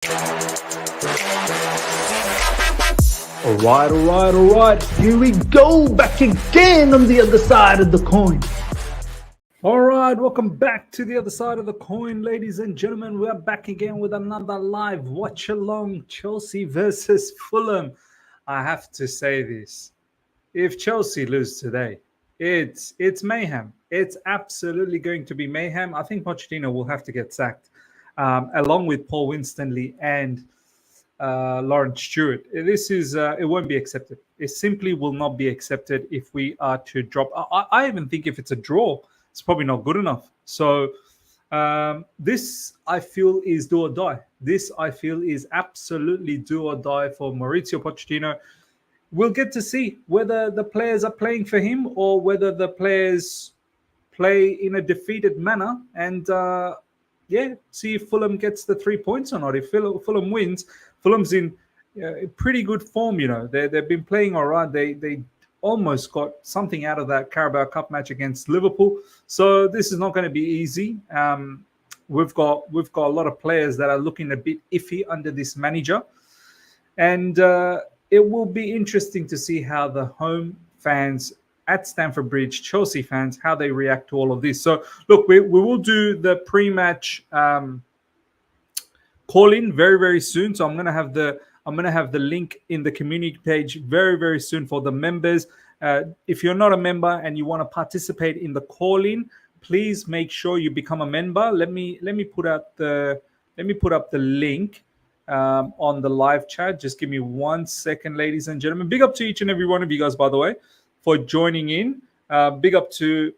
All right. Here we go, back again on the other side of the coin. All right, welcome back to the other side of the coin, ladies and gentlemen. We're back again with another live watch along, Chelsea versus Fulham. I have to say this: if Chelsea lose today, it's mayhem. It's absolutely going to be mayhem. I think Pochettino will have to get sacked, along with Paul Winstanley and Lawrence Stewart. This is it won't be accepted. It simply will not be accepted if we are to drop. I even think if it's a draw, it's probably not good enough. So this I feel is do or die. This I feel is absolutely do or die for Mauricio Pochettino. We'll get to see whether the players are playing for him or whether the players play in a defeated manner, and see if Fulham gets the 3 points or not. If Fulham wins, Fulham's in pretty good form. You know, they've been playing all right. They almost got something out of that Carabao Cup match against Liverpool. So this is not going to be easy. We've got a lot of players that are looking a bit iffy under this manager, and it will be interesting to see how the home fans at Stamford Bridge, Chelsea fans, how they react to all of this. So look, we will do the pre-match call-in very, very soon. So I'm gonna have the link in the community page very, very soon for the members. If you're not a member and you want to participate in the call-in, please make sure you become a member. Let me put up the link on the live chat. Just give me 1 second, ladies and gentlemen. Big up to each and every one of you guys, by the way, for joining in. Big up to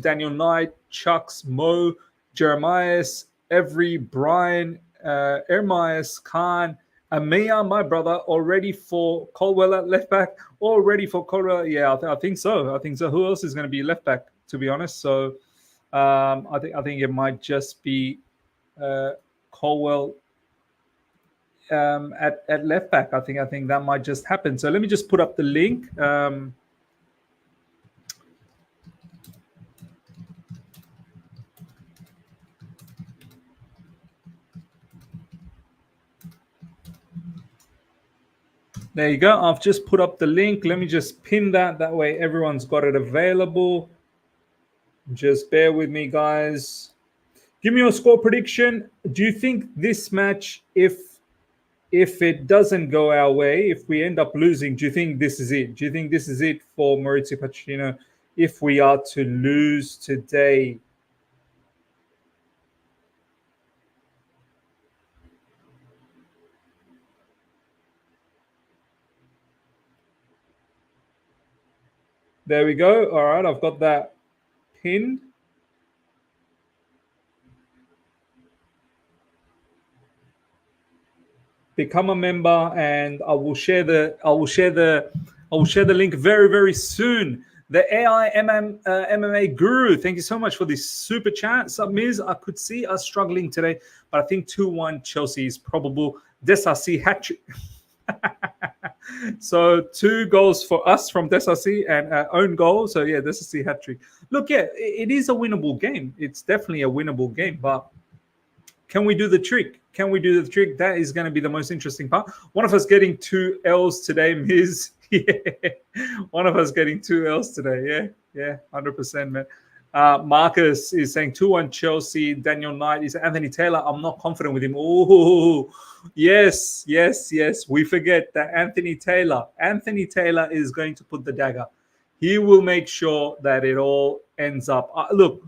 Daniel Knight, Chucks, Mo, Jeremias, Every, Brian, Ermias, Khan, Amia, my brother, already for Colwill at left back, already for Colwill. Yeah, I think so. Who else is going to be left back, to be honest? So I think it might just be Colwill at left back. I think that might just happen. So let me just put up the link. There you go. I've just put up the link. Let me just pin that. That way everyone's got it available. Just bear with me, guys. Give me your score prediction. Do you think this match, if it doesn't go our way, if we end up losing, do you think this is it? Do you think this is it for Mauricio Pochettino if we are to lose today? There we go. All right, I've got that pinned. Become a member, and I will share the link very, very soon. The AI MMA guru, thank you so much for this super chat. Submiz, I could see us struggling today, but I think 2-1 Chelsea is probable. Disasi hat-trick. So 2 goals for us from Disasi and own goal. So yeah, Disasi hat-trick. Look, yeah, it is a winnable game. It's definitely a winnable game, but can we do the trick? That is going to be the most interesting part. One of us getting 2 L's today, Miz. Yeah. One of us getting 2 L's today. Yeah, 100%, man. Marcus is saying 2-1 Chelsea. Daniel Knight is Anthony Taylor. I'm not confident with him. Oh, yes. We forget that Anthony Taylor is going to put the dagger. He will make sure that it all ends up. Look,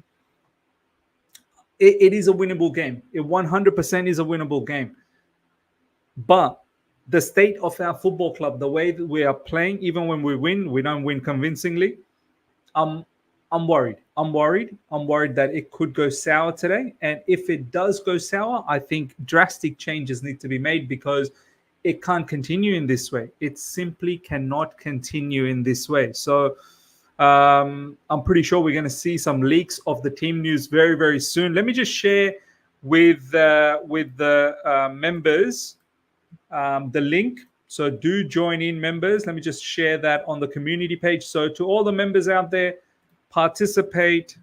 it is a winnable game. It 100% is a winnable game. But the state of our football club, the way that we are playing, even when we win, we don't win convincingly. I'm worried. I'm worried that it could go sour today. And if it does go sour, I think drastic changes need to be made because it can't continue in this way. It simply cannot continue in this way. So I'm pretty sure we're going to see some leaks of the team news very, very soon. Let me just share with the members the link. So do join in, members. Let me just share that on the community page. So to all the members out there, participate.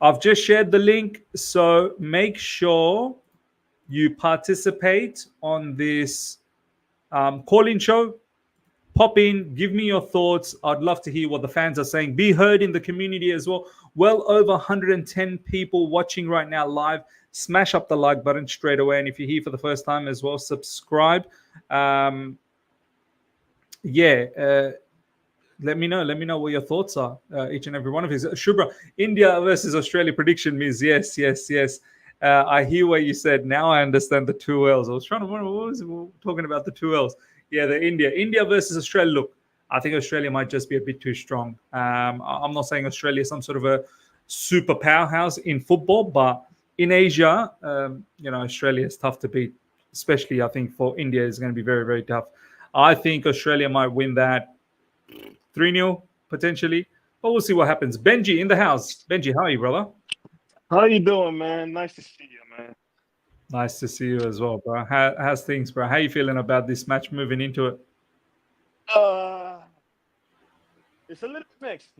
I've just shared the link, so make sure you participate on this call-in show. Pop in, give me your thoughts. I'd love to hear what the fans are saying. Be heard in the community as well. Well over 110 people watching right now live. Smash up the like button straight away. And if you're here for the first time as well, subscribe. Um, yeah, let me know. Let me know what your thoughts are. Each and every one of you. Shubra, India versus Australia prediction means yes, yes, yes. I hear what you said. Now I understand the two L's. I was trying to wonder what was talking about the two L's. Yeah, the India versus Australia. Look, I think Australia might just be a bit too strong. I'm not saying Australia is some sort of a super powerhouse in football, but in Asia, Australia is tough to beat. Especially, I think for India, is going to be very, very tough. I think Australia might win that 3-0 potentially, but we'll see what happens. Benji in the house. Benji, how are you, brother? How you doing, man? Nice to see you, man. Nice to see you as well, bro. How's things, bro? How you feeling about this match moving into it? It's a little bit mixed.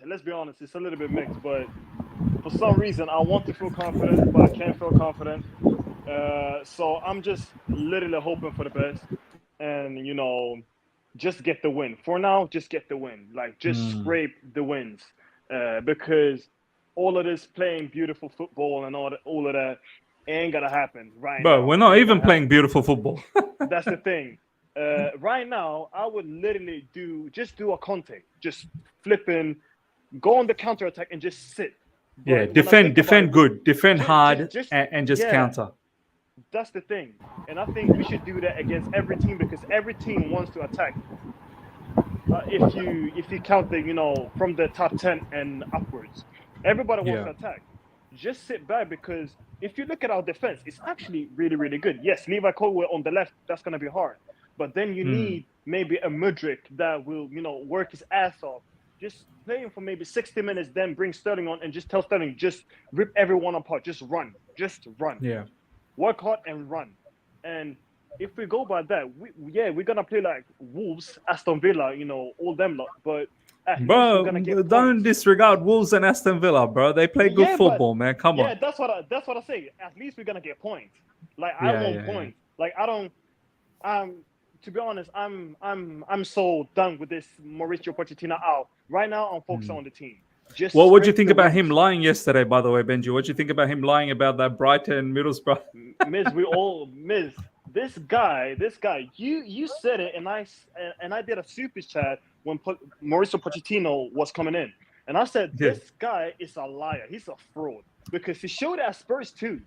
Let's be honest, it's a little bit mixed. But for some reason, I want to feel confident, but I can't feel confident. So I'm just literally hoping for the best, and just get the win. For now, just get the win. Like just scrape the wins, because all of this playing beautiful football and all of that ain't gonna happen right now. Bro, we're not even playing beautiful football. That's the thing. Right now, I would literally do a Conte, just flipping, go on the counter attack and just sit. But yeah, defend good, defend hard, and just counter. That's the thing, and I think we should do that against every team because every team wants to attack. If you count the from the top 10 and upwards, everybody wants to attack. Just sit back because if you look at our defense, it's actually really, really good. Yes, Levi Colwill on the left, that's going to be hard. But then you need maybe a Mudkryk that will, work his ass off. Just play him for maybe 60 minutes, then bring Sterling on and just tell Sterling, just rip everyone apart. Just run. Yeah. Work hard and run. And if we go by that, we're going to play like Wolves, Aston Villa, all them lot. But bro, don't disregard Wolves and Aston Villa, bro. They play good football, man. Come on. Yeah, that's what I say. At least we're gonna get points. Like I want points. Like I don't. To be honest, I'm so done with this Mauricio Pochettino out. Right now, I'm focused on the team. Just what would you think about him lying yesterday? By the way, Benji, what do you think about him lying about that Brighton Middlesbrough? Miss. This guy, you said it, and I did a super chat when Mauricio Pochettino was coming in, and I said this guy is a liar. He's a fraud because he showed it at Spurs too.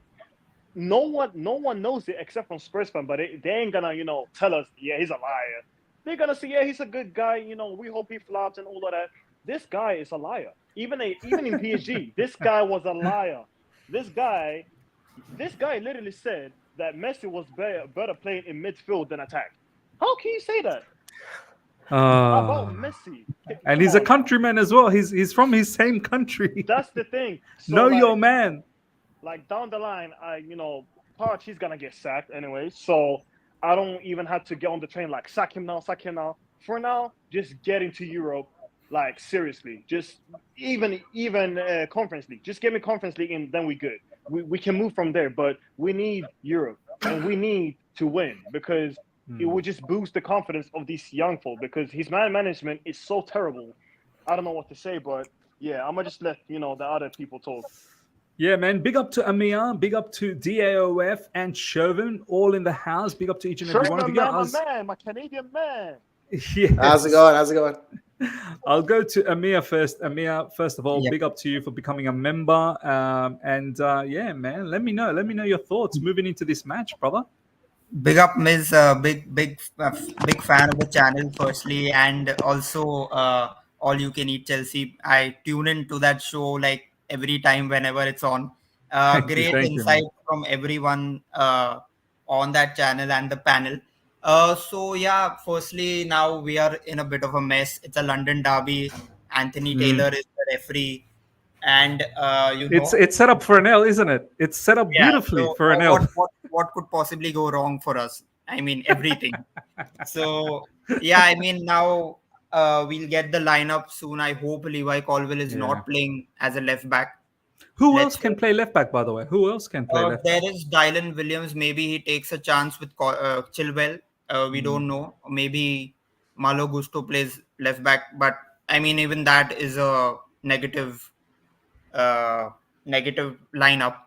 No one knows it except from Spurs fans, but they ain't gonna tell us he's a liar. They're gonna say he's a good guy. We hope he flops and all of that. This guy is a liar. Even in PSG, this guy was a liar. This guy literally said that Messi was better playing in midfield than attack. How can you say that? About Messi. And he's a countryman as well. He's from his same country. That's the thing. So know your man. Like down the line, Parch, he's gonna get sacked anyway. So I don't even have to get on the train like sack him now. For now, just get into Europe. Like seriously, just even Conference League. Just give me Conference League and then we good. We can move from there, but we need Europe and we need to win because it will just boost the confidence of these young folk because his management is so terrible. I don't know what to say, but yeah, I'm gonna just let the other people talk. Yeah, man. Big up to Amir, big up to DAOF and Chauvin, all in the house. Big up to each and every one of you. My Canadian man. Yeah. How's it going? I'll go to Amir first. Amir, first of all, big up to you for becoming a member. Yeah, man, let me know your thoughts moving into this match, brother. Big up, Miz. Big fan of the channel, firstly, and also All You Can Eat Chelsea. I tune into that show like every time whenever it's on. Great insight from everyone on that channel and the panel. So yeah, firstly, now we are in a bit of a mess. It's a London derby. Anthony Taylor is the referee, and it's set up for an L, isn't it? It's set up beautifully for an L. What could possibly go wrong for us? I mean, everything. So yeah, I mean now we'll get the lineup soon. I hope Levi Colwill is not playing as a left back. Who else Let's can hope. play left back, by the way? Who else can play left There back? is Dylan Williams. Maybe he takes a chance with Chilwell. We don't know. Maybe Malo Gusto plays left back, but I mean, even that is a uh, negative lineup.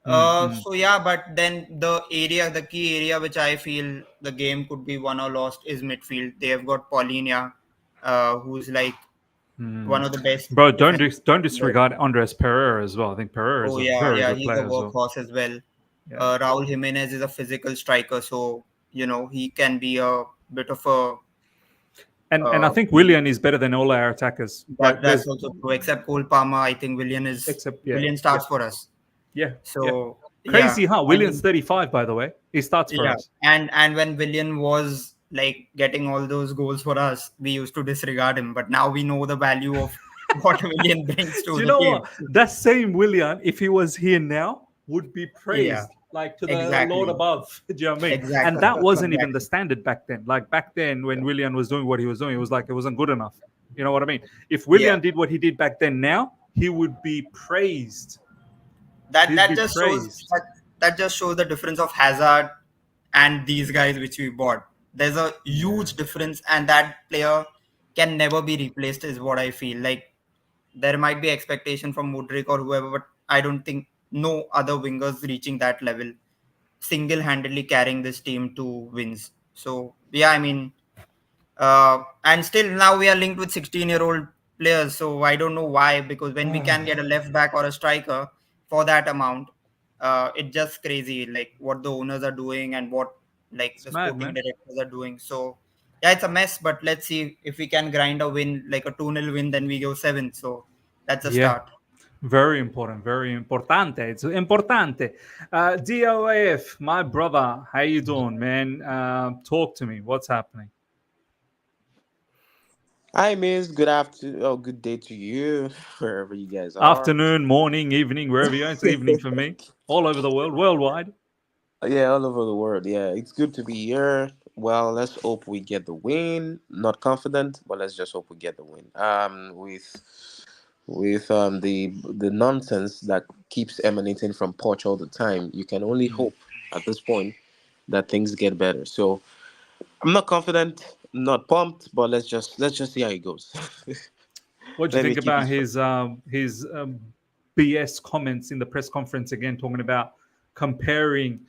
Mm. So yeah, but then the key area which I feel the game could be won or lost is midfield. They have got Paulinia, who's like one of the best Bro, defenders. don't disregard Andres Pereira as well. I think Pereira is Oh a yeah, very yeah, good he's a player as well. workhorse as well. Yeah. Raul Jimenez is a physical striker, so he can be a bit of a. And I Uh, think Willian is better than all our attackers. Like that's there's also true. Except Cole Palmer, I think except Willian starts for us. yeah. So yeah, Crazy, huh? I Willian's mean 35, by the way. He starts for yeah, us. and when Willian was like getting all those goals for us, we used to disregard him, but now we know the value of what Willian brings Do to you the know team. what? That same Willian, if he was here now, would be Yeah, praised like to the Lord exactly, above. Do you know what I mean? And exactly, that wasn't even the exactly. standard back then. Like back then, when Willian was doing what he was doing, it was like it wasn't good enough. You know what I mean? If Yeah. Willian did what he did back then, now he would be praised. that He'd that be just shows praised. that just shows the difference of Hazard and these guys which we bought. There's a huge difference, and that player can never be replaced. Is what I feel like. There might be expectation from Mudkryk or whoever, but I don't think no other wingers reaching that level, single-handedly carrying this team to wins. So yeah, I mean, and still now we are linked with 16-year-old players. So I don't know why, because when we can get a left back or a striker for that amount, it's just crazy like what the owners are doing and what like It's the mad, sporting man. directors are doing. So yeah, it's a mess, but let's see if we can grind a win like a 2-0 win, then we go 7. So that's a Yeah. start. Very important, very importante. It's importante. DOAF, my brother, how you doing, man? Talk to me. What's happening? Hi, Miss. Good afternoon. Oh, good day to you, wherever you guys are. Afternoon, morning, evening, wherever you are. It's evening for me. All over the world, worldwide. Yeah, all over the world. Yeah, it's good to be here. Well, let's hope we get the win. Not confident, but let's just hope we get the win. With the nonsense that keeps emanating from Poch all the time, you can only hope at this point that things get better. So I'm not confident, not pumped, but let's just see how it goes. What do you Let me think keep about it. his BS comments in the press conference again, talking about comparing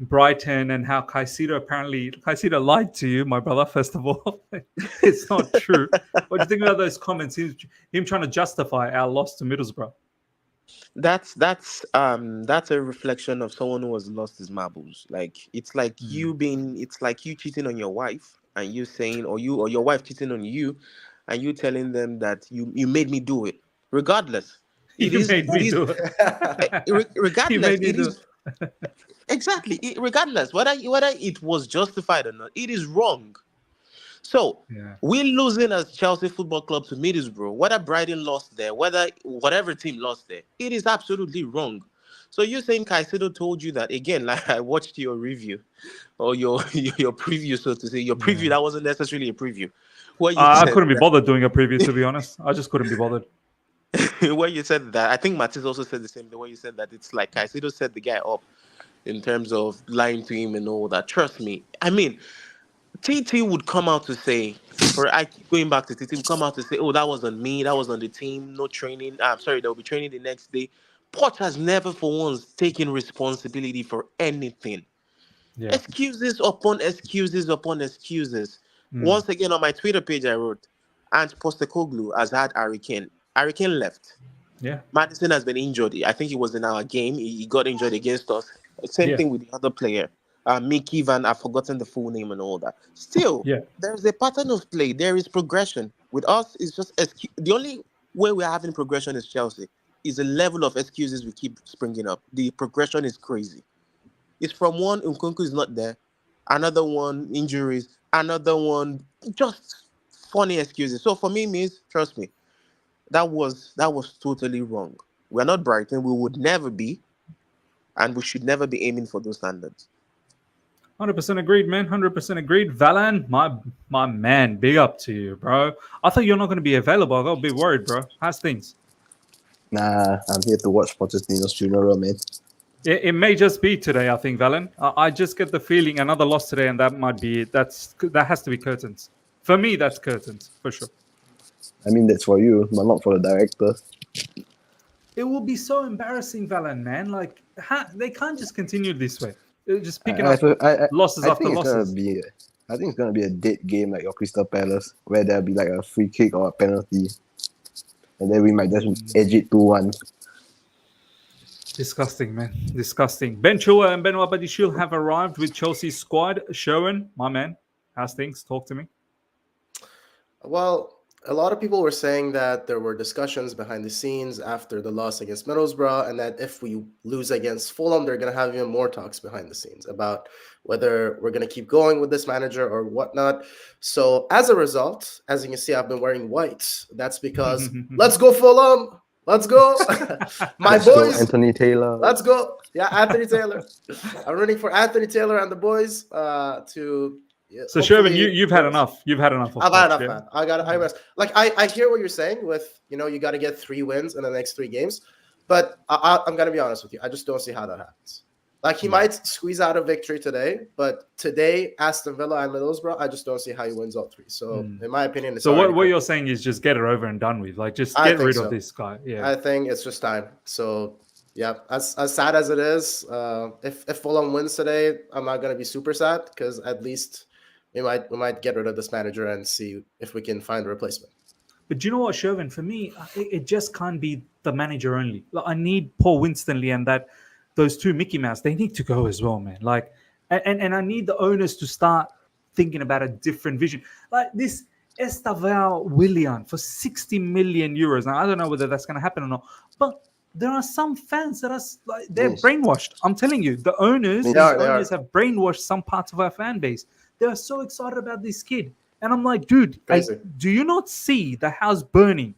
Brighton and how Caicedo lied to you, my brother. First of all, it's not true. What do you think about those comments? Him trying to justify our loss to Middlesbrough. That's a reflection of someone who has lost his marbles. Like it's like you cheating on your wife and you saying or your wife cheating on you and you telling them that you made me do it. Regardless, it He is made me it is do it. He regardless, made me it do is exactly regardless whether it was justified or not, it is wrong. So it. Yeah. we're losing as Chelsea Football Club to Middlesbrough. Whether Brighton lost there, whether whatever team lost there, it is absolutely wrong. So you're saying Caicedo told you that again? Like I watched your review or your your preview, so to say, your preview Yeah. that wasn't necessarily a preview, where you I said couldn't be bothered doing a preview, to be honest. I just couldn't be bothered. that, where you said that. I think Matisse also said the same. The way you said that it's like Caicedo set the guy up in terms of lying to him and all that. Trust me. I mean, TT would come out to say, for I keep going back to TT, would come out to say, "Oh, that was on me. That was on the team. No training. I'm sorry, they'll be training the next day." Poch has never, for once, taken responsibility for anything. Yeah. Excuses upon excuses upon excuses. Mm. Once again, on my Twitter page, I wrote, "And Postecoglou has had Hurricane. Hurricane left. Yeah. Madison has been injured. I think he was in our game. He got injured against us. Same Yeah. thing with the other player, Mickey Van. I've forgotten the full name and all that. Still, Yeah. there's a pattern of play. There is progression. With us, it's just the only way we're having progression is Chelsea. Is the level of excuses we keep springing up. The progression is crazy. It's from one Nkunku is not there, another one injuries, another one just funny excuses. So for me, Miss, trust me, that was totally wrong. We're not Brighton. We would never be, and we should never be aiming for those standards. 100% agreed, man. 100% agreed. Valan, my man, big up to you, bro. I thought you're not going to be available. I got a bit worried, bro. How's things? Nah, I'm here to watch Pochettino's funeral, man. It may just be today, I think, Valen. I just get the feeling another loss today, and that might be it. That has to be curtains. For me, that's curtains, for sure. I mean, that's for you, but not for the director. It will be so embarrassing, Valen, man. Like, they can't just continue this way. They're just picking up losses after losses. I think it's gonna be a dead game like your Crystal Palace, where there'll be like a free kick or a penalty, and then we might just edge it 2-1. Disgusting, man. Disgusting. Ben Chilwell and Benoit Badiashile have arrived with Chelsea's squad. Sherwin, my man, how's things? Talk to me. Well, a lot of people were saying that there were discussions behind the scenes after the loss against Middlesbrough, and that if we lose against Fulham, they're going to have even more talks behind the scenes about whether we're going to keep going with this manager or whatnot. So as a result, as you can see, I've been wearing white. That's because let's go Fulham. Let's go. Let's boys. Go Anthony Taylor. Let's go. Yeah, Anthony Taylor. I'm rooting for Anthony Taylor and the boys to... Yeah, so Sherwin, you've had enough. You've had enough. I've had enough, man. I hear what you're saying with, you got to get 3 wins in the next 3 games, but I'm gonna be honest with you. I just don't see how that happens. Like, he might squeeze out a victory today, but today Aston Villa and Middlesbrough, I just don't see how he wins all 3. So in my opinion, it's so what you're saying is just get it over and done with. Like, just get rid of this guy. Yeah, I think it's just time. So yeah, as sad as it is, if Fulham wins today, I'm not gonna be super sad because at least we might get rid of this manager and see if we can find a replacement. But do you know what, Sherwin? For me, it just can't be the manager only. Like, I need Paul Winstanley and those 2 Mickey Mouse. They need to go as well, man. Like, and I need the owners to start thinking about a different vision. Like this Estaval Willian for 60 million euros. Now, I don't know whether that's going to happen or not, but there are some fans that are they're brainwashed. I'm telling you, the owners have brainwashed some parts of our fan base. They're so excited about this kid. And I'm like, dude, do you not see the house burning?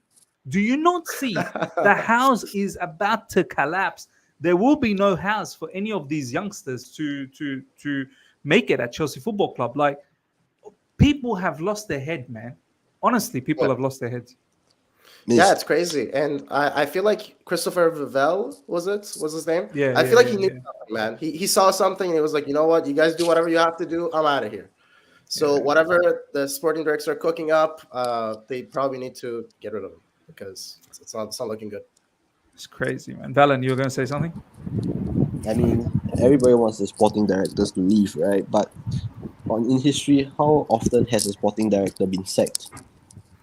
Do you not see the house is about to collapse? There will be no house for any of these youngsters to make it at Chelsea Football Club. Like, people have lost their head, man. Honestly, people have lost their heads. Yeah, it's crazy. And I feel like Christopher Vivell was his name? Yeah. I feel like he knew something, man. He saw something and he was like, you know what? You guys do whatever you have to do. I'm out of here. So whatever the sporting directors are cooking up, they probably need to get rid of him because it's not looking good. It's crazy, man. Valen, you were going to say something? I mean, everybody wants the sporting directors to leave, right? But in history, how often has a sporting director been sacked?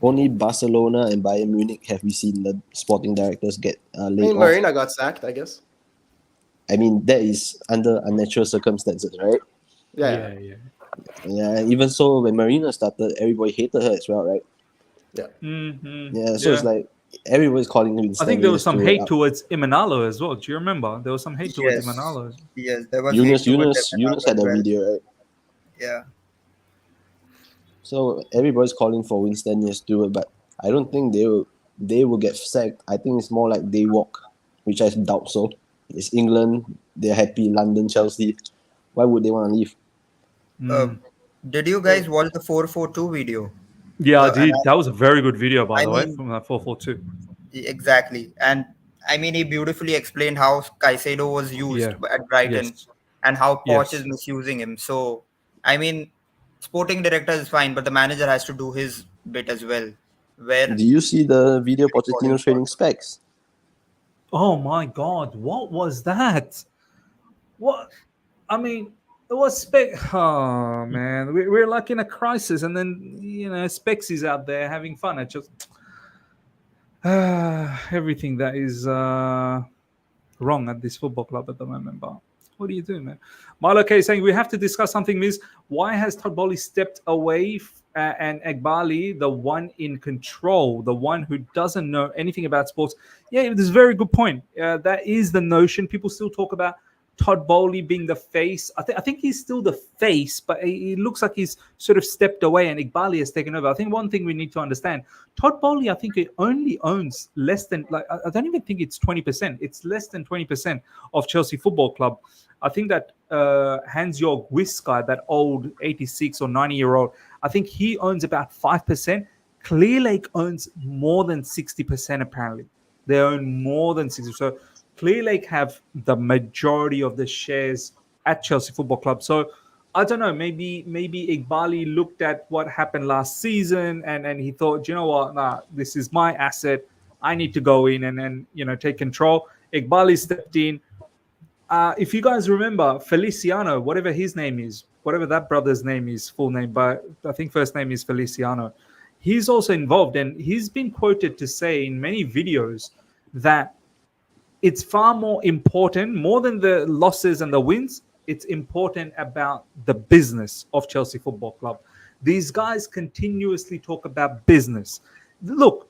Only Barcelona and Bayern Munich have we seen the sporting directors get laid off. Marina got sacked, I guess. I mean, that is under unnatural circumstances, right? Yeah. Yeah, even so, when Marina started, everybody hated her as well, right? Yeah. Mm-hmm. Yeah, so it's like everybody's calling him. I think there was some hate towards Imanalo as well. Do you remember? There was some hate towards Imanalo. Yes, there was. Yunus had a video, right? Yeah. So everybody's calling for Winston and Stewart, but I don't think they will get sacked. I think it's more like they walk, which I doubt so. It's England, they're happy. London, Chelsea. Why would they want to leave? Did you guys watch the 442 video? Yeah, I did. That was a very good video, by the way, from that 442. Exactly. And I mean, he beautifully explained how Caicedo was used at Brighton and how Poch is misusing him. So, I mean, sporting director is fine, but the manager has to do his bit as well. Do you see the video Pochettino training specs? Oh my God, what was that? What? I mean, it was spec. Oh man, we're like in a crisis, and then Specs is out there having fun. It just everything that is wrong at this football club at the moment. But what do you do, man? Madueke is saying we have to discuss something. Miss, why has Todd Bowley stepped away and Egbali, the one in control, the one who doesn't know anything about sports? Yeah, this is a very good point. That is the notion. People still talk about Todd Bowley being the face. I think he's still the face, but it looks like he's sort of stepped away and Egbali has taken over. I think one thing we need to understand, Todd Bowley, I think it only owns less than, I don't even think it's 20%. It's less than 20% of Chelsea Football Club. I think that Hans-Jörg Wyss guy, that old 86 or 90-year-old, I think he owns about 5%. Clearlake owns more than 60% apparently. They own more than 60%. So Clearlake have the majority of the shares at Chelsea Football Club. So I don't know, maybe Iqbali looked at what happened last season and he thought, you know what, nah, this is my asset. I need to go in and take control. Iqbali stepped in. If you guys remember, Feliciano, whatever his name is, whatever that brother's name is, full name, but I think first name is Feliciano, he's also involved. And he's been quoted to say in many videos that it's far more important, more than the losses and the wins, it's important about the business of Chelsea Football Club. These guys continuously talk about business. Look,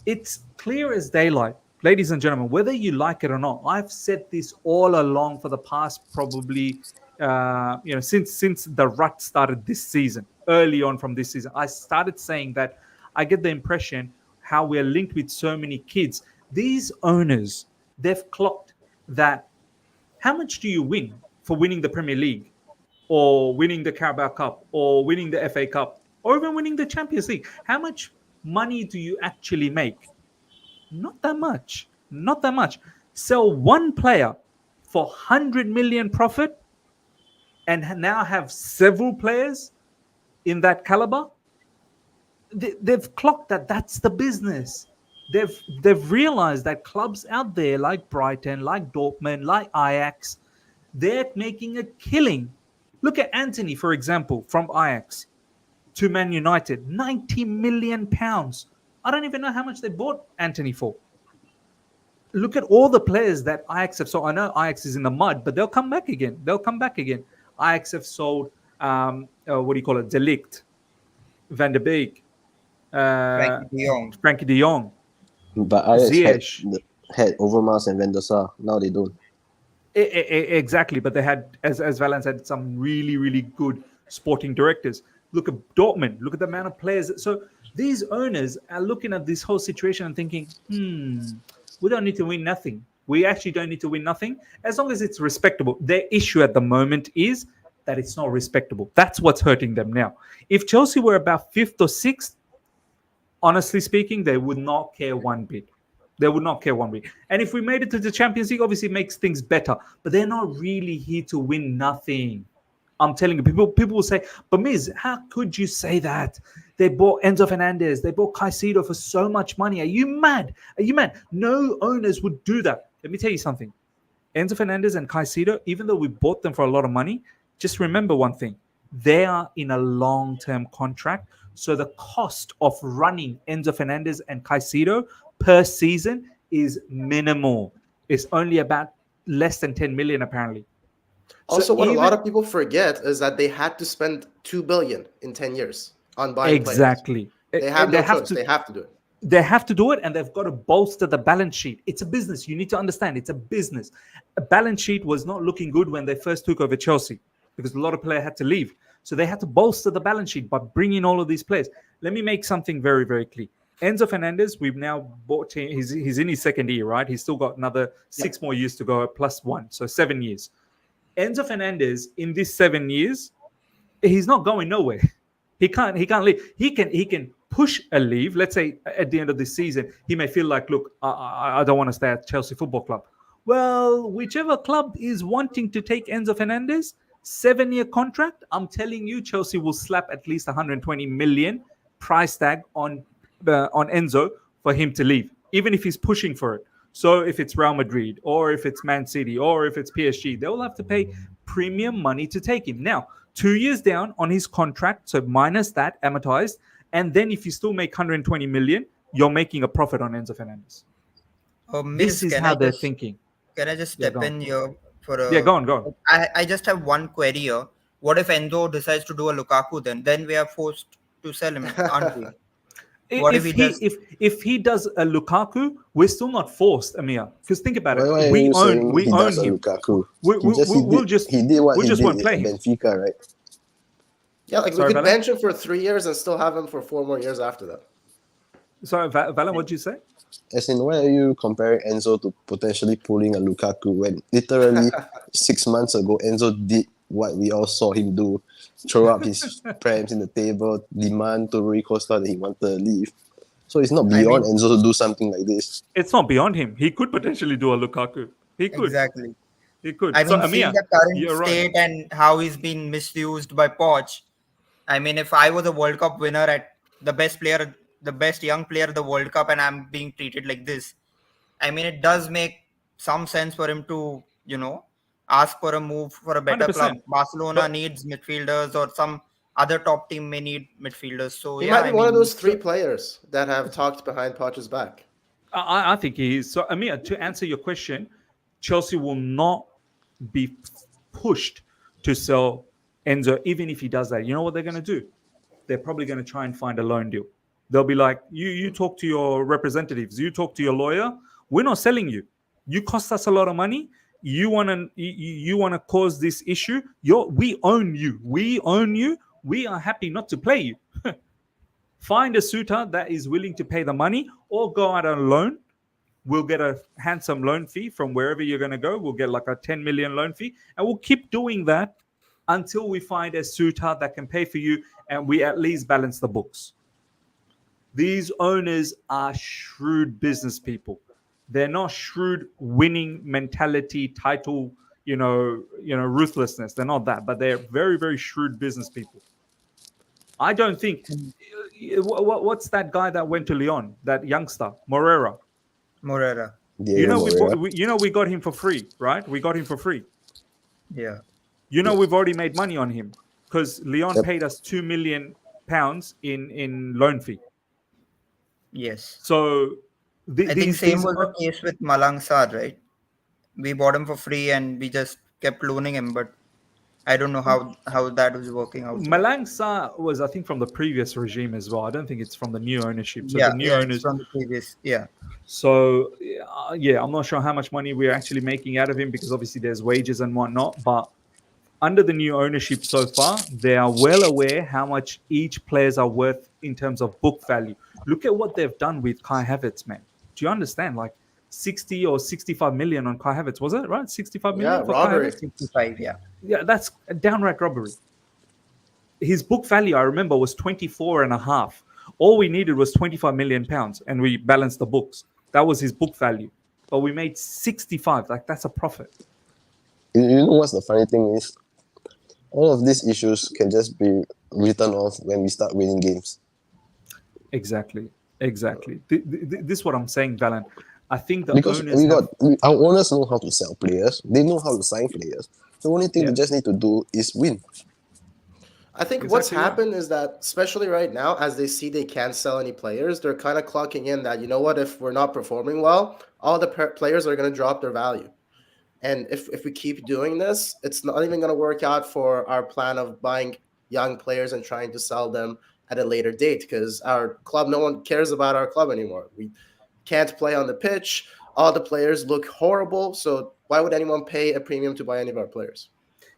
it's clear as daylight, ladies and gentlemen, whether you like it or not. I've said this all along for the past probably, since the rut started this season, early on from this season. I started saying that I get the impression how we're linked with so many kids. These owners, they've clocked that how much do you win for winning the Premier League or winning the Carabao Cup or winning the FA Cup or even winning the Champions League? How much money do you actually make? Not that much. Not that much. Sell one player for 100 million profit and now have several players in that caliber. They've clocked that that's the business. They've realized that clubs out there like Brighton, like Dortmund, like Ajax, they're making a killing. Look at Anthony, for example, from Ajax to Man United, 90 million pounds. I don't even know how much they bought Anthony for. Look at all the players that Ajax have sold. I know Ajax is in the mud, but they'll come back again. Ajax have sold, De Ligt, Van der Beek, Frankie de Jong. But Ajax Ziyech. had Overmars and Van der Sar. Now they don't. Exactly, but they had, as Valence said, some really, really good sporting directors. Look at Dortmund. Look at the amount of players. So these owners are looking at this whole situation and thinking, we don't need to win nothing. We actually don't need to win nothing as long as it's respectable. Their issue at the moment is that it's not respectable. That's what's hurting them now. If Chelsea were about 5th or 6th, honestly speaking, they would not care one bit. They would not care one bit. And if we made it to the Champions League, obviously it makes things better. But they're not really here to win nothing. I'm telling you, people will say, but Miz, how could you say that? They bought Enzo Fernandez. They bought Caicedo for so much money. Are you mad? No owners would do that. Let me tell you something. Enzo Fernandez and Caicedo, even though we bought them for a lot of money, just remember one thing. They are in a long-term contract. So the cost of running Enzo Fernandez and Caicedo per season is minimal. It's only about less than 10 million, apparently. Also, a lot of people forget is that they had to spend 2 billion in 10 years on buying players. They have no choice. They have to do it. They have to do it, and they've got to bolster the balance sheet. It's a business. You need to understand. It's a business. A balance sheet was not looking good when they first took over Chelsea because a lot of players had to leave. So they had to bolster the balance sheet by bringing all of these players. Let me make something very, very clear. Enzo Fernandez, we've now bought him. He's in his second year, right? He's still got another 6 more years to go, plus 1. So 7 years. Enzo Fernandez, in these 7 years, he's not going nowhere. He can't leave. He can push a leave. Let's say at the end of this season, he may feel like, look, I don't want to stay at Chelsea Football Club. Well, whichever club is wanting to take Enzo Fernandez, 7-year contract, I'm telling you, Chelsea will slap at least 120 million price tag on Enzo for him to leave, even if he's pushing for it. So if it's Real Madrid or if it's Man City or if it's PSG, they will have to pay premium money to take him. Now, 2 years down on his contract, so minus that, amortized, and then if you still make 120 million, you're making a profit on Enzo Fernandez. This is how they're thinking. Can I just step in here for a... Yeah, go on. I just have one query here. What if Enzo decides to do a Lukaku then? Then we are forced to sell him, aren't we? If he does a Lukaku, we're still not forced, Amir. Because think about it. Why We own him. Lukaku? He did what he did in Benfica, right? Yeah, we could bench him for 3 years and still have him for 4 more years after that. Sorry, Valan, what did you say? As in, why are you comparing Enzo to potentially pulling a Lukaku when literally 6 months ago, Enzo did what we all saw him do, throw up his prams in the table, demand to Rui Costa that he wanted to leave. So it's not beyond Enzo to do something like this. It's not beyond him. He could potentially do a Lukaku. He could. Exactly. He could. I So mean, seeing Amir, the current you're state right. and how he's been misused by Poch, I mean, if I was a World Cup winner at the best young player of the World Cup, and I'm being treated like this, I mean, it does make some sense for him to, ask for a move for a better club. 100%. Barcelona But needs midfielders, or some other top team may need midfielders. So He yeah, might be I one of mean, those three players that have talked behind Poch's back. I think he is. So Amir, to answer your question, Chelsea will not be pushed to sell Enzo, even if he does that. You know what they're going to do? They're probably going to try and find a loan deal. They'll be like, you talk to your representatives, you talk to your lawyer. We're not selling you. You cost us a lot of money. You want to cause this issue. We own you. We own you. We are happy not to play you. Find a suitor that is willing to pay the money, or go out on loan. We'll get a handsome loan fee from wherever you're going to go. We'll get like a 10 million loan fee, and we'll keep doing that until we find a suitor that can pay for you, and we at least balance the books. These owners are shrewd business people. They're not shrewd winning mentality, title, ruthlessness. They're not that, but they're very, very shrewd business people. I don't think. What's that guy that went to Lyon? That youngster, Morera. We got him for free, right? We got him for free. Yeah. We've already made money on him because Lyon paid us £2 million in loan fee. Yes. So I think same was the case with Malang Sarr, right? We bought him for free and we just kept loaning him, but I don't know how that was working out. Malang Sarr was, I think, from the previous regime as well. I don't think it's from the new ownership. So the new owners it's from the previous. Yeah. So I'm not sure how much money we're actually making out of him, because obviously there's wages and whatnot. But under the new ownership so far, they are well aware how much each players are worth in terms of book value. Look at what they've done with Kai Havertz, man. Do you understand? Like 60 or 65 million on Kai Havertz, was it right? 65 million for robbery. Kai Havertz? 65, yeah. Yeah, that's a downright robbery. His book value, I remember, was 24 and a half. All we needed was 25 million pounds, and we balanced the books. That was his book value. But we made 65. Like, that's a profit. You know what's the funny thing is? All of these issues can just be written off when we start winning games. Exactly. This is what I'm saying, Valan. I think the because owners our owners know how to sell players. They know how to sign players. The only thing they just need to do is win. I think what's happened is that, especially right now, as they see they can't sell any players, they're kind of clocking in that, you know what, if we're not performing well, all the players are going to drop their value. And if we keep doing this, it's not even going to work out for our plan of buying young players and trying to sell them at a later date, because our club, no one cares about our club anymore. We can't play on the pitch. All the players look horrible. So why would anyone pay a premium to buy any of our players?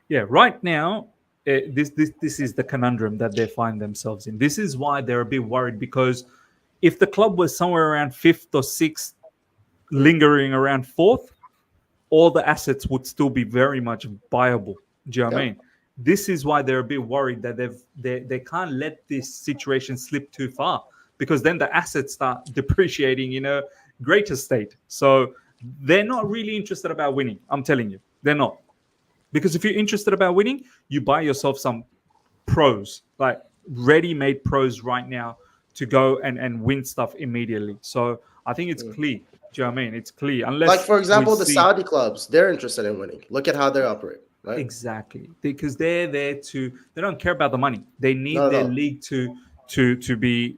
Yeah, right now, this is the conundrum that they find themselves in. This is why they're a bit worried, because if the club was somewhere around 5th or 6th, lingering around 4th, all the assets would still be very much viable. Do you know what I mean? This is why they're a bit worried that they can't let this situation slip too far, because then the assets start depreciating in a greater state. So they're not really interested about winning. I'm telling you, they're not. Because if you're interested about winning, you buy yourself some pros, like ready-made pros right now to go and win stuff immediately. So I think it's clear. Do you know what I mean? It's clear. Unless, like, for example, the Saudi clubs, they're interested in winning. Look at how they operate. Right? Exactly, because they're there to. They don't care about the money. They need their league to be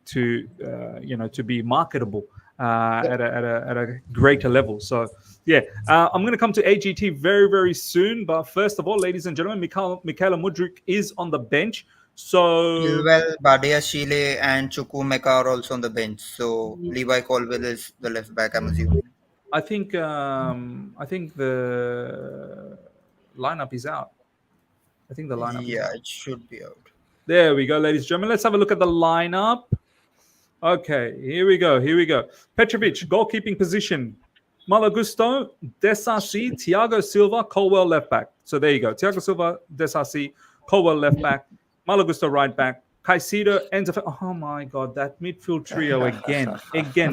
marketable at a greater level. So yeah, I'm going to come to AGT very, very soon. But first of all, ladies and gentlemen, Mykhailo Mudkryk is on the bench. So Chilwell, Badiashile, and Chukwuemeka are also on the bench. So Levi Colwill is the left back, I'm assuming. I think the lineup is out. I think the lineup is out. It should be out. There we go, ladies and gentlemen. Let's have a look at the lineup. Okay, here we go. Petrovic, goalkeeping position. Malo Gusto, Disasi, Thiago Silva, Colwill left back. So there you go. Thiago Silva, Disasi, Colwill left back, Malo Gusto right back, Caicedo ends up. Oh my God, that midfield trio again.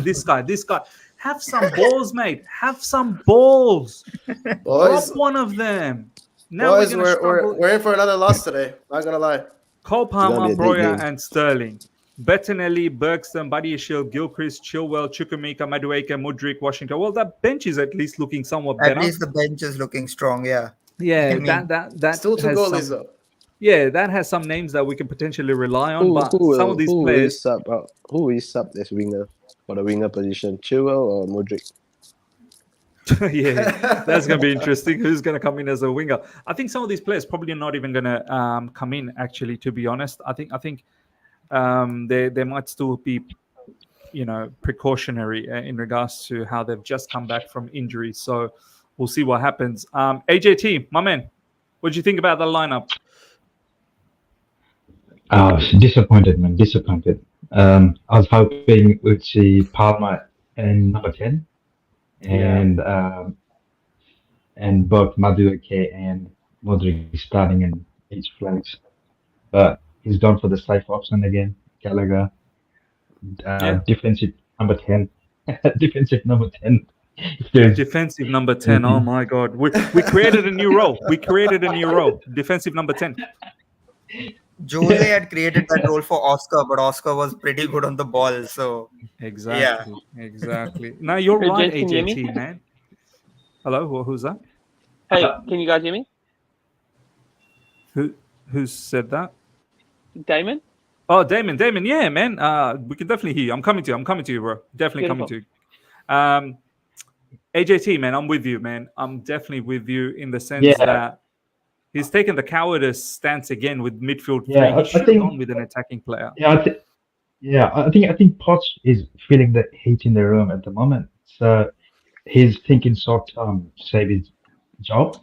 This guy. Have some balls, mate. Have some balls. Boys, Drop one of them. Now boys, we're gonna struggle. we're in for another loss today. Not gonna lie. Cole gonna Palmer, be a big Broja, game. and Sterling. Bettinelli, Bergstrom, Badiashile, Gilchrist, Chilwell, Chukwuemeka, Madueke, Mudkryk, Washington. Well, that bench is at least looking somewhat At better. least the bench is looking strong. Yeah. Yeah, I mean, that Still two has goalies some. though. Yeah, that has some names that we can potentially rely on. But Who some of these will players, sub out? Who will sub as winger for the winger position? Chilwell or Mudkryk? yeah, that's going to be interesting. Who's going to come in as a winger? I think some of these players probably not even going to come in. Actually, to be honest, I think they might still be, precautionary in regards to how they've just come back from injury. So we'll see what happens. AJT, my man, what do you think about the lineup? Disappointed, man. Disappointed. I was hoping we'd see Palmer in number 10 and both Madueke and Mudkryk starting in each flanks. But he's gone for the safe option again. Gallagher, defensive number 10. Defensive number 10. Defensive number 10. Oh my God. We created a new role. Defensive number 10. Jose had created that role for Oscar, but Oscar was pretty good on the ball. So Exactly. Now you're Hey, right, gents, can you hear me? AJT, man. Hello, who's that? Hey, can you guys hear me? Who said that? Damon? Oh, Damon. Yeah, man. We can definitely hear you. I'm coming to you, bro. Definitely coming to you. AJT, man, I'm with you, man. I'm definitely with you in the sense that he's taken the cowardice stance again with midfield three. He should have gone with an attacking player. I think Poch is feeling the heat in the room at the moment. So he's thinking short term save his job.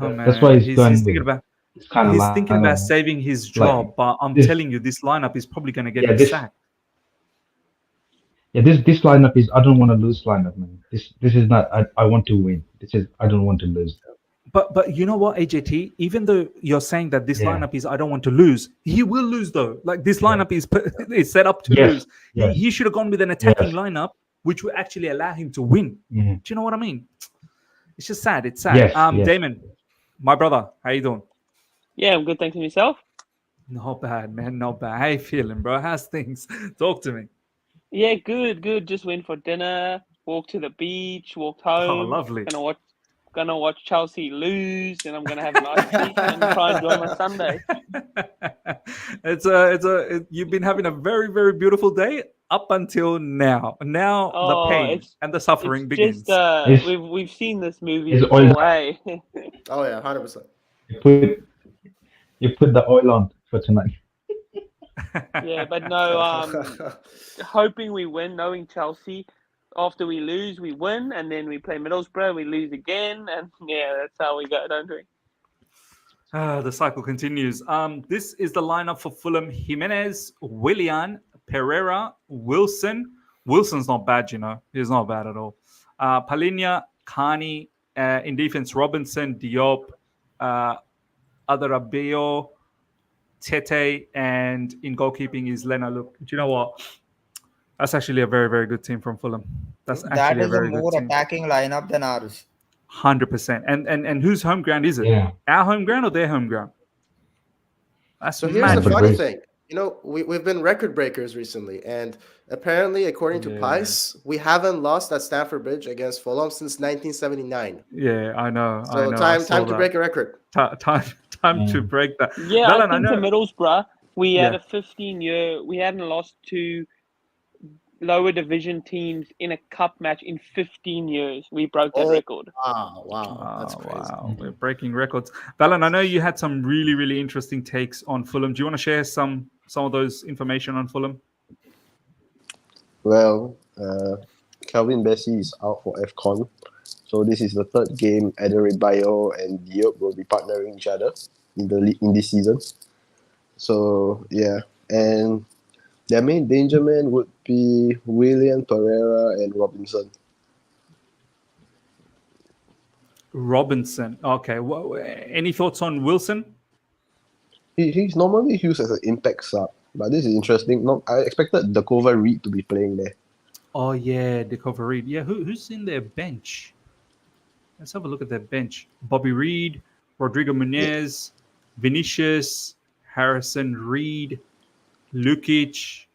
Oh, man. That's why he's going thinking about. He's thinking about saving his job, but I'm telling you, this lineup is probably going to get him sacked. Yeah, this lineup is I don't want to lose lineup, man. This is not I want to win. This is I don't want to lose. But you know what, AJT? Even though you're saying that this lineup is I don't want to lose, he will lose though. Like this lineup is set up to lose. He should have gone with an attacking lineup, which would actually allow him to win. Do you know what I mean? It's just sad. It's sad. Damon, my brother, how you doing? Yeah, I'm good. Thanks, and yourself? Not bad, man. Not bad. How you feeling, bro? How's things? Talk to me. Yeah, good. Just went for dinner, walked to the beach, walked home. Oh, lovely. Gonna watch Chelsea lose, and I'm gonna have a nice feast and try and enjoy my Sunday. You've been having a very, very beautiful day up until now. Now the pain and the suffering begins. We've seen this movie before, eh? Oh yeah, 100%. You put the oil on for tonight. Yeah, but no. Hoping we win, knowing Chelsea. After we lose, we win, and then we play Middlesbrough, we lose again, and that's how we go, don't we? The cycle continues. This is the lineup for Fulham: Jimenez, Willian, Pereira, Wilson. Wilson's not bad, He's not bad at all. Palhinha, Carney, in defense, Robinson, Diop, Adarabio, Tete, and in goalkeeping is Lena. Look, do you know what? That's actually a very, very good team from Fulham. That is a more attacking lineup than ours. 100%. And whose home ground is it? Yeah. Our home ground or their home ground? So here's the funny thing. We've been record breakers recently, and apparently, according to Pice, we haven't lost at Stamford Bridge against Fulham since 1979. Yeah, I know. So time to break a record. Time to break that. Yeah, I think to Middlesbrough, we had a 15-year. We hadn't lost to lower division teams in a cup match in 15 years. We broke that record. Wow. That's crazy. Wow. We're breaking records. Valen, I know you had some really, really interesting takes on Fulham. Do you want to share some of those information on Fulham? Well, Calvin Bessie is out for AFCON. So this is the third game Adarabioyo and Diop will be partnering each other in this season. So, yeah. And their main danger man would be Willian, Pereira, and Robinson. Robinson. Okay. Any thoughts on Wilson? He's normally used as an impact sub, but this is interesting. No, I expected Dakova Reed to be playing there. Oh yeah, the cover Reed. Yeah, who's in their bench? Let's have a look at their bench. Bobby Reed, Rodrigo Yeah. Munez, Vinicius, Harrison Reed, Lukic,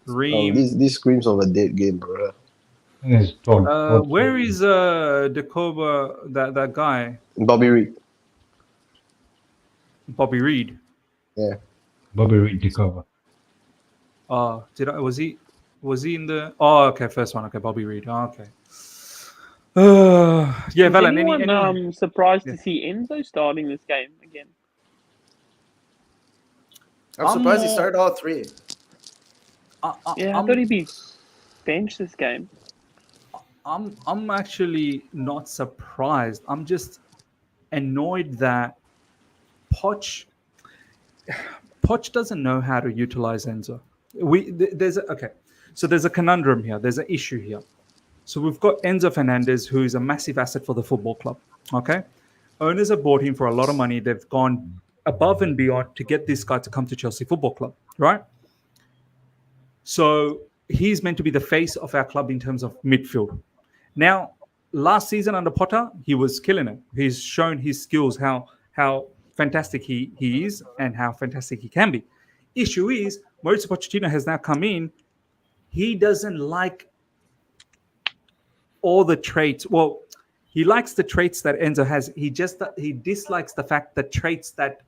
Reem. This screams of a dead game, bro. It's Todd Where Cole. is Dakova, that guy, Bobby Reed. Bobby Reed? Yeah. Bobby Reed the cover. Was he in the? Oh, okay, first one. Okay, Bobby Reed. Oh, okay. Yeah, Is Valen. anyone surprised Yeah. to see Enzo starting this game again? I'm surprised he started all three. I thought he'd be benched this game. I'm actually not surprised. I'm just annoyed that Poch doesn't know how to utilize Enzo. So there's a conundrum here. There's an issue here. So we've got Enzo Fernandez, who is a massive asset for the football club. Okay, owners have bought him for a lot of money. They've gone above and beyond to get this guy to come to Chelsea Football Club, right? So he's meant to be the face of our club in terms of midfield. Now, last season under Potter, he was killing it. He's shown his skills, how fantastic he is and how fantastic he can be. Issue is, Mauricio Pochettino has now come in. He doesn't like all the traits. Well, he likes the traits that Enzo has. He dislikes the fact that traits that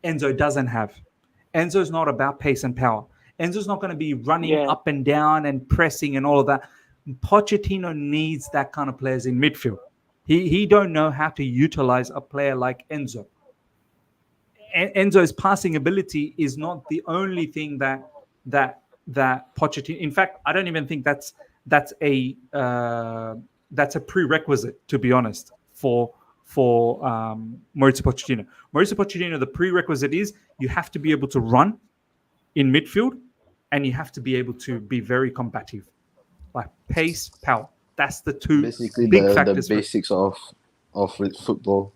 Enzo doesn't have. Enzo's not about pace and power. Enzo's not going to be running up and down and pressing and all of that. Pochettino needs that kind of players in midfield. He don't know how to utilize a player like Enzo. Enzo's passing ability is not the only thing that Pochettino. In fact, I don't even think that's a prerequisite, to be honest, for Mauricio Pochettino. Mauricio Pochettino, the prerequisite is you have to be able to run in midfield, and you have to be able to be very combative, like pace, power. That's the two Basically big the factors. basics of football.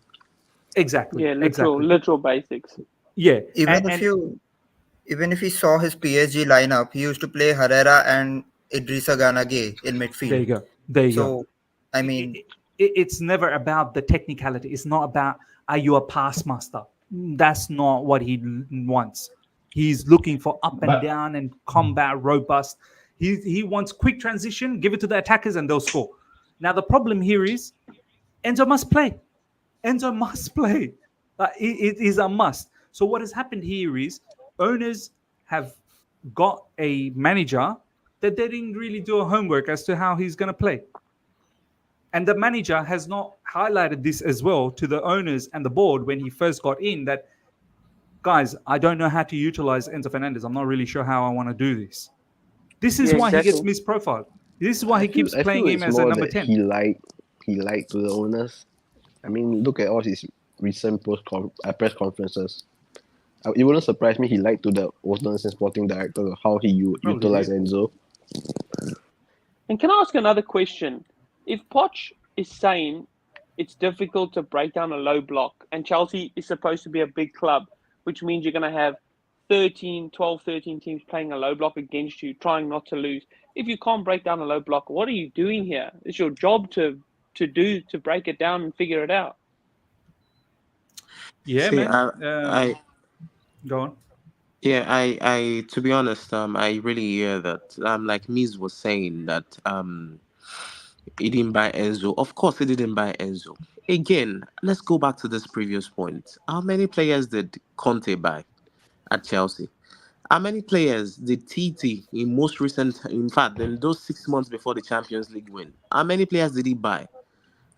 Exactly. Yeah, exactly. literal basics. Yeah. Even if you saw his PSG lineup, he used to play Herrera and Idrissa Gana Gueye in midfield. There you go. I mean, it's never about the technicality. It's not about, are you a pass master? That's not what he wants. He's looking for up and down and combat, robust. He wants quick transition, give it to the attackers, and they'll score. Now, the problem here is Enzo must play. Enzo must play. It is a must. So what has happened here is owners have got a manager that they didn't really do a homework as to how he's going to play. And the manager has not highlighted this as well to the owners and the board when he first got in, that, guys, I don't know how to utilize Enzo Fernandez. I'm not really sure how I want to do this. This is why he gets misprofiled. This is why he keeps playing him as a number 10. He lied to the owners. I mean, look at all his recent press conferences. It wouldn't surprise me he lied to the owners and sporting director of how he utilized Enzo. And can I ask another question? If Poch is saying it's difficult to break down a low block, and Chelsea is supposed to be a big club, which means you're going to have 12, 13 teams playing a low block against you, trying not to lose. If you can't break down a low block, what are you doing here? It's your job to break it down and figure it out. Yeah, See, man. Go on. Yeah, I to be honest, I really hear that. Like Miz was saying that he didn't buy Enzo. Of course, he didn't buy Enzo. Again, let's go back to this previous point. How many players did Conte buy at Chelsea? How many players did TT in fact, in those 6 months before the Champions League win? How many players did he buy?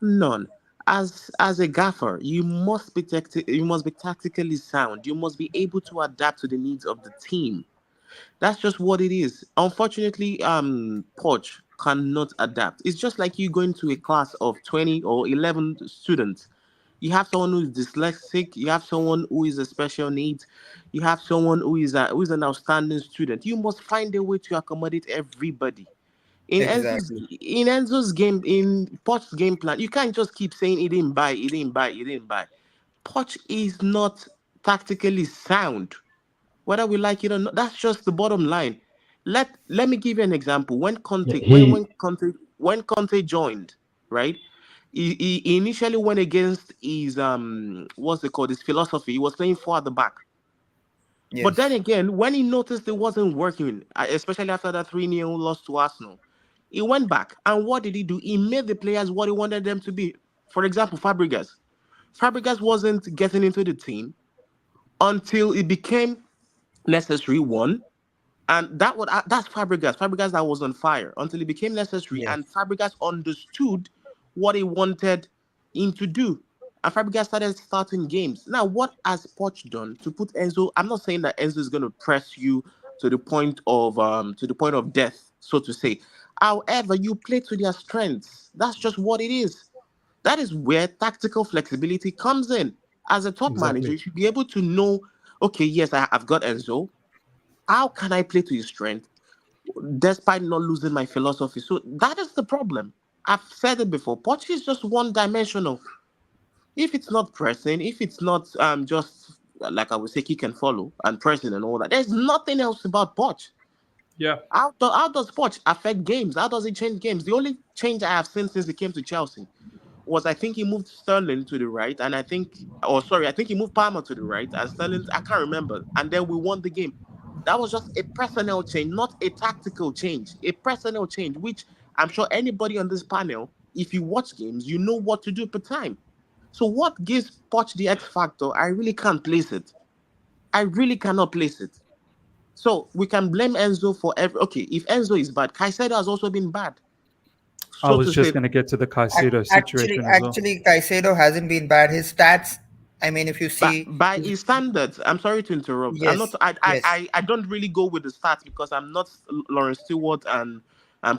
None. As a gaffer, you must be tactically sound. You must be able to adapt to the needs of the team. That's just what it is. Unfortunately, Poch cannot adapt. It's just like you going to a class of 20 or 11 students. You have someone who is dyslexic. You have someone who is a special needs. You have someone who is an outstanding student. You must find a way to accommodate everybody. In Enzo's game, in Poch's game plan, you can't just keep saying he didn't buy. Poch is not tactically sound, whether we like it or not. That's just the bottom line. Let me give you an example. When Yeah, Conte he when Conte joined, right? He initially went against his what's it called? His philosophy. He was playing four at the back. But then Yes. again, when he noticed it wasn't working, especially after that 3-0 loss to Arsenal, he went back. And what did he do? He made the players what he wanted them to be. For example, Fabregas. Fabregas wasn't getting into the team until it became necessary, one. And that's Fabregas. Fabregas that was on fire until it became necessary. Yes. And Fabregas understood what he wanted him to do. And Fabregas starting games. Now, what has Poch done to put Enzo? I'm not saying that Enzo is going to press you to the point of death, so to say. However, you play to their strengths. That's just what it is. That is where tactical flexibility comes in. As a top manager, Exactly. you should be able to know, okay, yes, I've got Enzo. How can I play to his strength despite not losing my philosophy? So that is the problem. I've said it before. Poch is just one-dimensional. If it's not pressing, if it's not just like I would say, kick and follow and pressing and all that, there's nothing else about Poch. Yeah. How does Poch affect games? How does it change games? The only change I have seen since he came to Chelsea was I think he moved Sterling to the right, and I think he moved Palmer to the right, and Sterling, I can't remember. And then we won the game. That was just a personnel change, not a tactical change. A personnel change, which I'm sure anybody on this panel, if you watch games, you know what to do per time. So what gives Poch the X factor? I really can't place it. I really cannot place it. So we can blame Enzo for okay, if Enzo is bad, Caicedo has also been bad. I So was to say, just going to get to the Caicedo Actually, situation as well. actually, Caicedo hasn't been bad. His stats, I mean, if you see, by his standards, I'm sorry to interrupt. I'm not. yes, yes, I don't really go with the stats because I'm not Lawrence Stewart and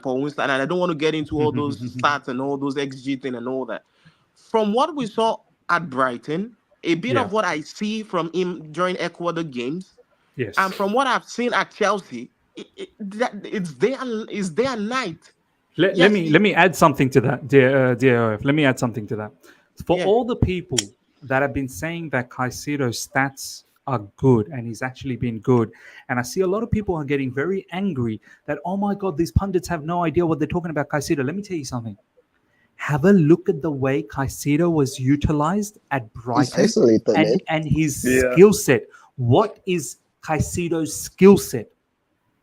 Paul Winston, and I don't want to get into all those stats and all those XG thing and all that. From what we saw at Brighton, a bit Yeah. of what I see from him during Ecuador games, and Yes. from what I've seen at Chelsea, it's day and night. Let Yes, me add something to that, dear OF. Let me add something to that. For yeah. all the people that have been saying that Caicedo's stats are good and he's actually been good, and I see a lot of people are getting very angry that, oh my God, these pundits have no idea what they're talking about Caicedo. Let me tell you something. Have a look at the way Caicedo was utilized at He's Brighton isolated, man. and his Yeah. skill set. What is Caicedo's skill set?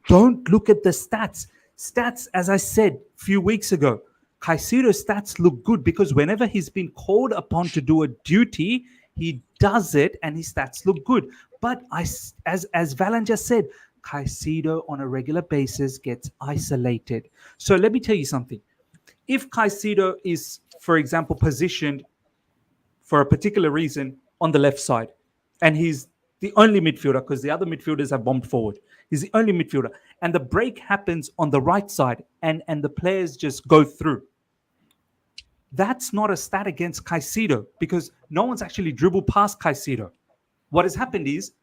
Don't look at the stats. Stats, as I said a few weeks ago, Caicedo's stats look good because whenever he's been called upon to do a duty, he does it and his stats look good. But as Valan just said, Caicedo on a regular basis gets isolated. So let me tell you something. If Caicedo is, for example, positioned for a particular reason on the left side, and he's the only midfielder because the other midfielders have bombed forward. He's the only midfielder, and the break happens on the right side, and the players just go through. That's not a stat against Caicedo because no one's actually dribbled past Caicedo. What has happened is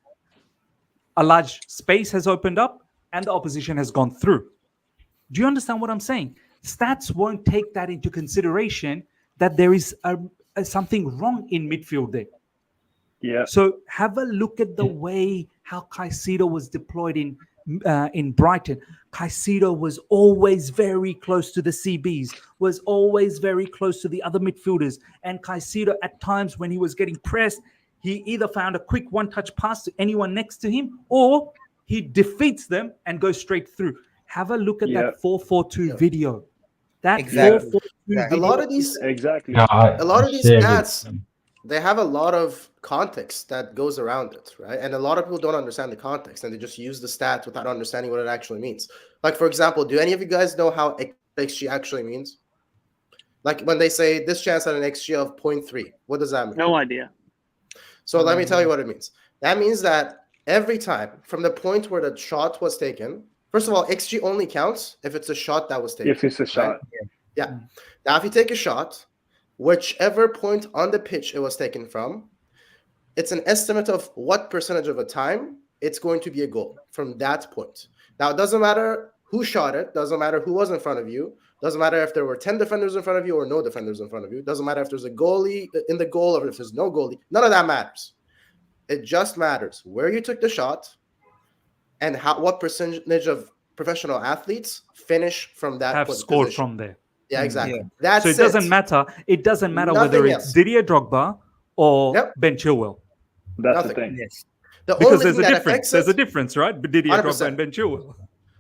a large space has opened up and the opposition has gone through. Do you understand what I'm saying? Stats won't take that into consideration that there is something wrong in midfield there. Yeah. So have a look at the way how Caicedo was deployed in Brighton. Caicedo was always very close to the CBs, was always very close to the other midfielders. And Caicedo, at times when he was getting pressed, he either found a quick one-touch pass to anyone next to him, or he defeats them and goes straight through. Have a look at that 4-4-2 video. That Exactly. 4-4-2 Yeah. A video. lot of these, Exactly. Yeah, a lot of these shared it. stats, they have a lot of context that goes around it, right? And a lot of people don't understand the context and they just use the stat without understanding what it actually means. Like, for example, do any of you guys know how XG actually means? Like when they say this chance had an XG of 0.3, what does that mean? No idea. So let me tell you what it means. That means that every time from the point where the shot was taken, first of all, XG only counts if it's a shot that was taken. If it's a shot. Right? Yeah. Now, if you take a shot, whichever point on the pitch it was taken from, it's an estimate of what percentage of a time it's going to be a goal from that point. Now, it doesn't matter who shot it, doesn't matter who was in front of you, doesn't matter if there were 10 defenders in front of you or no defenders in front of you, doesn't matter if there's a goalie in the goal or if there's no goalie, none of that matters. It just matters where you took the shot and what percentage of professional athletes finish from that Have scored position. from there. Yeah, exactly. Yeah. That's So it doesn't matter. It doesn't matter whether Nothing it's else. Didier Drogba or Yep. Ben Chilwell. That's Nothing. the thing. Yes. The Because only there's thing a that difference. affects There's a it, difference, right? Didier Drogba 100%. and Ben Chilwell.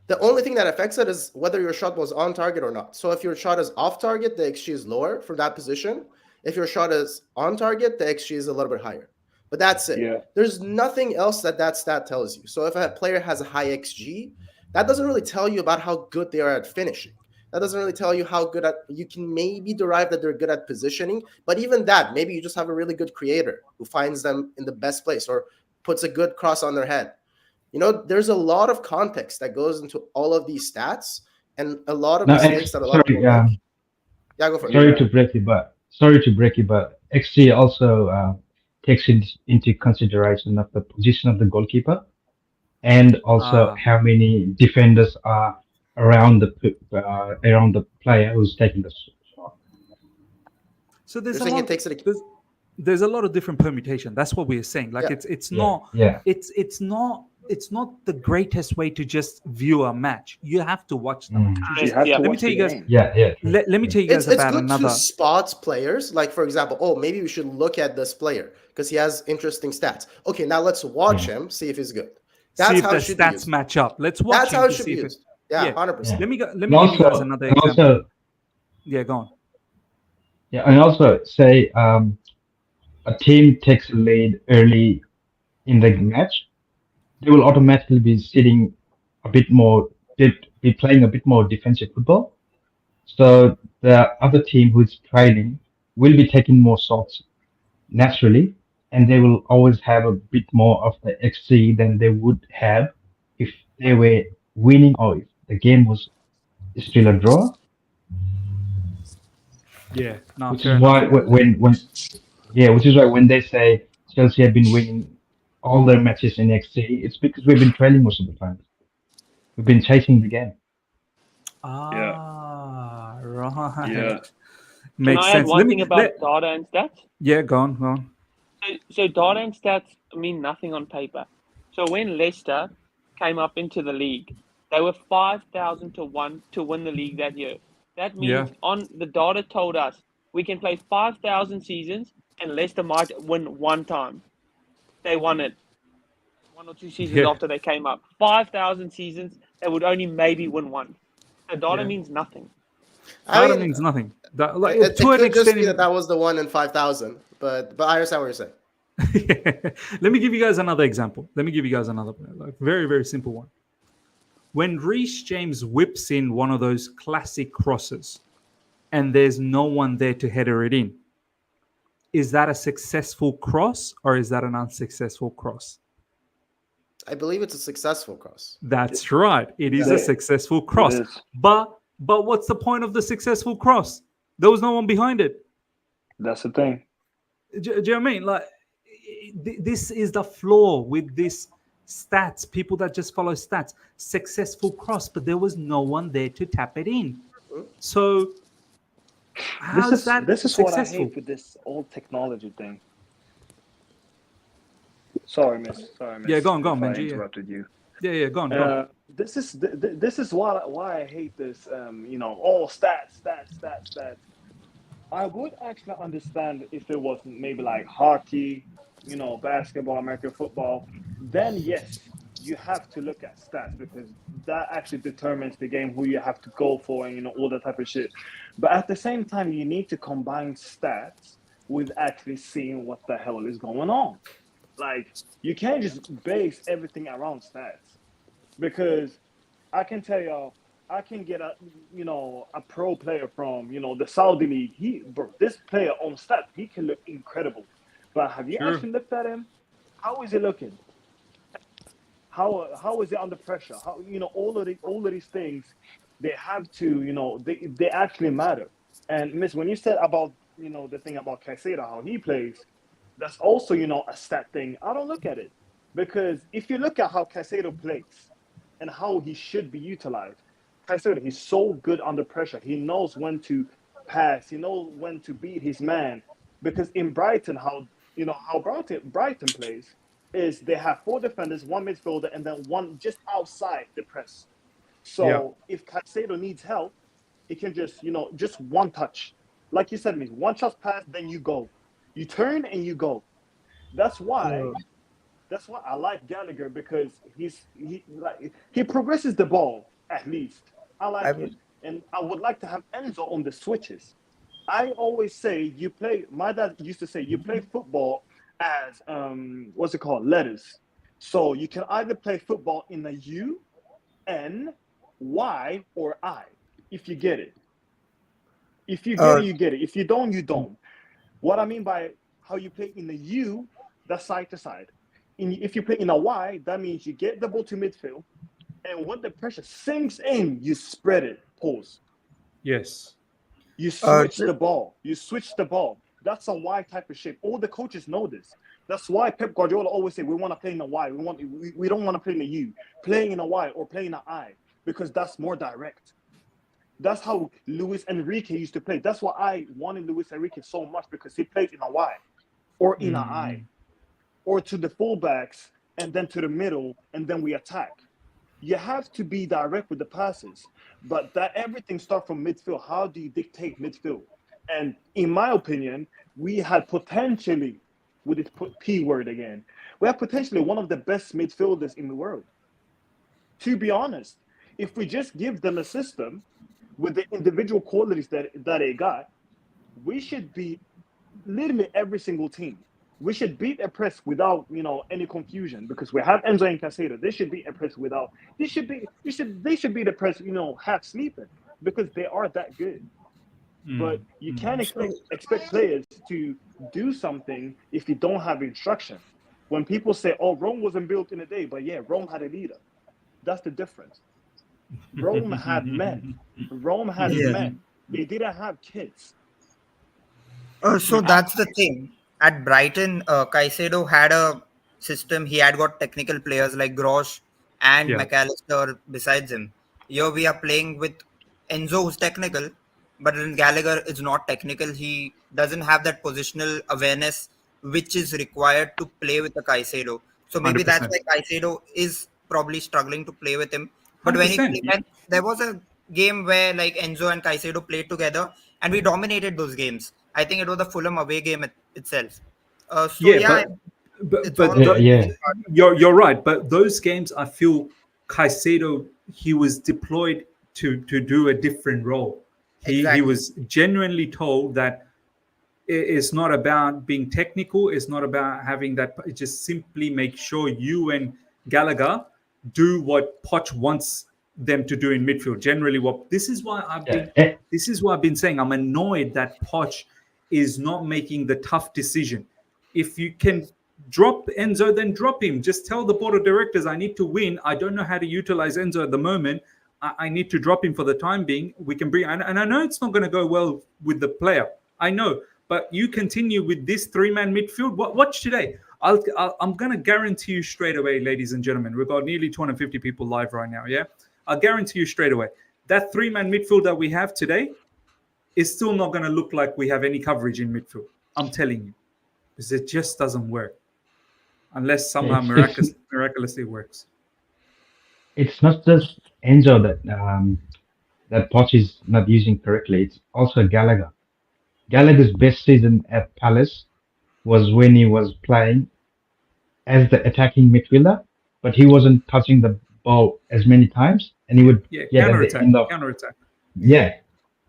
the only thing that affects it is whether your shot was on target or not. So if your shot is off target, the XG is lower for that position. If your shot is on target, the XG is a little bit higher. But that's it. Yeah. There's nothing else that stat tells you. So if a player has a high XG, that doesn't really tell you about how good they are at finishing. That doesn't really tell you how good at, you can maybe derive that they're good at positioning. But even that, maybe you just have a really good creator who finds them in the best place or puts a good cross on their head. You know, there's a lot of context that goes into all of these stats and a lot of mistakes that a lot of people make. Yeah, go for it. Sorry to break it, but XG also takes into consideration of the position of the goalkeeper and also how many defenders are around the player who's taking the shot. So there's a lot of different permutation. That's what we're saying. Like it's not the greatest way to just view a match. You have to watch them. Let me tell you guys. Let me tell you guys about another. It's good to spot players. Like for example, maybe we should look at this player because he has interesting stats. Okay, now let's watch him, see if he's good. That's see if how the it should be stats used. match up. Let's watch. That's him how it to should see be if used. Yeah, 100%. Let me give you guys another example. Go on. Yeah, and also say a team takes a lead early in the match, they will automatically be sitting a bit more, be playing a bit more defensive football. So the other team who's trailing will be taking more shots naturally, and they will always have a bit more of the XG than they would have if they were winning or if the game was still a draw. Yeah, no, which is why which is why when they say Chelsea have been winning all their matches in XG, it's because we've been trailing most of the time. We've been chasing the game. Right. Yeah. Makes Can I sense. add one thing about data and stats? Yeah, go on. So data and stats mean nothing on paper. So when Leicester came up into the league, they were 5,000 to 1 to win the league that year. That means on the data told us we can play 5,000 seasons and Leicester might win one time. They won it 1 or 2 seasons after they came up. 5,000 seasons, they would only maybe win one. The data means nothing. Data means nothing. It could just be that was the one in 5,000, but I understand what you're saying. Let me give you guys another example. Very, very simple one. When Reece James whips in one of those classic crosses and there's no one there to header it in, is that a successful cross or is that an unsuccessful cross? I believe it's a successful cross. That's right. It is a successful cross. But what's the point of the successful cross? There was no one behind it. That's the thing. Do you know what I mean? Like, this is the flaw with this stats. People that just follow stats. Successful cross, but there was no one there to tap it in. So this is what I hate with this old technology thing. Sorry, miss. Yeah, go on, Benji. I interrupted you. Yeah, go on. This is why I hate this. All stats. I would actually understand if it was maybe like hockey, basketball, American football. Then yes, you have to look at stats because that actually determines the game, who you have to go for, and all that type of shit. But at the same time, you need to combine stats with actually seeing what the hell is going on. Like, you can't just base everything around stats, because I can tell you, I can get a pro player from the Saudi league. This player on stats, he can look incredible, but have you actually looked at him? How is he looking? How is he under pressure? How all of these things, they have to they actually matter. And miss, when you said about the thing about Caicedo, how he plays, that's also a stat thing. I don't look at it, because if you look at how Caicedo plays and how he should be utilized, Caicedo, he's so good under pressure. He knows when to pass. He knows when to beat his man. Because in Brighton, how Brighton plays, is they have 4 defenders, 1 midfielder, and then 1 just outside the press. So if Caicedo needs help, he can just, just 1 touch. Like you said, 1 shot pass, then you go. You turn and you go. That's why I like Gallagher, because he progresses the ball at least. I like it. And I would like to have Enzo on the switches. I always say my dad used to say you play football as letters. So you can either play football in a U, N, Y, or I, if you get it. If you get it, you get it. If you don't, you don't. What I mean by how you play in the U, that's side to side. If you play in a Y, that means you get the ball to midfield, and when the pressure sinks in, you spread it. Pause. Yes. You switch the ball. You switch the ball. That's a Y type of shape. All the coaches know this. That's why Pep Guardiola always say we want to play in a Y. We don't want to play in a U. Playing in a Y or playing in an I, because that's more direct. That's how Luis Enrique used to play. That's why I wanted Luis Enrique so much, because he plays in a Y or in an I, or to the fullbacks and then to the middle, and then we attack. You have to be direct with the passes, but that everything starts from midfield. How do you dictate midfield? And in my opinion, we had potentially, with this P word again, we have potentially one of the best midfielders in the world. To be honest, if we just give them a system with the individual qualities that they got, we should beat literally every single team. We should beat a press without, any confusion, because we have Enzo and Caicedo. They should beat a press without. They should beat the press, half sleeping, because they are that good. But you can't expect players to do something if you don't have instruction. When people say, "Oh, Rome wasn't built in a day," but yeah, Rome had a leader. That's the difference. Rome had men. Rome had men. They didn't have kids. So that's the thing. At Brighton, Caicedo had a system. He had got technical players like Grosh and McAllister besides him. Here we are playing with Enzo, who's technical, but then Gallagher is not technical. He doesn't have that positional awareness which is required to play with the Caicedo. So maybe that's 100%. why Caicedo is probably struggling to play with him. But when there was a game where like Enzo and Caicedo played together, and we dominated those games. I think it was the Fulham away game itself. You're right. But those games, I feel Caicedo, he was deployed to do a different role. He was genuinely told that it's not about being technical. It's not about having that. Just simply make sure you and Gallagher do what Poch wants them to do in midfield. Generally, this is why I've been saying I'm annoyed that Poch is not making the tough decision. If you can drop Enzo, then drop him. Just tell the board of directors, I need to win. I don't know how to utilize Enzo at the moment. I need to drop him for the time being. We can bring, and I know it's not going to go well with the player. I know, but you continue with this 3-man midfield. Watch today. I'm going to guarantee you straight away, ladies and gentlemen. We've got nearly 250 people live right now. Yeah, I'll guarantee you straight away that 3-man midfield that we have today is still not going to look like we have any coverage in midfield. I'm telling you, because it just doesn't work unless somehow miraculously works. It's not just Enzo that Poch is not using correctly. It's also Gallagher. Gallagher's best season at Palace was when he was playing as the attacking midfielder, but he wasn't touching the ball as many times, and he would counter-attack. Yeah,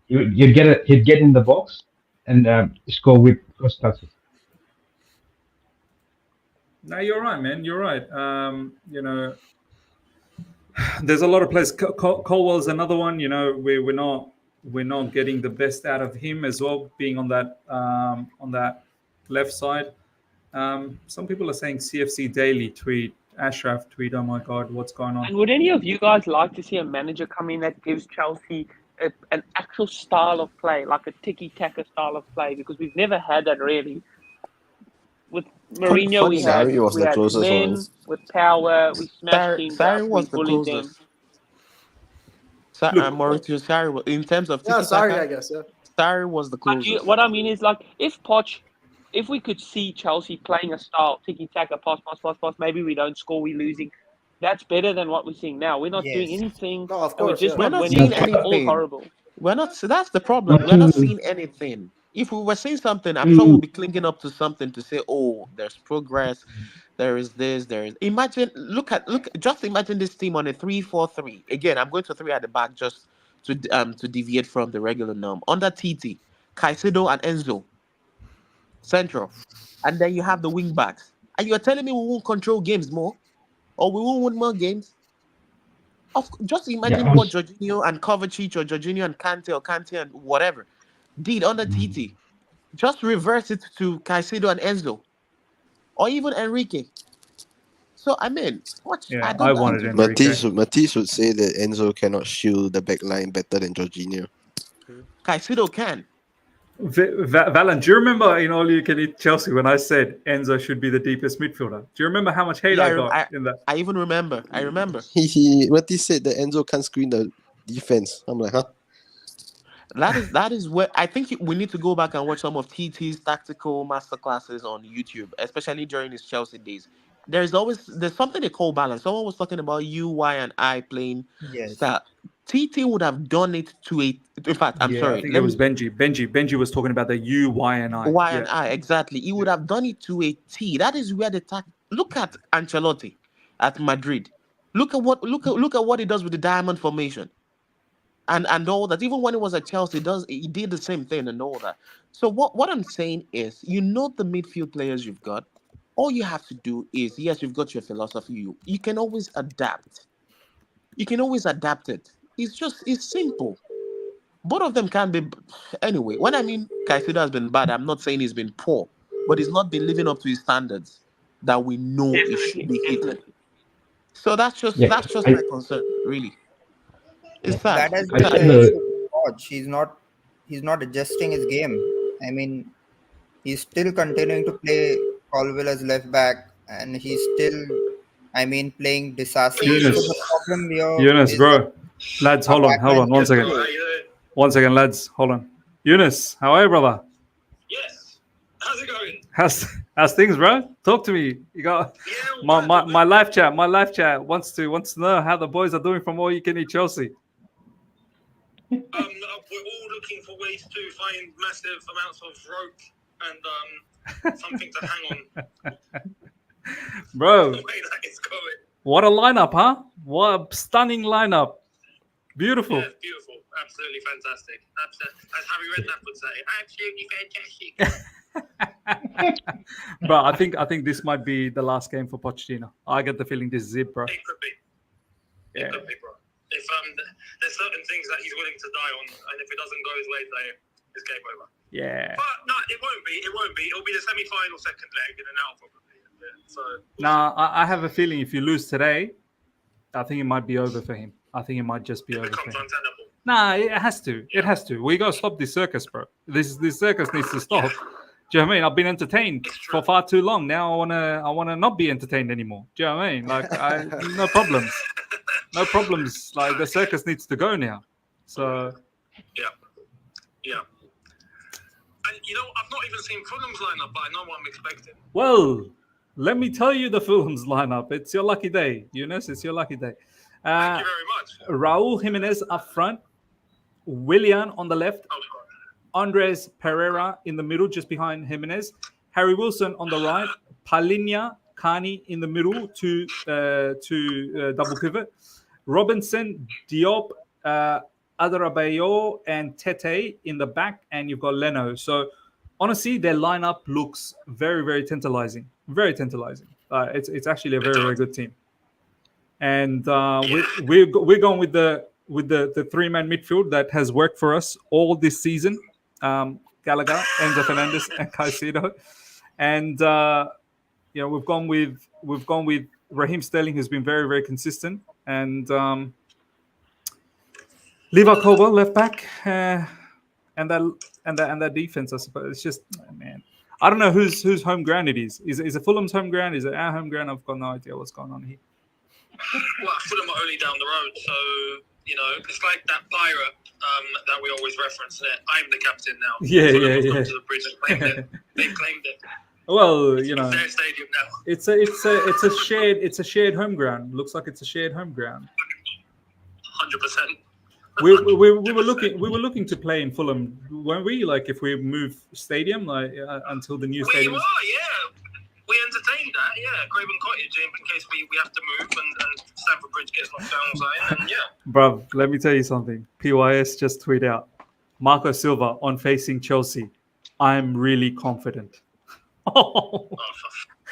he'd get in the box and score with first touches. No, you're right, man. You're right. There's a lot of players. Colwell's another one. We're not getting the best out of him as well, being on that left side. Some people are saying CFC Daily tweet, Ashraf tweet, oh my God, what's going on? And would any of you guys like to see a manager come in that gives Chelsea an actual style of play, like a tiki-taka style of play? Because we've never had that really. With Mourinho, we had men with power. We smashed teams up. We bullied them. Sarri, in terms of Sarri, I guess, Sarri was the closest. What I mean is, like, if Poch if we could see Chelsea playing a style, tiki-taka, pass, maybe we don't score, we're losing. That's better than what we're seeing now. We're not doing Yes. anything, No, of and we're course, just yeah. We're not not winning. seeing It's all anything. horrible. We're not. So that's the problem. Not We're not to, seeing anything. If we were seeing something, I'm sure we'll to be clinging up to something to say, "Oh, there's progress. There is this. There is." Imagine. Look. Just imagine this team on a 3-4-3. Again, I'm going to three at the back just to deviate from the regular norm. Under TT, Caicedo and Enzo central, and then you have the wing backs. And you're telling me we won't control games more, or we won't win more games? Just yeah, imagine what Jorginho and Kovacic or Jorginho and Kante and whatever did under TT. Just reverse it to Caicedo and Enzo, or even Enrique. So I mean, what I Yeah, I don't. wanted Enrique. Matisse would say that Enzo cannot shield the back line better than Jorginho. Caicedo can. Valan, do you remember in All You Can Eat Chelsea when I said Enzo should be the deepest midfielder? Do you remember how much hate Yeah, I got in that? I even remember. I remember. Matisse said that Enzo can't screen the defense. I'm like, huh? That is where I think we need to go back and watch some of TT's tactical masterclasses on YouTube, especially during his Chelsea days. There's something they call balance. Someone was talking about you, Y, and I playing Yes. style. TT would have done it to a. In fact, I'm Yeah, sorry. I think it was Benji. Benji was talking about the U, Y, and I. Y Yeah. and I, exactly. He would have done it to a T. That is where look at Ancelotti at Madrid. Look at what he does with the diamond formation. And all that. Even when he was at Chelsea, he did the same thing and all that. So what I'm saying is, the midfield players you've got. All you have to do is, yes, you've got your philosophy. You can always adapt. You can always adapt it. It's simple. Both of them can be. Anyway, when I mean Caicedo has been bad, I'm not saying he's been poor, but he's not been living up to his standards that we know he should be hitting. So that's just my concern, really. It's sad. That has It's been sad. the Caicedo, issue with Poch. He's not adjusting his game. I mean, he's still continuing to play Colwill as left back, and he's still, playing Disasi. So the problem here Eunice, is bro. Lads, hold on. backline 1 second, lads. Hold on. Eunice, how are you, brother? Yes. How's it going? How's things, bro? Talk to me. You got my live chat. My live chat wants to know how the boys are doing from All You Can Eat Chelsea. We're all looking for ways to find massive amounts of rope and something to hang on. Bro, The way that is going. what a lineup, huh? What a stunning lineup. Beautiful. Yeah, it's beautiful. Absolutely fantastic. As Harry Redknapp would say, absolutely fantastic. Bro, I think this might be the last game for Pochettino. I get the feeling this is it, bro. It could be. Yeah. It could be, bro. If there's certain things that he's willing to die on, and if it doesn't go his way today, it's game over. Yeah. But no, it won't be. It won't be. It'll be the semi-final second leg in and out probably. So. Now, I have a feeling if you lose today, I think it might be over for him. I think it might just be over for him. Untenable. Nah, it has to. It has to. We gotta stop this circus, bro. This circus needs to stop. Do you know what I mean? I've been entertained for far too long. Now I wanna not be entertained anymore. Do you know what I mean? Like no problems. No problems. Like the circus needs to go now. So Yeah. And I've not even seen Fulham's lineup, but I know what I'm expecting. well, let me tell you the Fulham's lineup. It's your lucky day, Eunice. It's your lucky day. Thank you very much. Raul Jimenez up front, Willian on the left, Oh, God. Andres Pereira in the middle, just behind Jimenez, Harry Wilson on the right, Palinha, Kani in the middle to double pivot, Robinson, Diop, Adarabioyo, and Tete in the back, and you've got Leno. So honestly, their lineup looks very, very tantalizing. Very tantalizing. It's actually a very, very good team. And we're going with the three-man midfield that has worked for us all this season. Gallagher, Enzo Fernandez, and Caicedo. And we've gone with Raheem Sterling, who's been very, very consistent, and Levi Colwill left back, and that defense. I suppose it's just man. I don't know whose home ground it is. Is it Fulham's home ground? Is it our home ground? I've got no idea what's going on here. Well, Fulham are only down the road, so it's like that pirate that we always reference. I'm the captain now. Yeah, Fulham yeah, have yeah. come to the bridge and claimed it. They've claimed it. Well, It's you know, their stadium now. it's a shared home ground. Looks like it's a shared home ground. 100%. We were looking to play in Fulham, weren't we? Like if we move stadium, like until the new We stadium. were, yeah. We entertained that, yeah. Craven Cottage, in case we have to move and Stamford Bridge gets locked down or something, and yeah. Bruv, let me tell you something. PYS just tweet out, Marco Silva on facing Chelsea. I'm really confident. Oh,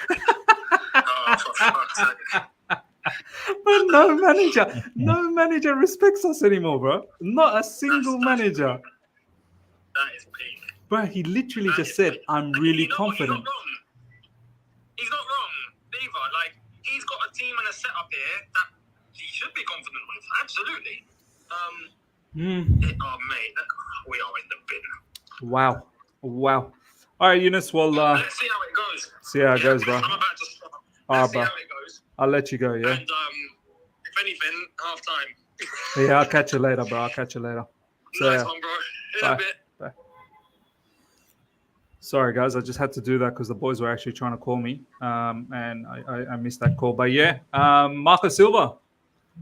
for fuck's sake. But no manager respects us anymore, bro. Not a single manager. That is peak. Bro, he literally just said, I'm really confident. He's not wrong, either. Like, he's got a team and a setup here that he should be confident with. Absolutely. Oh, mate, we are in the bin. Wow. All right, Eunice, well, let's see how it goes. See how it goes, bro. I'm about to start. All right, Let's see bro. how it goes. I'll let you go, yeah? And, if anything, half time. Yeah, I'll catch you later, bro. So, Nice yeah. one, bro. In Bye. a bit. Bye. Sorry, guys. I just had to do that because the boys were actually trying to call me, and I missed that call. But yeah, Marco Silva.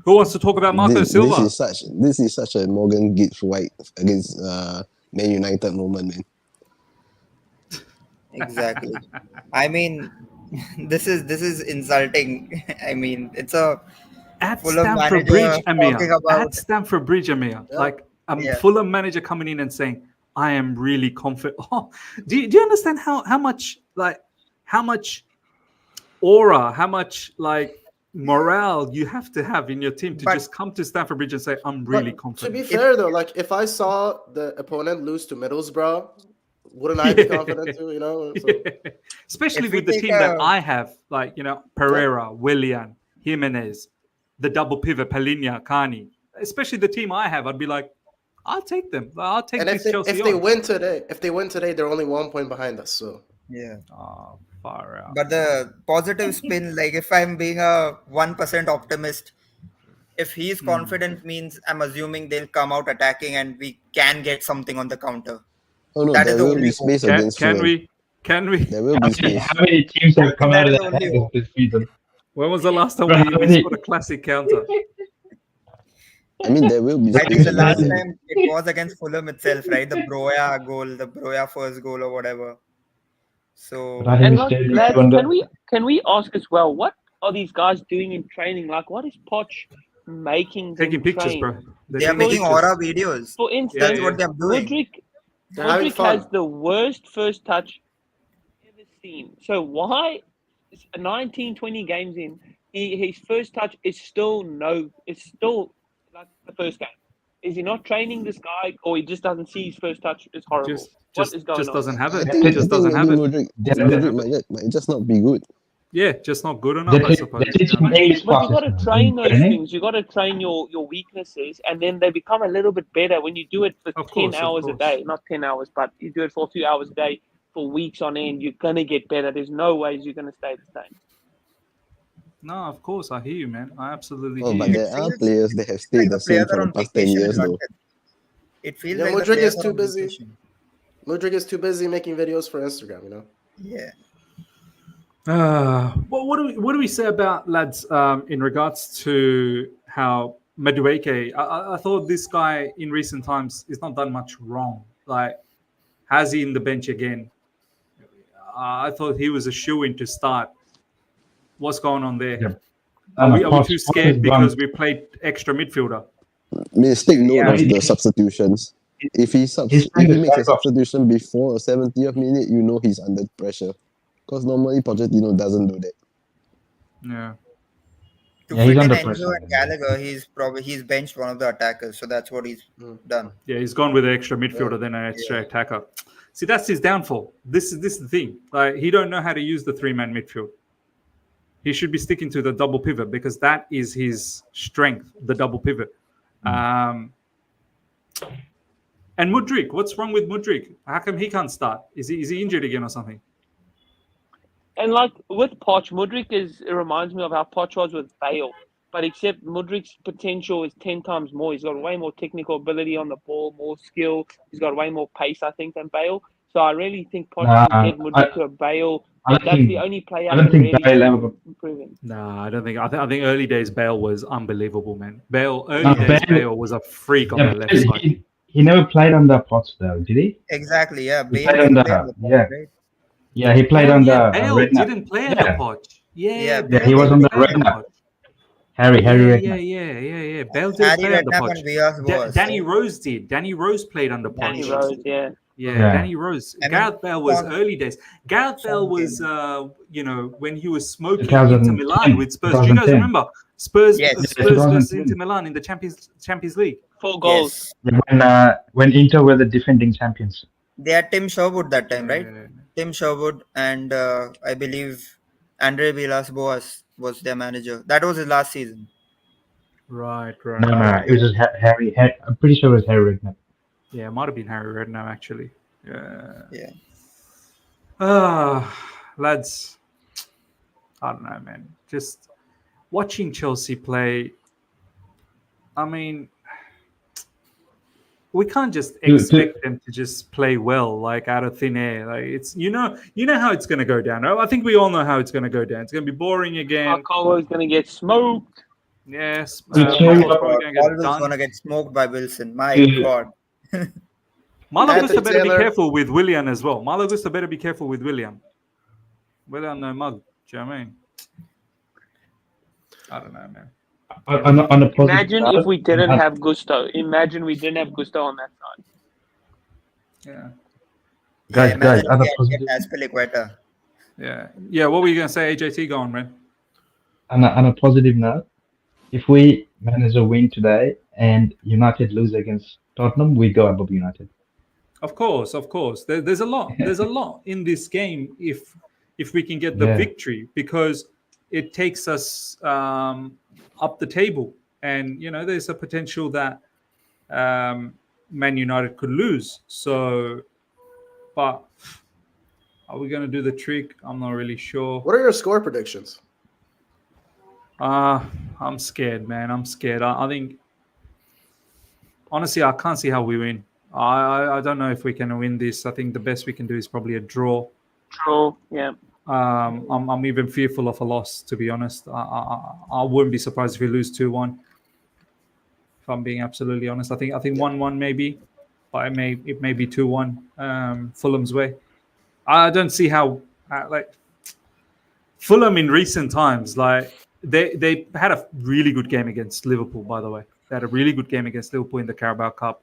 Who wants to talk about Marco Silva? This is such a Morgan Gibbs White against Man United moment, man. Exactly. I mean, this is insulting. I mean, it's a At Fulham Stamford manager Bridge, talking Amir. about- At Stamford Bridge, Amir. Yeah. Like a Yeah. Fulham manager coming in and saying, "I am really confident." Oh, do you understand how much aura, how much like morale you have to have in your team to But- just come to Stamford Bridge and say, "I'm really But confident." To be fair, though, like if I saw the opponent lose to Middlesbrough, wouldn't I be confident too? You know, so, Especially If we with the take team that a- I have, like, you know, Pereira, Willian, Jimenez, the double pivot, Palinia, Carney. Especially the team I have, I'd be like, I'll take them. I'll take and these if Chelsea they odds. win today, they're only 1 point behind us. So Yeah. Oh, far out. But the positive spin, like if I'm being a 1% optimist, if he's confident means I'm assuming they'll come out attacking and we can get something on the counter. Oh no, That is there the will only be hope. space against Can Fulham. we? Can we? There will be space. How many teams have come That out of is the only attackers hope. this season? When was the last time Bro, how we many- scored a classic counter? I mean, there will be I space think the against last Fulham. time it was against Fulham itself, right? The Broja first goal or whatever. So Raheem And like, Sterling, lads, Wonder- can we ask as well, what are these guys doing in training? Like, what is Poch making them Taking pictures, train? bro. they are taking making pictures. aura videos. For instance, That's what they're doing. they're having Mudkryk fun. has the worst first touch I've ever seen. So why 19, 20 games in, his first touch is still like the first game? Is he not training this guy, or he just doesn't see his first touch is horrible? What is going Just on? doesn't have I it. think, It just doesn't have maybe it. Mudryk They're might just not be good. Yeah, just not good enough, I They suppose. teach you know? English But you got to classes train those training. things. You got to train your weaknesses, and then they become a little bit better when you do it for Of 10 course, of hours a course. day. Not 10 hours, but you do it for a few hours a day for weeks on end. You're gonna get better. There's no ways you're gonna stay the same. No, of course, I hear you, man. I absolutely Oh, hear but you. there are feels players that have like stayed the the same players for are the on past 10 vacation years, in though. London. It feels Yeah, like the Mudryk is players are too on busy. vacation. Mudryk is too busy making videos for Instagram. You know. Yeah. Well, what do we say about, lads, in regards to how Madueke? I thought this guy in recent times has not done much wrong. Like, has he in the bench again? I thought he was a shoo-in to start. What's going on there? Yeah. Are we Poch too has scared gone- because we played extra midfielder? Take note Yeah. of the substitutions. If he He's if trying he to makes a back up. substitution before a 70th minute, you know he's under pressure. Because normally Pochettino doesn't do that. Yeah. To Yeah, he's fit in under Enzo pressure. and Gallagher, he's benched one of the attackers, so that's what he's done. Yeah, he's gone with an extra midfielder than an extra attacker. See, that's his downfall. This is the thing. Like, he don't know how to use the three-man midfield. He should be sticking to the double pivot because that is his strength, the double pivot. And Mudryk, what's wrong with Mudryk? How come he can't start? Is he injured again or something? And like with Poch, Mudryk it reminds me of how Poch was with Bale. But except Mudryk's potential is 10 times more. He's got way more technical ability on the ball, more skill. He's got way more pace, I think, than Bale. So I really think Poch Nah, can get Mudryk to a Bale. I don't That's think the only player I don't can think really Bale ever. improve him. Nah, I don't think. I think early days Bale was unbelievable, man. Early No, days Bale- Bale was a freak on Yeah, that left because side. he never played under Potts though, did he? Exactly. Yeah. He Bale played didn't under play on the yeah. ball, right? Yeah, he played Hell under yeah, Bale Redknapp. didn't play under Yeah. Poch. Yeah, Yeah, Bale he was didn't on the play under Redknapp. Poch. Harry Yeah, Redknapp. yeah. Bale didn't Harry play under Redknapp Poch. and Villas was. Danny Rose did. Danny Rose played under Danny Poch. Rose, yeah. Yeah, Danny Rose. I mean, Gareth Bale was Son- early days. Gareth Bale Son was, when he was smoking 2010, Inter Milan with Spurs. Do you guys 2010. remember Spurs? Yes. Spurs versus 2010. Inter Milan in the Champions League. 4 goals. Yes. When Inter were the defending champions. They had Tim Sherwood that time, right? Yeah. Tim Sherwood and I believe Andre Villas-Boas was their manager. That was his last season. Right. No, it was just Harry. I'm pretty sure it was Harry Redknapp. Yeah, it might have been Harry Redknapp actually. Yeah. Yeah. Lads, I don't know, man. Just watching Chelsea play. I mean, we can't just expect them to just play well, like out of thin air. Like it's you know how it's going to go down. Right? I think we all know how it's going to go down. It's going to be boring again. Colwill's going to get smoked. Yes, Colwill's Colwill's gonna get smoked by Wilson. My God. Malo Anthony Gusta better Taylor. be careful with Willian as well. Malo Gusta better be careful with Willian. Willian no mug. Do you know what I mean? I don't know, man. On a positive Imagine note, if we didn't have Gusto. Imagine we didn't have Gusto on that side. Yeah. Guys, imagine on a if we positive, had Azpilicueta. Yeah. What were you gonna say, AJT? Go on, man. on a positive note, if we manage a win today and United lose against Tottenham, we go above United. Of course. There's a lot. There's a lot in this game if we can get the victory, because it takes us up the table, and there's a potential that Man United could lose. So, but are we going to do the trick? I'm not really sure. What are your score predictions? I'm scared, man. I'm scared. I think, honestly, I can't see how we win. I don't know if we can win this. I think the best we can do is probably a draw. Yeah. I'm even fearful of a loss, to be honest. I wouldn't be surprised if we lose 2-1. If I'm being absolutely honest, I think 1-1 maybe, but it may be 2-1 Fulham's way. I don't see how Fulham in recent times, like they had a really good game against Liverpool. By the way, they had a really good game against Liverpool in the Carabao Cup.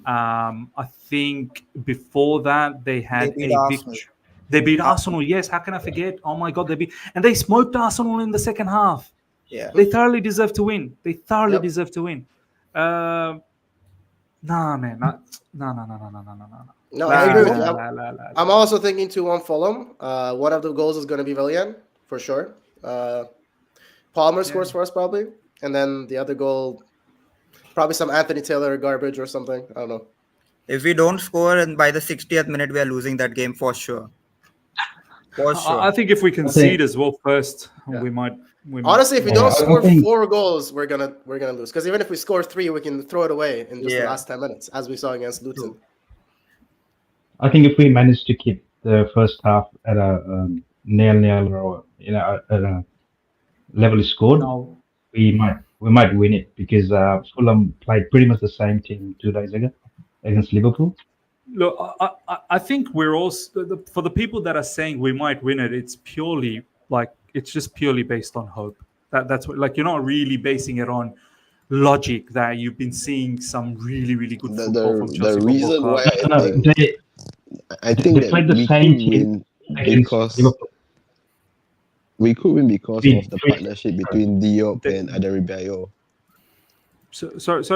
I think before that they had a victory. They beat Arsenal. Yes, how can I forget? Oh my God, they smoked Arsenal in the second half. Yeah, they thoroughly deserve to win. Deserve to win. Nah, man, no. No, I agree with you. I'm also thinking 2-1 Fulham. One of the goals is going to be Willian for sure. Palmer scores for us probably, and then the other goal, probably some Anthony Taylor garbage or something. I don't know. If we don't score and by the 60th minute, we are losing that game for sure. For sure. I think if we concede as well first, we might. Honestly, if we don't score 4 goals, we're gonna lose. Because even if we score 3, we can throw it away in just the last 10 minutes, as we saw against Luton. I think if we manage to keep the first half at a 0-0 or at a level scored, we might win it, because Fulham played pretty much the same team 2 days ago against Liverpool. Look, I think we're also, for the people that are saying we might win it, it's just purely based on hope. That's what, you're not really basing it on logic that you've been seeing some really, really good football from Chelsea. The reason why I think they played the same team because we could win because of the partnership between Diop and Adarabioyo. So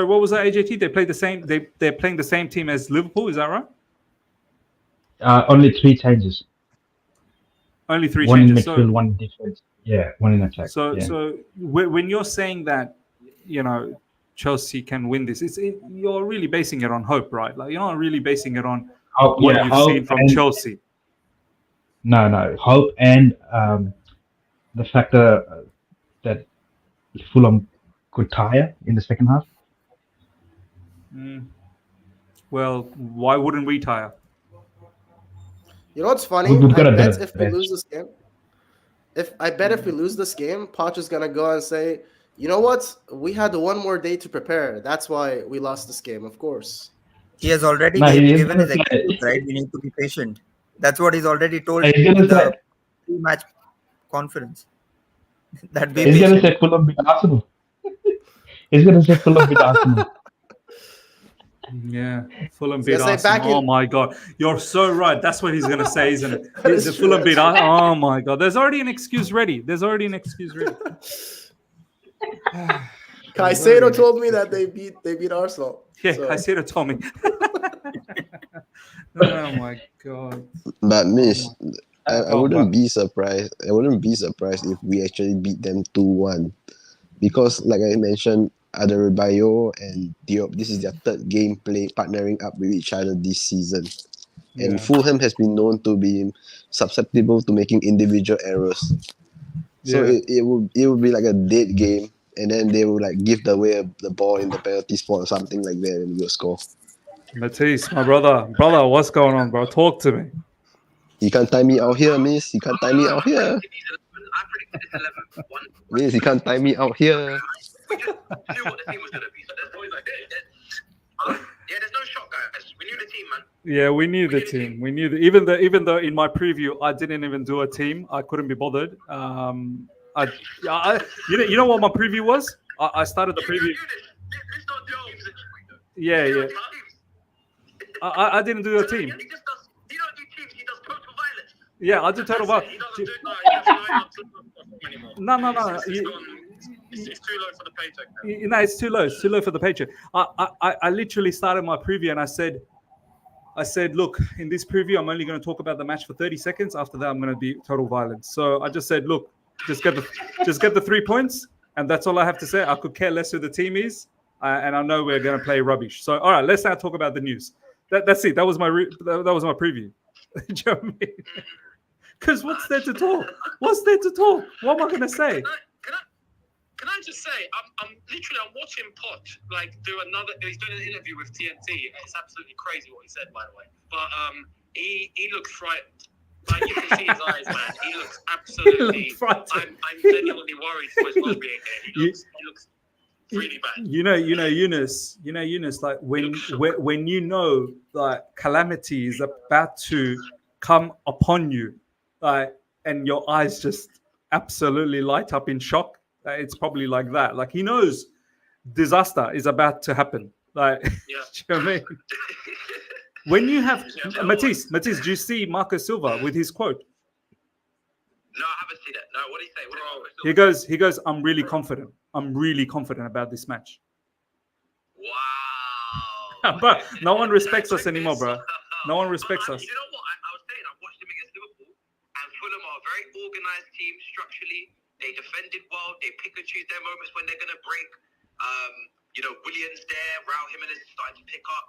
what was that, AJT? They played the same. They're playing the same team as Liverpool. Is that right? Only 3 changes. Only 3 one changes. One in midfield, 1 defense. Yeah, 1 in attack. So when you're saying that, Chelsea can win this, you're really basing it on hope, right? You're not really basing it on what you've seen from Chelsea. No, hope and the fact that Fulham could tire in the second half. Well, why wouldn't we tire? You know what's funny? We've got I a bet better if we bench. lose this game, if we lose this game, Poch is gonna go and say, you know what? We had one more day to prepare. That's why we lost this game, of course. He has already No, he's given his gonna say- excuse, right? We need to be patient. That's what he's already told He's in gonna the say- pre-match conference. That be He's gonna patient. say Fulham beat Arsenal. He's gonna say Fulham beat Arsenal. Yeah, Fulham He's beat gonna say back Arsenal. in- Oh my god, you're so right. That's what he's gonna say, isn't it? That is The true, Fulham beat that's Arsenal. Oh my god, there's already an excuse ready. Caicedo told me that they beat Arsenal. Yeah, So- Caicedo told me. Oh my god. But Miss, I Oh, wouldn't but- be surprised. I wouldn't be surprised if we actually beat them 2-1. Because like I mentioned, Adebayo and Diop, this is their third game play partnering up with each other this season. And Yeah. Fulham has been known to be susceptible to making individual errors. So Yeah. it will be like a dead game, and then they will like give away the ball in the penalty spot or something like that, and we'll score. Matisse, my brother, what's going on, bro? Talk to me. You can't tie me out here, miss. You can't tie me out here. I predicted this 11 1. Miss, you can't tie me out here. We just knew what the team was going to be. So there's always like, there's no shock, guys. We knew the team, man. Yeah, we knew the team. We knew even though in my preview I didn't even do a team. I couldn't be bothered. You know what my preview was? I started the preview. Let's not do teams. Yeah. I didn't do a team. He just does. He don't do teams. He does total violence. Yeah, I did total violence. He doesn't do anymore. No. It's too low for the paycheck. No, it's too low. It's too low for the paycheck. I literally started my preview and I said, look, in this preview, I'm only going to talk about the match for 30 seconds. After that, I'm going to be total violence. So I just said, look, just get the 3 points, and that's all I have to say. I could care less who the team is, and I know we're going to play rubbish. So all right, let's now talk about the news. That's it. That was my preview. Do you know what I mean? Because what's there to talk? What am I going to say? Can I just say, I'm watching Poch he's doing an interview with TNT. It's absolutely crazy what he said, by the way. But he looks frightened. Like you can see his eyes, man. He looks absolutely. I'm genuinely worried for his well-being here. He looks really bad. You know, Yunus. Like when you know like calamity is about to come upon you, like, and your eyes just absolutely light up in shock. It's probably like that. Like he knows disaster is about to happen. Like, Yeah. do you know what I mean? When you have Matisse, do you see Marco Silva with his quote? No, I haven't seen it. No, what did he say? He goes, I'm really confident about this match. Wow. But no one respects us anymore, bro. No one respects us. You know what? I was saying, I watched him against Liverpool, and Fulham are a very organised team structurally. They defended well. They pick and choose their moments when they're going to break. Williams there. Raul Jimenez is starting to pick up.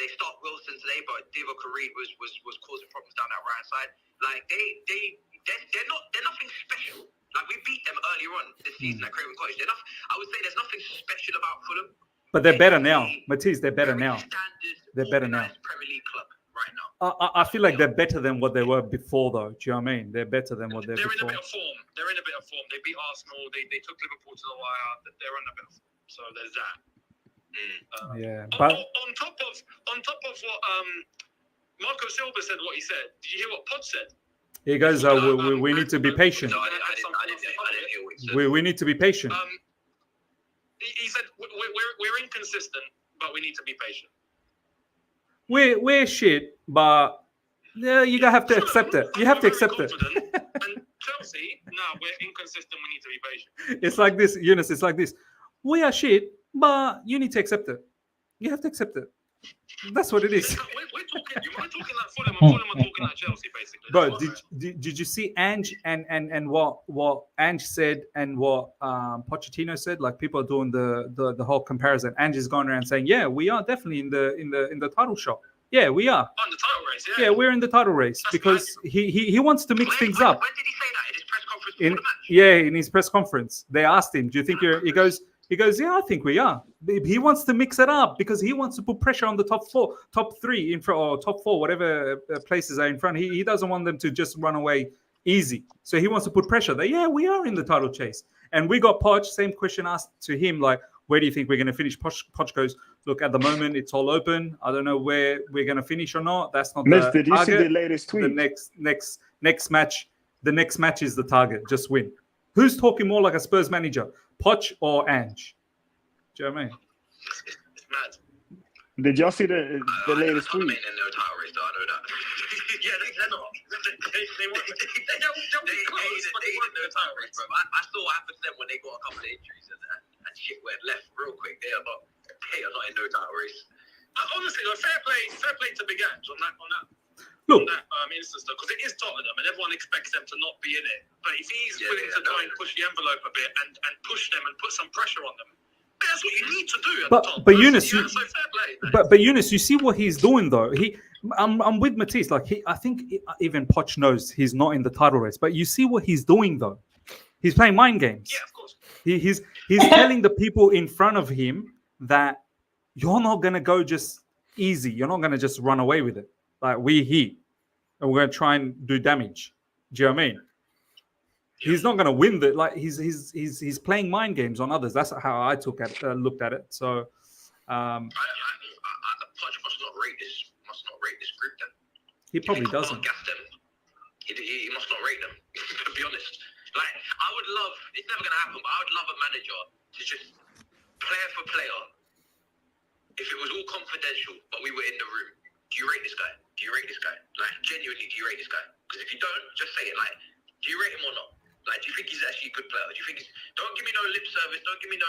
They start Wilson today, but Divock Origi was causing problems down that right side. Like they're nothing special. Like we beat them earlier on this season at Craven Cottage. I would say there's nothing special about Fulham. But they're better now, Matisse. They're better now. They're better now. Premier League club right now. I feel like they're better than what they were before, though. Do you know what I mean? They're better than what they're in before. a bit of form. They're in a bit of form. They beat Arsenal. They took Liverpool to the wire. They're in a bit of form. So there's that. Yeah, but on top of what Marco Silva said, what he said. Did you hear what Pod said? he goes, we need to be patient. No, I didn't hear what he said. We need to be patient. He said we're inconsistent, but we need to be patient. We're shit, but yeah, you have to accept it. You have to accept it. And Chelsea, no, we're inconsistent. We need to be patient. It's like this, Eunice. It's like this. We are shit, but you need to accept it. You have to accept it. That's what it is. We're talking like Fulham, and Fulham are talking like Chelsea, basically. Bro, did you see Ange and what Ange said and what Pochettino said? Like people are doing the whole comparison. Ange is going around saying, "Yeah, we are definitely in the title shot. Yeah, we are. On the title race, Yeah, we're in the title race." That's because he wants to mix things up. When did he say that? In his press conference before the match? In his press conference, they asked him, "Do you think you're?" He goes, yeah, I think we are. He wants to mix it up because he wants to put pressure on the top three in front, or top four, whatever places are in front. He doesn't want them to just run away easy. So he wants to put pressure there. Yeah, we are in the title chase. And we got Poch, same question asked to him, like, where do you think we're going to finish? Poch goes, look, at the moment, it's all open. I don't know where we're going to finish or not. That's not Miss, the did you see target. the latest tweet? The next match, the next match is the target. Just win. Who's talking more like a Spurs manager, Poch or Ange? Do you know what I mean? It's mad. Did y'all see the latest tweet? They no title race, though, I know that. Yeah, they're not. They won't. They ain't no title race, bro. I saw what happened to them when they got a couple of injuries and shit went left real quick. They are not in no title race. Honestly, though, fair play to Big Ange on that Look, instance, though, because it is Tottenham and everyone expects them to not be in it. But if he's willing to try and push the envelope a bit and push them and put some pressure on them, that's what you need to do at the top. But Eunice, so fair play. but Eunice, you see what he's doing though. I'm with Matisse. Like I think even Poch knows he's not in the title race. But you see what he's doing though. He's playing mind games. Yeah, of course. He's telling the people in front of him that you're not gonna go just easy. You're not gonna just run away with it. Like we're here, and we're gonna try and do damage. Do you know what I mean? He's not going to win the like. He's playing mind games on others. That's how I looked at it. So, Poch must not rate this group then. He probably doesn't. Gas them. He must not rate them. To be honest, like I would love. It's never going to happen, but I would love a manager to just player for player. If it was all confidential, but we were in the room, do you rate this guy? Do you rate this guy? Like genuinely, do you rate this guy? Because if you don't, just say it. Like, do you rate him or not? Like, do you think he's actually a good player? Do you think he's? Don't give me no lip service. Don't give me no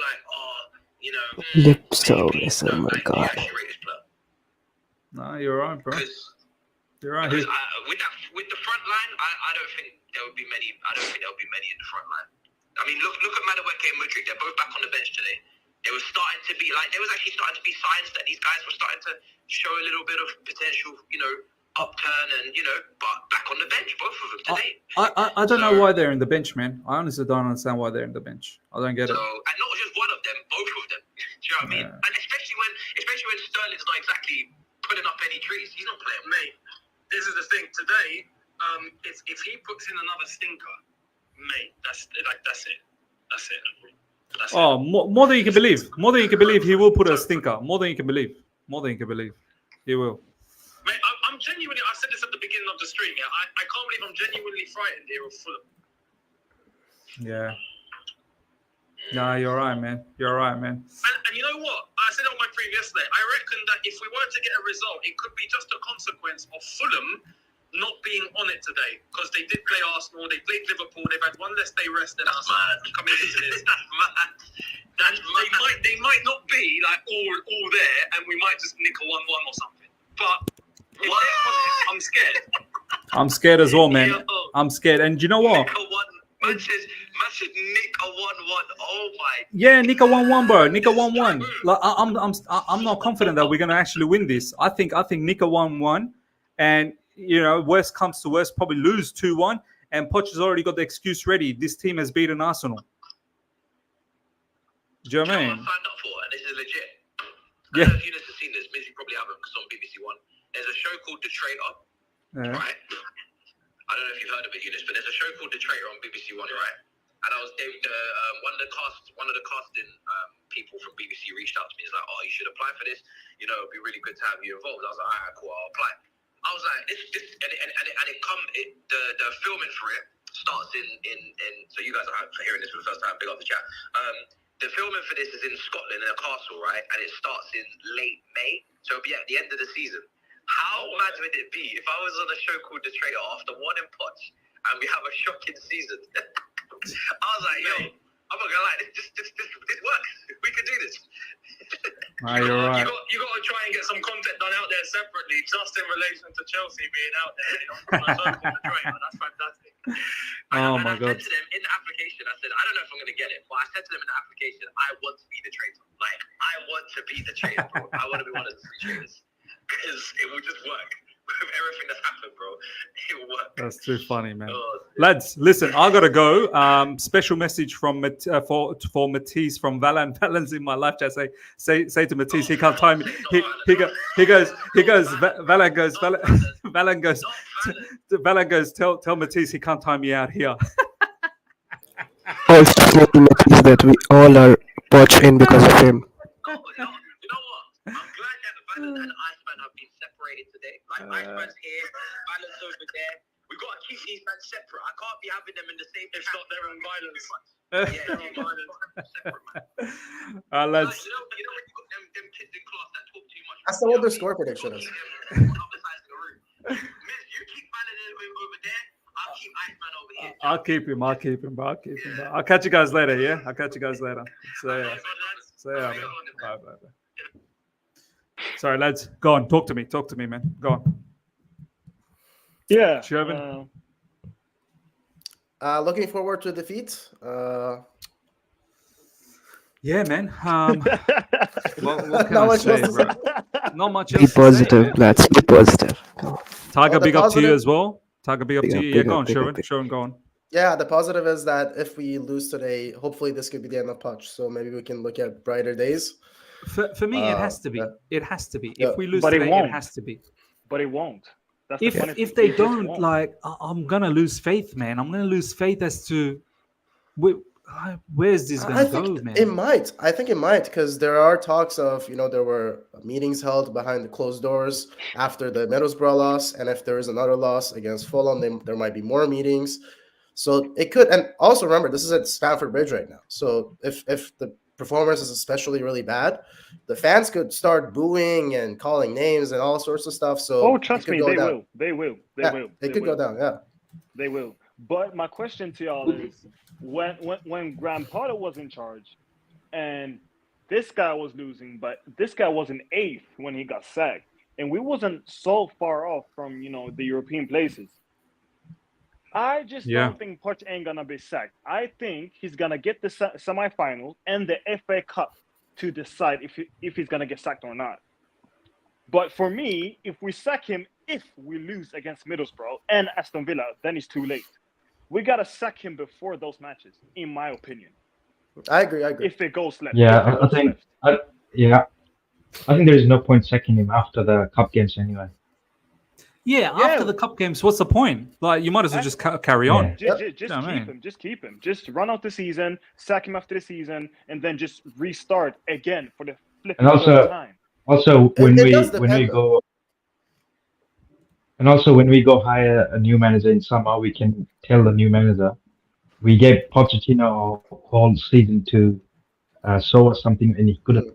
like, Lip service. Oh my like, god. Do you actually rate this player? No, you're right, bro. You're right. Because with the front line, I don't think there would be many. I don't think there would be many in the front line. I mean, look at Madueke and Mudkryk. They're both back on the bench today. There was actually starting to be signs that these guys were starting to show a little bit of potential, upturn and but back on the bench, both of them today. I don't know why they're in the bench, man. I honestly don't understand why they're in the bench. I don't get it. And not just one of them, both of them. Do you know what I mean? And especially when Sterling's not exactly putting up any trees, he's not playing. Mate, this is the thing today. If he puts in another stinker, mate, that's it. That's it. More than you can believe. More than you can believe, he will put a stinker. More than you can believe. He will. Mate, I'm genuinely. I said this at the beginning of the stream. Yeah, I can't believe I'm genuinely frightened here of Fulham. Yeah. Nah, you're right, man. And you know what? I said it on my stream yesterday. I reckon that if we were to get a result, it could be just a consequence of Fulham not being on it today, because they did play Arsenal, they played Liverpool, they've had one less day rest than us coming into this. They might not be like all there, and we might just nick a 1-1 or something. But if I'm scared. I'm scared as well, man. I'm scared, and you know what? Man said nick a 1-1. Oh my. Yeah, nick a 1-1, bro. Nick a 1-1. Like I'm not confident that we're gonna actually win this. I think nick a 1-1, and worst comes to worst, probably lose 2-1. And Poch has already got the excuse ready. This team has beaten Arsenal. Do you know what I mean? I signed up for, and this is legit. I Yeah. don't know if you guys have seen this. Maybe you probably haven't, because on BBC One, there's a show called The Traitor. Yeah. Right? I don't know if you've heard of it, Eunice, but there's a show called The Traitor on BBC One, right? And one of the casting people from BBC reached out to me. He's like, "Oh, you should apply for this. It'd be really good to have you involved." I was like, "All right, cool, I'll apply." I was like, the filming for it starts in so you guys are hearing this for the first time, big up the chat. The filming for this is in Scotland in a castle, right? And it starts in late May, so it'll be at the end of the season. How mad would it be if I was on a show called The Traitor after one in Poch and we have a shocking season? I was like, yo, I'm not gonna lie, this works. We can do this. You're right. You got to try and get some content done out there separately, just in relation to Chelsea being out there. That's fantastic. My God. I said to them in the application, I said, I don't know if I'm going to get it, but I said to them in the application, I want to be the traitor. Like, I want to be the traitor, bro. I want to be one of the 3 traitors. Because it will just work. with everything that's happened, bro. It will work. That's too funny, man. Oh, Lads, listen, I gotta go. Special message from for Matisse from Valan. Valan's in my life chat. Say to Matisse, he can't time me. Valan goes. Tell Matisse he can't time me out here. Also, say to Matisse that we all are poached in because of him. no, you know what? I'm glad that Valens and Iceman have been separated today. Like Iceman's here, Valens over there. We've got to keep these men separate. I can't be having them in the same. It's not their own violence. Yeah, their own violence. Separate, man. Lads. You know when you got them kids in class that talk too much. That's not what their score prediction is. On other sides of the room. Miss, you keep Valens over there. I'll keep Iceman over here. I'll keep him. I'll catch you guys later. Yeah, I'll catch you guys later. So yeah. Bye. Sorry, lads. Go on. Talk to me, man. Go on. Yeah. Shervin? Looking forward to defeat. Yeah, man. What can Not I much say, else to bro? Not much else Be to say, positive, man. lads. Be positive. Come on. Tiger, the big up to you positive- as well. Tiger, big up Big to up, you. big Yeah, go up, on, big up, Sherwin. big up. Sherwin, go on. Yeah, the positive is that if we lose today, hopefully this could be the end of Poch. So maybe we can look at brighter days. For me, it has to be. yeah. It has to be. Yeah. If we lose But it today, it won't. has to be. But it won't. That's the funny If thing. they It just don't, won't. like, I'm gonna lose faith, man. I'm gonna lose faith as to where's this I gonna go, think man. it might. I think it might because there are talks of, there were meetings held behind the closed doors after the Middlesbrough loss. And if there is another loss against Fulham, there might be more meetings. So it could. And also remember, this is at Stamford Bridge right now. So if the performance is especially really bad, the fans could start booing and calling names and all sorts of stuff. So Trust it could me, go they down. will. They will. It could go down. Yeah. They will. But my question to y'all is, when Graham Potter was in charge, and this guy was losing, but this guy was in 8th when he got sacked, and we wasn't so far off from the European places. I just don't think Poch ain't gonna be sacked. I think he's gonna get the semi-final and the FA Cup to decide if he's gonna get sacked or not. But for me, if we sack him, if we lose against Middlesbrough and Aston Villa, then it's too late. We gotta sack him before those matches, in my opinion. I agree. If it goes left. Yeah, I think there is no point sacking him after the cup games anyway. Yeah, after the cup games, what's the point? Like, you might as well just carry on. Just keep him. Just run out the season, sack him after the season, and then just restart again for the flipping time. Also, when we go hire a new manager in summer, we can tell the new manager we gave Pochettino a whole season to show us something, and he couldn't.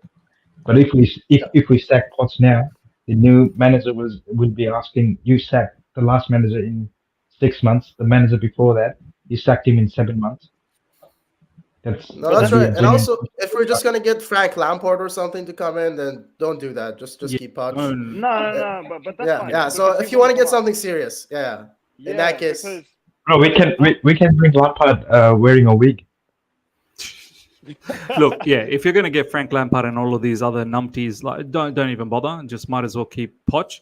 But if we sack Poch now, the new manager will be asking, you sacked the last manager in 6 months, the manager before that, you sacked him in 7 months. That's right. And also, if we're just gonna get Frank Lampard or something to come in, then don't do that. Just keep Poch. No, but that's fine. Yeah. So if you want to get something serious, in that case, bro, we can bring Lampard wearing a wig. Look, if you're going to get Frank Lampard and all of these other numpties, like don't even bother. Just might as well keep Poch.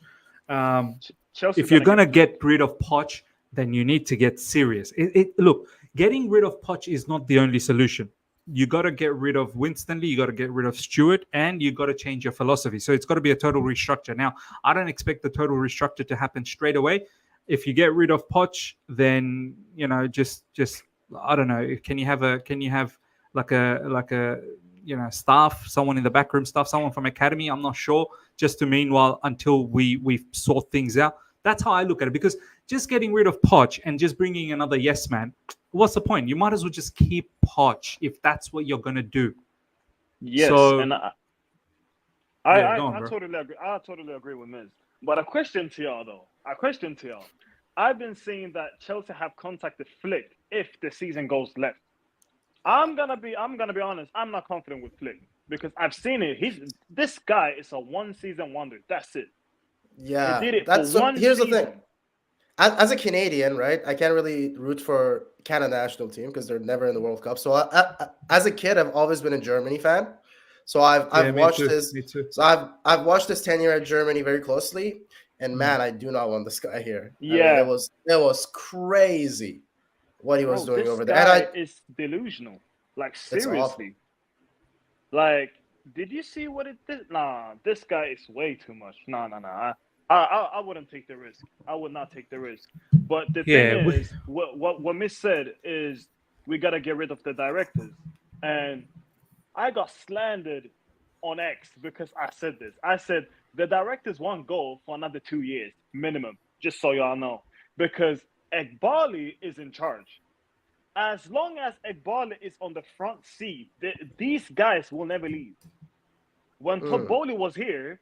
If you're going to get rid of Poch, then you need to get serious. Look, getting rid of Poch is not the only solution. You got to get rid of Winstanley, you got to get rid of Stewart, and you got to change your philosophy. So it's got to be a total restructure. Now, I don't expect the total restructure to happen straight away. If you get rid of Poch, then just I don't know. Can you have like a staff, someone in the backroom staff, someone from academy? I'm not sure. Just to meanwhile until we sort things out. That's how I look at it. Because just getting rid of Poch and just bringing another yes man, what's the point? You might as well just keep Poch if that's what you're gonna do. Yes, so, and I totally agree with Miz. But a question to y'all though. I've been seeing that Chelsea have contacted Flick if the season goes left. I'm gonna be honest. I'm not confident with Flick because I've seen it. This guy is a one-season wonder. That's it. Yeah, he did it for one here's season. the thing. As a Canadian, right, I can't really root for Canada national team because they're never in the World Cup. So as a kid, I've always been a Germany fan. So I've watched this. So I've watched this tenure at Germany very closely, And man, I do not want this guy here. I mean, Yeah. it was crazy what he was doing this over there. guy And is delusional. Like it's awful. seriously. Like, did you see what it did? Nah, this guy is way too much. Nah. I wouldn't take the risk. I would not take the risk. But the thing is, what Miss said is we gotta get rid of the directors. And I got slandered on X because I said this. I said the directors won't go for another 2 years minimum, just so y'all know. Because Ekbali is in charge. As long as Ekbali is on the front seat, these guys will never leave. When Toboli was here,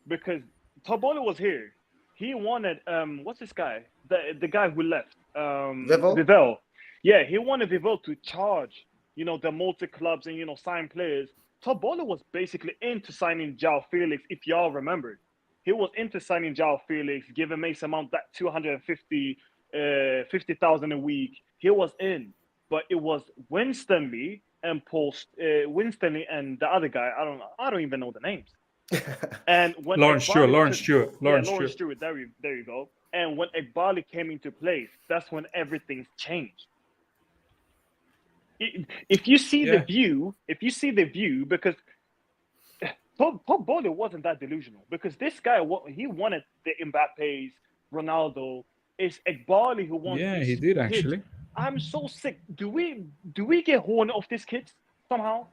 because Toboli was here, he wanted what's this guy? The guy who left. Vivel. Yeah, he wanted Vivel to charge, the multi clubs and sign players. Toboli was basically into signing João Felix, if y'all remember. He was into signing João Felix, giving Mason Mount that 50,000 a week. He was in, but it was Winstanley and Winstanley and the other guy. I don't even know the names. And when Lawrence Stewart. Lawrence Stewart. There you go. And when Ekbali came into place, that's when everything's changed. If you see the view, because Todd Bowley wasn't that delusional, because this guy, he wanted the Mbappe's, Ronaldo. It's Ekbali who wants. Yeah, he did actually. I'm so sick. Do we get horny of these kids somehow?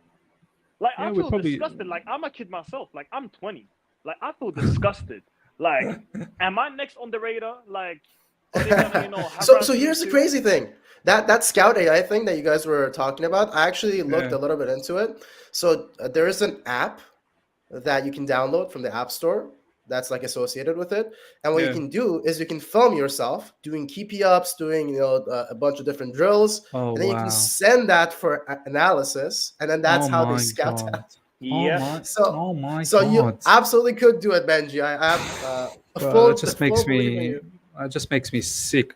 Like, I feel disgusted. Like, I'm a kid myself. Like, I'm 20. Like, I feel disgusted. Like, am I next on the radar? Like, are they gonna, so here's the crazy thing. That Scout AI thing that you guys were talking about, I actually looked a little bit into it. So there is an app that you can download from the App Store that's like associated with it. And what you can do is you can film yourself doing keepy ups, doing a bunch of different drills, and then you can send that for analysis, and then that's how they scout out. Yeah. So you absolutely could do it, Benji. I have that just makes me sick.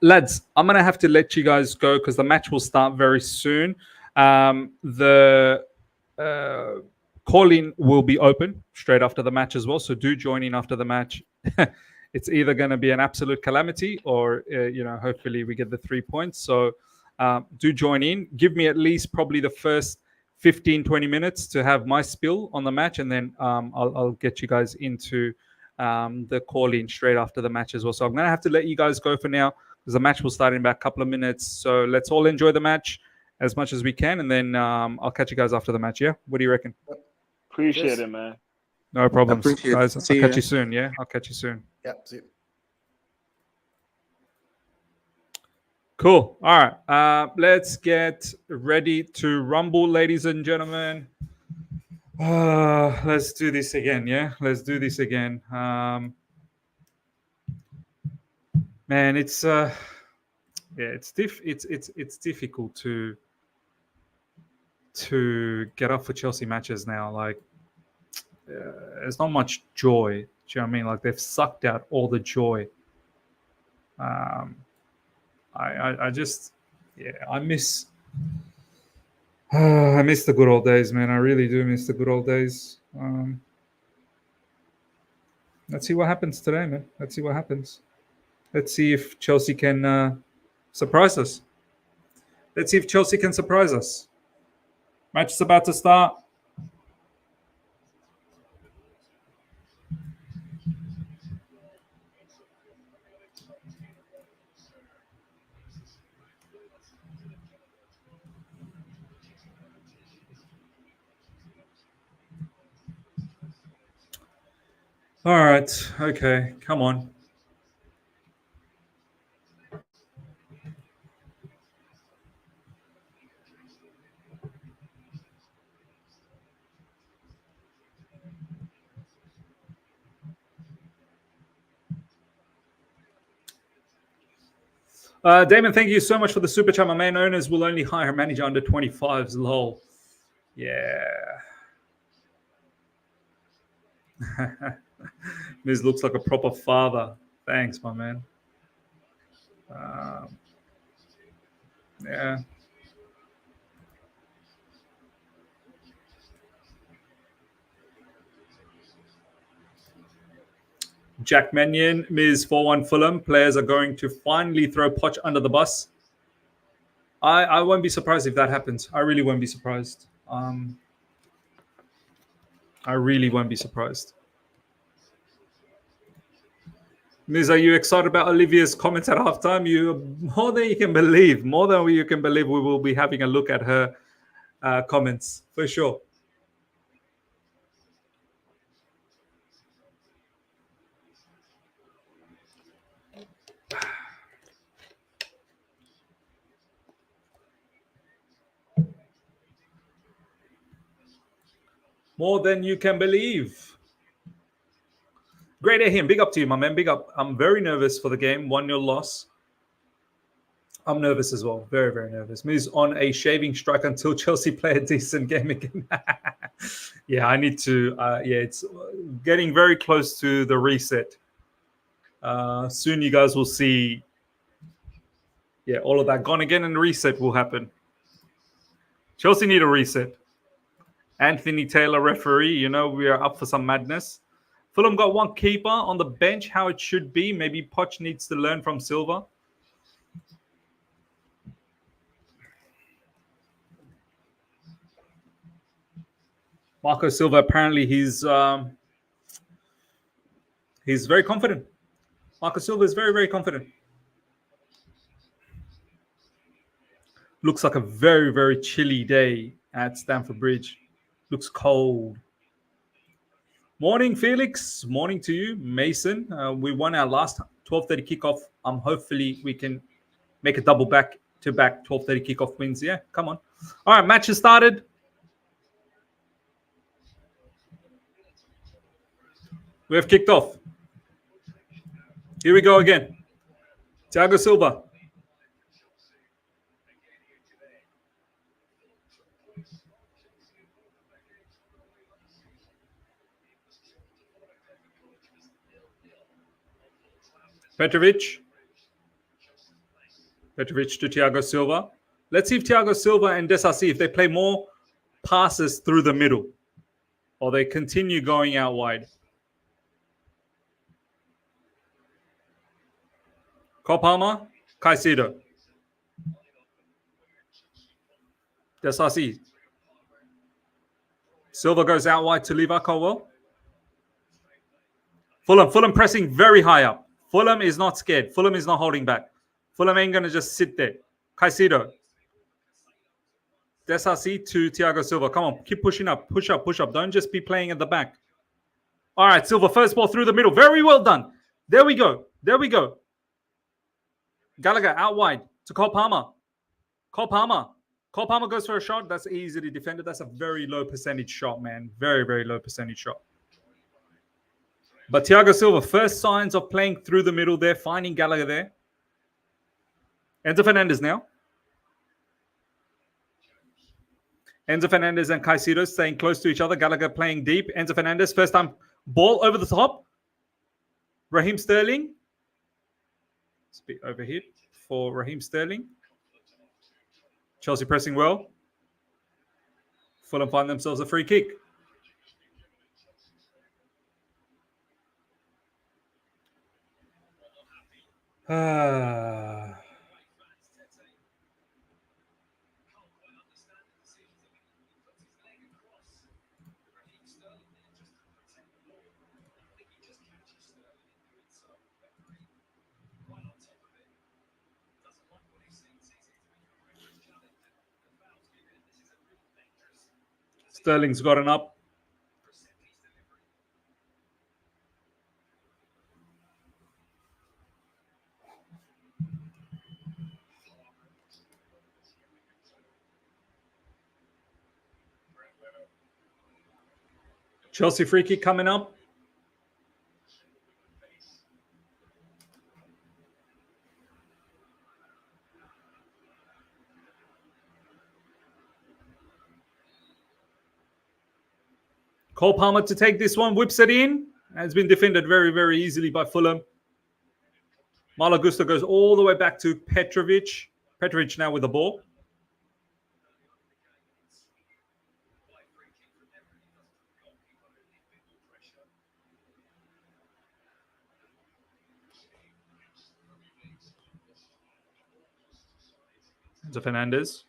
Lads, I'm gonna have to let you guys go because the match will start very soon. The call-in will be open straight after the match as well, so do join in after the match. It's either going to be an absolute calamity or hopefully we get the 3 points. So do join in. Give me at least probably the first 15-20 minutes to have my spill on the match, and then I'll get you guys into the call-in straight after the match as well. So I'm going to have to let you guys go for now because the match will start in about a couple of minutes. So let's all enjoy the match as much as we can, and then I'll catch you guys after the match. Yeah, what do you reckon? Appreciate it, man. No problems, guys. I'll catch you soon. Yeah, I'll catch you soon. Yeah, see you. Cool. All right, let's get ready to rumble, ladies and gentlemen. Let's do this again. Yeah, let's do this again. Man, it's it's difficult to get up for Chelsea matches now. Like, there's not much joy. Do you know what I mean? Like, they've sucked out all the joy. I just, I miss the good old days, man. I really do miss the good old days. Let's see what happens today, man. Let's see what happens. Let's see if Chelsea can surprise us. Let's see if Chelsea can surprise us. Match is about to start. All right. Okay. Come on. Damon, thank you so much for the super chat. My main owners will only hire a manager under 25s. Lol. Yeah. Miz looks like a proper father. Thanks, my man. Yeah. Jack Mannion, Ms. 4-1 Fulham. Players are going to finally throw Poch under the bus. I won't be surprised if that happens. I really won't be surprised. I really won't be surprised. Ms., are you excited about Olivia's comments at halftime? You more than you can believe. More than you can believe, we will be having a look at her comments for sure. More than you can believe. Great to him. Big up to you, my man. Big up. I'm very nervous for the game. 1-0 loss. I'm nervous as well. Very, very nervous. Ms. on a shaving strike until Chelsea play a decent game again. Yeah, I need to. It's getting very close to the reset. Soon you guys will see. Yeah, all of that gone again, and the reset will happen. Chelsea need a reset. Anthony Taylor, referee. You know, we are up for some madness. Fulham got one keeper on the bench, how it should be. Maybe Poch needs to learn from Silva. Marco Silva, apparently he's very confident. Marco Silva is very, very confident. Looks like a very, very chilly day at Stamford Bridge. Looks cold. Morning, Felix. Morning to you, Mason. We won our last 12:30 kickoff. Hopefully we can make a double back-to-back 12:30 kickoff wins. Yeah, come on. All right, match has started. We have kicked off. Here we go again. Thiago Silva. Petrovic. Petrovic to Thiago Silva. Let's see if Thiago Silva and Disasi, if they play more passes through the middle or they continue going out wide. Kopama, Caicedo. Disasi. Silva goes out wide to Levi Colwill. Fulham pressing very high up. Fulham is not scared. Fulham is not holding back. Fulham ain't going to just sit there. Caicedo. Disasi to Thiago Silva. Come on, keep pushing up. Push up, push up. Don't just be playing at the back. All right, Silva, first ball through the middle. Very well done. There we go. There we go. Gallagher out wide to Cole Palmer. Cole Palmer. Cole Palmer goes for a shot. That's easily defended. That's a very low percentage shot, man. Very, very low percentage shot. But Thiago Silva, first signs of playing through the middle there, finding Gallagher there. Enzo Fernandez now. Enzo Fernandez and Caicedo staying close to each other. Gallagher playing deep. Enzo Fernandez, first time ball over the top. Raheem Sterling. It's a bit overhit for Raheem Sterling. Chelsea pressing well. Fulham find themselves a free kick. Sterling's gotten up. Chelsea free kick coming up. Cole Palmer to take this one, whips it in. Has been defended very, very easily by Fulham. Malo Gusto goes all the way back to Petrovic. Petrovic now with the ball. Enzo Fernandez.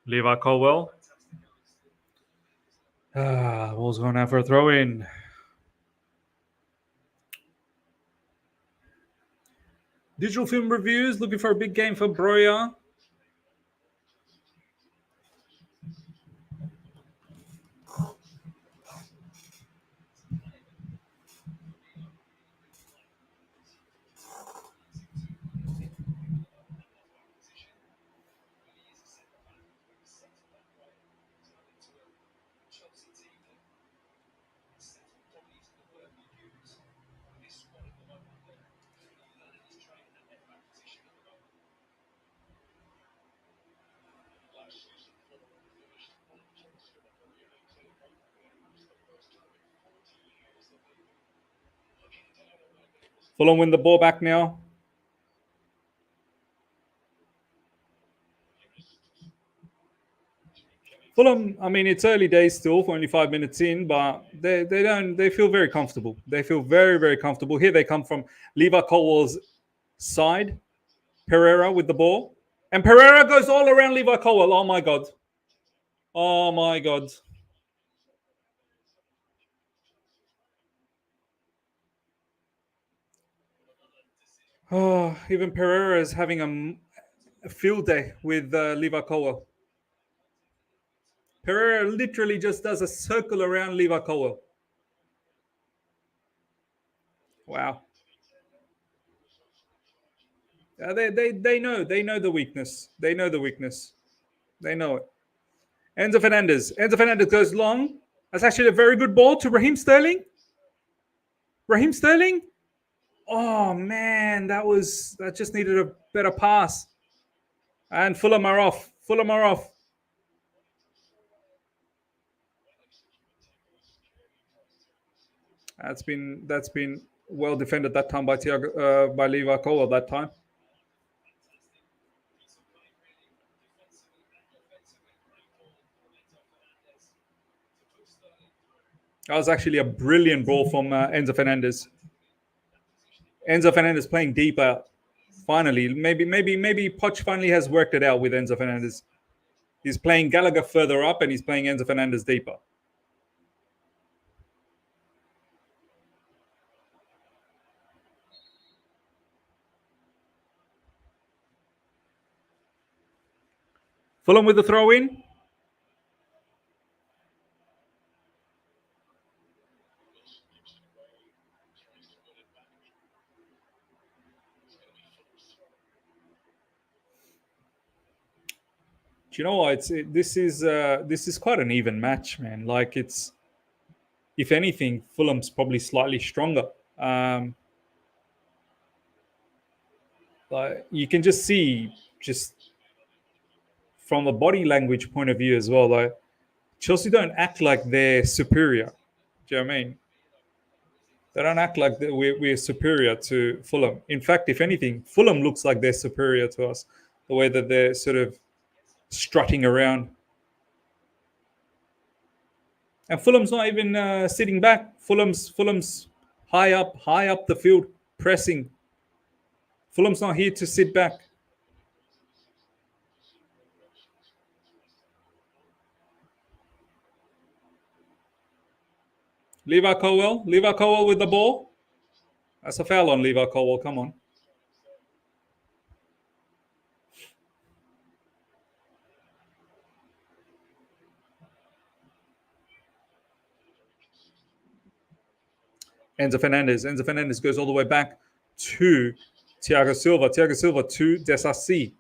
Levi Colwill. Ball's going out for a throw in. Digital film reviews looking for a big game for Broja. Fulham win the ball back now. Fulham, I mean, it's early days still, for only 5 minutes in, but they feel very comfortable. They feel very, very comfortable. Here they come from Levi Colwell's side. Pereira with the ball. And Pereira goes all around Levi Colwell. Oh, my God. Oh, my God. Oh, even Pereira is having a field day with Levi Colwell. Pereira literally just does a circle around Levi Colwell. Wow. They know the weakness. They know the weakness. They know it. Enzo Fernandez. Enzo Fernandez goes long. That's actually a very good ball to Raheem Sterling. Raheem Sterling. Oh man, that just needed a better pass. And Fulham are off. Fulham are off. That's been well defended that time by Levi Colwell that time. That was actually a brilliant ball from Enzo Fernandez. Enzo Fernandez playing deeper. Finally, maybe Poch finally has worked it out with Enzo Fernandez. He's playing Gallagher further up and he's playing Enzo Fernandez deeper. Fulham with the throw in. Do you know what? This is quite an even match, man. Like it's, if anything, Fulham's probably slightly stronger. Like you can just see, just from a body language point of view as well. Like Chelsea don't act like they're superior. Do you know what I mean? They don't act like we're superior to Fulham. In fact, if anything, Fulham looks like they're superior to us. The way that they're sort of strutting around. And Fulham's not even sitting back. Fulham's high up the field, pressing. Fulham's not here to sit back. Levi Colwell with the ball. That's a foul on Levi Colwell. Come on. Enzo Fernandez goes all the way back to Thiago Silva. Thiago Silva to Disasi.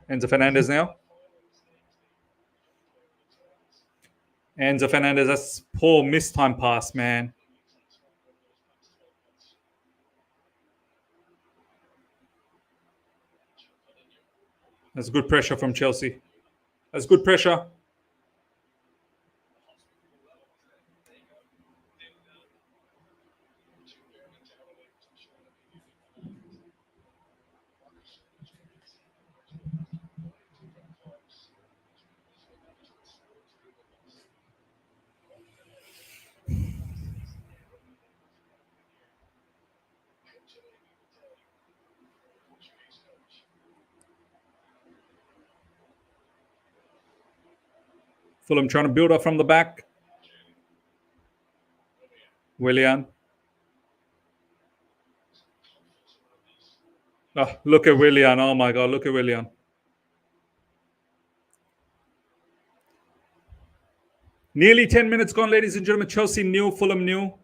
Enzo Fernandez now. Enzo Fernandez, that's poor mistime pass, man. That's good pressure from Chelsea. That's good pressure. Fulham trying to build up from the back. Willian. Oh, look at Willian. Oh my God, look at Willian. Nearly 10 minutes gone, ladies and gentlemen. Chelsea 0, Fulham 0.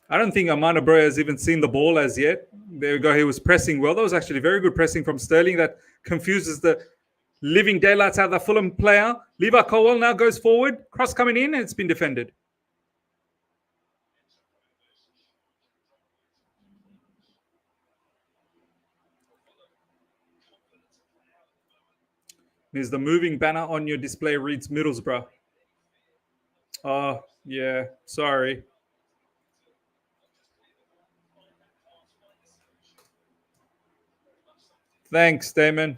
I don't think Amanda Broja has even seen the ball as yet. There we go. He was pressing well. That was actually very good pressing from Sterling. That confuses the living daylights out of the Fulham player. Levi Colwill now goes forward. Cross coming in, and it's been defended. Means the moving banner on your display reads Middlesbrough. Oh, yeah. Sorry. Thanks, Damon.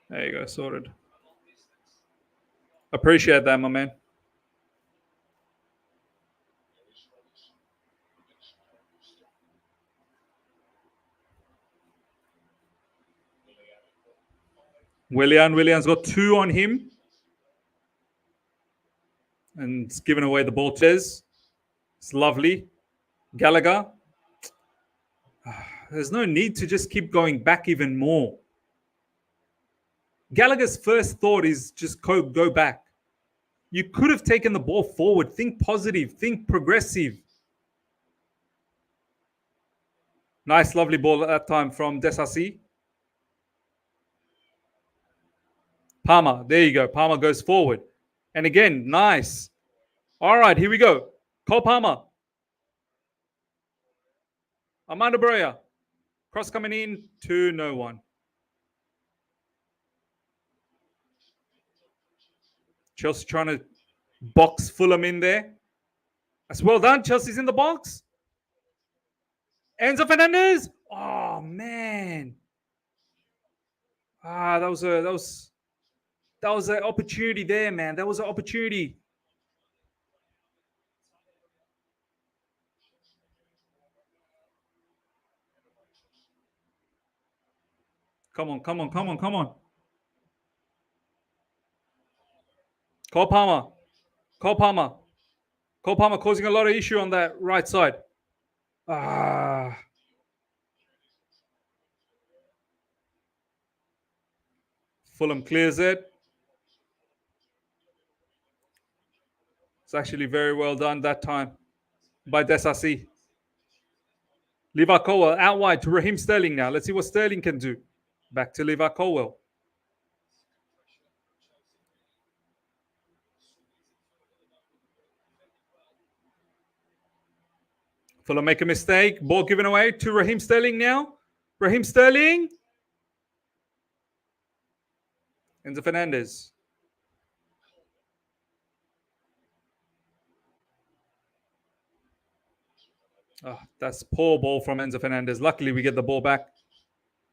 There you go, sorted. Appreciate that, my man. Willian's got 2 on him. And it's given away the ball to Des. It's lovely. Gallagher. There's no need to just keep going back even more. Gallagher's first thought is just go back. You could have taken the ball forward. Think positive. Think progressive. Nice, lovely ball at that time from Disasi. Palmer. There you go. Palmer goes forward. And again, nice. All right, here we go. Cole Palmer. Amanda Broja. Cross coming in to no one. Chelsea trying to box Fulham in there. That's well done. Chelsea's in the box. Enzo Fernandez. Oh man. That was an opportunity there, man. That was an opportunity. Come on. Cole Palmer causing a lot of issue on that right side. Fulham clears it. It's actually very well done that time by Disasi. Levi Colwill out wide to Raheem Sterling now. Let's see what Sterling can do. Back to Levi Colwill. Fulham make a mistake. Ball given away to Raheem Sterling now. Raheem Sterling. Enzo Fernandez. Oh, that's poor ball from Enzo Fernandez. Luckily, we get the ball back.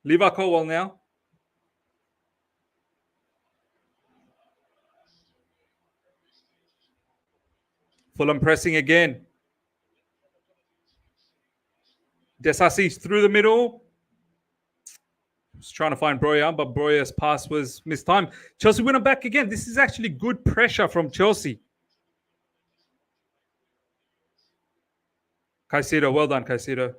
Levi Colwill now. Fulham pressing again. Disasi through the middle. Was trying to find Broja, but Broja's pass was mistimed. Chelsea win it back again. This is actually good pressure from Chelsea. Caicedo, well done, Caicedo.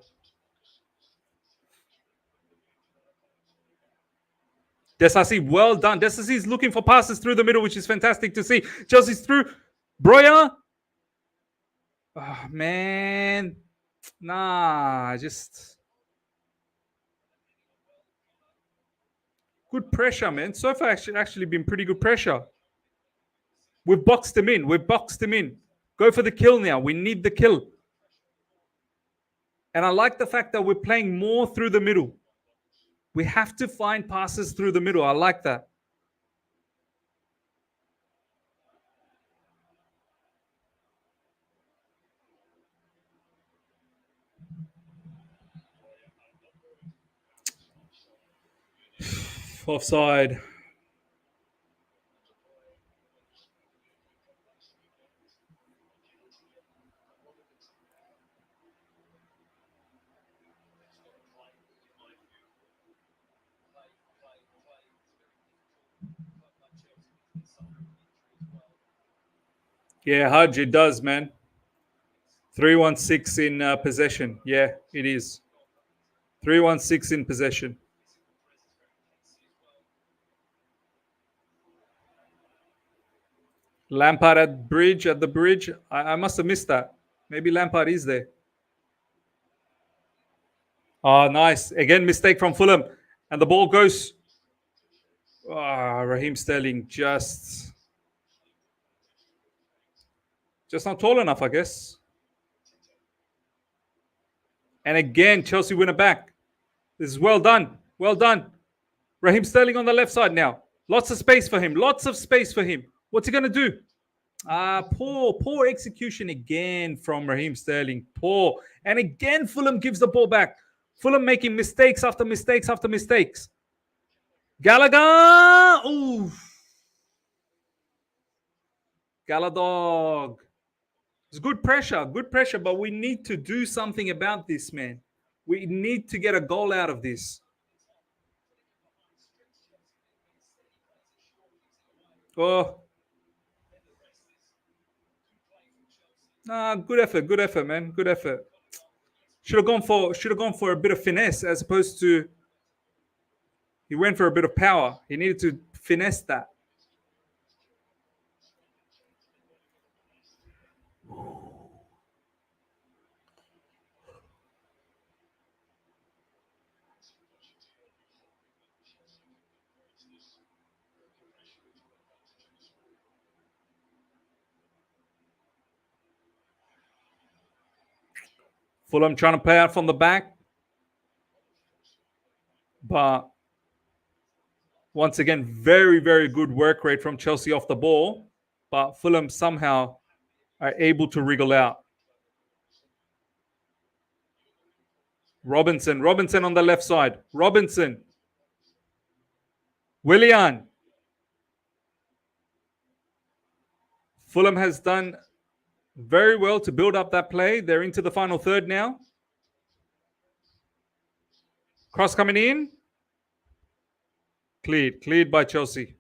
Disasi, well done. Disasi is looking for passes through the middle, which is fantastic to see. Chelsea's through. Broja. Oh, man. Nah, just... Good pressure, man. So far, actually been pretty good pressure. We've boxed him in. Go for the kill now. We need the kill. And I like the fact that we're playing more through the middle. We have to find passes through the middle. I like that. Offside. Yeah, Hudge, it does, man. 316 in possession. Yeah, it is. 316 in possession. Lampard at the bridge. I must have missed that. Maybe Lampard is there. Oh, nice. Again, mistake from Fulham. And the ball goes. Raheem Sterling just not tall enough, I guess. And again, Chelsea win it back. This is well done. Well done. Raheem Sterling on the left side now. Lots of space for him. Lots of space for him. What's he going to do? Poor execution again from Raheem Sterling. Poor. And again, Fulham gives the ball back. Fulham making mistakes after mistakes after mistakes. Gallagher. Ooh. Galadog. It's good pressure, but we need to do something about this, man. We need to get a goal out of this. Oh. Good effort, man. Good effort. Should have gone for a bit of finesse as opposed to he went for a bit of power. He needed to finesse that. Fulham trying to play out from the back. But once again, very, very good work rate from Chelsea off the ball. But Fulham somehow are able to wriggle out. Robinson on the left side. Robinson. Willian. Fulham has done very well to build up that play. They're into the final third now. Cross coming in. Cleared by Chelsea.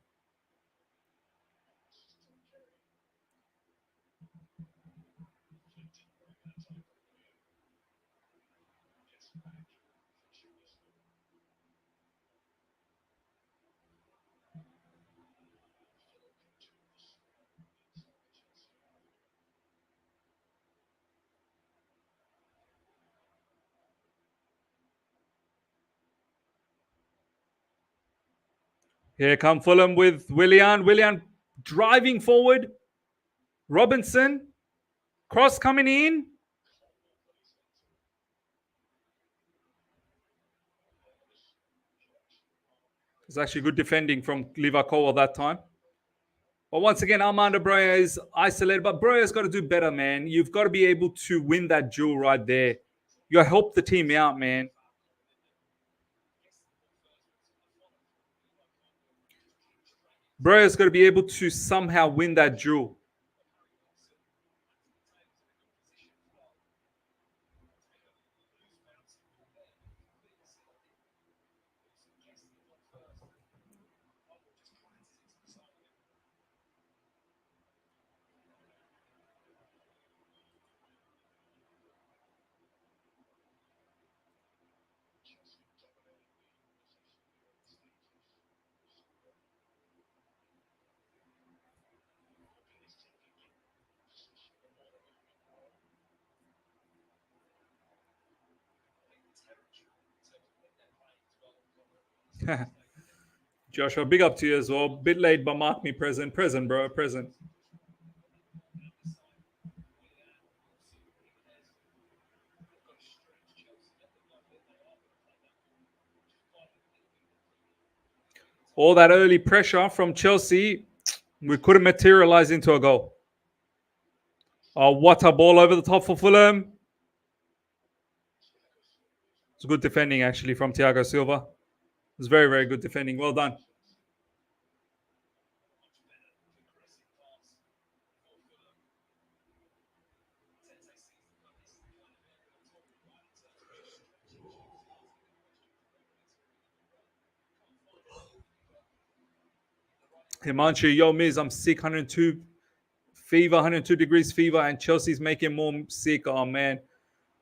Here come Fulham with Willian. Willian driving forward. Robinson. Cross coming in. It's actually good defending from Liverpool at that time. But once again, Armando Broja is isolated. But Broja's got to do better, man. You've got to be able to win that duel right there. You got to help the team out, man. Broja's got to be able to somehow win that duel. Joshua, big up to you as well. Bit late, but mark me present. Present, bro. Present. All that early pressure from Chelsea, we couldn't materialize into a goal. Oh, what a ball over the top for Fulham. It's good defending, actually, from Thiago Silva. It's very, very good defending. Well done. Himanshu, yo, Miz, I'm sick, 102 fever, 102 degrees fever, and Chelsea's making more sick. Oh, man.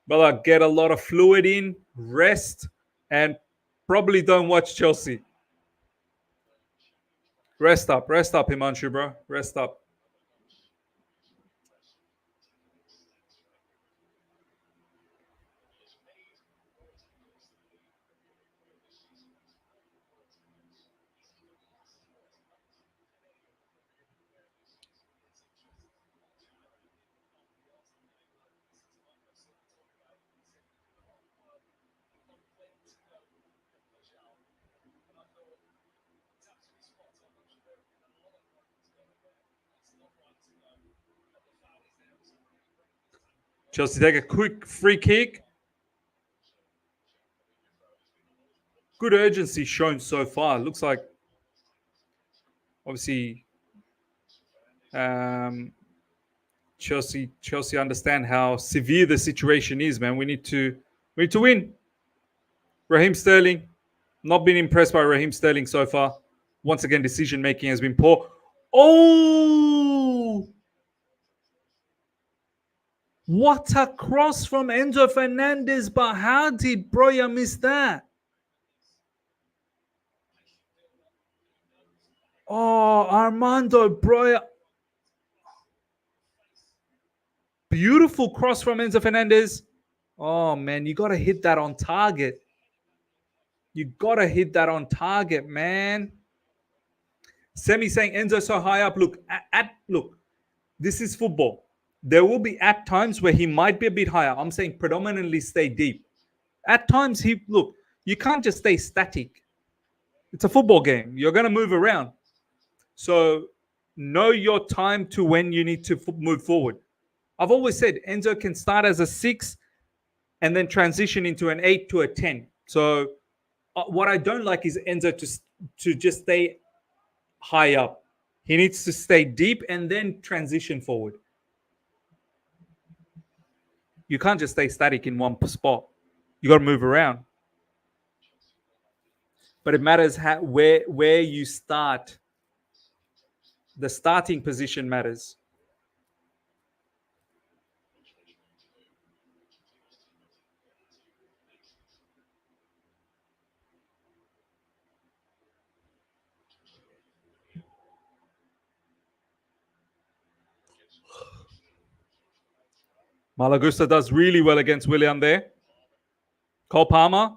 Brother, get a lot of fluid in, rest, and probably don't watch Chelsea. Rest up, Himanshu, bro. Rest up. Chelsea take a quick free kick. Good urgency shown so far. Looks like, obviously, Chelsea understand how severe the situation is, man. We need to win. Raheem Sterling, not been impressed by Raheem Sterling so far. Once again, decision making has been poor. Oh! What a cross from Enzo Fernandez, but how did Broja miss that? Oh, Armando Broja. Beautiful cross from Enzo Fernandez. Oh, man, you got to hit that on target. You got to hit that on target, man. Semi saying Enzo so high up. Look, look, this is football. There will be at times where he might be a bit higher. I'm saying predominantly stay deep. At times, you can't just stay static. It's a football game. You're going to move around. So know your time to when you need to move forward. I've always said Enzo can start as a 6 and then transition into an 8 to a 10. So what I don't like is Enzo to just stay high up. He needs to stay deep and then transition forward. You can't just stay static in one spot. You got to move around. But it matters where you start. The starting position matters. Malagusta does really well against Willian there. Cole Palmer.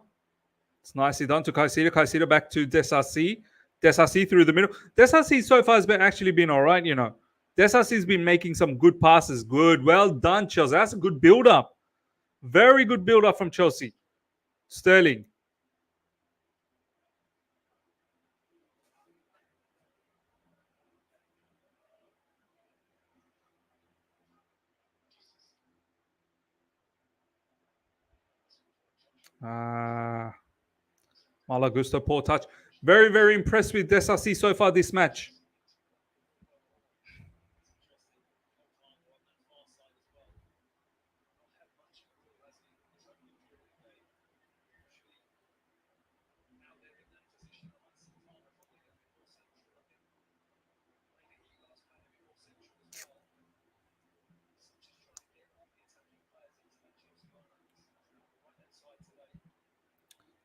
It's nicely done to Caicedo. Caicedo back to Disasi. Disasi through the middle. Disasi so far has actually been all right, you know. Disasi's been making some good passes. Good. Well done, Chelsea. That's a good build-up. Very good build-up from Chelsea. Sterling. Malagusta, poor touch. Very, very impressed with Disasi so far this match.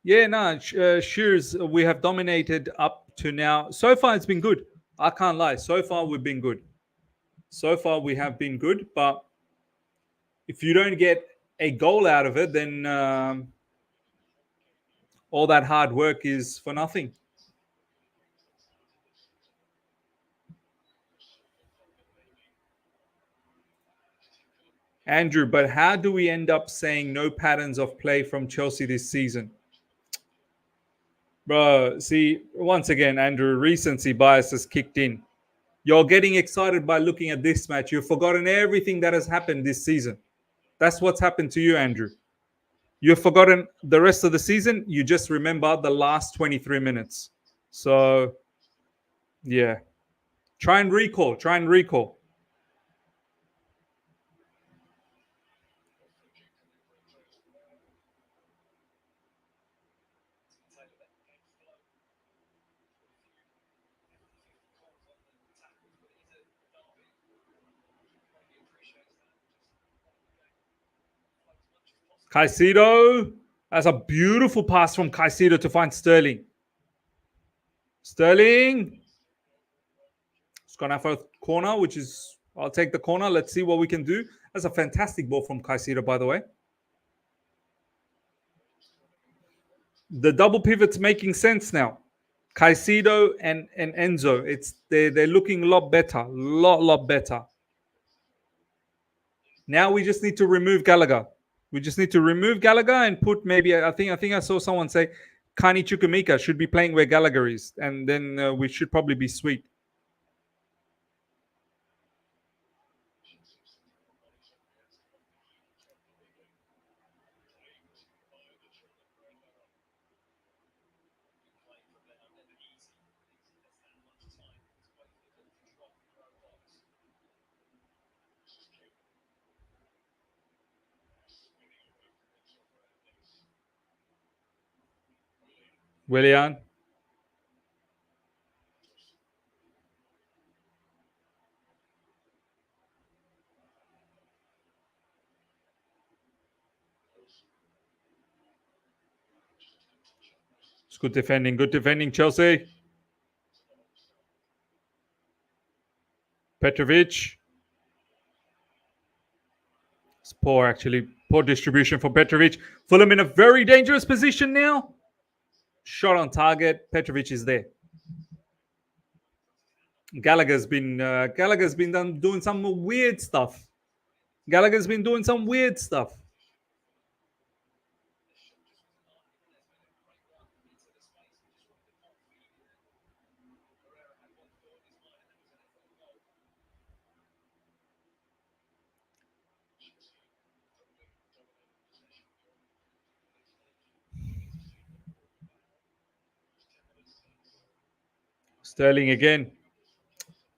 Yeah, no, Shears, we have dominated up to now. So far, it's been good. I can't lie. So far, we've been good. So far, we have been good. But if you don't get a goal out of it, then all that hard work is for nothing. Andrew, but how do we end up saying no patterns of play from Chelsea this season? Bro, see, once again, Andrew, recency bias has kicked in. You're getting excited by looking at this match. You've forgotten everything that has happened this season. That's what's happened to you, Andrew. You've forgotten the rest of the season. You just remember the last 23 minutes. So, yeah. Try and recall. Caicedo. That's a beautiful pass from Caicedo to find Sterling. Sterling. It's gone out for a corner, which is, I'll take the corner. Let's see what we can do. That's a fantastic ball from Caicedo, by the way. The double pivot's making sense now. Caicedo and Enzo. They're looking a lot better. Lot better. Now we just need to remove Gallagher. We just need to remove Gallagher and put maybe, I think I saw someone say Kani Chukwuemeka should be playing where Gallagher is. And then we should probably be sweet. Willian. It's good defending, Chelsea. Petrovic. It's poor, actually. Poor distribution for Petrovic. Fulham in a very dangerous position now. Shot on target. Petrovic is there. Gallagher's been doing some weird stuff. Sterling again.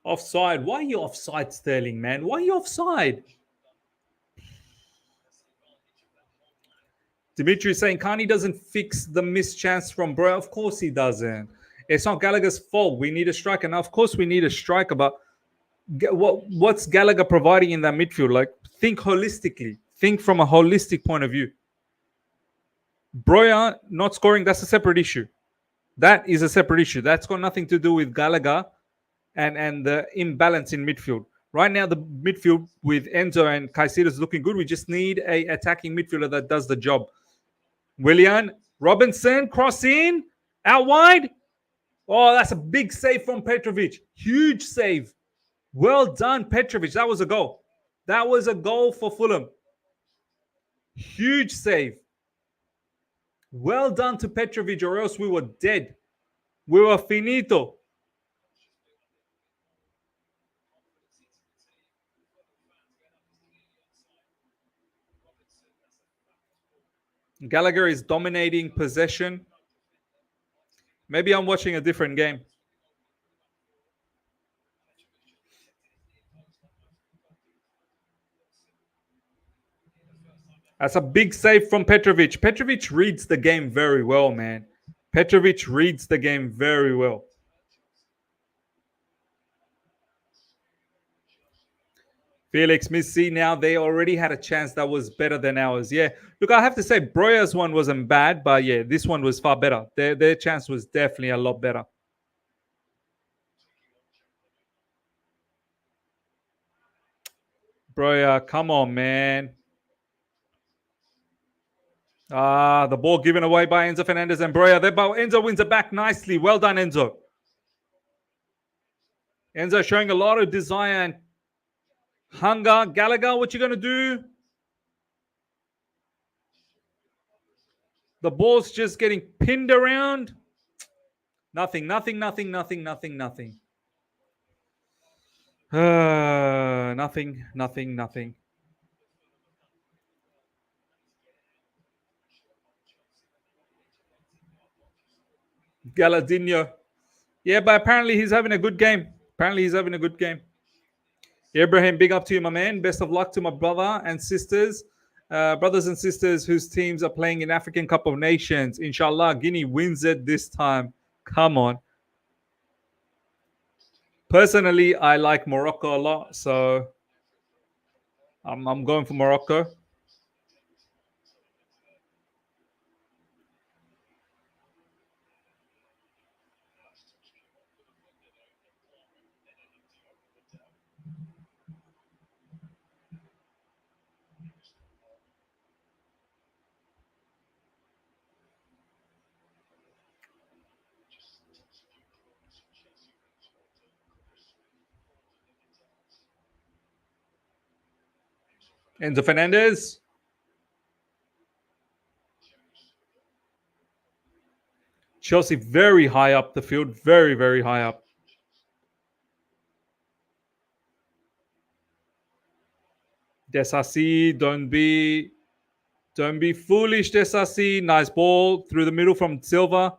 Offside. Why are you offside, Sterling, man? Why are you offside? Dimitri is saying Kani doesn't fix the missed chance from Broja. Of course he doesn't. It's not Gallagher's fault. We need a striker. Now, of course, we need a striker, but what's Gallagher providing in that midfield? Like, think holistically. Think from a holistic point of view. Broja not scoring, that's a separate issue. That is a separate issue. That's got nothing to do with Gallagher and the imbalance in midfield. Right now, the midfield with Enzo and Caicedo is looking good. We just need a attacking midfielder that does the job. Willian, Robinson, cross in, out wide. Oh, that's a big save from Petrovic. Huge save. Well done, Petrovic. That was a goal. That was a goal for Fulham. Huge save. Well done to Petrovic, or else we were dead. We were finito. Gallagher is dominating possession. Maybe I'm watching a different game. That's a big save from Petrovic. Petrovic reads the game very well, man. Petrovic reads the game very well. Felix, Missy, now they already had a chance that was better than ours. Yeah, look, I have to say, Broja's one wasn't bad, but yeah, this one was far better. Their chance was definitely a lot better. Broja, come on, man. The ball given away by Enzo Fernandez and Broja. Enzo wins it back nicely. Well done, Enzo. Enzo showing a lot of desire and hunger. Gallagher, what you going to do? The ball's just getting pinned around. Nothing. Nothing. Galadinho. Yeah, but apparently he's having a good game. Ibrahim, big up to you, my man. Best of luck to my brothers and sisters whose teams are playing in African Cup of Nations. Inshallah, Guinea wins it this time. Come on. Personally, I like Morocco a lot, so I'm going for Morocco. Enzo Fernandez. Chelsea very high up the field. Very, very high up. Disasi, don't be foolish, Disasi. Nice ball through the middle from Silva.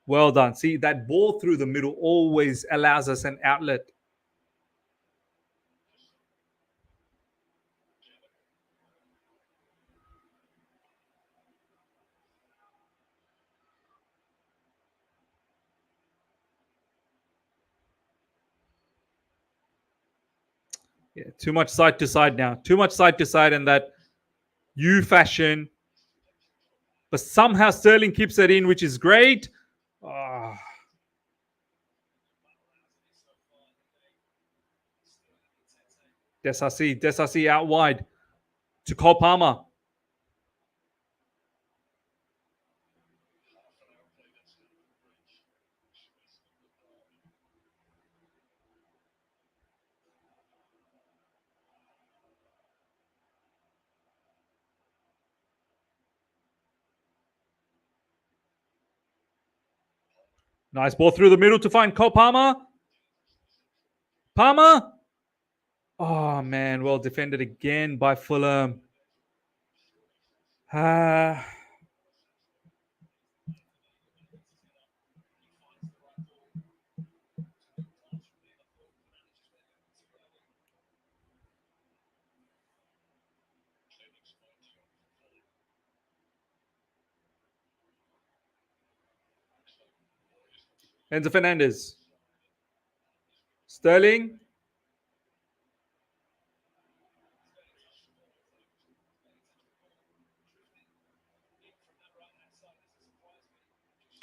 Well done. See, that ball through the middle always allows us an outlet. Yeah, too much side to side now. Too much side to side in that U fashion. But somehow Sterling keeps it in, which is great. Disasi out wide to Cole Palmer. Nice ball through the middle to find Cole Palmer. Palmer. Oh, man. Well defended again by Fulham. Enzo Fernandez. Sterling.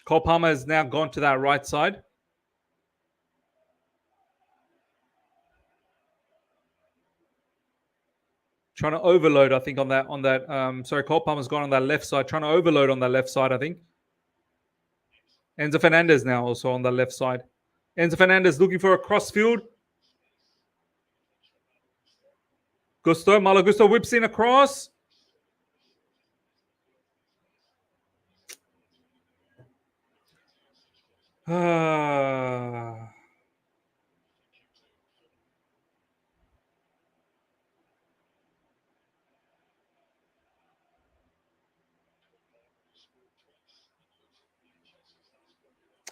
Cole Palmer has now gone to that right side. Trying to overload, I think, on that. Sorry, Cole Palmer's gone on that left side. Trying to overload on that left side, I think. Enzo Fernandez now also on the left side. Enzo Fernandez looking for a cross field. Malo Gusto whips in across.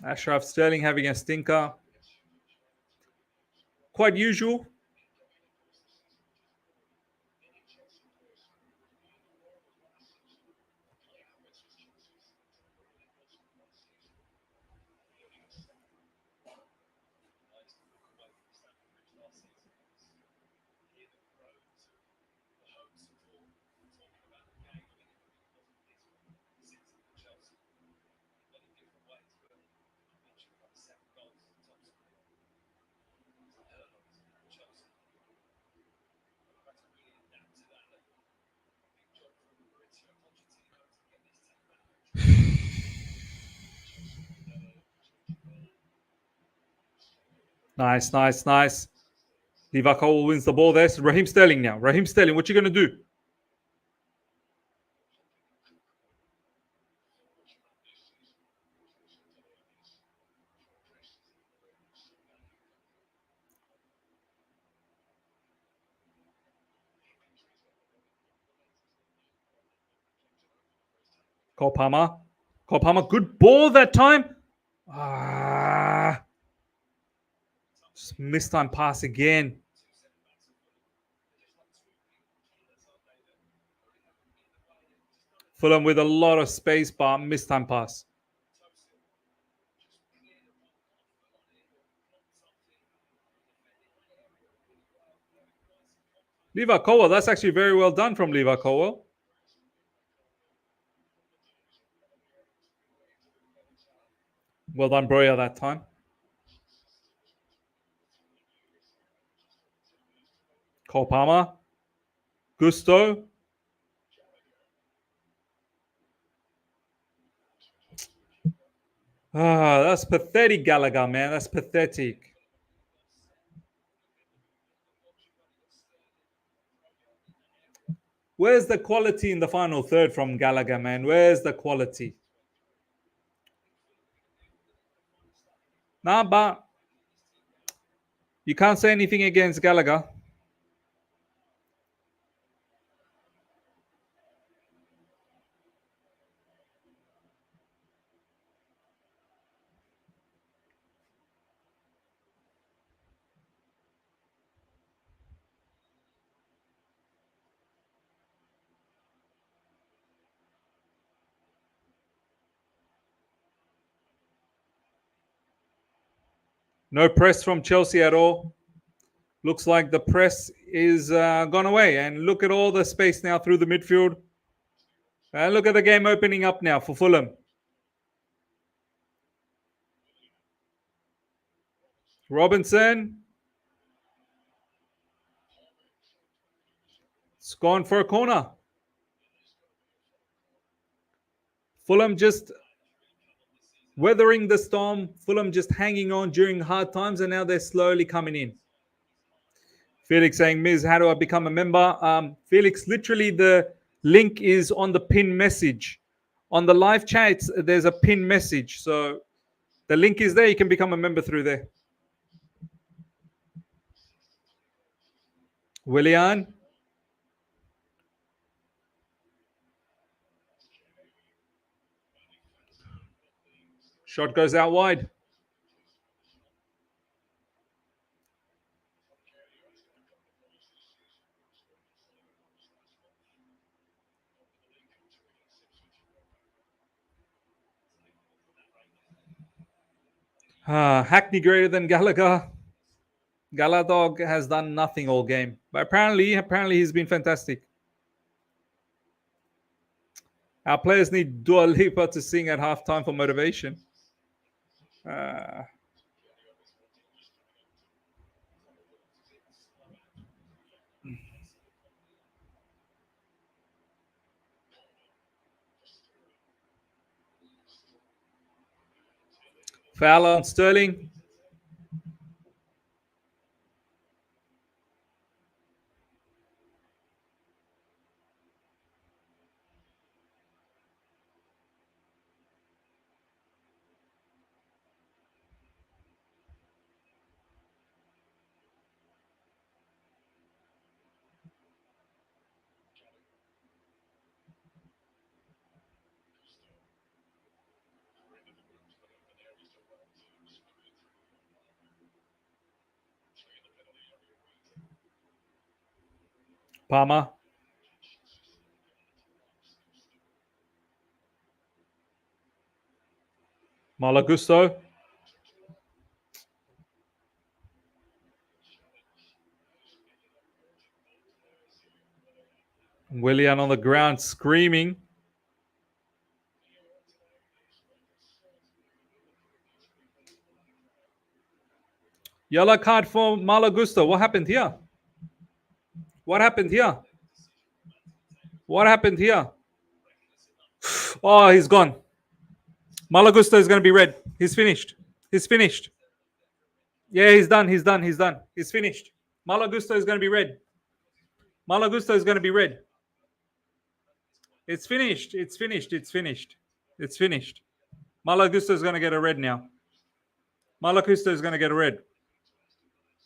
Ashraf Sterling having a stinker. Quite usual. Nice. Livakovic wins the ball there. So Raheem Sterling now. Raheem Sterling, what you going to do? Cole Palmer. Good ball that time. Just missed time pass again. Fulham with a lot of space, but missed time pass. Levi Colwill. That's actually very well done from Levi Colwill. Well done, Broja, that time. Cole Palmer. Gusto. That's pathetic, Gallagher, man. That's pathetic. Where's the quality in the final third from Gallagher, man? Where's the quality? Nah, but you can't say anything against Gallagher. No press from Chelsea at all. Looks like the press is gone away. And look at all the space now through the midfield. And look at the game opening up now for Fulham. Robinson. It's gone for a corner. Fulham just weathering the storm. Fulham just hanging on during hard times, and now they're slowly coming in. Felix saying, Miz, how do I become a member? Felix, literally the link is on the pin message. On the live chat, there's a pin message. So the link is there. You can become a member through there. Willian. Shot goes out wide. Hackney greater than Gallagher. Gallagher has done nothing all game. But apparently he's been fantastic. Our players need Dua Lipa to sing at halftime for motivation. Foul on Sterling. Palmer. Malagusto. Willian on the ground screaming. Yellow card for Malagusto. What happened here? What happened here? What happened here? Oh, he's gone. Malagusto is going to be red. He's finished. He's finished. Yeah, he's done. He's done. He's done. He's finished. Malagusto is going to be red. Malagusto is going to be red. It's finished. It's finished. It's finished. It's finished. Malagusto is going to get a red now. Malagusto is going to get a red.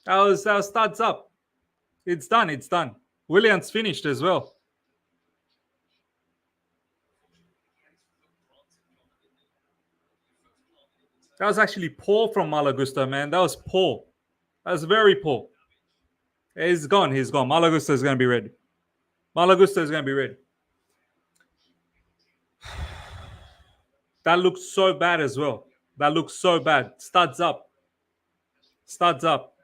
Our starts up. It's done. It's done. Willian's finished as well. That was actually poor from Malagusta, man. That was poor. That was very poor. He's gone. He's gone. Malagusta is going to be red. Malagusta is going to be red. That looks so bad as well. That looks so bad. Studs up. Studs up.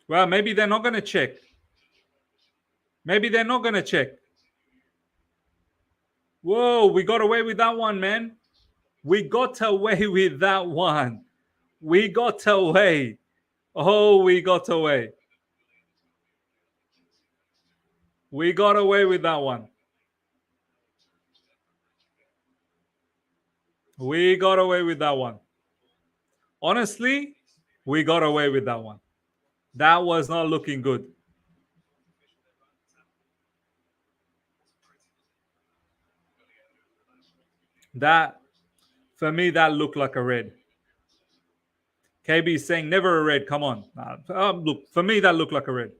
Well, maybe they're not going to check. Maybe they're not going to check. Whoa, we got away with that one, man. We got away with that one. We got away. Oh, we got away. We got away with that one. We got away with that one. Honestly, we got away with that one. That was not looking good. That, for me, that looked like a red. KB is saying never a red. Come on. Look, for me, that looked like a red.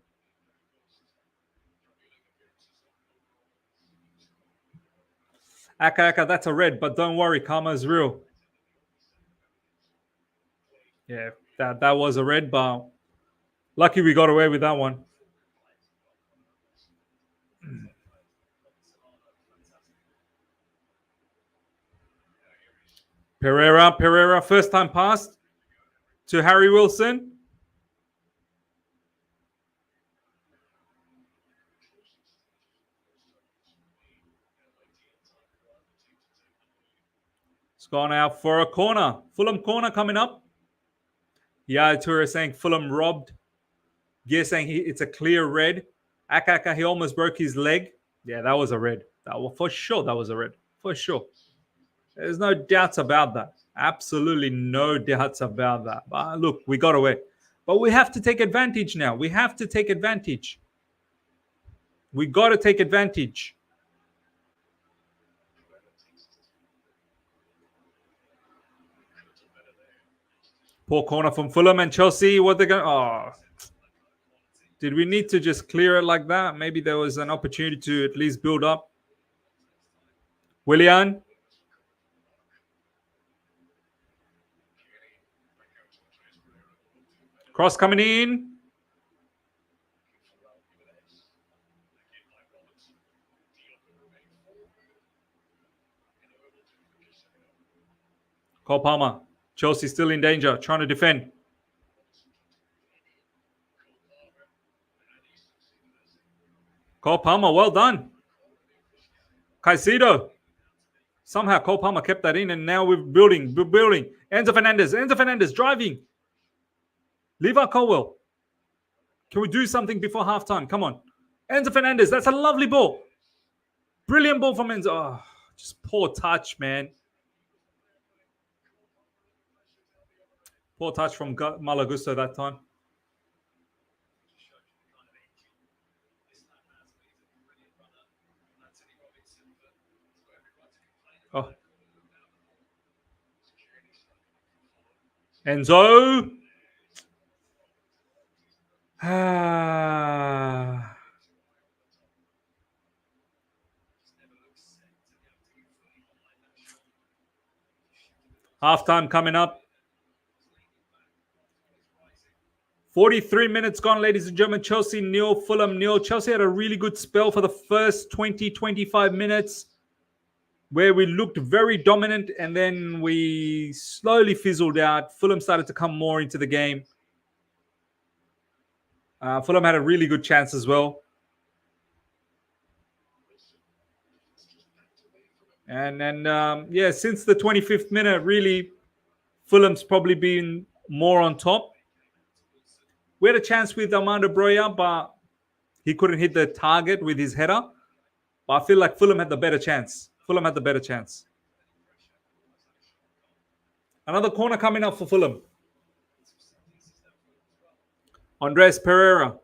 Aka, that's a red, but don't worry, karma is real. Yeah, that was a red, but lucky we got away with that one. Pereira, first time pass to Harry Wilson. It's gone out for a corner. Fulham corner coming up. Yeah, Toure saying Fulham robbed. Gear saying it's a clear red. Aka, he almost broke his leg. Yeah, that was a red. For sure, that was a red. For sure. There's no doubts about that. Absolutely no doubts about that. But look, we got away. But we have to take advantage now. We have to take advantage. We got to take advantage. Poor corner from Fulham and Chelsea. What they're going to... Oh. Did we need to just clear it like that? Maybe there was an opportunity to at least build up. Willian. Cross coming in. Cole Palmer. Chelsea still in danger, trying to defend. Cole Palmer, well done. Caicedo. Somehow Cole Palmer kept that in, and now we're building. Enzo Fernandez driving. Leave out Colwill. Can we do something before halftime? Come on. Enzo Fernandez, that's a lovely ball. Brilliant ball from Enzo. Oh, just poor touch, man. Poor touch from Malagusta that time. Oh. Enzo. Halftime coming up. 43 minutes gone, ladies and gentlemen. Chelsea nil, Fulham nil. Chelsea had a really good spell for the first 20-25 minutes where we looked very dominant, and then we slowly fizzled out. Fulham started to come more into the game. Fulham had a really good chance as well. And then, yeah, since the 25th minute, really, Fulham's probably been more on top. We had a chance with Armando Broja, but he couldn't hit the target with his header. But I feel like Fulham had the better chance. Another corner coming up for Fulham. Andres Pereira.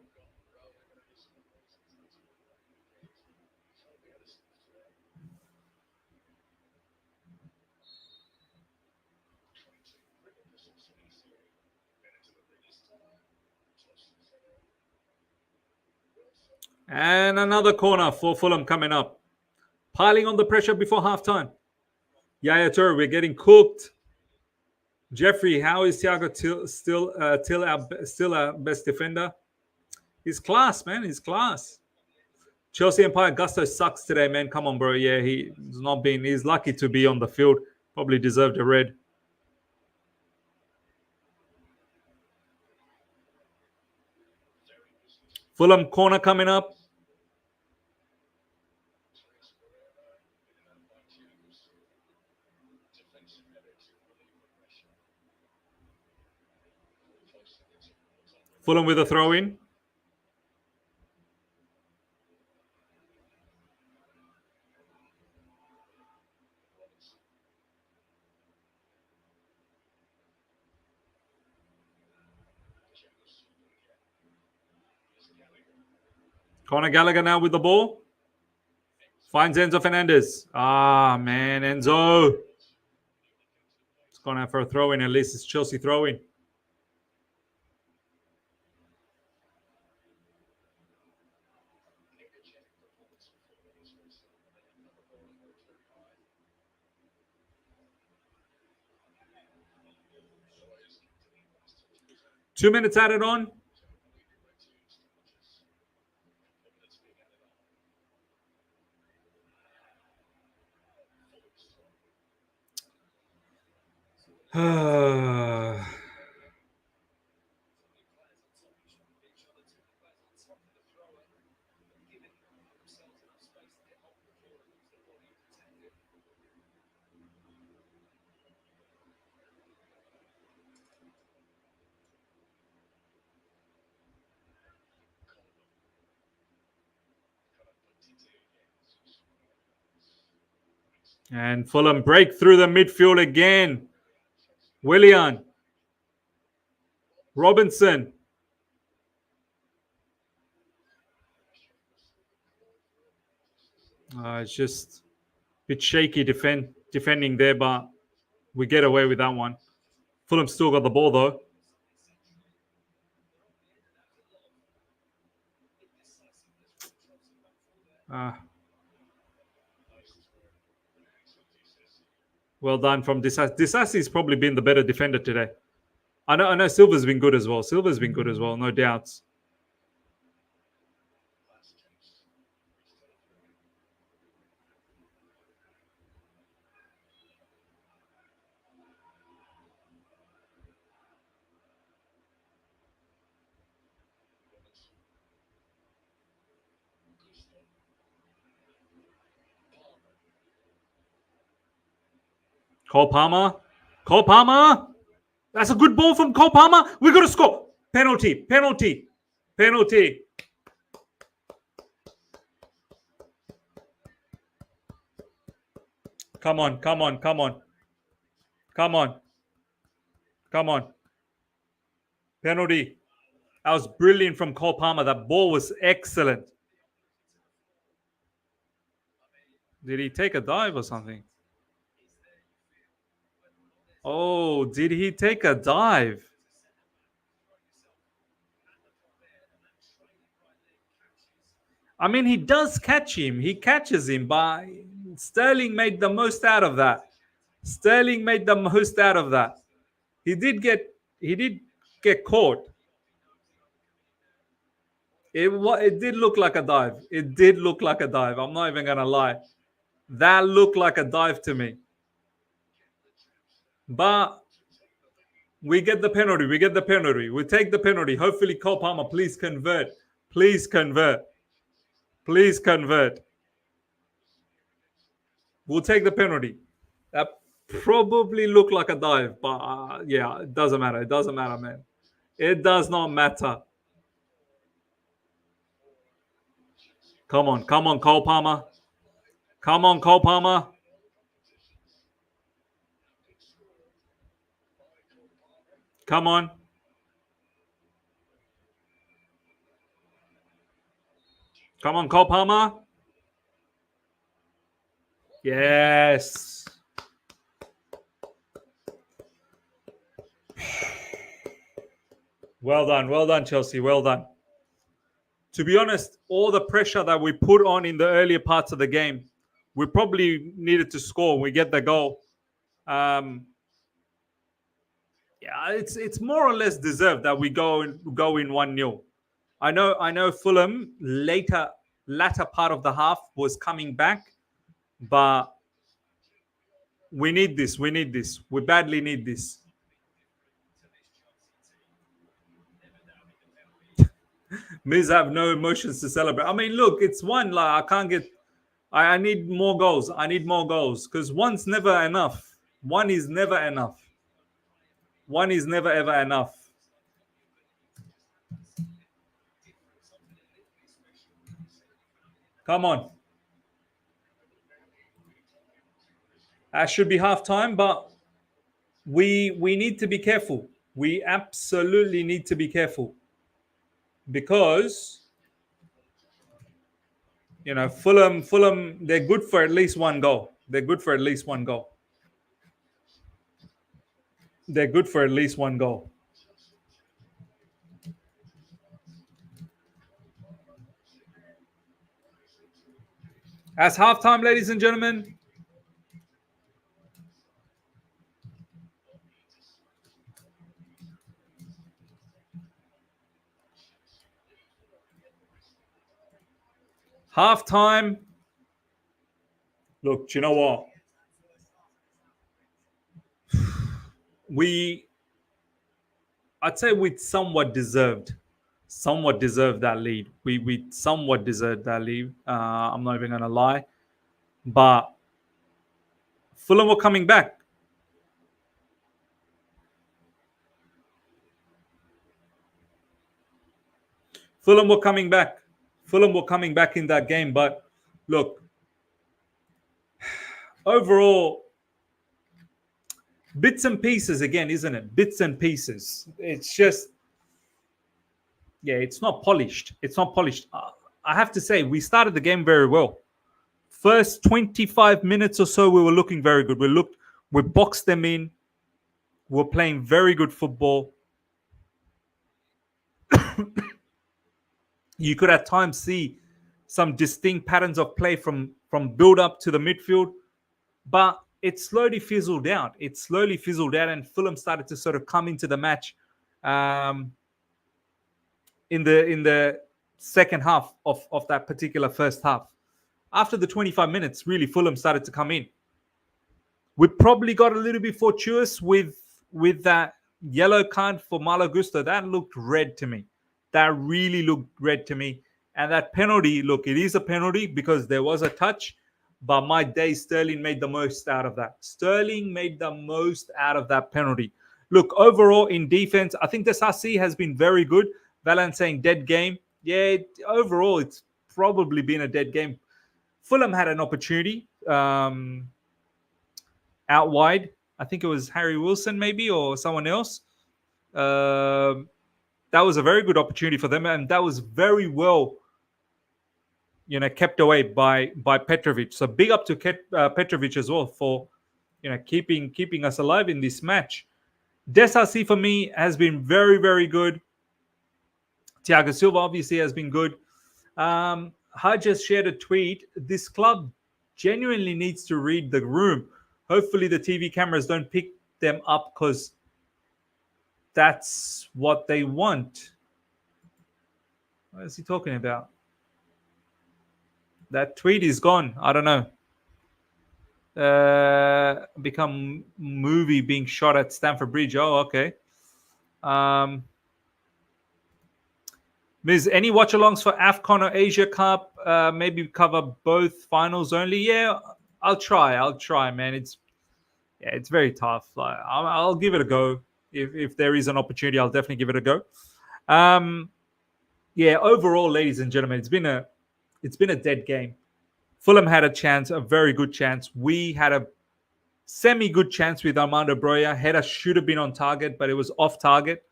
And another corner for Fulham coming up. Piling on the pressure before halftime. Yaya Toure, we're getting cooked. Jeffrey, how is Thiago still our best defender? He's class, man. He's class. Chelsea Empire Gusto sucks today, man. Come on, bro. Yeah, he's not been. He's lucky to be on the field. Probably deserved a red. Fulham corner coming up. Fulham with a throw in. Conor Gallagher now with the ball. Finds Enzo Fernandez. Ah, man, Enzo. It's going to have for a throw in. At least it's Chelsea throw in. Two minutes added on. And Fulham break through the midfield again. Willian. Robinson. It's just a bit shaky defending there, but we get away with that one. Fulham still got the ball, though. Well done from Disasi. Disasi's probably been the better defender today. I know Silva's been good as well. No doubts. Cole Palmer. That's a good ball from Cole Palmer. We got to score. Penalty. Come on. Penalty. That was brilliant from Cole Palmer. That ball was excellent. Did he take a dive or something? Oh, did he take a dive? I mean, he does catch him. He catches him, but Sterling made the most out of that. He did get caught. It did look like a dive. I'm not even gonna lie. That looked like a dive to me. But we get the penalty. We take the penalty. Hopefully, Cole Palmer, please convert. We'll take the penalty. That probably looked like a dive, but yeah, it doesn't matter. Man. It does not matter. Come on, Cole Palmer. Come on, Cole Palmer. Yes. Well done, Chelsea. Well done. to be honest, all the pressure that we put on in the earlier parts of the game, we probably needed to score. We get the goal. Yeah, it's more or less deserved that we go in 1-0. I know Fulham latter part of the half was coming back, but we need this. We need this. We badly need this. Miz have no emotions to celebrate. I mean, look, it's one. Like I can't get. I need more goals. I need more goals because one's never enough. One is never enough. One is never ever enough. Come on. That should be half time, but we need to be careful. We absolutely need to be careful because Fulham, they're good for at least one goal. They're good for at least one goal. They're good for at least one goal. That's halftime, ladies and gentlemen. Halftime. Look, do you know what? I'd say we somewhat deserved that lead. We somewhat deserved that lead. I'm not even going to lie. But Fulham were coming back. Fulham were coming back in that game. But look, overall, bits and pieces again, isn't it? Bits and pieces. It's just, yeah, it's not polished. It's not polished. I have to say, we started the game very well. First 25 minutes or so, we were looking very good. We boxed them in. We're playing very good football. You could at times see some distinct patterns of play from build up to the midfield, but it slowly fizzled out. And Fulham started to sort of come into the match in the second half of that particular first half. After the 25 minutes, really, Fulham started to come in. We probably got a little bit fortuitous with that yellow card for Malo Gusto. That looked red to me. That really looked red to me. And that penalty, look, it is a penalty because there was a touch. But my day, Sterling made the most out of that. Sterling made the most out of that penalty. Look, overall in defense, I think Disasi has been very good. Valan saying dead game. Yeah, overall, it's probably been a dead game. Fulham had an opportunity out wide. I think it was Harry Wilson maybe or someone else. That was a very good opportunity for them. And that was very well kept away by Petrovic. So big up to Petrovic as well for keeping us alive in this match. Disasi for me has been very, very good. Thiago Silva obviously has been good. I just shared a tweet. This club genuinely needs to read the room. Hopefully the TV cameras don't pick them up because that's what they want. What is he talking about? That tweet is gone. I don't know. Become movie being shot at Stamford Bridge. Oh, okay. Miz, any watch-alongs for AFCON or Asia Cup? Maybe cover both finals only. Yeah, I'll try, man. It's very tough. I'll give it a go. If there is an opportunity, I'll definitely give it a go. Yeah, overall, ladies and gentlemen, it's been a dead game. Fulham had a chance, a very good chance. We had a semi-good chance with Armando Broja. Header should have been on target, but it was off target.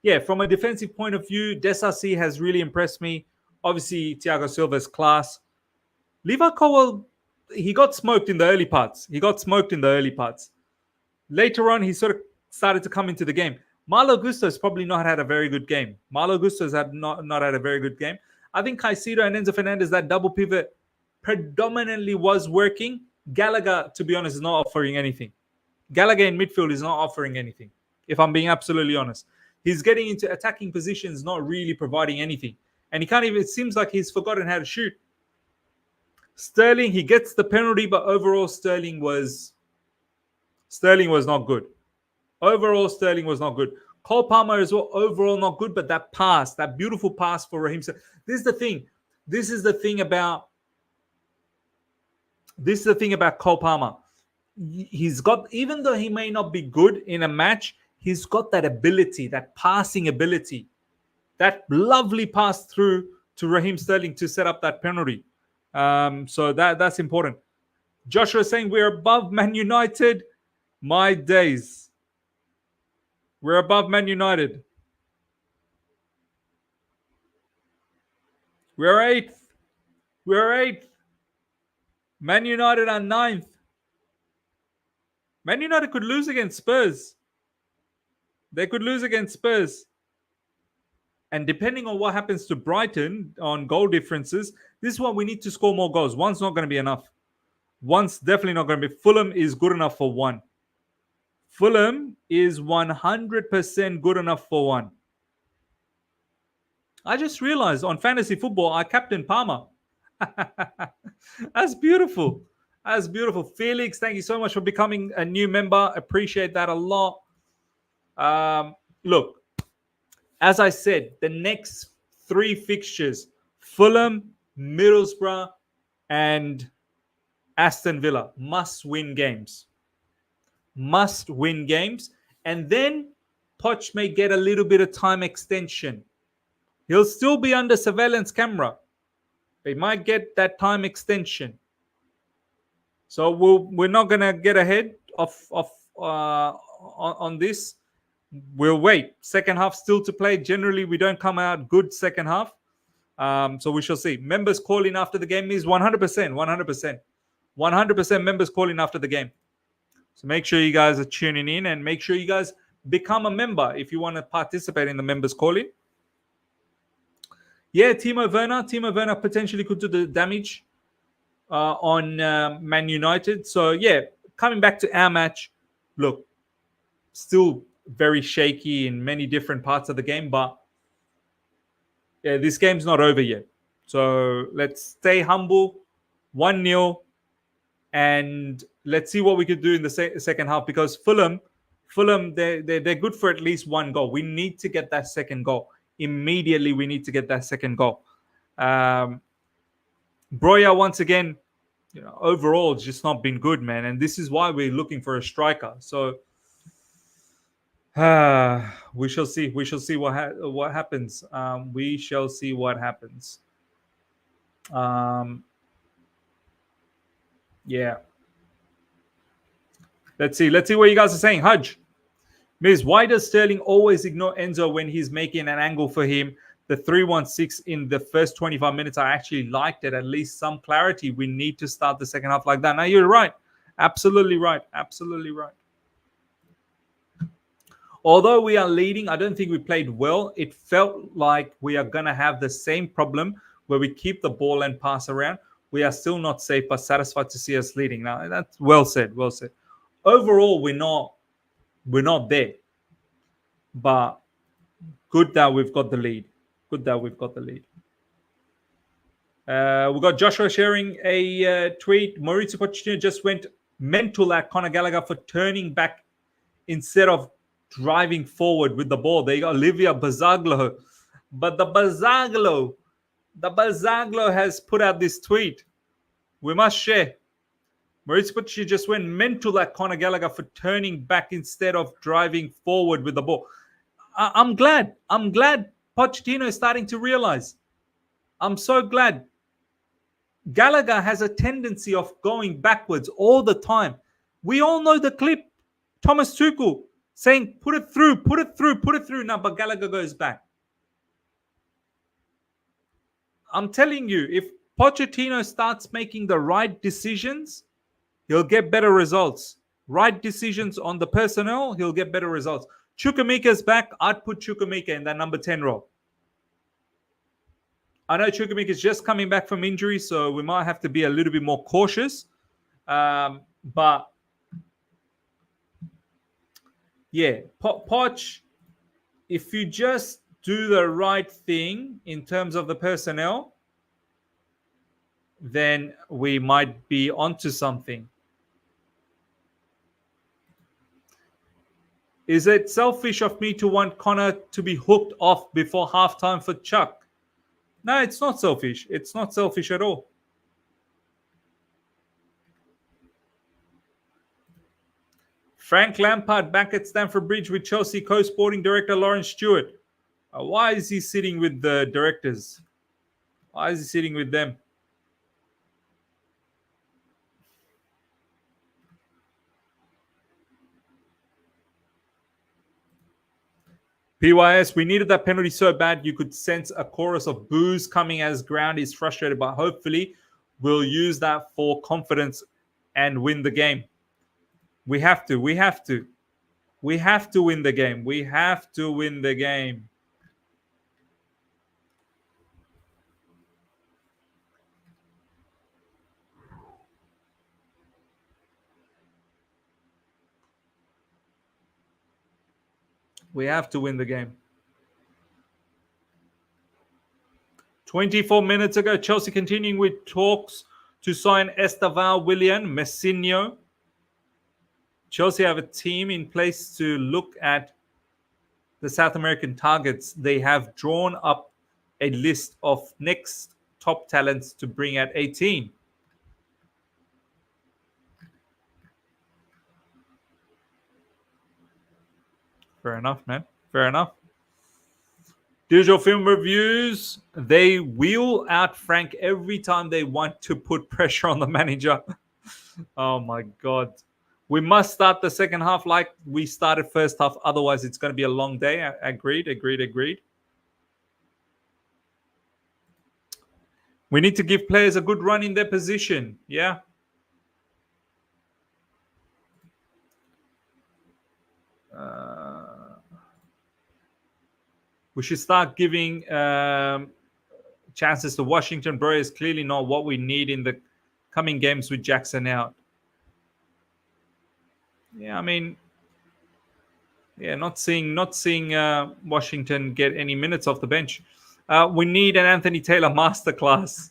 Yeah, from a defensive point of view, Disasi has really impressed me. Obviously, Thiago Silva's class. Levi Colwill, he got smoked in the early parts. Later on, he sort of started to come into the game. Malo Gusto's probably not had a very good game. Malo Gusto's had not had a very good game. I think Caicedo and Enzo Fernandez, that double pivot predominantly was working. Gallagher, to be honest, is not offering anything. Gallagher in midfield is not offering anything, if I'm being absolutely honest. He's getting into attacking positions, not really providing anything. And he can't even, it seems like he's forgotten how to shoot. Sterling, he gets the penalty, but overall Sterling was not good. Overall, Sterling was not good. Cole Palmer as well, overall not good, but that pass, that beautiful pass for Raheem Sterling. This is the thing. This is the thing about Cole Palmer. He's got, even though he may not be good in a match, he's got that ability, that passing ability, that lovely pass through to Raheem Sterling to set up that penalty. So that's important. Joshua saying we're above Man United. My days. We're above Man United. We're 8th. We're 8th. Man United are 9th. Man United could lose against Spurs. They could lose against Spurs. And depending on what happens to Brighton on goal differences, this is what we need to score more goals. One's not going to be enough. One's definitely not going to be. Fulham is good enough for one. Fulham is 100% good enough for one. I just realized on fantasy football, I captain Palmer. That's beautiful. That's beautiful. Felix, thank you so much for becoming a new member. Appreciate that a lot. Look, as I said, the next 3 fixtures, Fulham, Middlesbrough, and Aston Villa, must-win games. Must-win games. And then Poch may get a little bit of time extension. He'll still be under surveillance camera. They might get that time extension. So we're not going to get ahead on this. We'll wait. Second half still to play. Generally, we don't come out good second half. So we shall see. Members calling after the game is 100%. 100% members calling after the game. So make sure you guys are tuning in and make sure you guys become a member if you want to participate in the members calling. Yeah, Timo Werner potentially could do the damage on Man United. So yeah, coming back to our match, look, still very shaky in many different parts of the game, but yeah, this game's not over yet. So let's stay humble, 1-0, and let's see what we could do in the second half, because Fulham, they're good for at least 1 goal. We need to get that second goal. Immediately, we need to get that second goal. Broja, once again, overall, it's just not been good, man. And this is why we're looking for a striker. So we shall see. We shall see what happens. We shall see what happens. Yeah. Let's see what you guys are saying. Hudge, Miz, why does Sterling always ignore Enzo when he's making an angle for him? The 3-1-6 in the first 25 minutes, I actually liked it. At least some clarity. We need to start the second half like that. Now, you're right. Absolutely right. Absolutely right. Although we are leading, I don't think we played well. It felt like we are going to have the same problem where we keep the ball and pass around. We are still not safe, but satisfied to see us leading. Now, that's well said. Well said. Overall, we're not there. But good that we've got the lead. Good that we've got the lead. We've got Joshua sharing a tweet. Maurizio Pochettino just went mental at Conor Gallagher for turning back instead of driving forward with the ball. They got Olivia Bazaglo. But the Bazaglo has put out this tweet. We must share. Maurizio Pochettino just went mental at Conor Gallagher for turning back instead of driving forward with the ball. I'm glad Pochettino is starting to realize. I'm so glad. Gallagher has a tendency of going backwards all the time. We all know the clip. Thomas Tuchel saying, put it through. Now, but Gallagher goes back. I'm telling you, if Pochettino starts making the right decisions, he'll get better results. Right decisions on the personnel, he'll get better results. Chukwuemeka's back. I'd put Chukwuemeka in that number 10 role. I know Chukwuemeka is just coming back from injury, so we might have to be a little bit more cautious. But yeah, Poch, if you just do the right thing in terms of the personnel, then we might be onto something. Is it selfish of me to want Connor to be hooked off before halftime for Chuck? No, it's not selfish. It's not selfish at all. Frank Lampard back at Stamford Bridge with Chelsea co-sporting director Lawrence Stewart. Why is he sitting with the directors? Why is he sitting with them? PYS, we needed that penalty so bad you could sense a chorus of boos coming as ground is frustrated, but hopefully we'll use that for confidence and win the game. We have to win the game. We have to win the game. We have to win the game. We have to win the game. 24 minutes ago, Chelsea continuing with talks to sign Esteval Willian Messinho. Chelsea have a team in place to look at the South American targets. They have drawn up a list of next top talents to bring at 18. Fair enough, man. Fair enough. Digital film reviews. They wheel out Frank every time they want to put pressure on the manager. Oh, my God. We must start the second half like we started first half. Otherwise, it's going to be a long day. Agreed. We need to give players a good run in their position. Yeah. We should start giving chances to Washington. Broja is clearly not what we need in the coming games with Jackson out. Yeah, I mean, yeah, not seeing Washington get any minutes off the bench. We need an Anthony Taylor masterclass.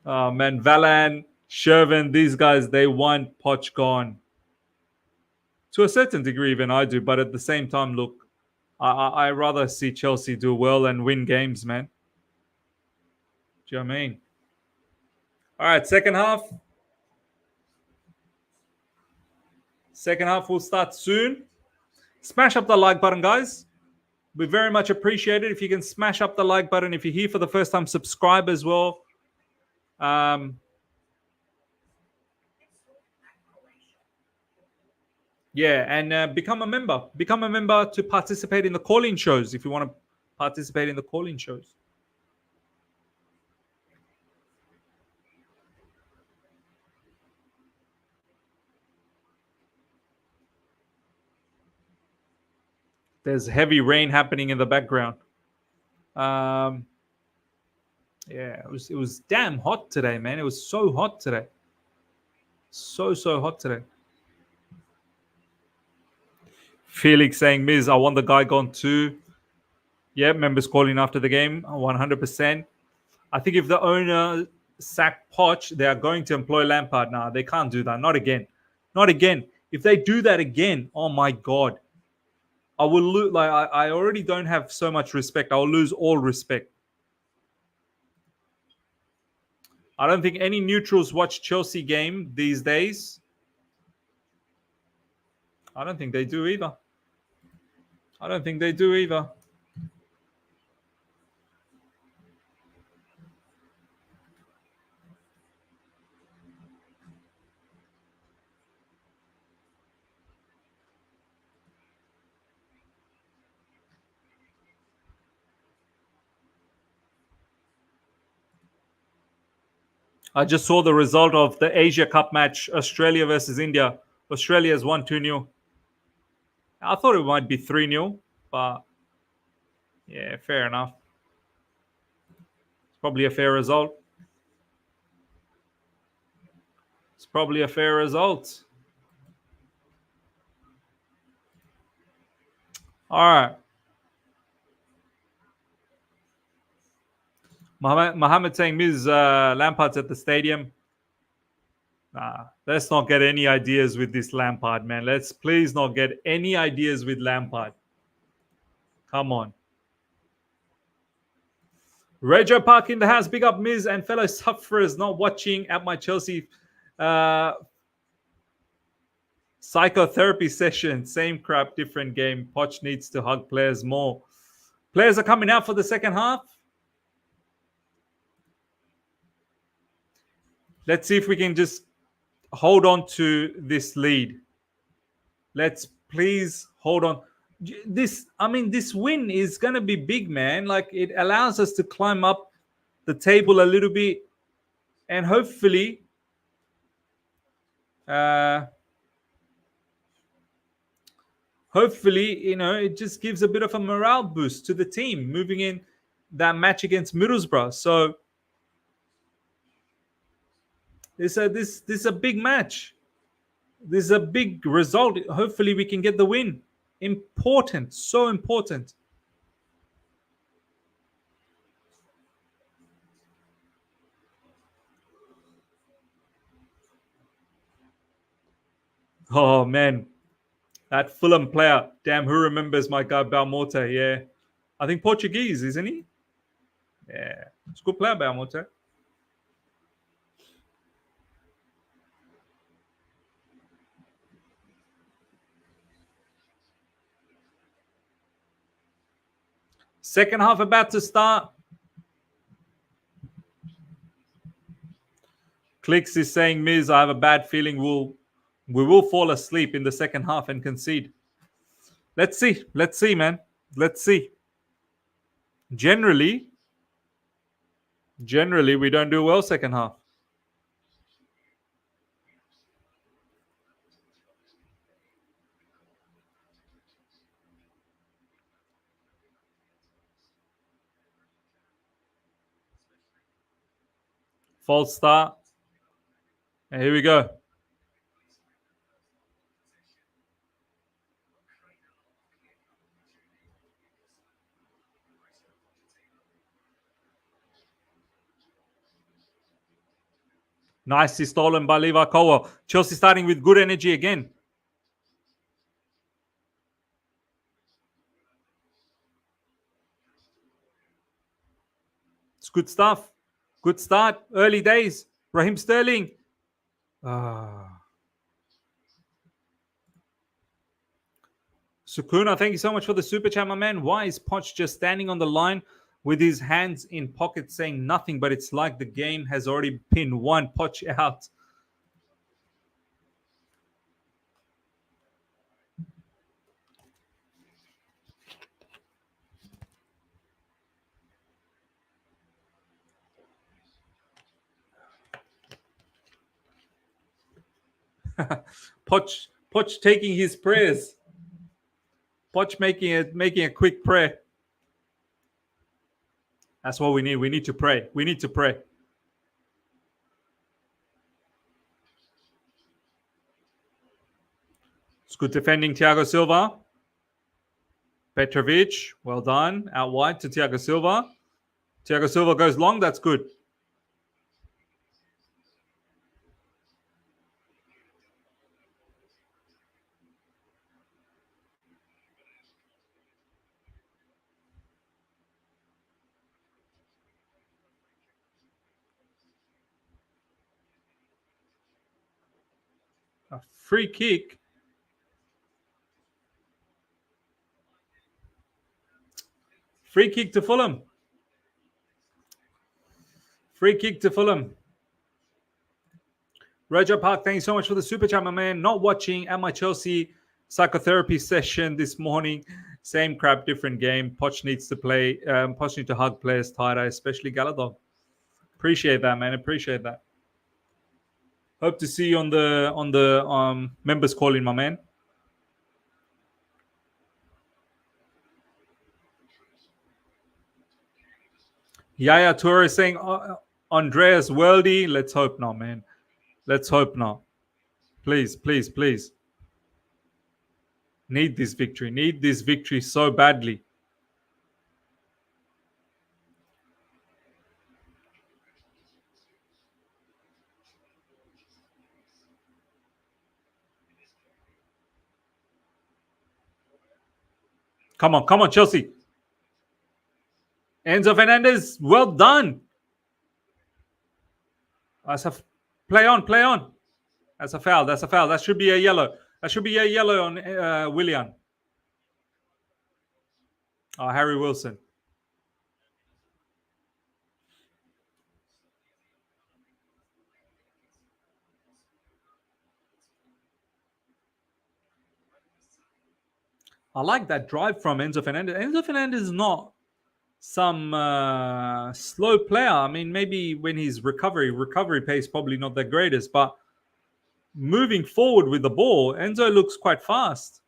Oh man, Valan, Shervin, these guys, they want Poch gone. To a certain degree, even I do, but at the same time, look, I rather see Chelsea do well and win games, man. Do you know what I mean? All right, second half. Second half will start soon. Smash up the like button, guys. We very much appreciate it if you can smash up the like button. If you're here for the first time, subscribe as well. Yeah, and become a member. Become a member to participate in the call-in shows if you want to participate in the call-in shows. There's heavy rain happening in the background. Yeah, it was damn hot today, man. It was so hot today. So hot today. Felix saying, Miz, I want the guy gone too. Yeah, members calling after the game, 100%. I think if the owner sack Poch, they are going to employ Lampard. Nah, they can't do that. Not again. Not again. If they do that again, oh my God. I will lose. Like I already don't have so much respect. I will lose all respect. I don't think any neutrals watch Chelsea game these days. I don't think they do either. I don't think they do either. I just saw the result of the Asia Cup match, Australia versus India. Australia has won 2-0. I thought it might be 3-0, but yeah, fair enough. Probably a fair result. It's probably a fair result. All right. Mohammed saying Ms. Lampard's at the stadium. Let's not get any ideas with this Lampard, man. Let's please not get any ideas with Lampard. Come on. Rejo Park in the house. Big up Ms. and fellow sufferers not watching at my Chelsea psychotherapy session. Same crap, different game. Poch needs to hug players more. Players are coming out for the second half. Let's see if we can just hold on to this lead. Let's please hold on. This win is going to be big, man. Like, it allows us to climb up the table a little bit, and hopefully it just gives a bit of a morale boost to the team moving in that match against Middlesbrough. So this is a big match. This is a big result. Hopefully we can get the win. Important, so important. Oh man, that Fulham player. Damn, who remembers my guy Balmorta? Yeah, I think Portuguese, isn't he? Yeah, it's a good player, Balmorta. Second half about to start. Clicks is saying, Miz, I have a bad feeling we will fall asleep in the second half and concede. Let's see. Let's see, man. Let's see. Generally, we don't do well second half. False start. And here we go. Nicely stolen by Levi Colwill. Chelsea starting with good energy again. It's good stuff. Good start. Early days. Raheem Sterling. Sukuna, thank you so much for the super chat, my man. Why is Poch just standing on the line with his hands in pockets saying nothing, but it's like the game has already been won? Poch out. Poch taking his prayers. Poch making a quick prayer. That's what we need. We need to pray. We need to pray. It's good defending Thiago Silva. Petrovic, well done. Out wide to Thiago Silva. Thiago Silva goes long. That's good. A free kick. Free kick to Fulham. Free kick to Fulham. Roger Park, thank you so much for the super chat, my man. Not watching at my Chelsea psychotherapy session this morning. Same crap, different game. Poch needs to play. Poch needs to hug players tighter, especially Gallagher. Appreciate that, man. Appreciate that. Hope to see you on the members calling, my man. Yaya Toure is saying Andreas Weldy. Let's hope not, man. Let's hope not. Please, please, please. Need this victory. Need this victory so badly. Come on, Chelsea. Enzo Fernandez, well done. Play on. That's a foul. That should be a yellow. That should be a yellow on Willian. Oh, Harry Wilson. I like that drive from Enzo Fernandez. Enzo Fernandez is not some slow player. I mean, maybe when his recovery pace probably not the greatest, but moving forward with the ball, Enzo looks quite fast.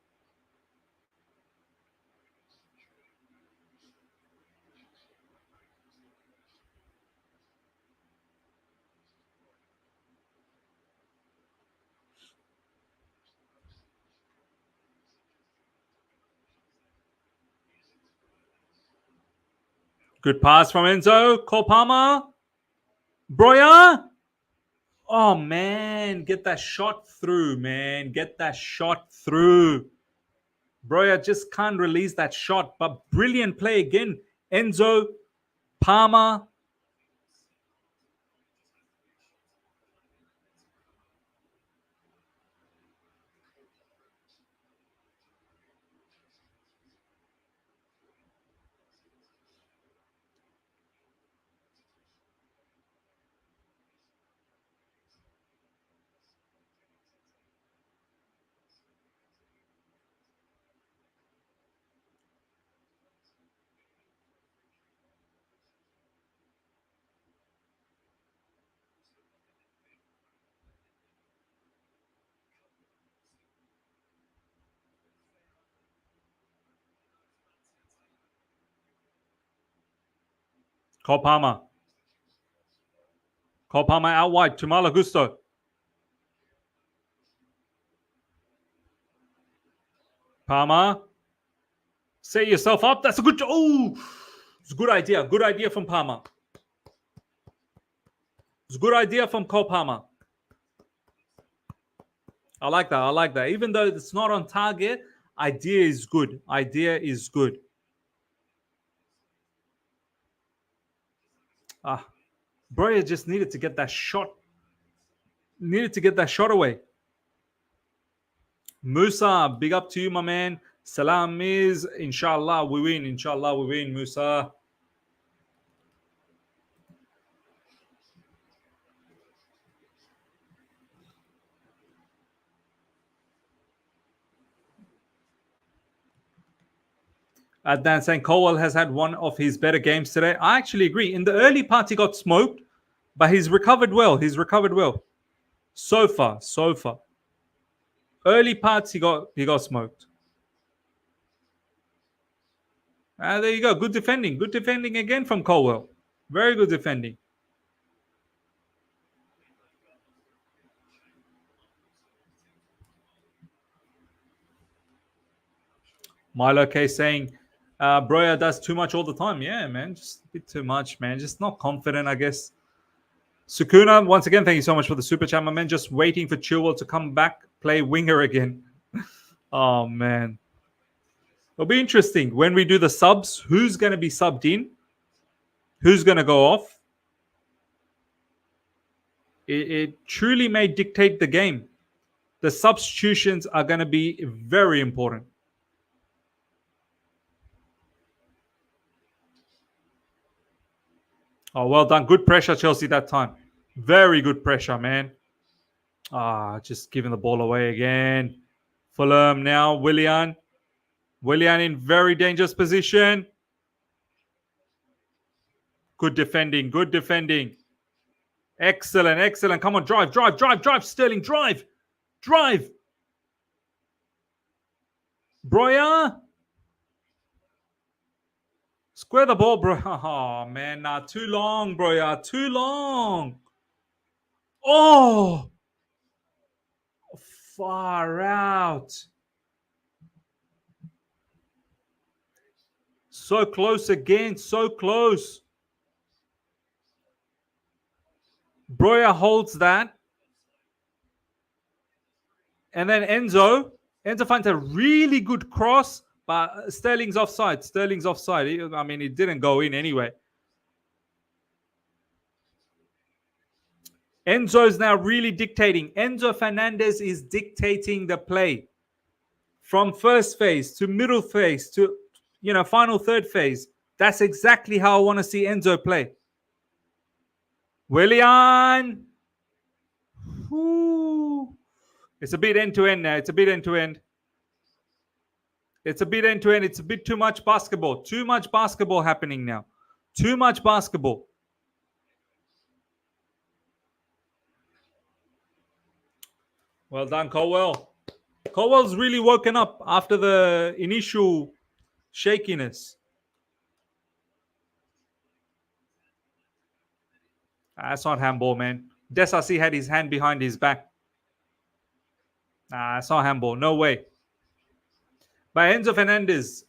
Good pass from Enzo. Cole Palmer. Broja. Oh, man. Get that shot through, man. Get that shot through. Broja just can't release that shot. But brilliant play again. Enzo, Palmer. Cole Palmer. Cole Palmer out wide to Malo Gusto. Palmer. Set yourself up. That's a good... Oh! It's a good idea. Good idea from Palmer. It's a good idea from Cole Palmer. I like that. Even though it's not on target, idea is good. Broja just needed to get that shot. Away. Musa, big up to you, my man. Salam is, inshallah, we win. Musa. Adnan saying Colwill has had one of his better games today. I actually agree. In the early part, he got smoked, but he's recovered well. So far. Early parts, he got smoked. There you go. Good defending. Good defending again from Colwill. Very good defending. Milo K saying Broja does too much all the time. Yeah, man. Just a bit too much, man. Just not confident, I guess. Sukuna, once again, thank you so much for the super chat, my man. Just waiting for Chilwell to come back, play winger again. Oh, man. It'll be interesting when we do the subs. Who's going to be subbed in? Who's going to go off? It truly may dictate the game. The substitutions are going to be very important. Oh, well done. Good pressure, Chelsea, that time. Very good pressure, man. Just giving the ball away again. Fulham now. Willian in very dangerous position. Good defending. Excellent. Come on, drive. Sterling, drive. Broja. Square the ball, bro. Oh, man. Nah, too long, bro. Yeah, too long. Oh! Far out. So close again. So close. Broja holds that. And then Enzo finds a really good cross, but Sterling's offside. I mean, it didn't go in anyway. Enzo's now really dictating. Enzo Fernandez is dictating the play from first phase to middle phase to, final third phase. That's exactly how I want to see Enzo play. Willian. Whew. It's a bit end-to-end now. It's a bit too much basketball. Too much basketball happening now. Too much basketball. Well done, Colwill. Colwell's really woken up after the initial shakiness. That's not handball, man. Disasi had his hand behind his back. It's not handball. No way. By Enzo Fernandez,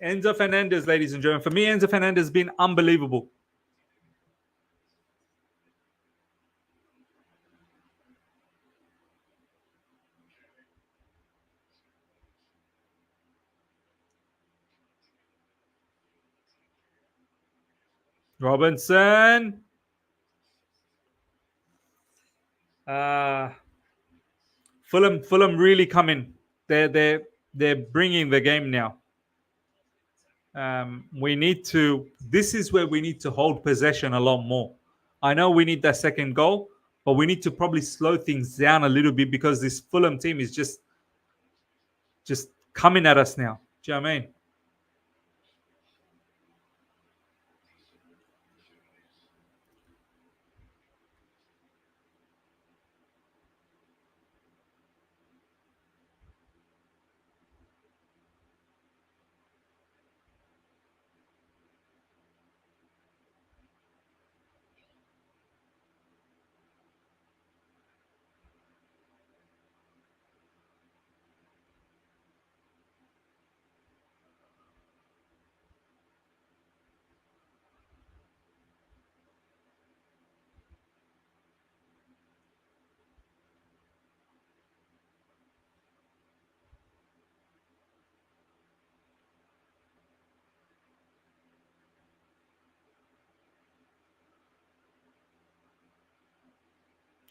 ladies and gentlemen. For me, Enzo Fernandez has been unbelievable. Robinson. Fulham really coming. They're bringing the game now. This is where we need to hold possession a lot more. I know we need that second goal, but we need to probably slow things down a little bit because this Fulham team is just coming at us now. Do you know what I mean?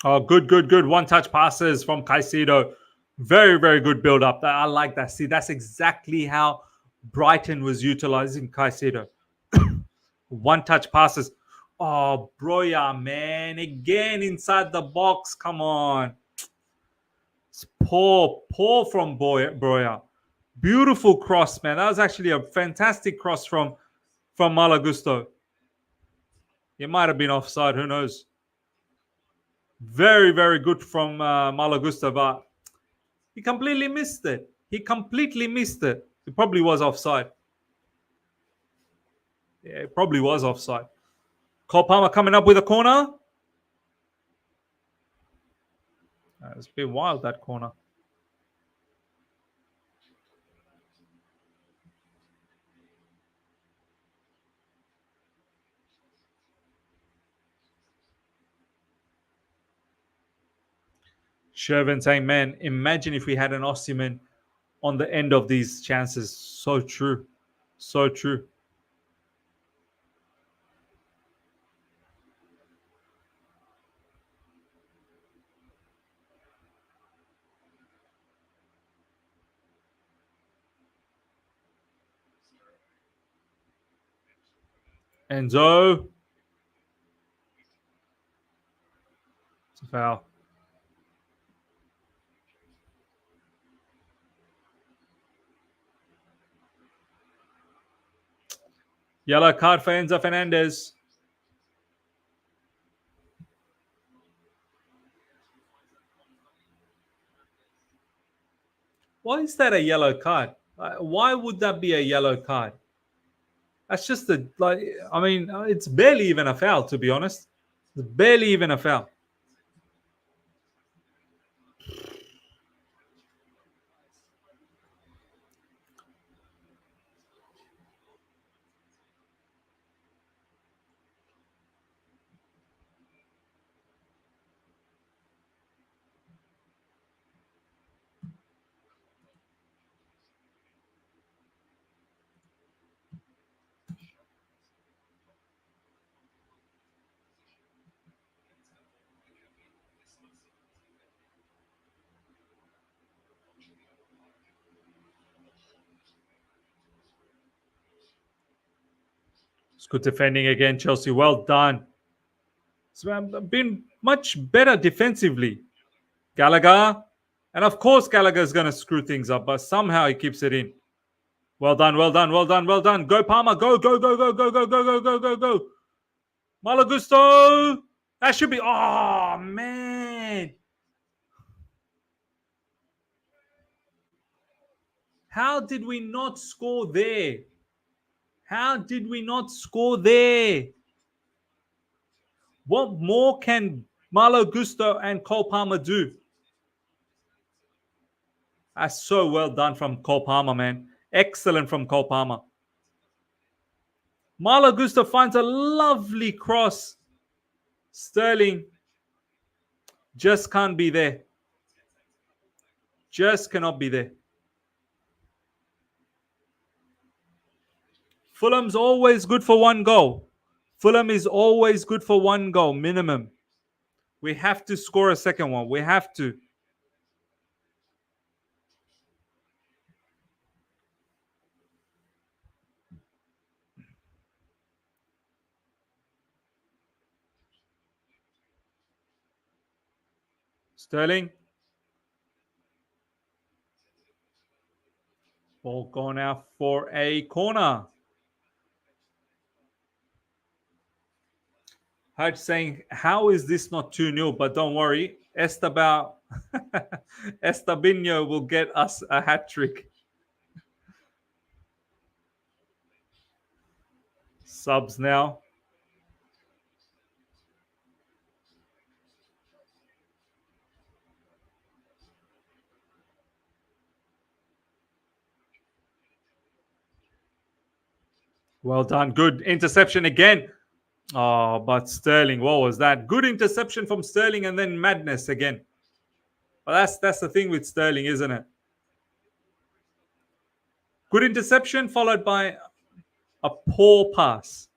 Oh, good. One-touch passes from Caicedo. Very, very good build-up. I like that. See, that's exactly how Brighton was utilizing Caicedo. One-touch passes. Oh, Broja, man. Again, inside the box. Come on. It's poor from Broja. Beautiful cross, man. That was actually a fantastic cross from Malagusto. It might have been offside. Who knows? Very, very good from Malagusta, but he completely missed it. It probably was offside. Yeah, it probably was offside. Cole Palmer coming up with a corner. It's a bit wild, that corner. Shervin saying, man, imagine if we had an Osimhen on the end of these chances. So true. So true. Enzo. It's a foul. Yellow card for Enzo Fernandez. Why is that a yellow card? Why would that be a yellow card? That's just it's barely even a foul, to be honest. It's barely even a foul. It's good defending again, Chelsea. Well done. So been much better defensively. Gallagher. And of course, Gallagher is going to screw things up, but somehow he keeps it in. Well done, well done, well done, well done. Go, Palmer. Go, go, go, go, go, go, go, go, go, go, go. Malo Gusto. That should be. Oh, man. How did we not score there? How did we not score there? What more can Malo Gusto and Cole Palmer do? That's so well done from Cole Palmer, man. Excellent from Cole Palmer. Malo Gusto finds a lovely cross. Sterling just can't be there. Just cannot be there. Fulham's always good for one goal. Fulham is always good for one goal, minimum. We have to score a second one. We have to. Sterling. Ball gone out for a corner. Hutch saying, how is this not 2-0? But don't worry, Estabinho will get us a hat-trick. Subs now. Well done. Good interception again. Oh, but Sterling, what was that? Good interception from Sterling and then madness again. But that's the thing with Sterling, isn't it? Good interception followed by a poor pass.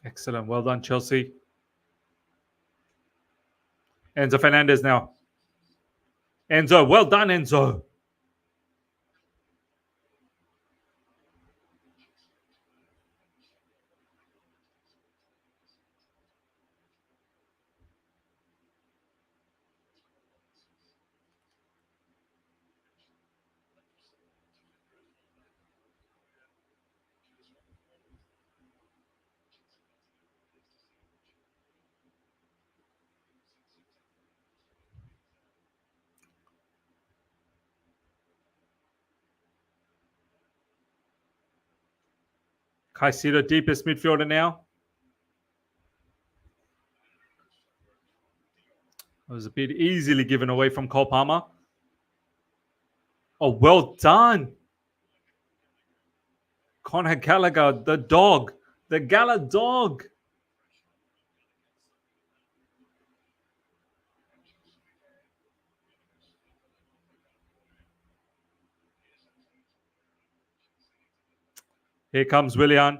Excellent. Well done, Chelsea. Enzo Fernandez now. Enzo, well done, Enzo. Caicedo, deepest midfielder now. It was a bit easily given away from Cole Palmer. Oh, well done. Conor Gallagher, the dog. The Gala dog. Here comes Willian.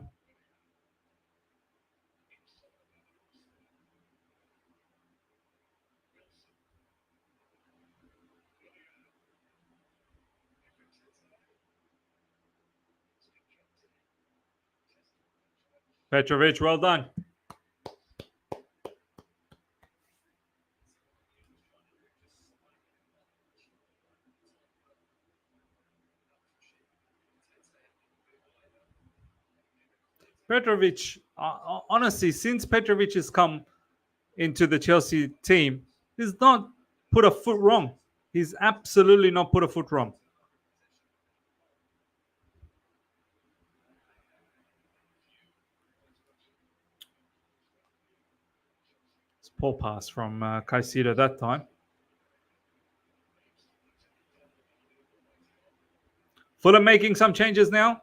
Petrovic, well done. Petrovic, honestly, since Petrovic has come into the Chelsea team, he's not put a foot wrong. He's absolutely not put a foot wrong. It's poor pass from Caicedo that time. Fulham making some changes now.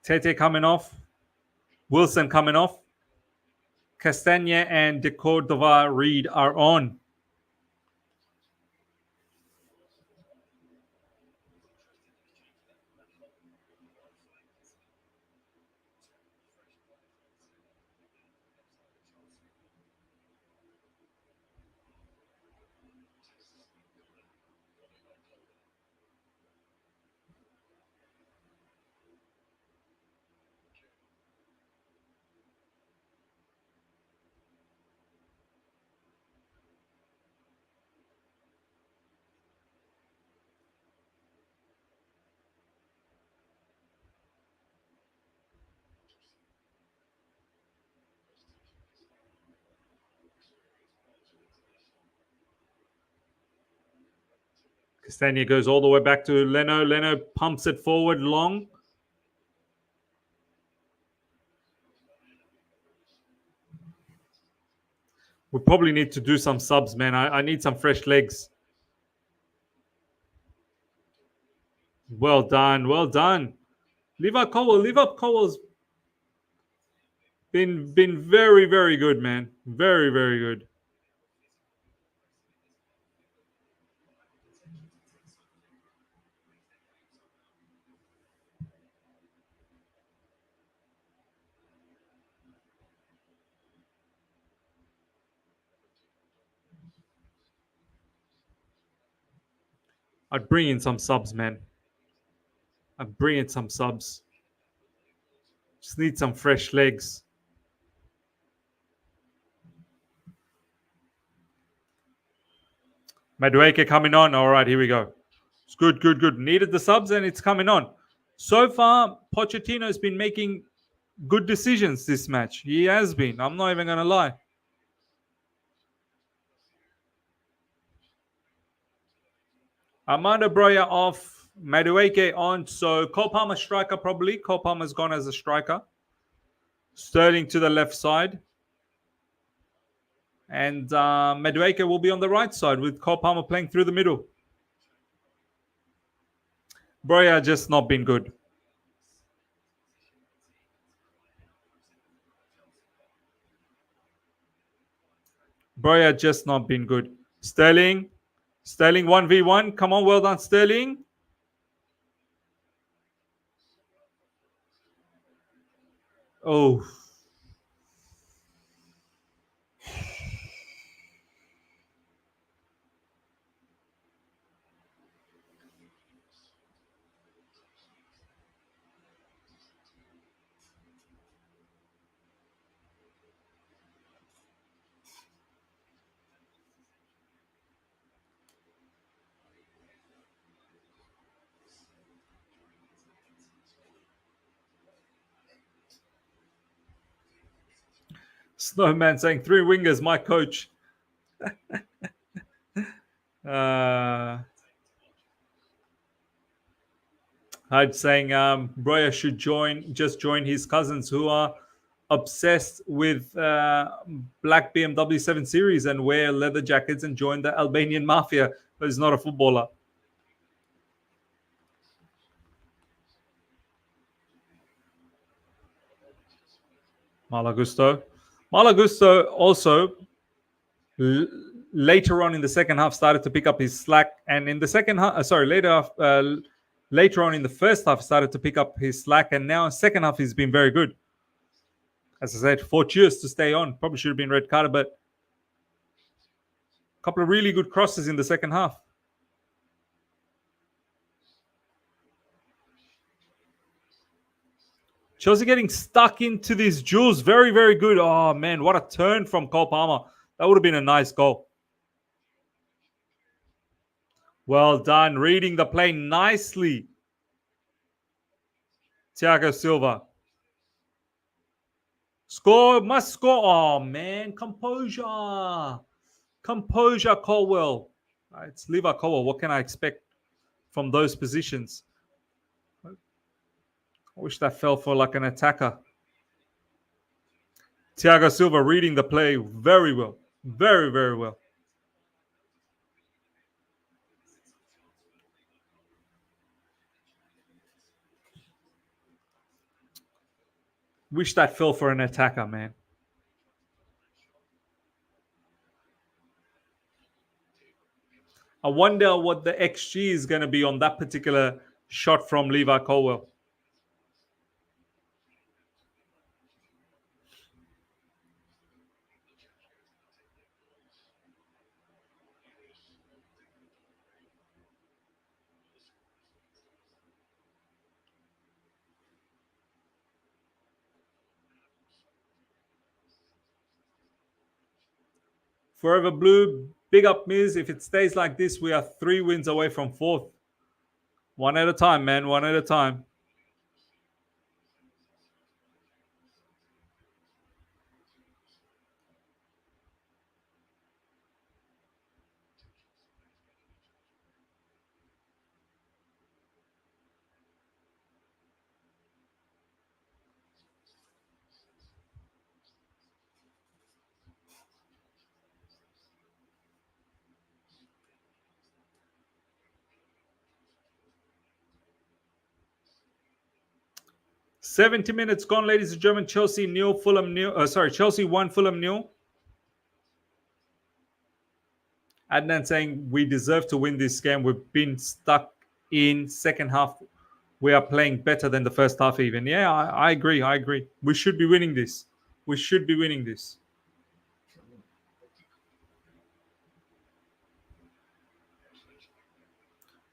Tete coming off. Wilson coming off. Castagne and De Cordova Reed are on. Castagne goes all the way back to Leno. Leno pumps it forward long. We probably need to do some subs, man. I need some fresh legs. Well done. Well done. Levi Colwill. Levi Colwill's been very, very good, man. Very, very good. I'd bring in some subs, man. I'd bring in some subs. Just need some fresh legs. Madueke coming on. All right, here we go. It's good, good, good. Needed the subs and it's coming on. So far, Pochettino has been making good decisions this match. He has been. I'm not even going to lie. Armando Broja off. Madueke on. So Cole Palmer striker probably. Cole Palmer's gone as a striker. Sterling to the left side. And Madueke will be on the right side with Cole Palmer playing through the middle. Broja just not been good. Broja just not been good. Sterling 1v1. Come on, well done, Sterling. Oh. Snowman saying 3 wingers, my coach. Hyde saying Broja should just join his cousins who are obsessed with black BMW 7 Series and wear leather jackets and join the Albanian mafia, but he's not a footballer. Malagusto also later on in the second half started to pick up his slack, and in the second half, later on in the first half started to pick up his slack, and now second half he's been very good. As I said, 4 cheers to stay on. Probably should have been red carded, but a couple of really good crosses in the second half. Chelsea getting stuck into these duels. Very, very good. Oh, man, what a turn from Cole Palmer. That would have been a nice goal. Well done. Reading the play nicely. Thiago Silva. Score. Must score. Oh, man. Composure. Composure, Colwill. It's Levi Colwill. What can I expect from those positions? I wish that fell for like an attacker. Thiago Silva reading the play very well. Very, very well. Wish that fell for an attacker, man. I wonder what the XG is going to be on that particular shot from Levi Colwill. Forever Blue, big up Miz. If it stays like this, we are 3 wins away from 4th. One at a time, man. One at a time. "70 minutes gone, ladies and gentlemen. Chelsea nil, Fulham nil. Chelsea 1, Fulham nil. Adnan saying we deserve to win this game. We've been stuck in second half. We are playing better than the first half even. Yeah, I agree. I agree. We should be winning this. We should be winning this.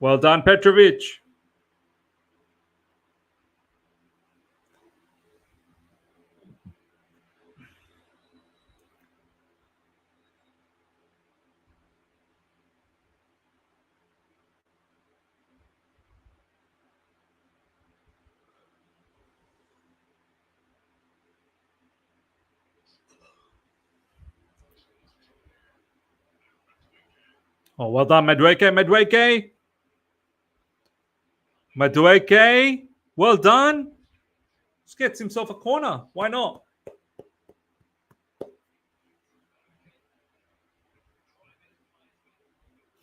Well done, Petrovic. Oh, well done, Madueke. Madueke. Well done. Just gets himself a corner. Why not?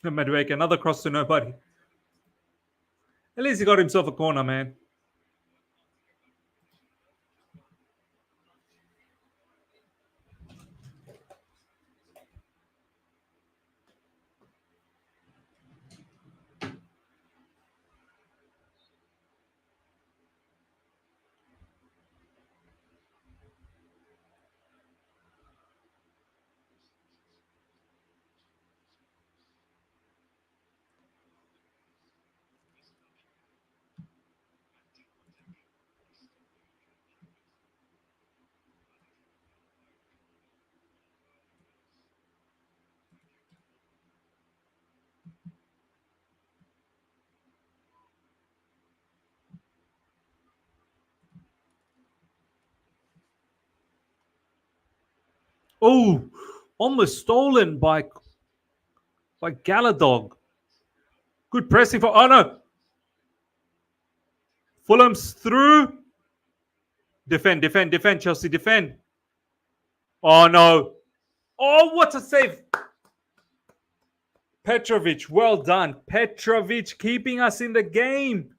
Madueke, another cross to nobody. At least he got himself a corner, man. Oh, almost stolen by Gallagher. Good pressing for... Oh, no. Fulham's through. Defend, Chelsea, defend. Oh, no. Oh, what a save. Petrovic, well done. Petrovic keeping us in the game.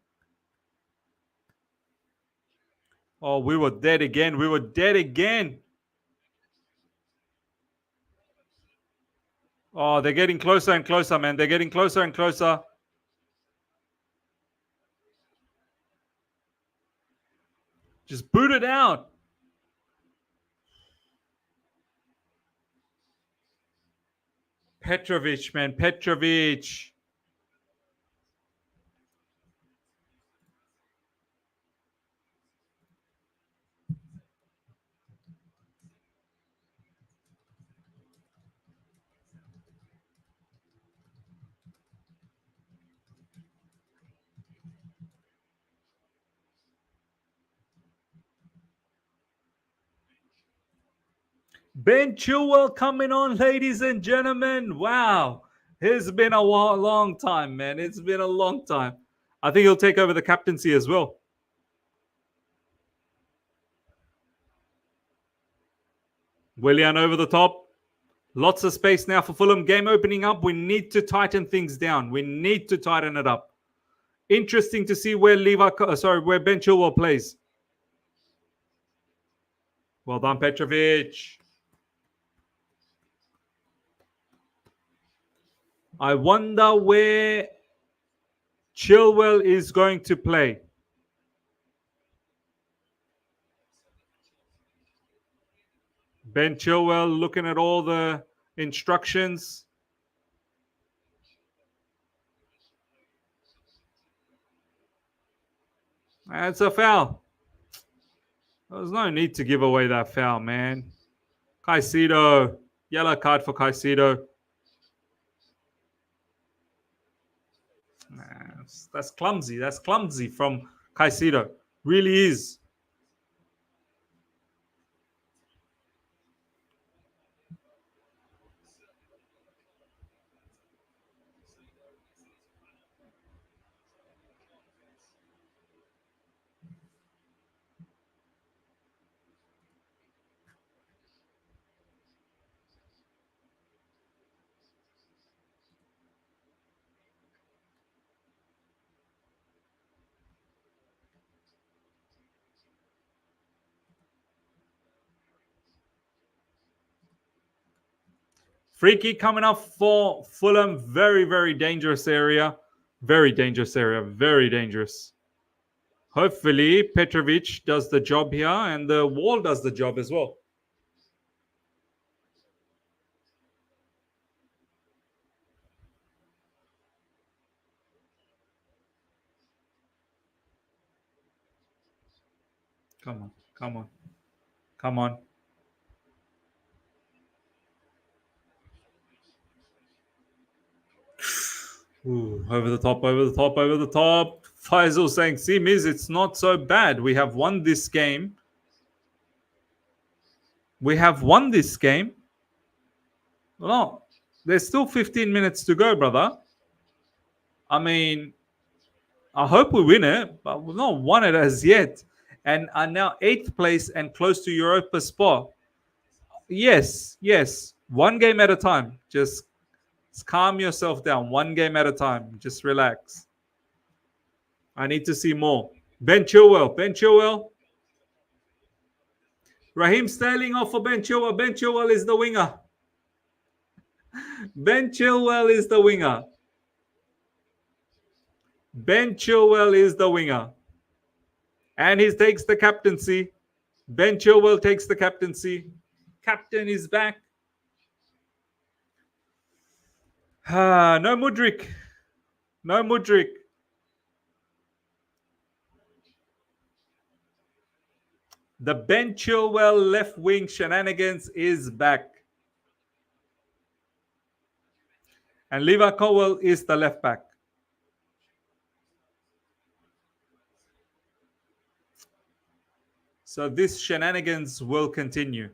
Oh, we were dead again. Oh, they're getting closer and closer, man. They're getting closer and closer. Just boot it out. Petrovic, man. Petrovic. Ben Chilwell coming on, ladies and gentlemen. Wow. It's been a long time, man. It's been a long time. I think he'll take over the captaincy as well. Willian over the top. Lots of space now for Fulham. Game opening up. We need to tighten things down. We need to tighten it up. Interesting to see where where Ben Chilwell plays. Well done, Petrovic. I wonder where Chilwell is going to play. Ben Chilwell looking at all the instructions. That's a foul. There's no need to give away that foul, man. Caicedo. Yellow card for Caicedo. That's clumsy. That's clumsy from Caicedo. Really is. Free kick coming up for Fulham. Very, very dangerous area. Very dangerous area. Very dangerous. Hopefully, Petrovic does the job here and the wall does the job as well. Come on. Come on. Come on. Ooh, over the top, over the top, over the top. Faisal saying, see, Miz, it's not so bad. We have won this game. We have won this game. No, there's still 15 minutes to go, brother. I mean, I hope we win it, but we've not won it as yet. And are now 8th place and close to Europa spot. Yes, yes. One game at a time. Just calm yourself down. One game at a time. Just relax. I need to see more. Ben Chilwell. Ben Chilwell. Raheem Sterling off for Ben Chilwell. Ben Chilwell is the winger. Ben Chilwell is the winger. Ben Chilwell is the winger. And he takes the captaincy. Ben Chilwell takes the captaincy. Captain is back. No Mudkryk. No Mudkryk. The Ben Chilwell left wing shenanigans is back. And Levi Colwill is the left back. So this shenanigans will continue.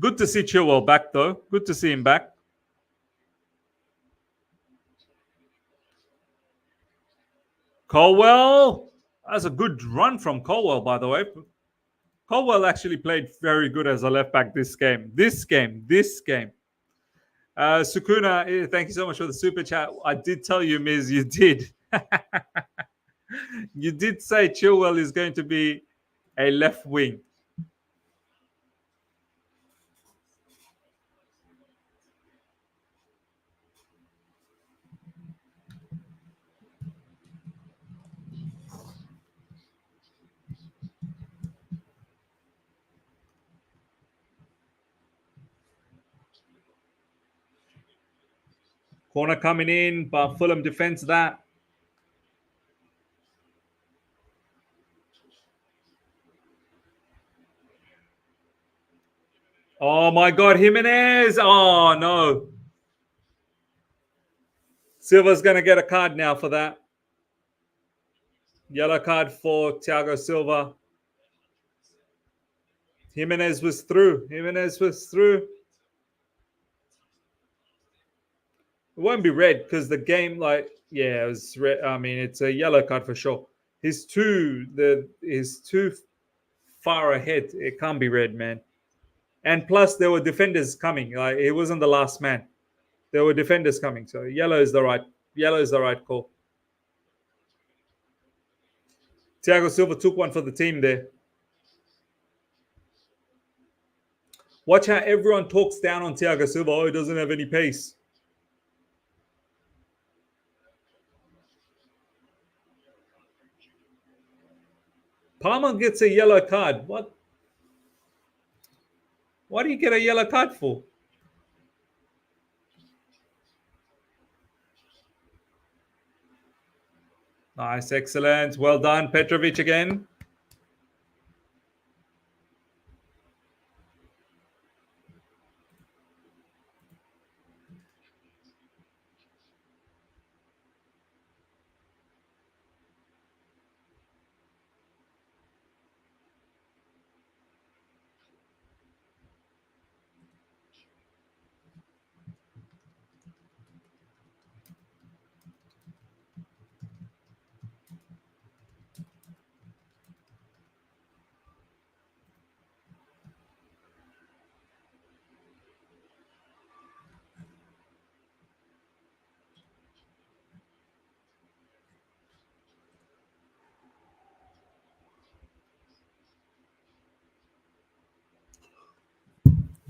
Good to see Chilwell back, though. Good to see him back. Colwill. That's a good run from Colwill, by the way. Colwill actually played very good as a left back this game. This game. Sukuna, thank you so much for the super chat. I did tell you, Miz, you did. You did say Chilwell is going to be a left wing. Corner coming in, but Fulham defends that. Oh my God, Jimenez! Oh no. Silva's going to get a card now for that. Yellow card for Thiago Silva. Jimenez was through. Jimenez was through. It won't be red because the game, it was red. I mean, it's a yellow card for sure. He's too far ahead. It can't be red, man. And plus, there were defenders coming. Like, he wasn't the last man. There were defenders coming. So yellow is the right call. Thiago Silva took one for the team there. Watch how everyone talks down on Thiago Silva. Oh, he doesn't have any pace. Palmer gets a yellow card. What? What do you get a yellow card for? Nice, excellent. Well done, Petrovic again.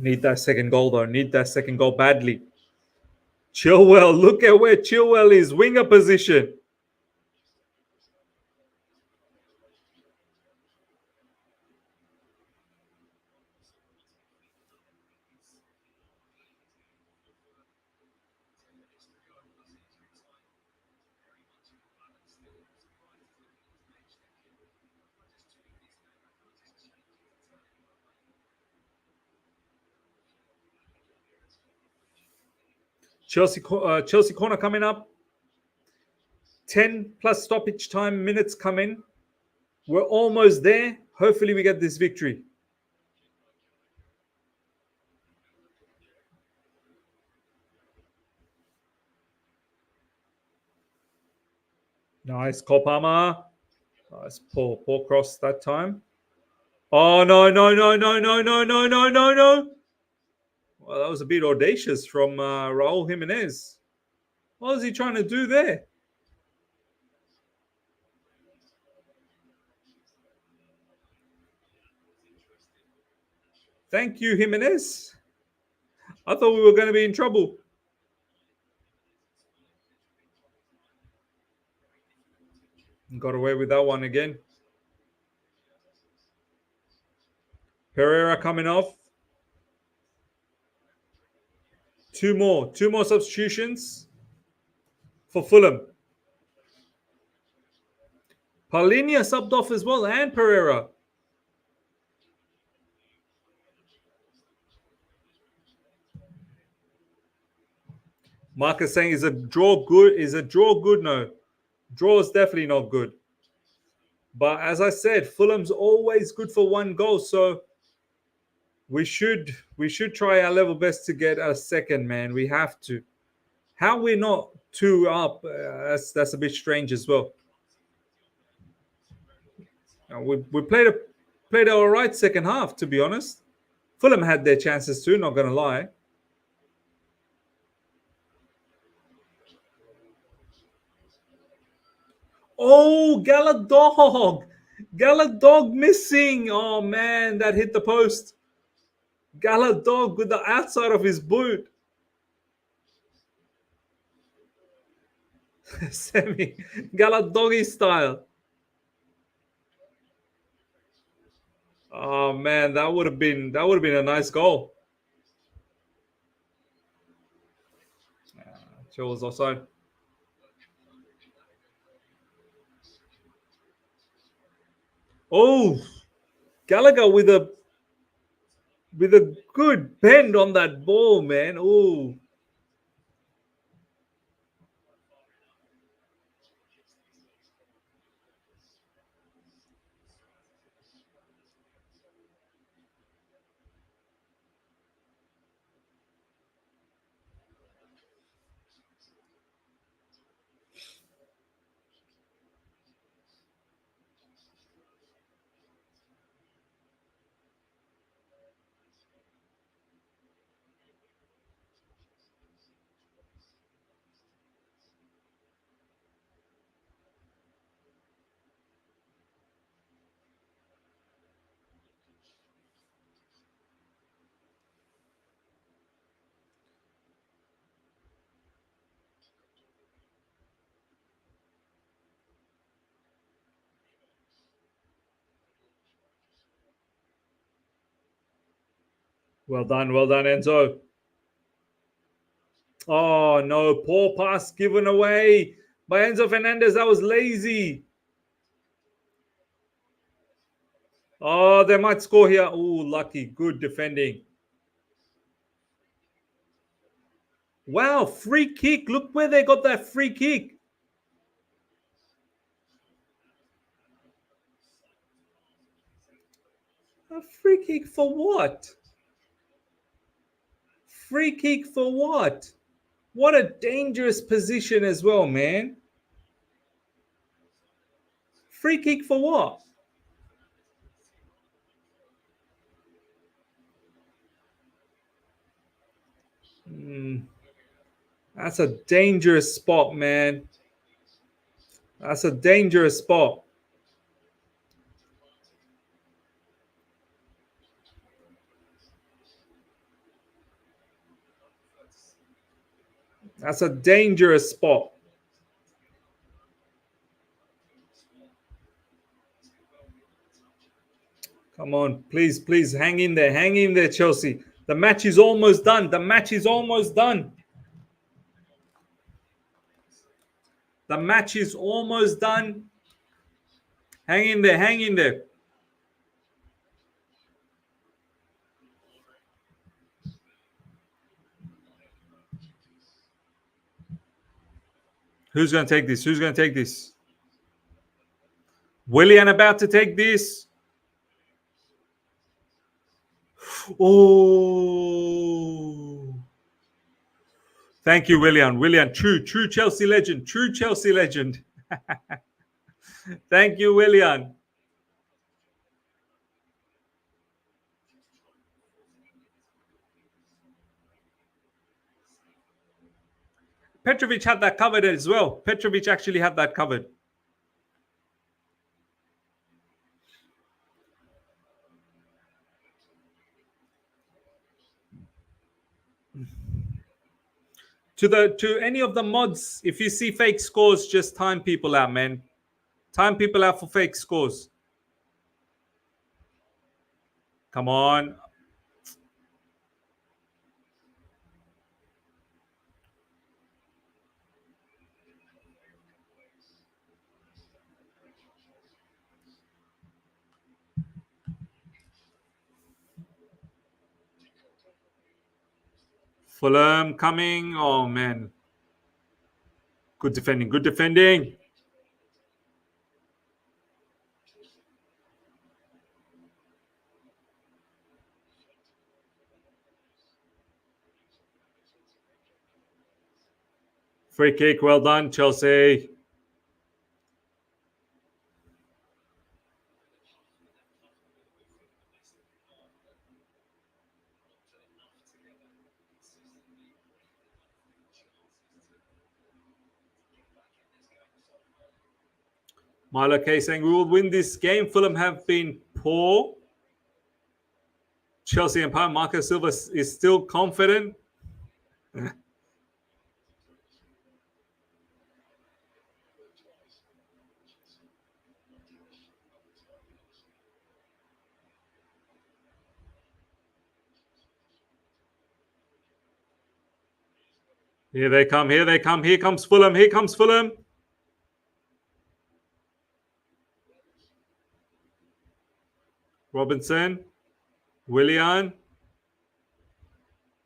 Need that second goal, though. Need that second goal badly. Chilwell, look at where Chilwell is. Winger position. Chelsea corner coming up. 10 plus stoppage time minutes coming. We're almost there. Hopefully we get this victory. Nice, Kopama. Nice, poor cross that time. Oh, no. Well, that was a bit audacious from Raul Jimenez. What was he trying to do there? Thank you, Jimenez. I thought we were going to be in trouble. Got away with that one again. Pereira coming off. Two more substitutions for Fulham. Paulinho subbed off as well, and Pereira. Marcus saying, is a draw good? Is a draw good? No. Draw is definitely not good. But as I said, Fulham's always good for one goal, so we should try our level best to get a second, man. We have to. How we're not 2 up, that's a bit strange as well. We played all right second half, to be honest. Fulham had their chances too, not going to lie. Oh, Gallagher missing. Oh man, that hit the post. Gallagher with the outside of his boot. Semi Gallagher style. Oh man, that would have been a nice goal. Chilwell's offside. Oh, Gallagher with a good bend on that ball, man. Oh. Well done, Enzo. Oh no, poor pass given away by Enzo Fernandez. That was lazy. Oh, they might score here. Oh, lucky. Good defending. Wow, free kick. Look where they got that free kick. A free kick for what? Free kick for what? What a dangerous position as well, man. Free kick for what? That's a dangerous spot, man. That's a dangerous spot. That's a dangerous spot. Come on, please, please, hang in there, Chelsea. The match is almost done. The match is almost done. The match is almost done. Hang in there, hang in there. Who's going to take this? Who's going to take this? Willian about to take this. Oh. Thank you, Willian. Willian, true Chelsea legend. True Chelsea legend. Thank you, Willian. Petrovic had that covered as well. Petrovic actually had that covered. To any of the mods, if you see fake scores, just time people out, man. Time people out for fake scores. Come on. Fulham coming. Oh, man. Good defending. Good defending. Free kick. Well done, Chelsea. Madueke saying we will win this game. Fulham have been poor. Chelsea Empire. Marco Silva is still confident. Here they come. Here they come. Here comes Fulham. Here comes Fulham. Robinson. Willian. It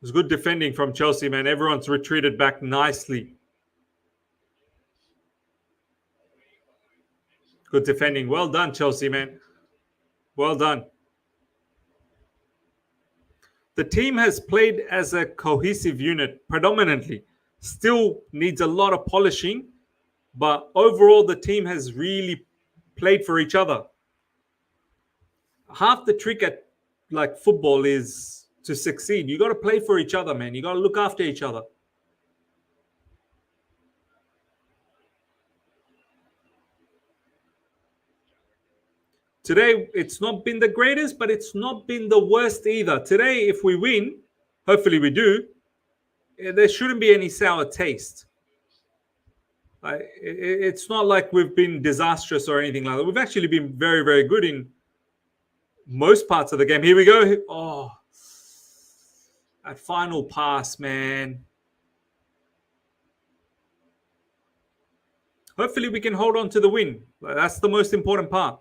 was good defending from Chelsea, man. Everyone's retreated back nicely. Good defending. Well done, Chelsea, man. Well done. The team has played as a cohesive unit predominantly. Still needs a lot of polishing, but overall the team has really played for each other. Half the trick at like football is to succeed. You got to play for each other, man. You got to look after each other. Today, it's not been the greatest, but it's not been the worst either. Today, if we win, hopefully we do, there shouldn't be any sour taste. It's not like we've been disastrous or anything like that. We've actually been very, very good in most parts of the game. Here we go. Oh, that final pass, man. Hopefully we can hold on to the win. That's the most important part.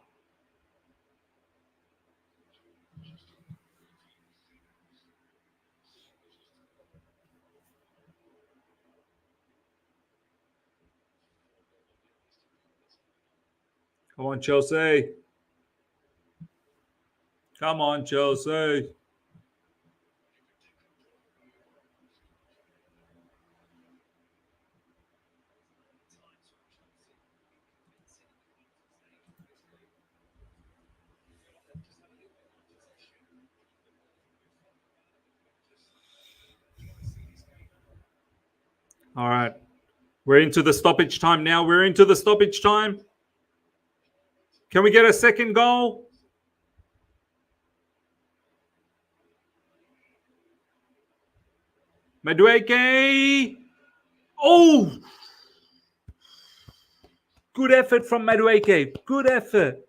Come on, Chelsea. Come on, Chelsea. All right. We're into the stoppage time now. We're into the stoppage time. Can we get a second goal? Madueke. Oh! Good effort from Madueke. Good effort.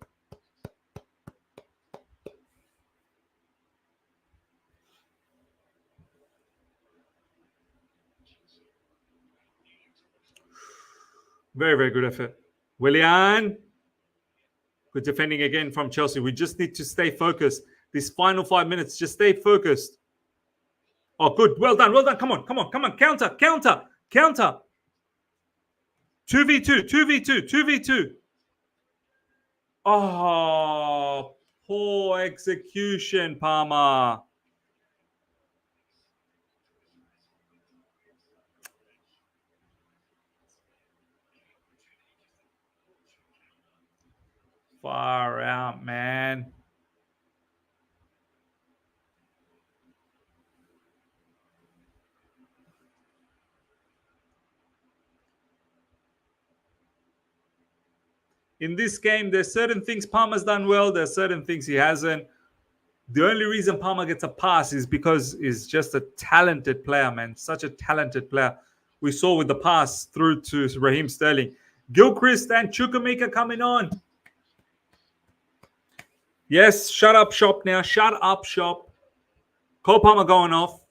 Very, very good effort. Willian. Good defending again from Chelsea. We just need to stay focused. These final 5 minutes, just stay focused. Oh, good. Well done. Well done. Come on. Come on. Come on. Counter. Counter. Counter. 2v2. 2v2. 2v2. Oh, poor execution, Palmer. Far out, man. In this game, there's certain things Palmer's done well. There's certain things he hasn't. The only reason Palmer gets a pass is because he's just a talented player, man. Such a talented player. We saw with the pass through to Raheem Sterling. Gilchrist and Chukwuemeka coming on. Yes, shut up shop now. Shut up shop. Cole Palmer going off.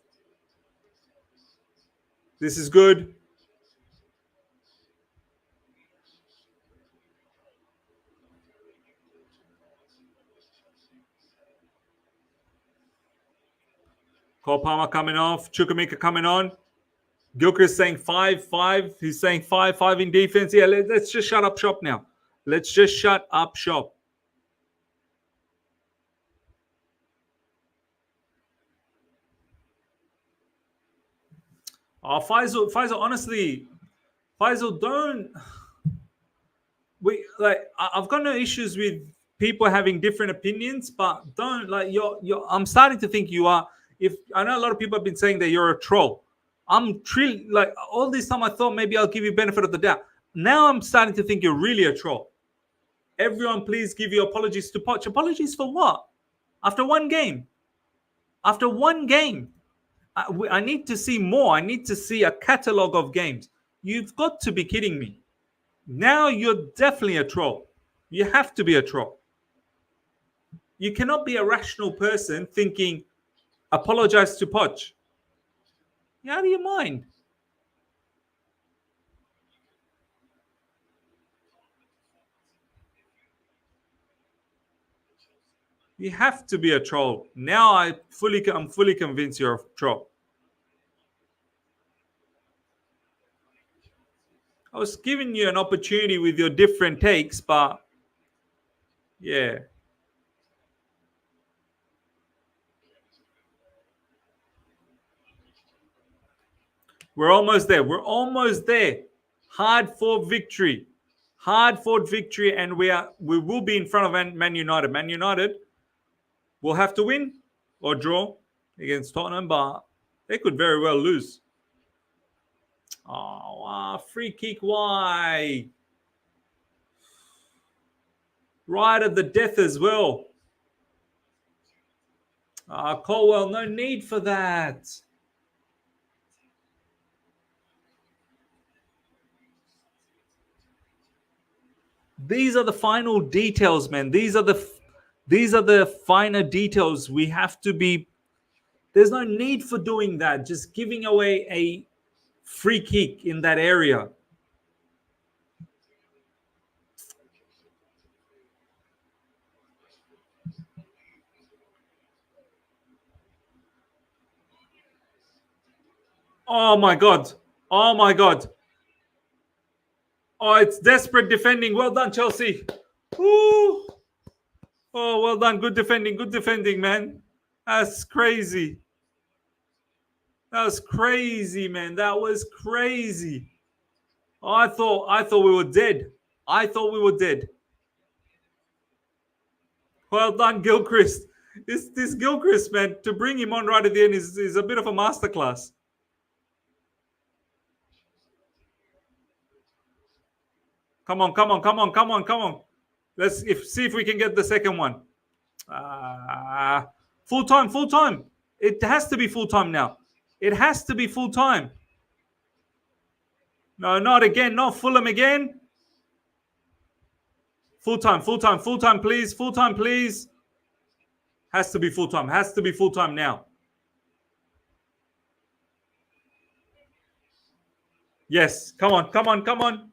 This is good. Cole Palmer coming off. Chukwuemeka coming on. Gilchrist saying 5-5. He's saying 5-5 in defense. Yeah, let's just shut up shop now. Let's just shut up shop. Oh, Faisal, honestly, Faisal, don't. I've got no issues with people having different opinions, but don't you're. I'm starting to think you are. If I know a lot of people have been saying that you're a troll. I'm all this time I thought maybe I'll give you benefit of the doubt. Now I'm starting to think you're really a troll. Everyone, please give your apologies to Poch. Apologies for what? After one game. After one game. I need to see more. I need to see a catalogue of games. You've got to be kidding me. Now you're definitely a troll. You have to be a troll. You cannot be a rational person thinking, apologize to Poch. You're out of your mind. You have to be a troll. Now I'm fully convinced you're a troll. I was giving you an opportunity with your different takes, but yeah. We're almost there. We're almost there. Hard-fought victory. Hard-fought victory, and we will be in front of Man United. Man United will have to win or draw against Tottenham, but they could very well lose. Oh, wow. Free kick. Why? Right at the death as well. Colwill, no need for that. These are the final details, man. These are the finer details. We have to be. There's no need for doing that. Just giving away a free kick in that area. Oh my God. Oh my God. Oh, it's desperate defending. Well done, Chelsea. Woo. Oh, well done. Good defending. Good defending, man. That's crazy. That was crazy, man. That was crazy. Oh, I thought we were dead. I thought we were dead. Well done, Gilchrist. This Gilchrist, man, to bring him on right at the end is a bit of a masterclass. Come on, come on, come on, come on, come on. Let's see if we can get the second one. Full time, full time. It has to be full time now. It has to be full time. No, not again. Not Fulham again. Full time, full time, full time, please. Full time, please. Has to be full time. Has to be full time now. Yes. Come on, come on, come on.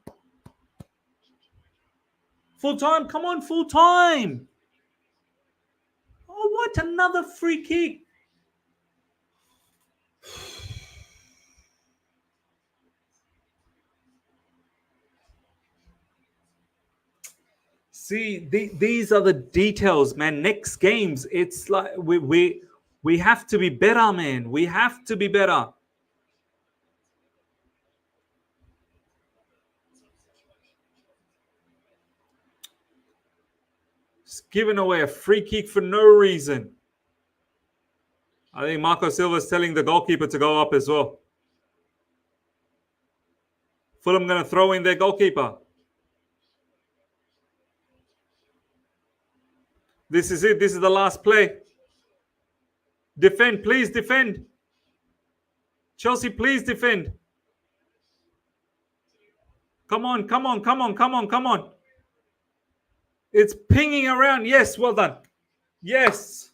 Full time. Come on, full time. Oh, what? Another free kick. See, these are the details, man. Next games, it's like we have to be better, man. We have to be better. Just giving away a free kick for no reason. I think Marco Silva's telling the goalkeeper to go up as well. Fulham going to throw in their goalkeeper. This is it. This is the last play. Defend, please defend. Chelsea, please defend. Come on, come on, come on, come on, come on. It's pinging around. Yes, well done. Yes.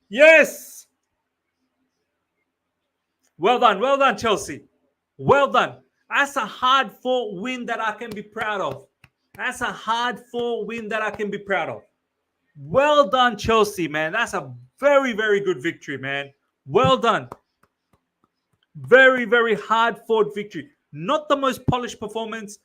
Yes. Well done, Chelsea. Well done. That's a hard-fought win that I can be proud of. That's a hard-fought win that I can be proud of. Well done, Chelsea, man. That's a very, very good victory, man. Well done. Very, very hard-fought victory. Not the most polished performance,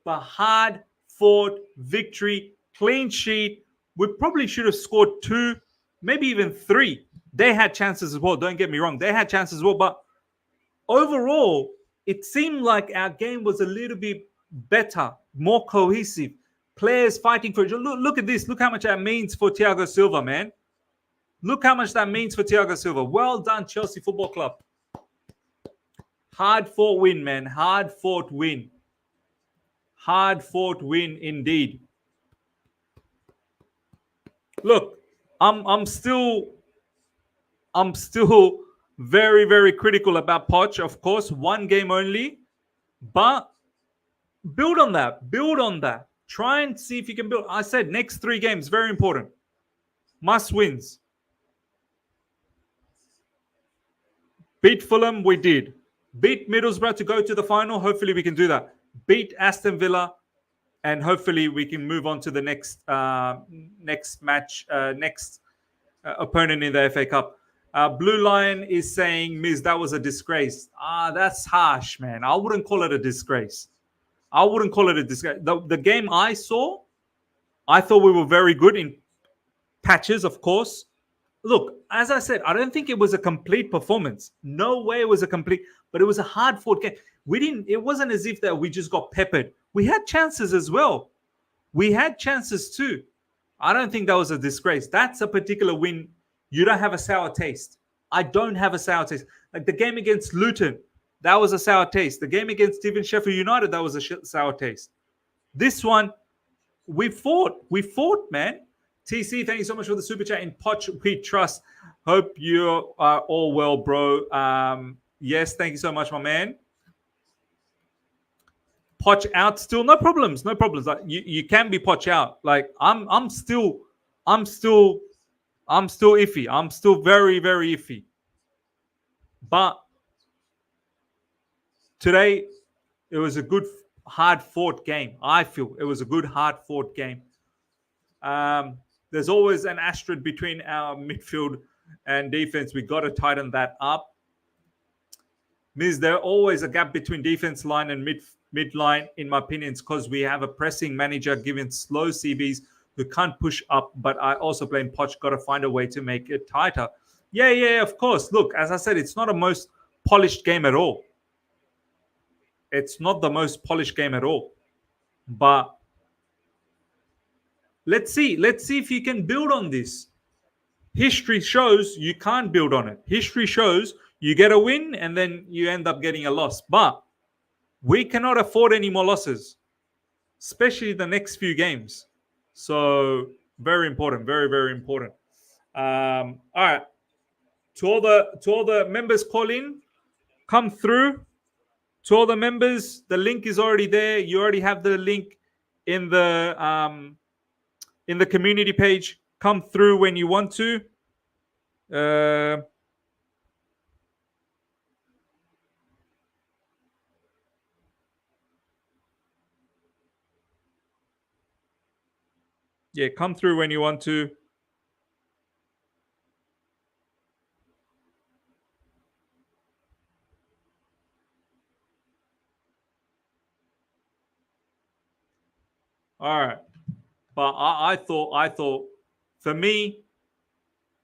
but hard-fought victory. Clean sheet. We probably should have scored 2, maybe even 3. They had chances as well. Don't get me wrong. They had chances as well. But overall, it seemed like our game was a little bit better, more cohesive. Players fighting for each other. Look at this. Look how much that means for Thiago Silva, man. Look how much that means for Thiago Silva. Well done, Chelsea Football Club. Hard-fought win, man. Hard-fought win. Hard-fought win indeed. Look, I'm still very, very critical about Poch. Of course, one game only, but build on that. Build on that. Try and see if you can build. I said next 3 games, very important. Must wins. Beat Fulham, we did. Beat Middlesbrough to go to the final. Hopefully, we can do that. Beat Aston Villa, and hopefully, we can move on to the next match, next opponent in the FA Cup. Blue Lion is saying, Miz, that was a disgrace. That's harsh, man. I wouldn't call it a disgrace. The game I saw, I thought we were very good in patches, of course. Look, as I said, I don't think it was a complete performance. No way it was a complete, but it was a hard-fought game. It wasn't as if that we just got peppered. We had chances as well. We had chances too. I don't think that was a disgrace. That's a particular win. You don't have a sour taste. I don't have a sour taste. Like the game against Luton, that was a sour taste. The game against Steven Sheffield United, that was a sour taste. This one, we fought. We fought, man. TC, thank you so much for the super chat. In Poch, we trust. Hope you are all well, bro. Yes, thank you so much, my man. Poch out still, no problems. Like you can be Poch out. Like I'm still iffy. I'm still very, very iffy. But today, it was a good, hard-fought game. I feel it was a good, hard-fought game. There's always an asterisk between our midfield and defense. We got to tighten that up. Means there's always a gap between defense line and mid-line, in my opinion, because we have a pressing manager giving slow CBs who can't push up. But I also blame Poch. Got to find a way to make it tighter. Yeah, of course. Look, as I said, it's not a most polished game at all. It's not the most polished game at all. But let's see if you can build on this. History shows you can't build on it. History shows you get a win and then you end up getting a loss. But we cannot afford any more losses, especially the next few games. So very important, very, very important. All right. To all the members call in, come through. To all the members, the link is already there. You already have the link in the community page. Come through when you want to. Yeah, come through when you want to. All right. But I thought for me,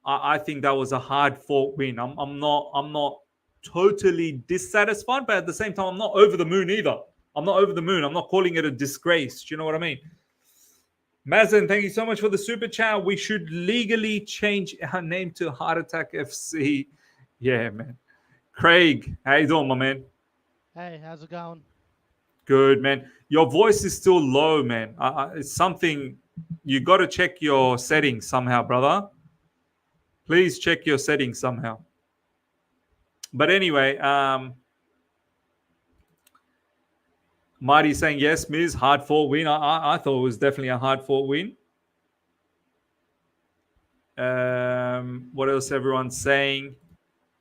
I think that was a hard-fought win. I'm not totally dissatisfied, but at the same time, I'm not over the moon either. I'm not over the moon. I'm not calling it a disgrace. Do you know what I mean? Mazen, thank you so much for the super chat. We should legally change our name to Heart Attack FC. Yeah, man. Craig, how you doing, my man? Hey, how's it going? Good, man. Your voice is still low, man. It's something. You got to check your settings somehow, brother. Please check your settings somehow. But anyway, Marty saying yes, Miz, hard-fought win. I thought it was definitely a hard-fought win. What else everyone's saying?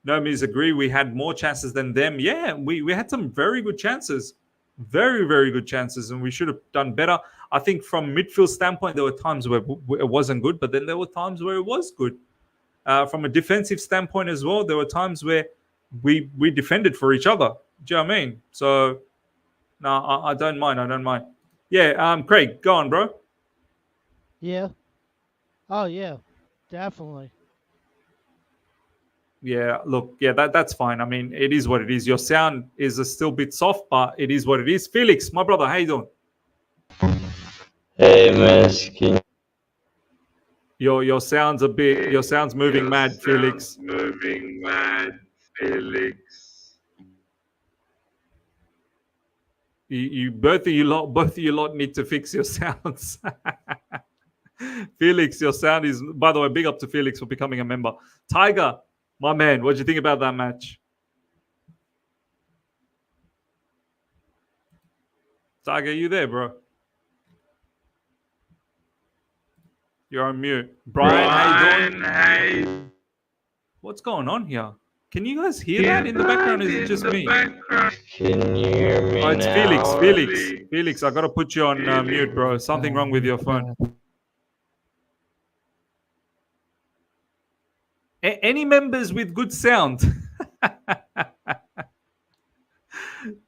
No, Miz, agree. We had more chances than them. Yeah, we had some very good chances. Very, very good chances, and we should have done better. I think from midfield standpoint, there were times where it wasn't good, but then there were times where it was good. From a defensive standpoint as well, there were times where we defended for each other. Do you know what I mean? So, no, I don't mind. I don't mind. Yeah, Craig, go on, bro. Yeah. Oh, yeah, definitely. Yeah, look, yeah, that's fine. I mean, it is what it is. Your sound is still a bit soft, but it is what it is. Felix, my brother, how you doing? Hey, man. Your sound's moving mad, Felix. You both of you lot need to fix your sounds. Felix, your sound is, by the way, big up to Felix for becoming a member. Tiger, my man, what do you think about that match? Tiger, you there, bro? You're on mute. Brian, how you doing? What's going on here? Can you guys hear that in the background? Is it just me? Can you hear me Oh, it's now? Felix, I gotta put you on mute, bro. Something wrong with your phone. Any members with good sound?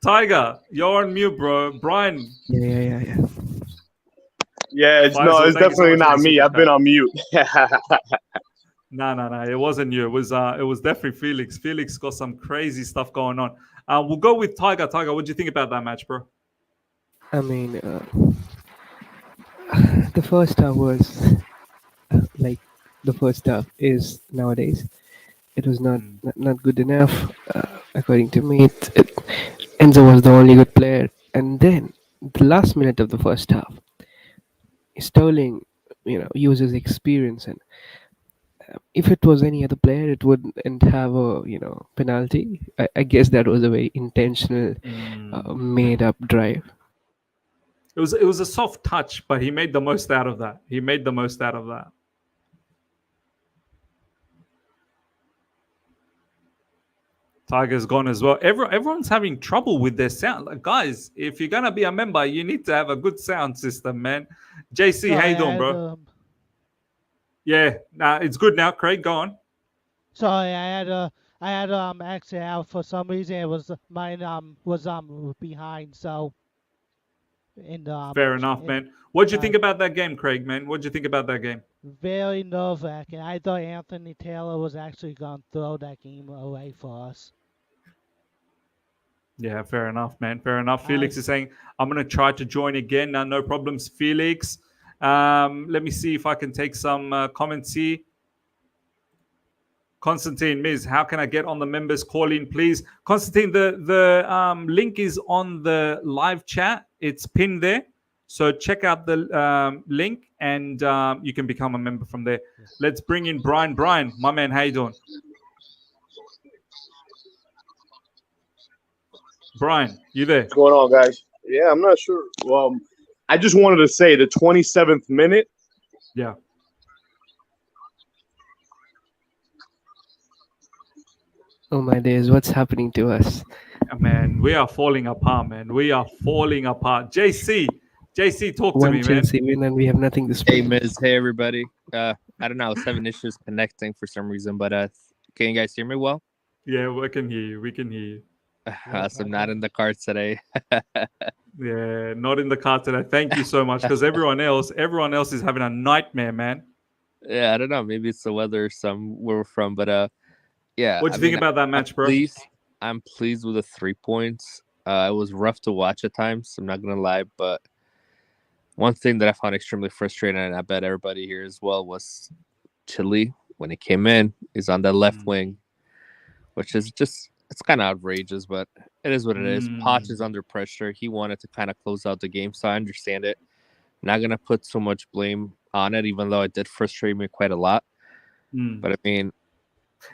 Tiger, you're on mute, bro. Brian. Yeah. Yeah, it's Faisal, thank you so definitely much for not the me. super I've been chat. on mute. No. It wasn't you. It was definitely Felix. Felix got some crazy stuff going on. We'll go with Tiger. Tiger, what do you think about that match, bro? I mean, the first half was like the first half is nowadays. It was not good enough, according to me. Enzo was the only good player, and then the last minute of the first half, Sterling, uses experience, and if it was any other player, it wouldn't have a penalty. I guess that was a very intentional, made up drive. It was a soft touch, but he made the most out of that. Tiger's gone as well. Everyone's having trouble with their sound. Like, guys, if you're gonna be a member, you need to have a good sound system, man. JC, how you doing, bro? Yeah, it's good now. Craig, go on. Sorry, I had exit out for some reason. It was mine was behind, so Fair enough, man. What'd you think about that game, Craig, man? What'd you think about that game? Very nerve-wracking. I thought Anthony Taylor was actually going to throw that game away for us. Yeah, fair enough, man. Fair enough. Felix is saying, I'm going to try to join again. No problems, Felix. Let me see if I can take some comments here. Constantine, Miz, how can I get on the members call in, please? Constantine, the link is on the live chat. It's pinned there. So check out the link and you can become a member from there. Let's bring in Brian. Brian, my man, how you doing? Brian, you there? What's going on, guys? Yeah, I'm not sure. Well, I just wanted to say the 27th minute. Yeah. Oh my days, what's happening to us? Man, we are falling apart, man. We are falling apart. JC, talk to me, man. One Chelsea win and we have nothing to speak. Hey, Miz. Hey, everybody. I don't know. I was having issues connecting for some reason, but can you guys hear me well? Yeah, we can hear you. We can hear you. So I'm not in the car today. Yeah, not in the car today. Thank you so much, because everyone else is having a nightmare, man. Yeah, I don't know. Maybe it's the weather where we're from, but yeah. What do you think about that match, bro? I'm pleased with the 3 points. It was rough to watch at times. I'm not gonna lie, but one thing that I found extremely frustrating, and I bet everybody here as well, was Chile when he came in. He's on the left wing, which is just. It's kind of outrageous, but it is what it is. Poch is under pressure. He wanted to kind of close out the game, so I understand it. Not going to put so much blame on it, even though it did frustrate me quite a lot. But I mean...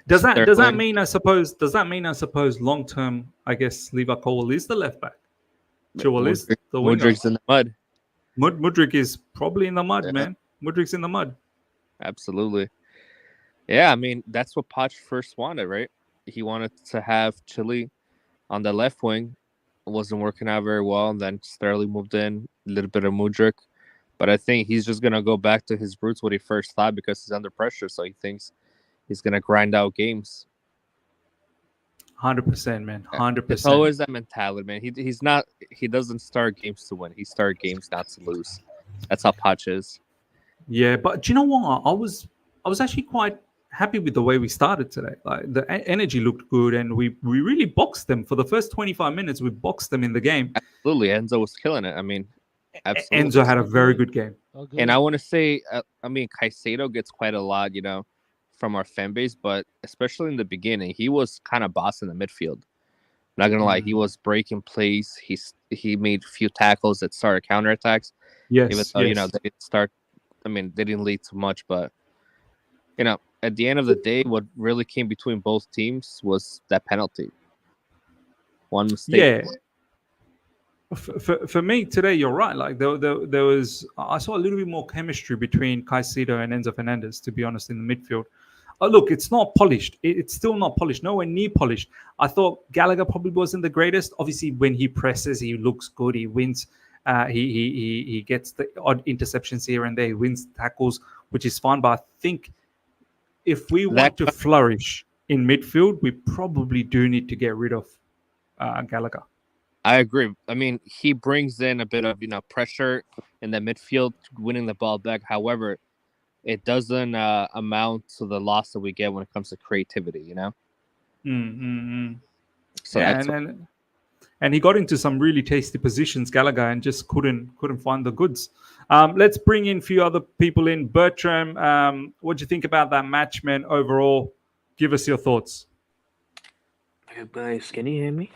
Does that mean, I suppose, long term, I guess, Levi Colwill is the left back? Chilwell is the winger. Mudryk's in the mud. Mudryk is probably in the mud, man. Mudryk's in the mud. Absolutely. Yeah, I mean, that's what Poch first wanted, right? He wanted to have Chile on the left wing. It wasn't working out very well. And then Sterling moved in, a little bit of Mudryk. But I think he's just going to go back to his roots, what he first thought, because he's under pressure. So he thinks he's going to grind out games. 100%, man. 100%. It's always that mentality, man. He doesn't start games to win. He starts games not to lose. That's how Poch is. Yeah, but do you know what? I was actually quite happy with the way we started today. Like, the energy looked good, and we really boxed them for the first 25 minutes. We boxed them in the game. Absolutely, Enzo was killing it. I mean, absolutely. Enzo had a very good game. And I want to say, Caicedo gets quite a lot, from our fan base, but especially in the beginning, he was kind of boss in the midfield. Not gonna lie, he was breaking plays. He made a few tackles that started counterattacks. Yes, even though they didn't start I mean, they didn't lead to much, but at the end of the day, what really came between both teams was that penalty. One mistake. Yeah. For me today, you're right. Like there was, I saw a little bit more chemistry between Caicedo and Enzo Fernandez. To be honest, in the midfield. Look, it's not polished. It's still not polished. Nowhere near polished. I thought Gallagher probably wasn't the greatest. Obviously, when he presses, he looks good. He wins. He gets the odd interceptions here and there. He wins tackles, which is fine. But I think if we want to flourish in midfield, we probably do need to get rid of Gallagher. I agree. I mean, he brings in a bit of pressure in the midfield, winning the ball back. However, it doesn't amount to the loss that we get when it comes to creativity. So yeah, and he got into some really tasty positions, Gallagher, and just couldn't find the goods. Let's bring in a few other people in. Bergstrom, what do you think about that match, man? Overall, give us your thoughts. Hey guys, can you hear me?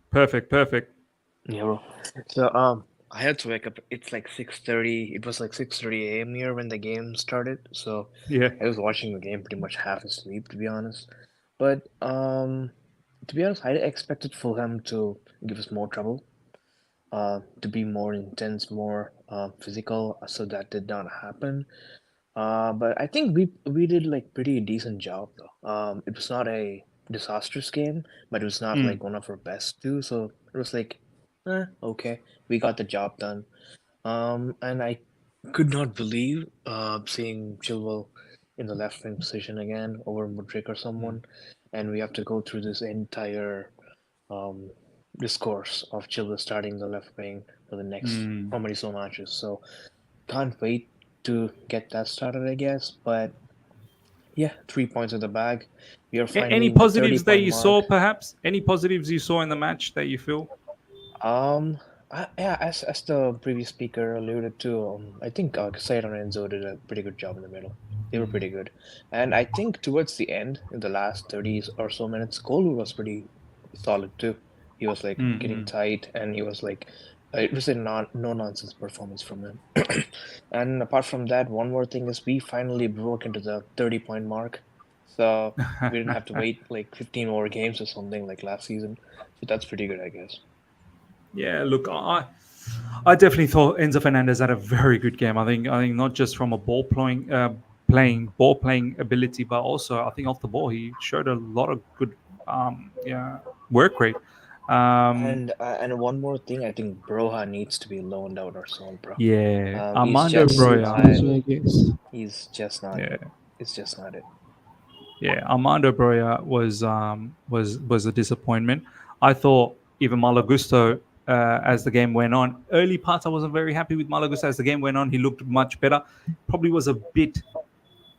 Perfect. Yeah, bro. So I had to wake up. It's like 6:30. It was like 6:30 a.m. here when the game started. So Yeah. I was watching the game pretty much half asleep, to be honest. But to be honest, I expected Fulham to give us more trouble, to be more intense, more physical. So that did not happen. But I think we did like pretty decent job though. It was not a disastrous game, but it was not like one of our best too. So it was like, okay, we got the job done. And I could not believe seeing Chilwell in the left wing position again over Mudkryk or someone, and we have to go through this entire discourse of Chilwell starting the left wing for the next how many so matches. So can't wait to get that started, I guess. But yeah, 3 points in the bag. We are finally Any in the positives that 30-point you mark. saw, perhaps? Any positives you saw in the match that you feel? Yeah, as the previous speaker alluded to, I think Caicedo and Enzo did a pretty good job in the middle. They were pretty good, and I think towards the end, in the last 30 or so minutes, Colwill was pretty solid too. He was like getting tight, and he was like, it was a no nonsense performance from him. And apart from that, one more thing is we finally broke into the 30-point mark, so we didn't have to wait like 15 more games or something like last season. So that's pretty good, I guess. Yeah, look, I definitely thought Enzo Fernandez had a very good game. I think not just from a ball playing ability, but also I think off the ball he showed a lot of good work rate. And one more thing, I think Broja needs to be loaned out or sold, bro. Yeah, He's Armando just Broja. he's just not. Yeah. It's just not it. Yeah, Armando Broja was a disappointment. I thought even Malo Gusto, as the game went on, early parts I wasn't very happy with Malo Gusto. As the game went on, he looked much better. Probably was a bit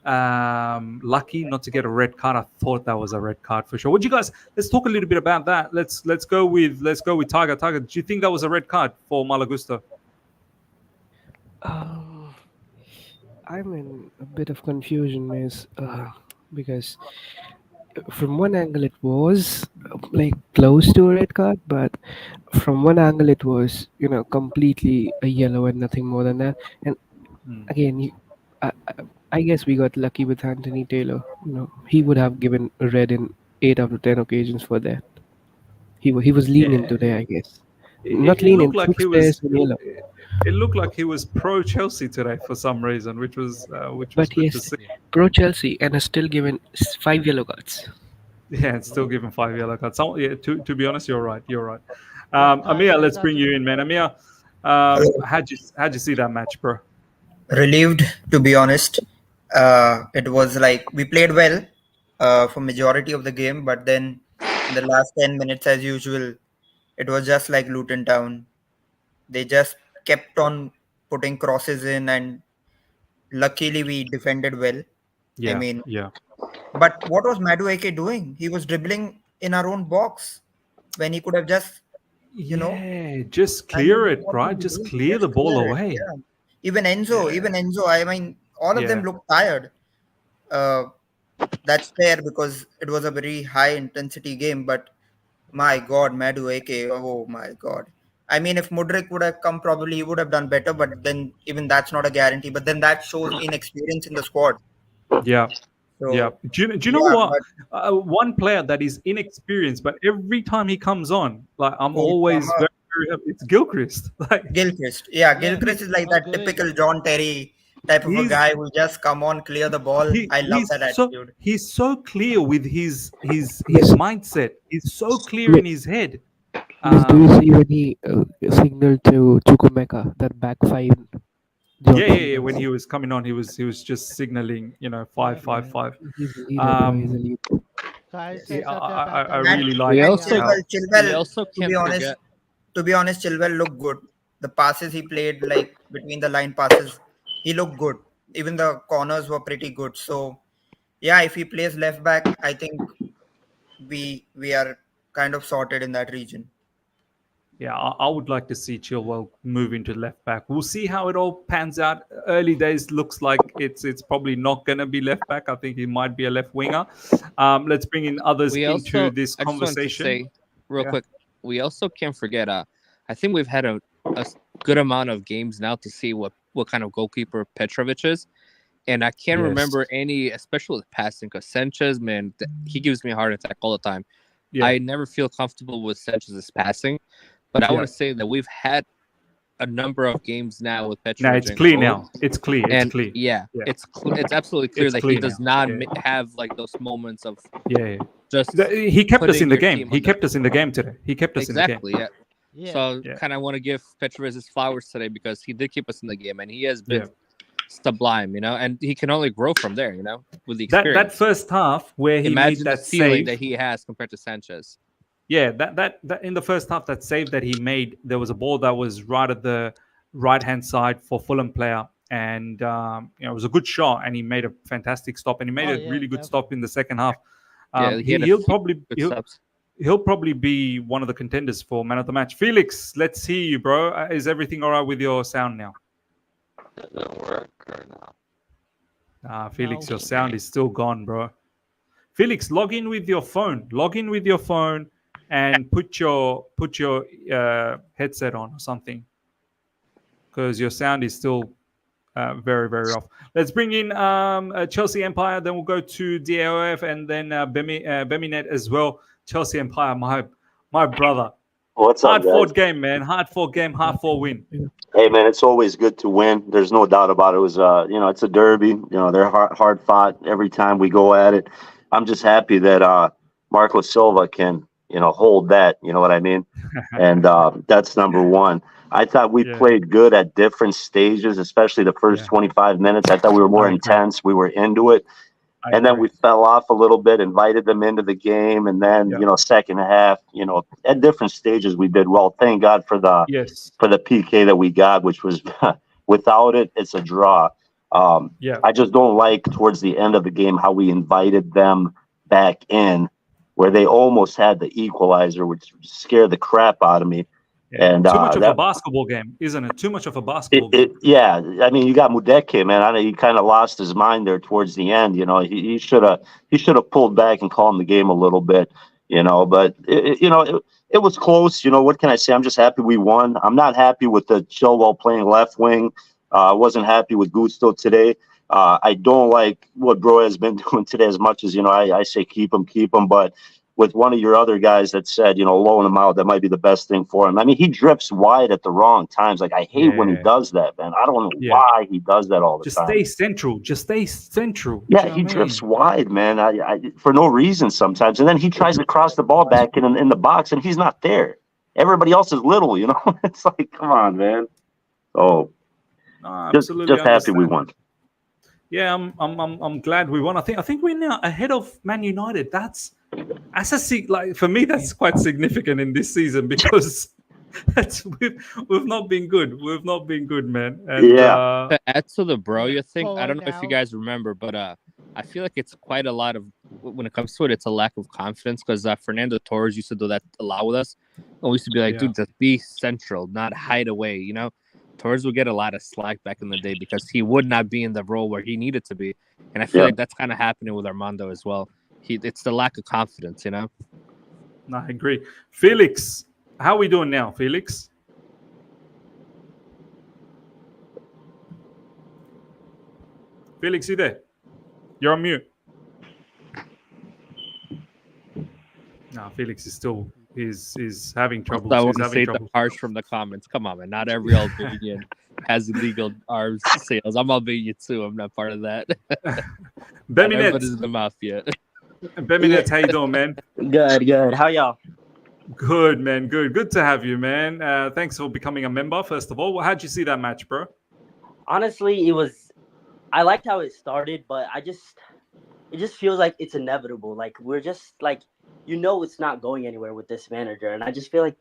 lucky not to get a red card. I thought that was a red card for sure. What do you guys? Let's talk a little bit about that. Let's go with Tiger. Tiger, do you think that was a red card for Malo Gusto? I'm in a bit of confusion, because from one angle it was like close to a red card, but from one angle it was completely a yellow and nothing more than that. And again, I guess we got lucky with Anthony Taylor. He would have given a red in 8 out of 10 occasions for that. He was lenient today, I guess. Not lenient. Looked like he was. It looked like he was pro Chelsea today for some reason, which was good to see. Pro Chelsea and has still given 5 yellow cards. Yeah, it's still given 5 yellow cards. So, yeah, to be honest, you're right. Amir, let's bring you in, man. Amir, how'd you see that match, bro? Relieved, to be honest. It was like we played well for majority of the game, but then in the last 10 minutes, as usual, it was just like Luton Town. They just kept on putting crosses in, and luckily we defended well. Yeah. But what was Madueke doing? He was dribbling in our own box when he could have just, just clear it, right? Just clear the ball away. Yeah. Even Enzo. I mean, all of them looked tired. That's fair because it was a very high intensity game. But my God, Madueke, oh my God, I mean, if Mudkryk would have come, probably he would have done better. But then even that's not a guarantee. But then that shows inexperience in the squad. Yeah. Yeah. So Do you know yeah, what? but One player that is inexperienced, but every time he comes on, like I'm cool. always very, very happy. It's Gilchrist. Like Gilchrist. Yeah, Yeah, Gilchrist is like that agree. typical John Terry type of a he's guy who just come on, clear the ball. I love that attitude. he's so clear with his Yes. mindset. He's so clear in his head. Yes, do you see when he signaled to Chukwuemeka that back five? Yeah. When he was coming on, he was just signaling, 5-5-5. He's a leader, bro. He's a leader. I And, really like. We and also Chilwell, also to can't be honest, forget. Chilwell looked good. The passes he played, like between the line passes, he looked good. Even the corners were pretty good. So yeah, if he plays left back, I think we are kind of sorted in that region. Yeah, I would like to see Chilwell move into left back. We'll see how it all pans out. Early days looks like it's probably not going to be left back. I think he might be a left winger. Let's bring in others We into also, this I just wanted to conversation. say real Yeah. quick, we also can't forget. I think we've had a good amount of games now to see what kind of goalkeeper Petrovic is, and I can't Yes. remember any, especially with passing. Because Sanchez, man, he gives me a heart attack all the time. Yeah. I never feel comfortable with Sanchez's passing, but I Yeah. want to say that we've had a number of games now with Petrovic. No, it's in clear goal. now. It's clear. It's And clear. yeah, Yeah. it's absolutely clear It's that clear he does now. not Yeah. have like those moments of Yeah. just He kept us putting in the your game. team He on the- kept us in the game today. He kept us exactly, in the game. yeah. Yeah. So Yeah. kind of want to give Petrovic his flowers today because he did keep us in the game and he has been Yeah. sublime, and he can only grow from there, with the That experience. first half where he Imagine made the that ceiling save. that he has compared to Sanchez. Yeah, that in the first half, that save that he made, there was a ball that was right at the right hand side for Fulham player, and it was a good shot, and he made a fantastic stop, and he made Oh, a yeah, really good definitely. stop in the second half. Yeah, he had a He'll few probably good subs. he'll probably be one of the contenders for man of the match. Felix, let's hear you, bro. Is everything all right with your sound now? Doesn't work or no? Felix, No. your sound is still gone, bro. Felix, log in with your phone. Log in with your phone and put your headset on or something, because your sound is still very, very off. Let's bring in Chelsea Empire. Then we'll go to DAOF and then Beminet as well. Chelsea Empire, my brother. What's up, Hard guys? fought game, man. Hard fought game. Hard fought win. Hey, man, it's always good to win. There's no doubt about it. It was, it's a derby. They're hard fought every time we go at it. I'm just happy that Marco Silva can, hold that. You know what I mean? And that's number one. I thought we played good at different stages, especially the first 25 minutes. I thought we were more intense. We were into it. And then we fell off a little bit, invited them into the game. And then, second half, at different stages, we did well. Thank God for the PK that we got, which was without it, it's a draw. I just don't like towards the end of the game how we invited them back in, where they almost had the equalizer, which scared the crap out of me. Yeah. And too much of a basketball game, isn't it? Too much of a basketball game. Yeah, I mean, you got Madueke, man. He kind of lost his mind there towards the end. He should have pulled back and calmed the game a little bit. But it was close. What can I say? I'm just happy we won. I'm not happy with the Chilwell playing left wing. I wasn't happy with Gusto today. I don't like what Broja has been doing today as much as I say keep him. But with one of your other guys that said, loan him out, that might be the best thing for him. I mean, he drifts wide at the wrong times. Like, I hate when he does that, man. I don't know why he does that all the Just time. stay central. Just stay central. Yeah, Do you he know what I drifts mean? wide, man, I for no reason sometimes. And then he tries to cross the ball back in the box, and he's not there. Everybody else is little, It's like, come on, man. So, No, just absolutely happy we understand. won. Yeah, I'm glad we won. I think we're now ahead of Man United. That's for me, that's quite significant in this season because we've not been good. We've not been good, man. And To add to the Broja thing, I don't know if you now. guys remember, but I feel like it's quite a lot of, when it comes to it, it's a lack of confidence because Fernando Torres used to do that a lot with us. And we used to be like, dude, just be central, not hide away, Torres would get a lot of slack back in the day because he would not be in the role where he needed to be. And I feel like that's kind of happening with Armando as well. It's the lack of confidence, No, I agree. Felix, how are we doing now, Felix? Felix, you there? You're on mute. No, Felix is still is having trouble. I He's want to having say the trouble. harsh from the comments. Come on, man. Not every Albanian has illegal arms sales. I'm Albanian too. I'm not part of that. Everybody's in the mafia. Beminette, how you doing, man? Good. How y'all? Good, man. Good to have you, man. Thanks for becoming a member, first of all. How'd you see that match, bro? Honestly, I liked how it started, but it just feels like it's inevitable. Like we're just like, it's not going anywhere with this manager, and I just feel like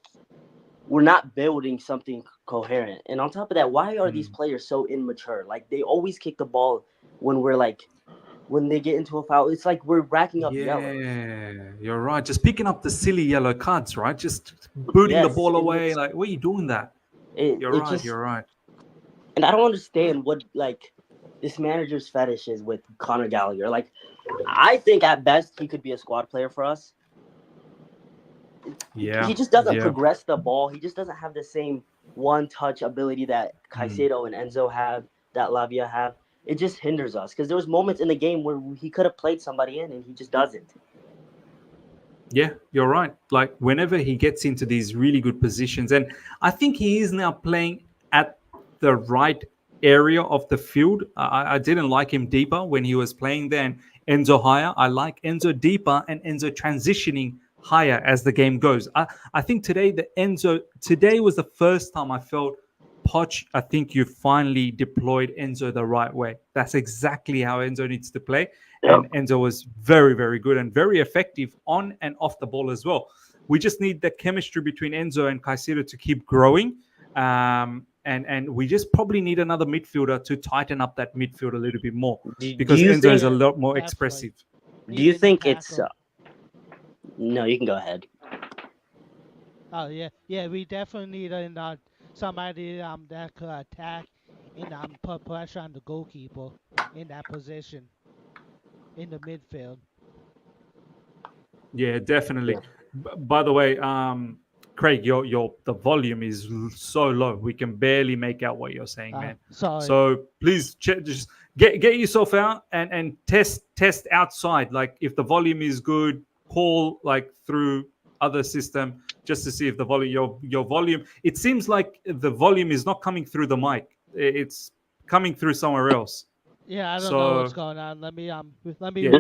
we're not building something coherent. And on top of that, why are these players so immature? Like they always kick the ball when they get into a foul. It's like we're racking up yellows. Yeah, you're right. Just picking up the silly yellow cards, right? Just booting the ball away. Like, why are you doing that? You're right. And I don't understand what this manager's fetish is with Conor Gallagher. Like, I think at best he could be a squad player for us. Yeah. He just doesn't progress the ball. He just doesn't have the same one-touch ability that Caicedo and Enzo have, that Lavia have. It just hinders us because there was moments in the game where he could have played somebody in and he just doesn't. Yeah, you're right. Like whenever he gets into these really good positions, and I think he is now playing at the right area of the field. I didn't like him deeper when he was playing there and Enzo higher. I like Enzo deeper and Enzo transitioning higher as the game goes. I think today was the first time I felt, Poch, I think you finally deployed Enzo the right way. That's exactly how Enzo needs to play. Yep. And Enzo was very, very good and very effective on and off the ball as well. We just need the chemistry between Enzo and Caicedo to keep growing. And we just probably need another midfielder to tighten up that midfield a little bit more because Enzo is a lot more expressive. Do you think it's... No, you can go ahead. Oh, yeah. Yeah, we definitely need somebody that could attack and put pressure on the goalkeeper in that position in the midfield. Yeah, definitely. Yeah. By the way, Craig, the volume is so low. We can barely make out what you're saying, man. Sorry. So please just get yourself out and test outside. Like if the volume is good, call like through other system just to see if the volume your volume. It seems like the volume is not coming through the mic. It's coming through somewhere else. Yeah, I don't know what's going on. Let me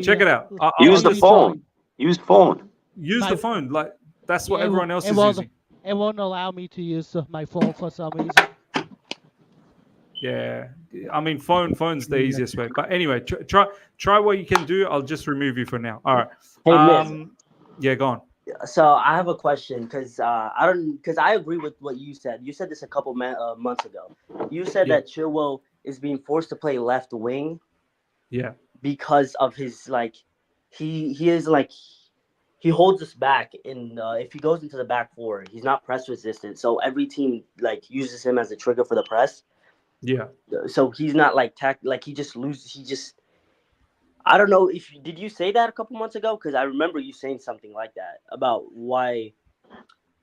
check it out. Use the phone. Use the phone. Like that's what everyone else is using. It won't allow me to use my phone for some reason. Yeah, I mean phone's the easiest way. But anyway, try what you can do. I'll just remove you for now. All right. Hey, yeah, go on. So I have a question because I agree with what you said. You said this a couple months ago. You said that Chilwell is being forced to play left wing. Yeah. Because of his he holds us back in if he goes into the back four, he's not press resistant. So every team uses him as a trigger for the press. Yeah. So he's not he just loses. I don't know did you say that a couple months ago? Because I remember you saying something like that about why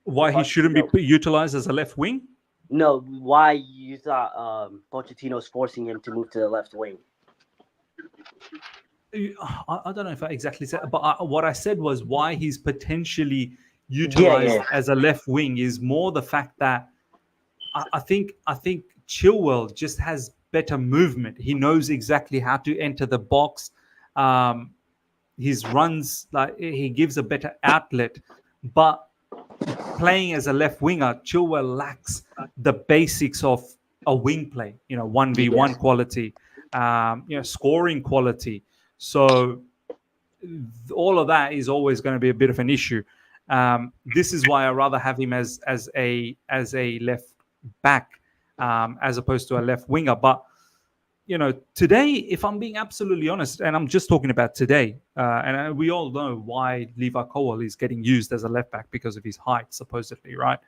he shouldn't be utilized as a left wing. No, why you thought Pochettino's forcing him to move to the left wing. I don't know if I exactly said, but what I said was why he's potentially utilized as a left wing is more the fact that I think Chilwell just has better movement. He knows exactly how to enter the box. His runs, he gives a better outlet, but playing as a left winger, Chilwell lacks the basics of a wing play. 1v1 quality, scoring quality. So all of that is always going to be a bit of an issue. This is why I rather have him as a left back as opposed to a left winger. But today, if I'm being absolutely honest, and I'm just talking about today, and we all know why Levi Colwill is getting used as a left back because of his height, supposedly, right?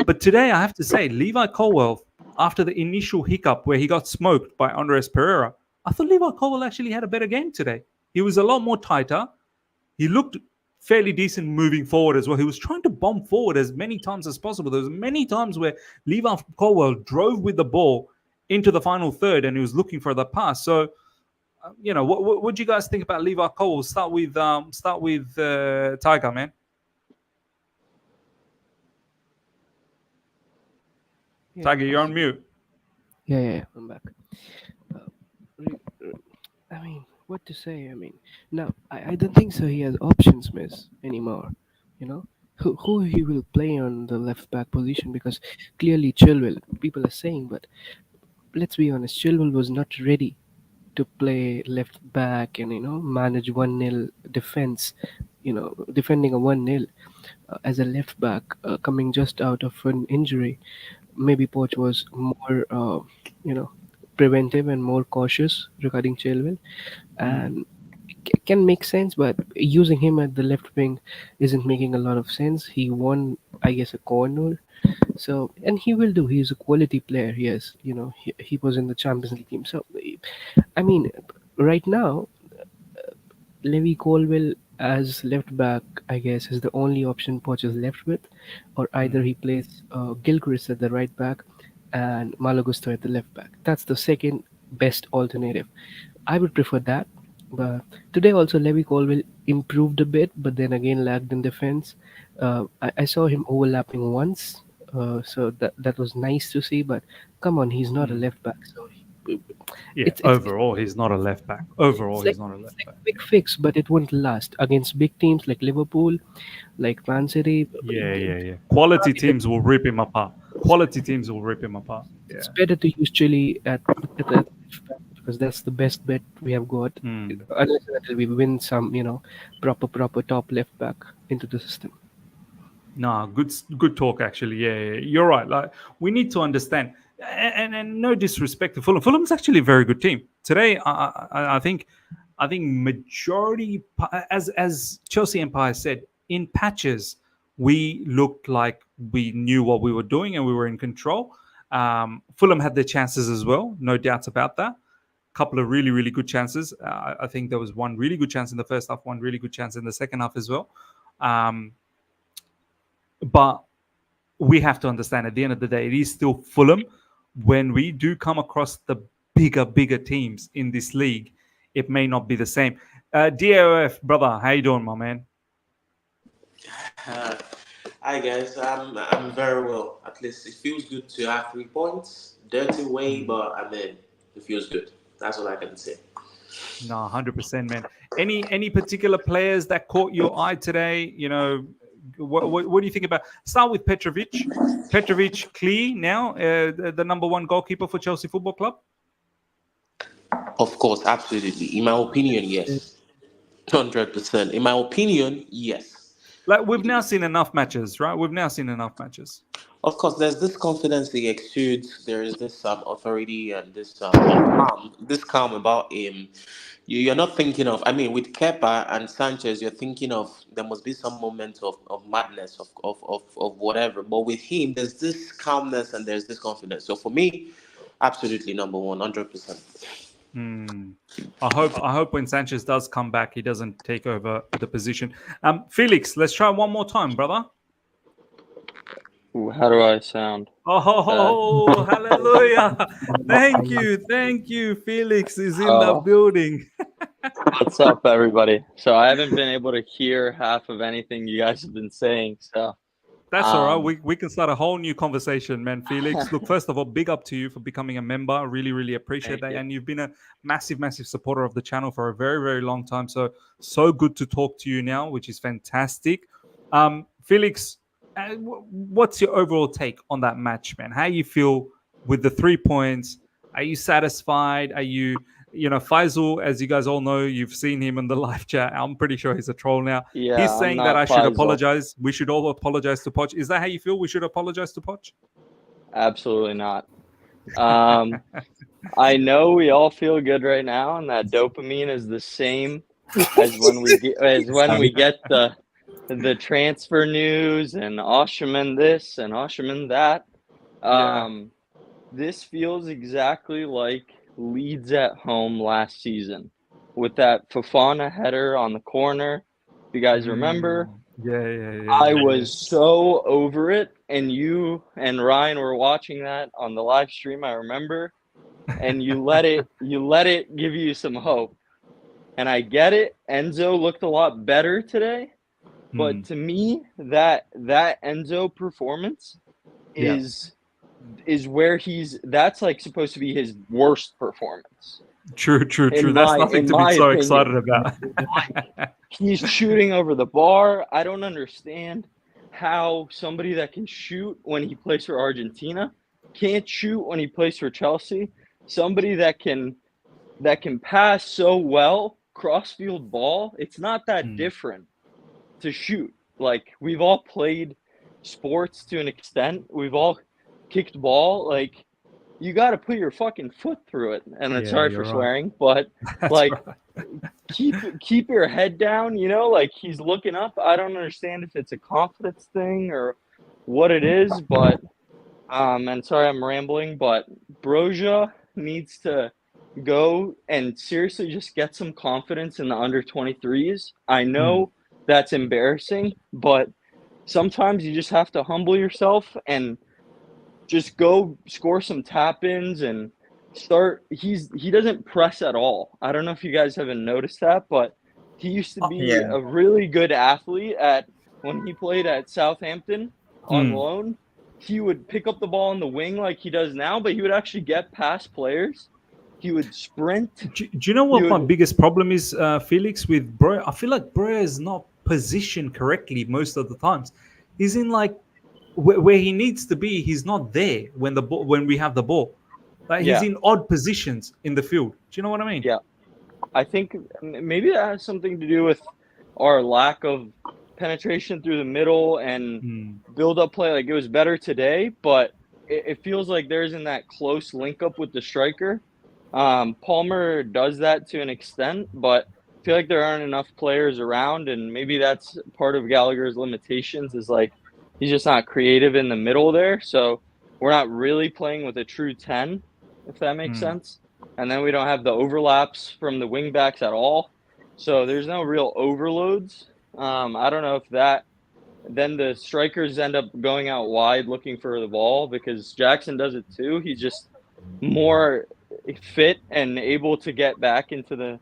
But today, I have to say, Levi Colwill, after the initial hiccup where he got smoked by Andres Pereira, I thought Levi Colwill actually had a better game today. He was a lot more tighter. He looked fairly decent moving forward as well. He was trying to bomb forward as many times as possible. There was many times where Levi Colwill drove with the ball into the final third and he was looking for the pass. So what do you guys think about Levi Colwill? Start with Tiger, man. Yeah. Tiger, you're on mute. Yeah, I'm back. I mean, what to say? I mean, now I don't think so. He has options, miss, anymore. You know, who he will play on the left back position, because clearly Chilwell, people are saying, but let's be honest, Chilwell was not ready to play left back and manage 1-0 defense. Defending a 1-0 as a left back, coming just out of an injury. Maybe Poch was more, preventive and more cautious regarding Chilwell, and can make sense. But using him at the left wing isn't making a lot of sense. He won, I guess, a corner, so and he will do. He's a quality player. Yes, he was in the Champions League team. So, I mean, right now, Levi Colwill as left back, I guess, is the only option Poch is left with, or either he plays Gilchrist at the right back and Malo Gusto at the left back. That's the second best alternative. I would prefer that. But today also Levi Colwill improved a bit, but then again lagged in defense. I saw him overlapping once, so that was nice to see. But come on, he's not a left back, so Overall, he's not a left back. Overall, he's not a left back. Quick fix, but it won't last against big teams like Liverpool, like Man City. Yeah. Quality teams will rip him apart. It's better to use Chile at the because that's the best bet we have got. Unless and until we win some, proper top left back into the system. Nah, good talk actually. Yeah, you're right. Like, we need to understand, and no disrespect to Fulham. Fulham's actually a very good team today. I think majority, as Chelsea Empire said, in patches we looked like we knew what we were doing and we were in control. Fulham had their chances as well, no doubts about that. Couple of really, really good chances. I think there was one really good chance in the first half, one really good chance in the second half as well. But we have to understand, at the end of the day, it is still Fulham. When we do come across the bigger teams in this league, it may not be the same. DOF, brother, how you doing, my man? Hi guys, I'm very well. At least it feels good to have 3 points. Dirty way, but I mean, it feels good. That's all I can say. No, 100%, man. Any particular players that caught your eye today? What do you think about? Start with Petrovic. Petrovic clear now, the number 1 goalkeeper for Chelsea Football Club. Of course, absolutely. In my opinion, yes, 100%. In my opinion, yes. Like, we've now seen enough matches, right? Of course, there's this confidence he exudes. There is this authority and this calm about him. You're not thinking of. I mean, with Kepa and Sanchez, you're thinking of there must be some moment of madness of whatever. But with him, there's this calmness and there's this confidence. So for me, absolutely number 1, 100%. I hope when Sanchez does come back, he doesn't take over the position. Felix, let's try one more time, brother. Ooh, how do I sound? Oh, hallelujah. Thank you. Felix is in the building. What's up, everybody? So I haven't been able to hear half of anything you guys have been saying, so that's all right. We can start a whole new conversation, man. Felix, look, first of all, big up to you for becoming a member. Really, really appreciate that. And you've been a massive supporter of the channel for a very, very long time. So good to talk to you now, which is fantastic. Felix, what's your overall take on that match, man? How you feel with the 3 points? Are you satisfied? Are you, Faisal, as you guys all know, you've seen him in the live chat. I'm pretty sure he's a troll now. Yeah, he's saying that I should apologize. We should all apologize to Poch. Is that how you feel? We should apologize to Poch? Absolutely not. I know we all feel good right now, and that dopamine is the same as when we get the transfer news and Osimhen this and Osimhen that. This feels exactly like Leeds at home last season with that Fofana header on the corner. If you guys remember, I was so over it, and you and Ryan were watching that on the live stream, I remember. and you let it give you some hope. And I get it. Enzo looked a lot better today, but to me, that Enzo performance is where that's like supposed to be his worst performance. True. That's nothing to be so excited about. He's shooting over the bar. I don't understand how somebody that can shoot when he plays for Argentina can't shoot when he plays for Chelsea. Somebody that can pass so well, crossfield ball, it's not that different to shoot. Like, we've all played sports to an extent. We've all kicked ball. Like, you got to put your fucking foot through it. And I'm sorry for swearing, but like, keep your head down, you know, like he's looking up. I don't understand if it's a confidence thing or what it is, but and sorry I'm rambling, but Broja needs to go and seriously just get some confidence in the under 23s. I know that's embarrassing, but sometimes you just have to humble yourself and just go score some tap-ins and start. He doesn't press at all. I don't know if you guys haven't noticed that, but he used to be a really good athlete when he played at Southampton on loan. He would pick up the ball on the wing like he does now, but he would actually get past players. He would sprint. Do you know what my biggest problem is, Felix, with Broja? I feel like Broja is not positioned correctly most of the times. He's in like where he needs to be. He's not there when we have the ball. Like he's in odd positions in the field. Do you know what I mean? Yeah. I think maybe that has something to do with our lack of penetration through the middle and build-up play. Like, it was better today, but it feels like there isn't that close link-up with the striker. Palmer does that to an extent, but I feel like there aren't enough players around, and maybe that's part of Gallagher's limitations is, like, he's just not creative in the middle there, so we're not really playing with a true 10, if that makes sense. And then we don't have the overlaps from the wing backs at all. So there's no real overloads. I don't know if then the strikers end up going out wide looking for the ball because Jackson does it too. He's just more fit and able to get back into the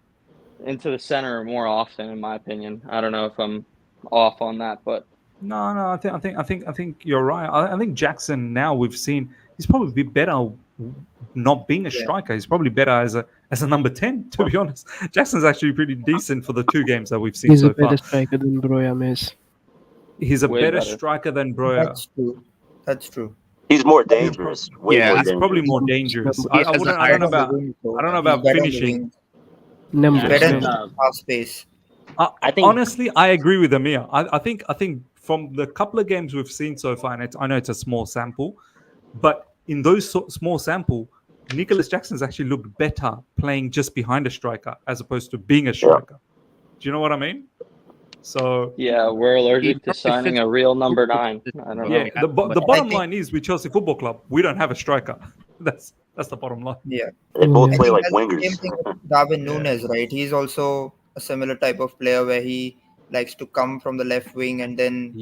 center more often, in my opinion. I don't know if I'm off on that, but no. I think you're right. I think Jackson now we've seen he's probably better not being a striker. He's probably better as a number 10. To be honest, Jackson's actually pretty decent for the 2 games that we've seen He's so a better far. striker than Broja is. He's a better striker than Broja. That's true. He's more dangerous. He's probably more dangerous. I don't know about finishing. Better half space. I think honestly, I agree with Amir. I think from the couple of games we've seen so far, and I know it's a small sample, but in those small sample, Nicholas Jackson's actually looked better playing just behind a striker as opposed to being a striker. Do you know what I mean? So yeah, we're allergic to signing a real number 9. I don't know. The bottom line is with Chelsea Football Club, we don't have a striker. That's the bottom line. Yeah, they both play like that's the wingers. same thing with Darwin Núñez, right? He's also a similar type of player where he likes to come from the left wing and then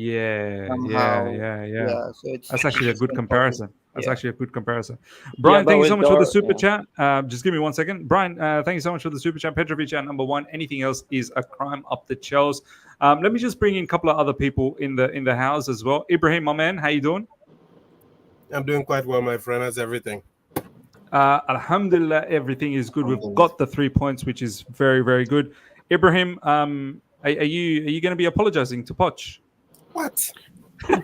somehow, so that's actually a good comparison. That's actually a good comparison. Brian, thank you so much for the super chat. Just give me 1 second. Brian, thank you so much for the super chat. Petrovic at number 1. Anything else is a crime up the Chels. Let me just bring in a couple of other people in the house as well. Ibrahim, my man, how you doing? I'm doing quite well, my friend. How's everything? Alhamdulillah, everything is good. We've got the 3 points, which is very, very good. Ibrahim, are you going to be apologizing to Poch? What? Cut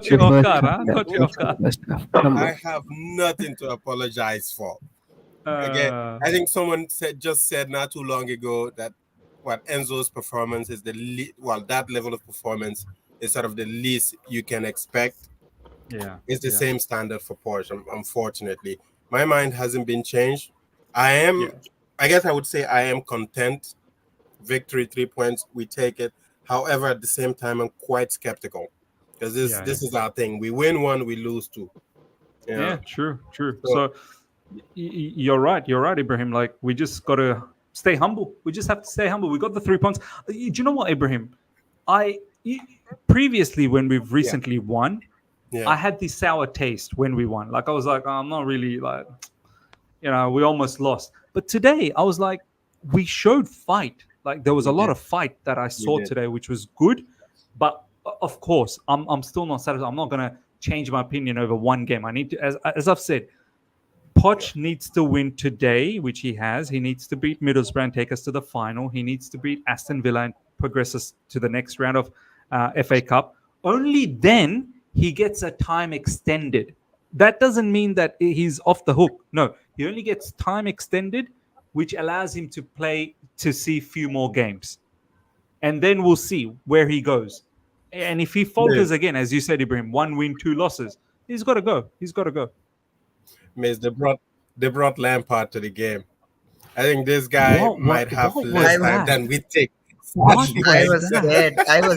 you off guard, huh? Cut you off guard. I have nothing to apologize for. Again, I think someone just said not too long ago that Enzo's performance is that level of performance is sort of the least you can expect. Yeah, it's the same standard for Porsche. Unfortunately, my mind hasn't been changed. I guess I would say I am content. Victory, 3 points, we take it. However, at the same time, I'm quite skeptical because this is our thing. We win 1, we lose 2. Yeah, true. So you're right, Ibrahim. Like, we just got to stay humble. We just have to stay humble. We got the 3 points. Do you know what, Ibrahim? previously when we've recently won, Yeah. I had this sour taste when we won. Like I was like, oh, I'm not really like, we almost lost. But today I was like, we showed fight. Like there was a lot of fight that I saw today, which was good. But of course, I'm still not satisfied. I'm not gonna change my opinion over one game. I need to, as I've said, Poch needs to win today, which he has. He needs to beat Middlesbrough and take us to the final. He needs to beat Aston Villa and progress us to the next round of FA Cup. Only then he gets a time extended. That doesn't mean that he's off the hook. No, he only gets time extended, which allows him to play to see a few more games. And then we'll see where he goes. And if he falters again, as you said, Ibrahim, 1 win, 2 losses, he's got to go. He's got to go. Miss, they brought Lampard to the game. I think this guy might have less time than we think. I was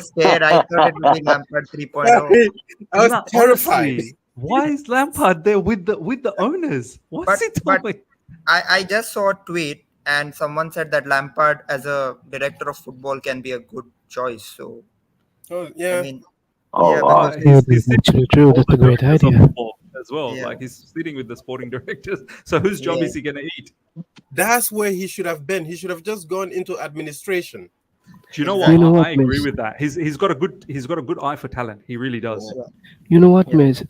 scared. I thought it would be Lampard 3.0. I was terrified. Honestly, why is Lampard there with the owners? What's he doing? I just saw a tweet and someone said that Lampard as a director of football can be a good choice. So, yeah. I mean, He's actually true. That's a great idea. As well, like he's sitting with the sporting directors. So whose job is he going to eat? That's where he should have been. He should have just gone into administration. Do you know what? I agree with that. He's got a good eye for talent. He really does. You know what, Miz?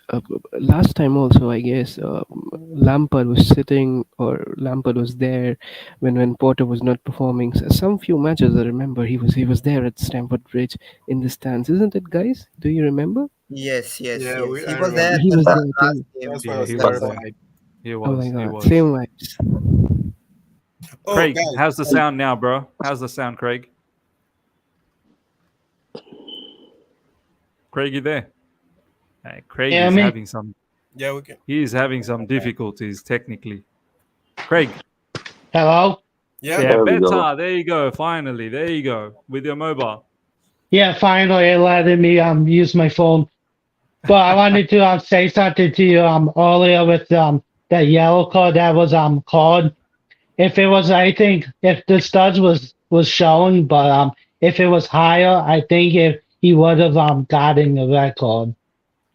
Last time also, I guess Lampard was there when Potter was not performing. So some few matches I remember he was there at Stamford Bridge in the stands, isn't it, guys? Do you remember? Yes. He was remember. there. He was there last too. game. That's why I was He terrified. was. Oh my god, He was. same vibes. Craig, guys. how's the sound now, bro? How's the sound, Craig? Craig, you there? Craig is having some. Yeah, we can. He is having some difficulties technically. Craig. Hello. Yeah, There we go. better. There you go. Finally, there you go with your mobile. Yeah, finally it letting me use my phone. But I wanted to say something to you earlier with that yellow card that was called. If it was, I think if the studs was shown, but if it was higher, I think if he would have gotten the red card.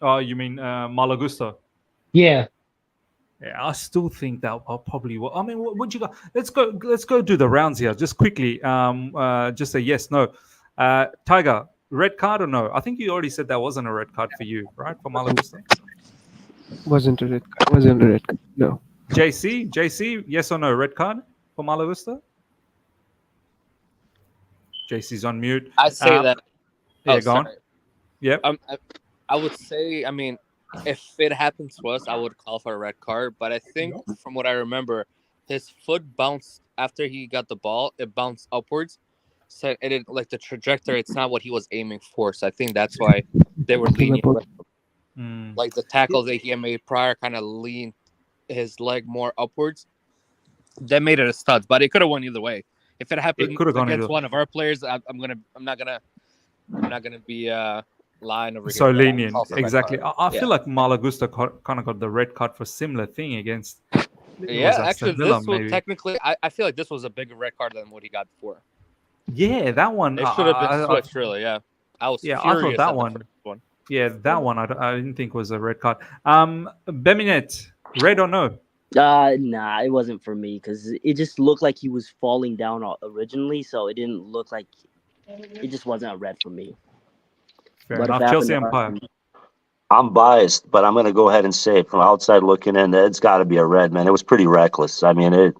Oh, you mean Malagusta? Yeah. Yeah, I still think that I'll probably. I mean, what you got? Let's go do the rounds here, just quickly. Just a yes, no. Tiger, red card or no? I think you already said that wasn't a red card for you, right? For Malagusta. Wasn't a red card. No. JC, yes or no? Red card for Malagusta? JC's on mute. I say that. Yeah, go on. Yep. I would say, I mean, if it happened to us, I would call for a red card. But I think from what I remember, his foot bounced after he got the ball. It bounced upwards. So it didn't, like the trajectory, it's not what he was aiming for. So I think that's why they were lenient. Like the tackles that he had made prior kind of leaned his leg more upwards. That made it a stud, but it could have won either way. If it happened against one of our players, I'm not gonna be lying over here. So lenient, exactly. I feel like Malagusta kind of got the red card for similar thing against. Yeah, actually, this was technically. I feel like this was a bigger red card than what he got before. Yeah, that one. It should have been switched, really. Yeah, I was. Yeah, I thought that one. Yeah, that one I didn't think was a red card. Beminet, red or no? Nah, it wasn't for me because it just looked like he was falling down originally, so it didn't look like it just wasn't a red for me. Fair enough. Chelsea Empire. I'm biased, but I'm going to go ahead and say from outside looking in, it's got to be a red, man. It was pretty reckless. I mean,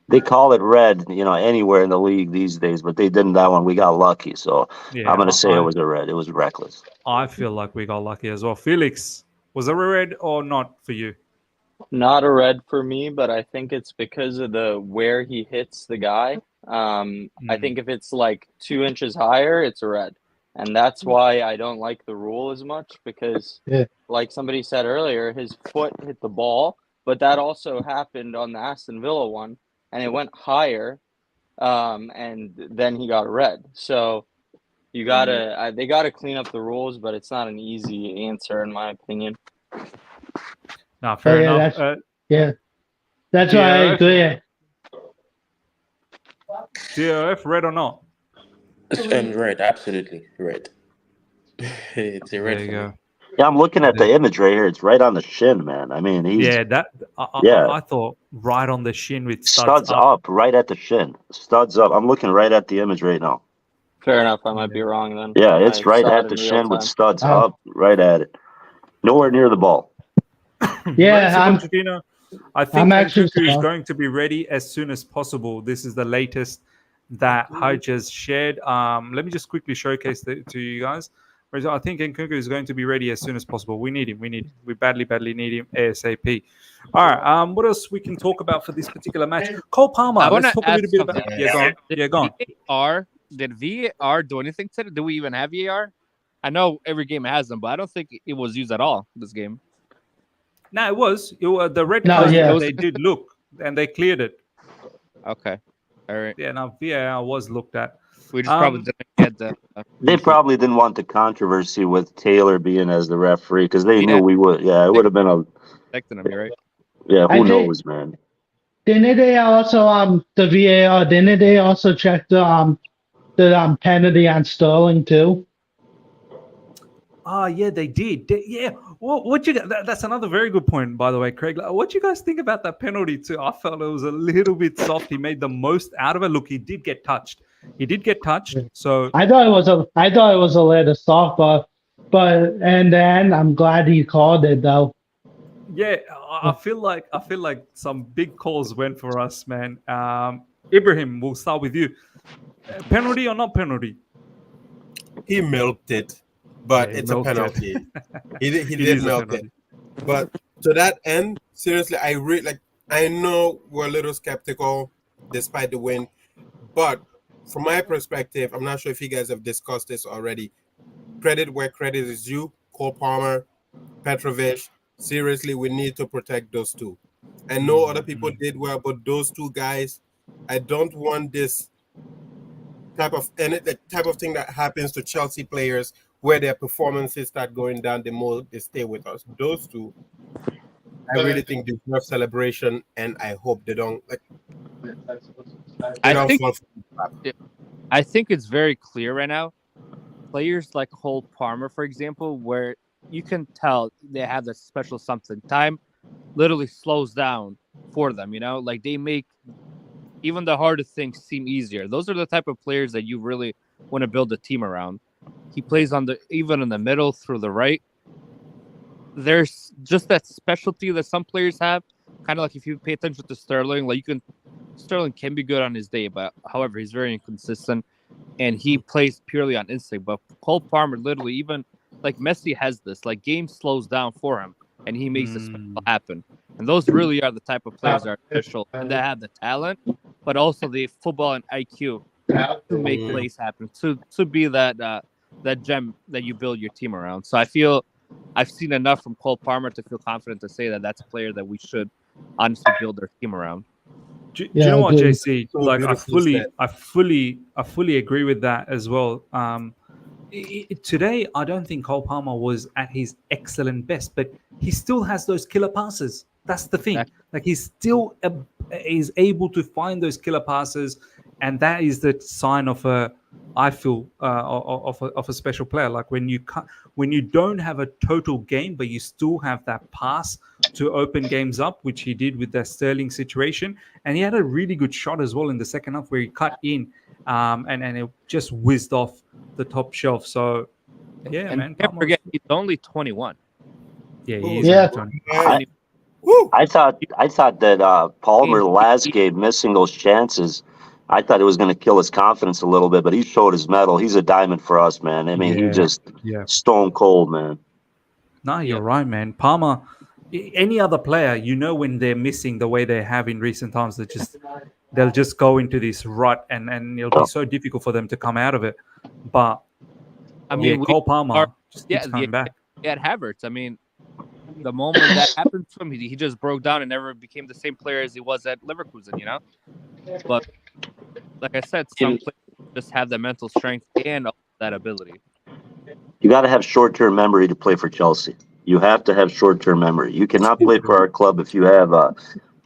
they call it red, anywhere in the league these days, but they didn't that one. We got lucky, so I'm going to say it was a red. It was reckless. I feel like we got lucky as well. Felix, was it a red or not for you? Not a red for me, but I think it's because of where he hits the guy. I think if it's like 2 inches higher, it's a red. And that's why I don't like the rule as much because, like somebody said earlier, his foot hit the ball, but that also happened on the Aston Villa one, and it went higher, and then he got a red. So they gotta clean up the rules, but it's not an easy answer in my opinion. No, fair enough. That's why I agree. DOF, red or not? Red, absolutely red. There you go. Yeah, I'm looking at the image right here. It's right on the shin, man. I mean, he's Yeah, that yeah. I thought right on the shin with Studs up, right at the shin. Studs up. I'm looking right at the image right now. Fair enough. I might be wrong then. Yeah, I it's right saw at it the in real shin with time. studs up, right at it. Nowhere near the ball. Yeah, I think I'm actually Nkunku is surprised. going to be ready as soon as possible. This is the latest that Haj has shared. Let me just quickly showcase to you guys. I think Nkunku is going to be ready as soon as possible. We need him. We badly need him ASAP. All right. What else we can talk about for this particular match? Cole Palmer. I want Let's to talk a ask little bit something. about. Yeah, go on. Yeah, go on. Did VAR do anything today? Do we even have VAR? I know every game has them, but I don't think it was used at all this game. No, it was. The red No, card. yeah. They did look and they cleared it. Okay. All right. Yeah, now VAR was looked at. We just probably didn't get the. They probably didn't want the controversy with Taylor being as the referee because they knew we would. Yeah, it would have been a. Protecting him, you're right. Yeah, I who think- knows, man? Didn't they also the VAR? Didn't they also check the penalty on Sterling too? Yeah, they did. Yeah. What you? That's another very good point, by the way, Craig. What you guys think about that penalty too? I felt it was a little bit soft. He made the most out of it. Look, he did get touched. So I thought it was a little soft, but and then I'm glad he called it though. yeah, I feel like some big calls went for us, man. Ibrahim, we'll start with you. Penalty or not penalty? He milked it, but Yeah, he it's a milked it. penalty. He It did is a milk penalty. it. But to that end, seriously, I know we're a little skeptical despite the win, but from my perspective, I'm not sure if you guys have discussed this already. Credit where credit is due. Cole Palmer, Petrovic. Seriously, we need to protect those two. I know other people did well, but those two guys, I don't want this type of thing that happens to Chelsea players where their performances start going down the more they stay with us. Those two, I really think deserve celebration, and I hope they don't I think it's very clear right now. Players like Cole Palmer, for example, where you can tell they have that special something. Time literally slows down for them, like they make even the hardest things seem easier. Those are the type of players that you really want to build a team around. He plays even in the middle through the right. There's just that specialty that some players have. Kind of like if you pay attention to Sterling, Sterling can be good on his day, but however, he's very inconsistent and he plays purely on instinct. But Cole Palmer, literally, even like Messi has this, like game slows down for him and he makes the special happen. And those really are the type of players that are special and that have the talent, but also the football and IQ to make plays happen, to be that gem that you build your team around. So I feel I've seen enough from Cole Palmer to feel confident to say that that's a player that we should honestly build our team around. Do you know what, JC? So Like beautifully I fully agree with that as well. Today, I don't think Cole Palmer was at his excellent best, but he still has those killer passes. That's the thing. Like he still is able to find those killer passes, and that is the sign of I feel of a special player. Like when you don't have a total game, but you still have that pass to open games up, which he did with that Sterling situation, and he had a really good shot as well in the second half where he cut in, and it just whizzed off the top shelf. So yeah, and man. can't forget he's only 21. Yeah, he is. Yeah. I thought that Palmer last game missing those chances. I thought it was going to kill his confidence a little bit, but he showed his mettle. He's a diamond for us, man. I mean, he just stone cold, man. No, you're right, man. Palmer, any other player, when they're missing the way they have in recent times, they'll just go into this rut, and it'll be so difficult for them to come out of it. But I mean, Cole Palmer just keeps coming back. Yeah, Havertz. I mean, the moment that happened to him, he just broke down and never became the same player as he was at Leverkusen, But like I said, some players just have the mental strength and that ability. You got to have short-term memory to play for Chelsea. You have to have short-term memory. You cannot play for our club if you have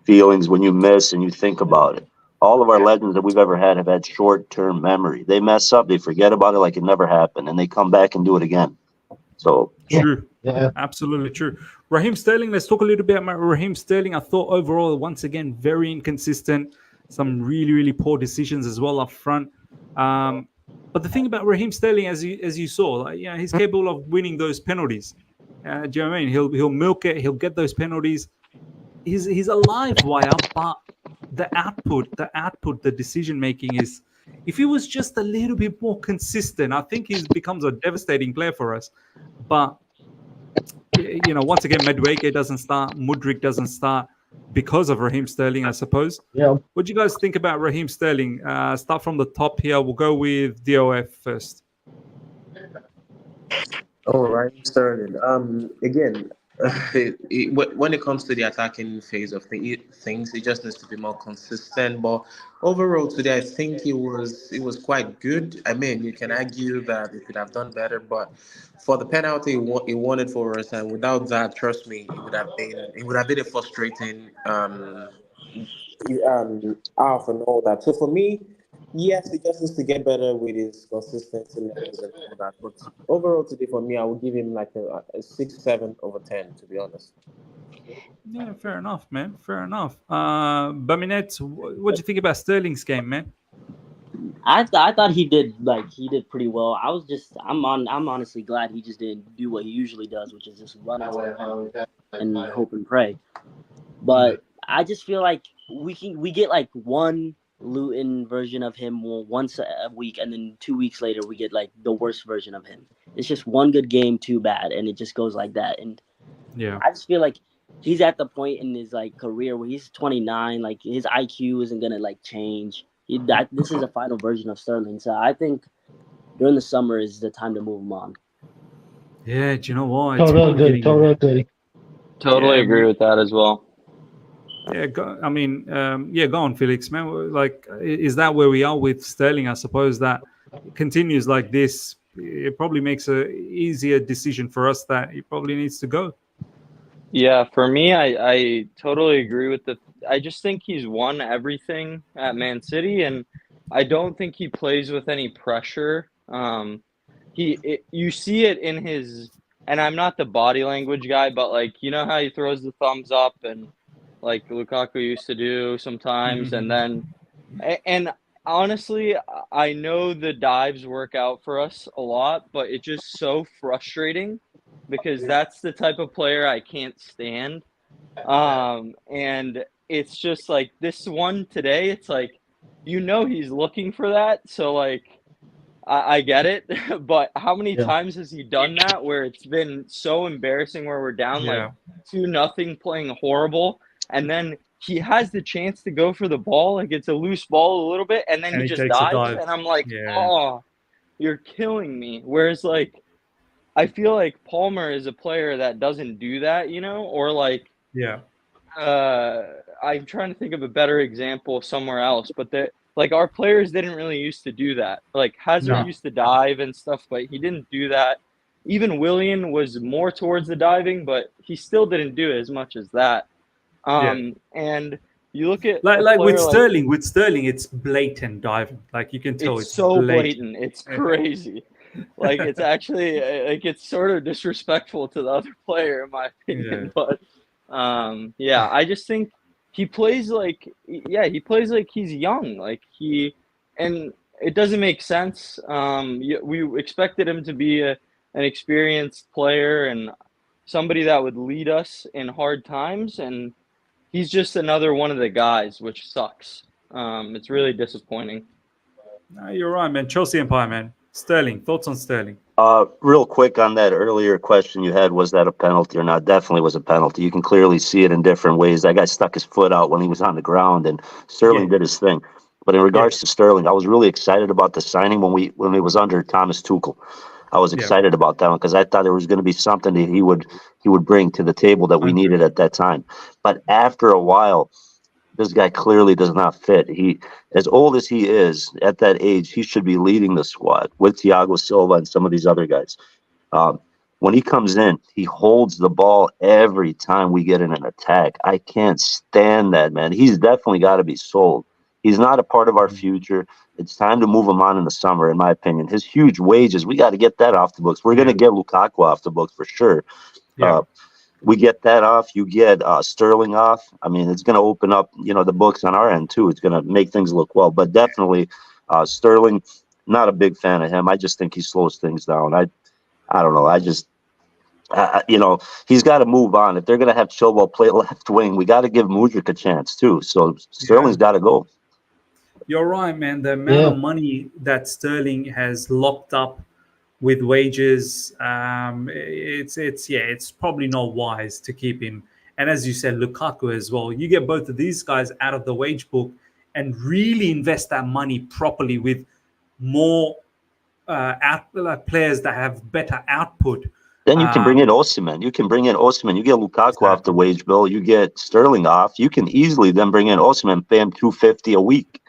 feelings when you miss and you think about it. All of our legends that we've ever had have had short-term memory. They mess up, they forget about it like it never happened, and they come back and do it again. So True. Absolutely true. Raheem Sterling, let's talk a little bit about Raheem Sterling. I thought overall, once again, very inconsistent. Some really, really poor decisions as well up front. But the thing about Raheem Sterling, as you saw, like, he's capable of winning those penalties. Do you know what I mean? He'll milk it. He'll get those penalties. He's a live wire, but the output, the decision making is. If he was just a little bit more consistent, I think he becomes a devastating player for us. But once again, Madueke doesn't start, Mudkryk doesn't start because of Raheem Sterling, I suppose. Yeah. What do you guys think about Raheem Sterling? Start from the top here. We'll go with DOF first. Oh, right, Sterling. Again, when it comes to the attacking phase of things, it just needs to be more consistent. But overall, today, I think it was quite good. I mean, you can argue that it could have done better, but for the penalty, it won it for us, and without that, trust me, it would have been a frustrating half and all that. So for me, yes, he just needs to get better with his consistency levels and all that. But overall today, for me, I would give him like a 6, 7 over 10, to be honest. Yeah, fair enough, man. Fair enough. Baminette, what do you think about Sterling's game, man? I thought he did pretty well. I'm honestly glad he just didn't do what he usually does, which is just run and hope and pray. But I just feel like we get like one Luton version of him once a week, and then 2 weeks later we get like the worst version of him. It's just one good game, too bad, and it just goes like that. And yeah, I just feel like he's at the point in his like career where he's 29, like his IQ isn't gonna like change. This is a final version of Sterling, so I think during the summer is the time to move him on. Yeah, do you know what? Totally agree with that as well. Yeah, go on, Felix, man. Like, is that where we are with Sterling? I suppose that it continues like this, it probably makes a easier decision for us that he probably needs to go. Yeah, for me, I totally agree with I just think he's won everything at Man City, and I don't think he plays with any pressure. You see it in his, and I'm not the body language guy, but like, you know how he throws the thumbs up and like Lukaku used to do sometimes, and honestly, I know the dives work out for us a lot, but it's just so frustrating because that's the type of player I can't stand. And it's just like this one today, it's like, he's looking for that. So like, I get it, but how many times has he done that where it's been so embarrassing where we're down like 2-0 playing horrible, and then he has the chance to go for the ball, like it's a loose ball a little bit, and then he just dives, and I'm like, oh, you're killing me. Whereas like, I feel like Palmer is a player that doesn't do that, or like, I'm trying to think of a better example somewhere else, but like our players didn't really used to do that. Like Hazard used to dive and stuff, but he didn't do that. Even Willian was more towards the diving, but he still didn't do as much as that. And you look at like with Sterling, it's blatant diving. Like you can tell it's so blatant. It's crazy. Like it's actually like it's sort of disrespectful to the other player in my opinion. But I just think he plays like he's young. Like and it doesn't make sense. We expected him to be an experienced player and somebody that would lead us in hard times, and he's just another one of the guys, which sucks. It's really disappointing. No, you're right, man. Chelsea Empire, man. Sterling, thoughts on Sterling? Real quick on that earlier question you had, was that a penalty or not? Definitely was a penalty. You can clearly see it in different ways. That guy stuck his foot out when he was on the ground, and Sterling did his thing. But in regards to Sterling, I was really excited about the signing when it was under Thomas Tuchel. I was excited about that one because I thought there was going to be something that he would bring to the table that we needed at that time. But after a while, this guy clearly does not fit. He, as old as he is, at that age, he should be leading the squad with Thiago Silva and some of these other guys. When he comes in, he holds the ball every time we get in an attack. I can't stand that, man. He's definitely got to be sold. He's not a part of our future. It's time to move him on in the summer, in my opinion. His huge wages, we got to get that off the books. We're going to get Lukaku off the books for sure. Yeah. We get that off. You get Sterling off. I mean, it's going to open up, the books on our end too. It's going to make things look well. But definitely, Sterling, not a big fan of him. I just think he slows things down. I don't know. He's got to move on. If they're going to have Chilwell play left wing, we got to give Mudkryk a chance too. So Sterling's got to go. You're right, man. The amount of money that Sterling has locked up with wages, it's probably not wise to keep him. And as you said, Lukaku as well. You get both of these guys out of the wage book and really invest that money properly with more players that have better output. Then you can bring in Osimhen. You get Lukaku off the wage bill. You get Sterling off. You can easily then bring in Osimhen, pay him $250 a week.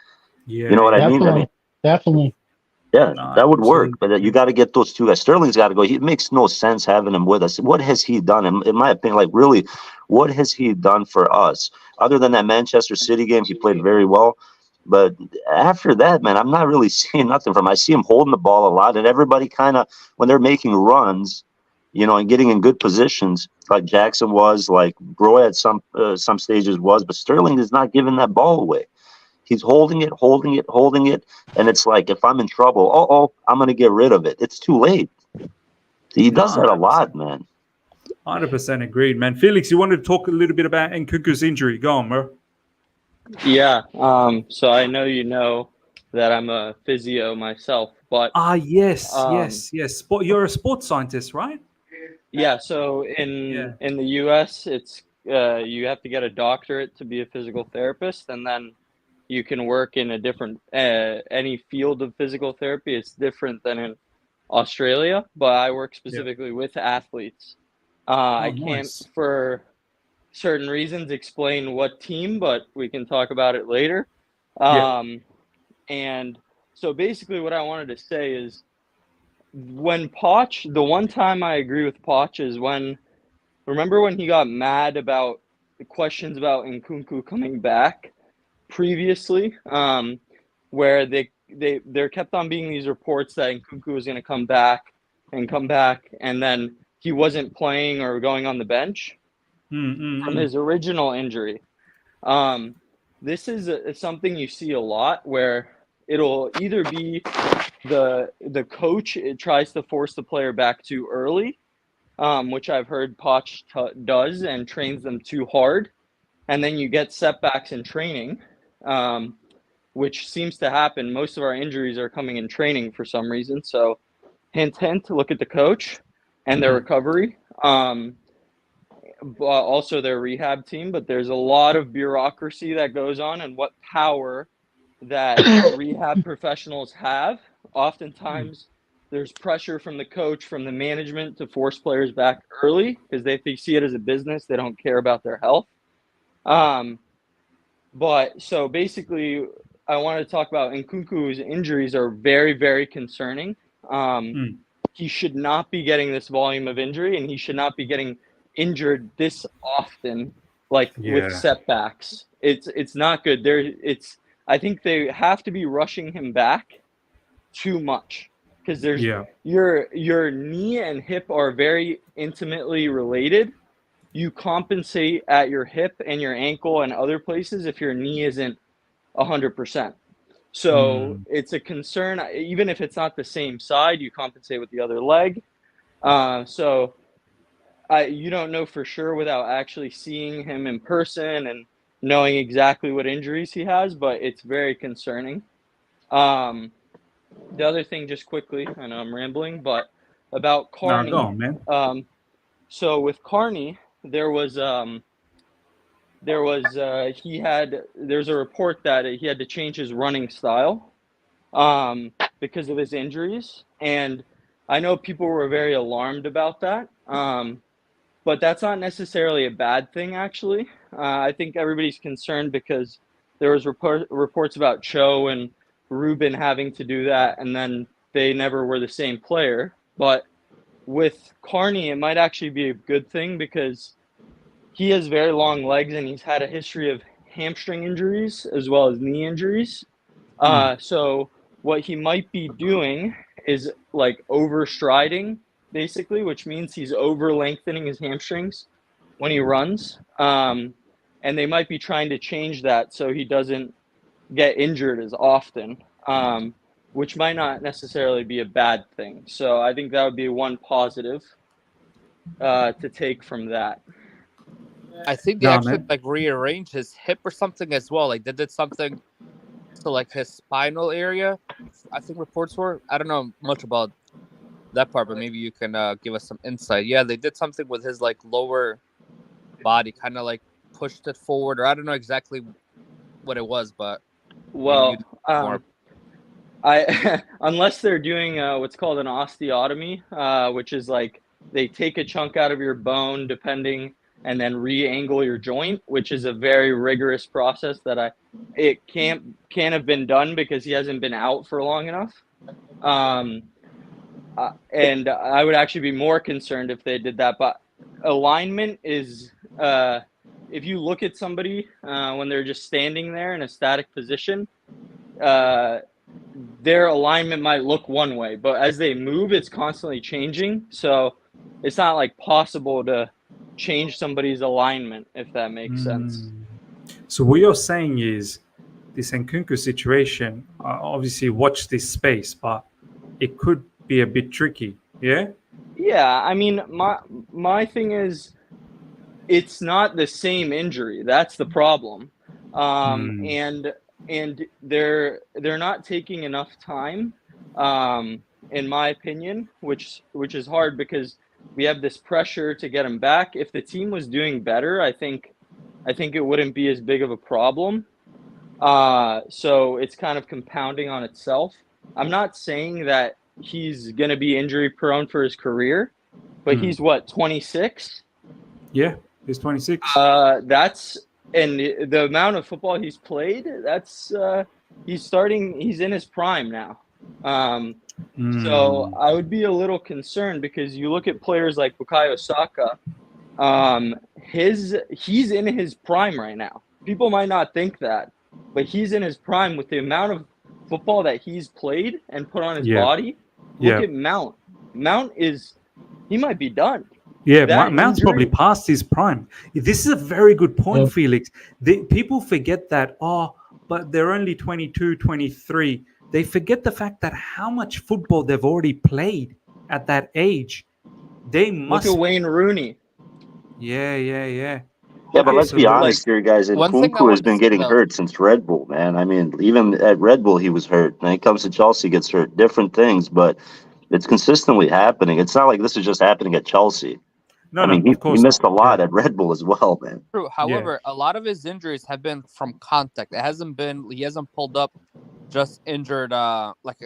Yeah, you know what I mean? Definitely. Yeah, that would work. But you got to get those two guys. Sterling's got to go. It makes no sense having him with us. What has he done? In my opinion, like really, what has he done for us? Other than that Manchester City game, he played very well. But after that, man, I'm not really seeing nothing from him. I see him holding the ball a lot, and everybody kind of, when they're making runs, and getting in good positions, like Jackson was, like Broja at some stages was, but Sterling is not giving that ball away. He's holding it, and it's like, if I'm in trouble, I'm going to get rid of it. It's too late. He does that a lot, man. 100% agreed, man. Felix, you wanted to talk a little bit about Nkunku's injury. Go on, bro. Yeah. So I know you know that I'm a physio myself, but yes. You're a sports scientist, right? Yeah. So in the U.S., it's you have to get a doctorate to be a physical therapist, and then you can work in a different any field of physical therapy. It's different than in Australia, but I work specifically with athletes. I can't, for certain reasons, explain what team, but we can talk about it later. And so basically what I wanted to say is, when Poch, the one time I agree with Poch is remember when he got mad about the questions about Nkunku coming back previously, where there kept on being these reports that Nkunku was going to come back, and then he wasn't playing or going on the bench from his original injury. This is something you see a lot, where it'll either be the coach tries to force the player back too early, which I've heard Poch does, and trains them too hard, and then you get setbacks in training, which seems to happen. Most of our injuries are coming in training for some reason. So hint, look at the coach and their recovery, but also their rehab team. But there's a lot of bureaucracy that goes on, and what power that rehab professionals have. Oftentimes there's pressure from the coach, from the management, to force players back early because they see it as a business. They don't care about their health. But so basically, I wanted to talk about Nkunku's injuries are very, very concerning. He should not be getting this volume of injury, and he should not be getting injured this often, with setbacks. It's not good. I think they have to be rushing him back too much, because there's your knee and hip are very intimately related. You compensate at your hip and your ankle and other places if your knee isn't 100%. So it's a concern. Even if it's not the same side, you compensate with the other leg. So you don't know for sure without actually seeing him in person and knowing exactly what injuries he has, but it's very concerning. The other thing, just quickly, I know I'm rambling, but about Carney. No, go on, man. So with Carney, there's a report that he had to change his running style because of his injuries, and I know people were very alarmed about that, but that's not necessarily a bad thing, actually. I think everybody's concerned because there was reports about Cho and Ruben having to do that, and then they never were the same player. But with Carney, it might actually be a good thing because he has very long legs, and he's had a history of hamstring injuries as well as knee injuries. So what he might be doing is like overstriding, basically, which means he's over lengthening his hamstrings when he runs. And they might be trying to change that so he doesn't get injured as often, which might not necessarily be a bad thing. So I think that would be one positive to take from that. I think they actually like rearranged his hip or something as well. Like they did something to like his spinal area. I think reports were. I don't know much about that part, but maybe you can give us some insight. Yeah, they did something with his like lower body, kind of like pushed it forward, or I don't know exactly what it was, but well, I unless they're doing what's called an osteotomy, which is like they take a chunk out of your bone, depending, and then re-angle your joint, which is a very rigorous process that it can't have been done because he hasn't been out for long enough. And I would actually be more concerned if they did that. But alignment is, if you look at somebody when they're just standing there in a static position, their alignment might look one way, but as they move, it's constantly changing. So it's not like possible to change somebody's alignment, if that makes sense. So what you're saying is this Nkunku situation, obviously watch this space, but it could be a bit tricky. Yeah? Yeah, I mean, my thing is it's not the same injury. That's the problem. And they're not taking enough time, in my opinion, which is hard because we have this pressure to get him back. If the team was doing better, I think it wouldn't be as big of a problem. So it's kind of compounding on itself. I'm not saying that he's going to be injury prone for his career, but he's what, 26? Yeah, he's 26. And the amount of football he's played, he's in his prime now. So I would be a little concerned because you look at players like Bukayo Saka, he's in his prime right now. People might not think that, but he's in his prime with the amount of football that he's played and put on his body. Look at Mount. He might be done. Yeah, Mount's probably past his prime. This is a very good point, Felix. People forget that, but they're only 22, 23. They forget the fact that how much football they've already played at that age. They must... Look at Wayne Rooney. Yeah. Yeah, but let's be honest here, guys. Nkunku has been getting hurt since Red Bull, man. I mean, even at Red Bull, he was hurt. When it comes to Chelsea, he gets hurt. Different things, but it's consistently happening. It's not like this is just happening at Chelsea. He missed a lot at Red Bull as well, man. True. However, a lot of his injuries have been from contact. He hasn't pulled up just injured like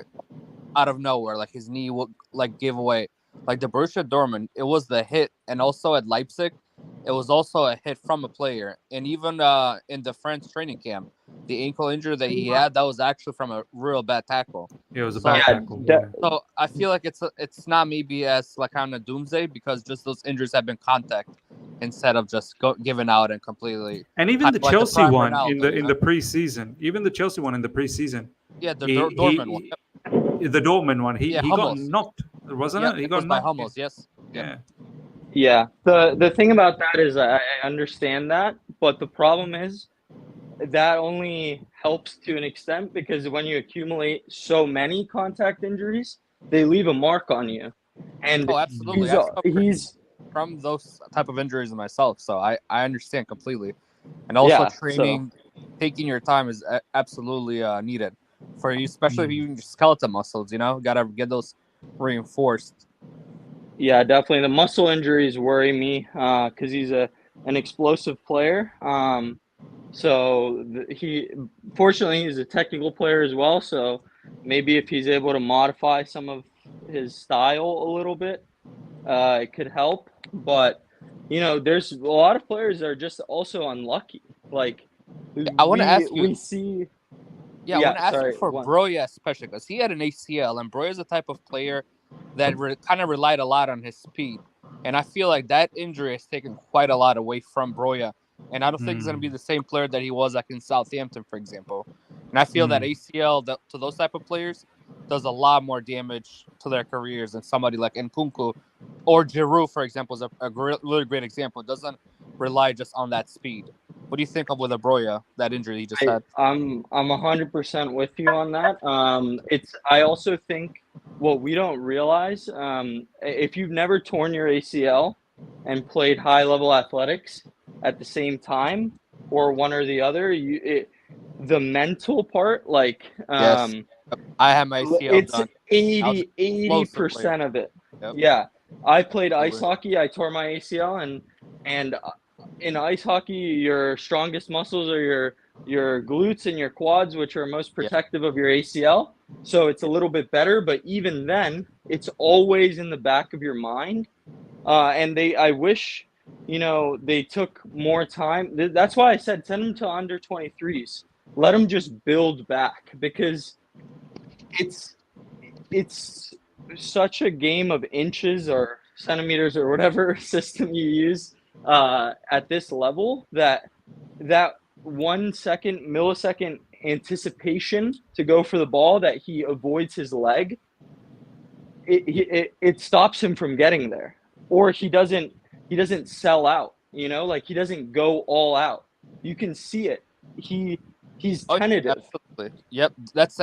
out of nowhere, like his knee will like give away. Like the Borussia Dortmund, it was the hit, and also at Leipzig, it was also a hit from a player. And even in the French training camp, the ankle injury that he had, that was actually from a real bad tackle. Yeah, it was a bad tackle. So I feel like it's not maybe as like kind of doomsday because just those injuries have been contact instead of just giving out and completely. And even the Chelsea one in the preseason, Yeah, the Dortmund one. The Dortmund one. He got Hummels. knocked, wasn't it? He got by knocked. Hummels, yes. Yeah. The thing about that is I understand that, but the problem is that only helps to an extent because when you accumulate so many contact injuries, they leave a mark on you. And absolutely. He's from those type of injuries myself, so I understand completely. And also training, taking your time is absolutely needed for you, especially if you use skeletal muscles. Gotta get those reinforced. Yeah, definitely. The muscle injuries worry me because he's an explosive player. Fortunately, he's a technical player as well. So maybe if he's able to modify some of his style a little bit, it could help. But, there's a lot of players that are just also unlucky. Like, I want to ask you. I want to ask you for Broja especially because he had an ACL, and Broja is the type of player that kind of relied a lot on his speed. And I feel like that injury has taken quite a lot away from Broja And I don't think he's going to be the same player that he was like in Southampton, for example. And I feel that ACL to those type of players does a lot more damage to their careers than somebody like Nkunku or Giroud, for example, is a really great example. It doesn't rely just on that speed. What do you think of with Broja, that injury he just had? I'm 100% with you on that. I also think what we don't realize, if you've never torn your ACL and played high level athletics at the same time or one or the other, the mental part, like yes, I had my ACL it's done. 80% of it. Yep. Yeah, I played ice hockey. I tore my ACL, and in ice hockey, your strongest muscles are your glutes and your quads, which are most protective of your ACL. So it's a little bit better, but even then, it's always in the back of your mind. And I wish, they took more time. That's why I said send them to under 23s. Let them just build back, because it's such a game of inches or centimeters or whatever system you use at this level that 1 millisecond anticipation to go for the ball that he avoids his leg, it stops him from getting there, or he doesn't sell out, like he doesn't go all out. You can see it. He's tentative. Absolutely. Yep. That's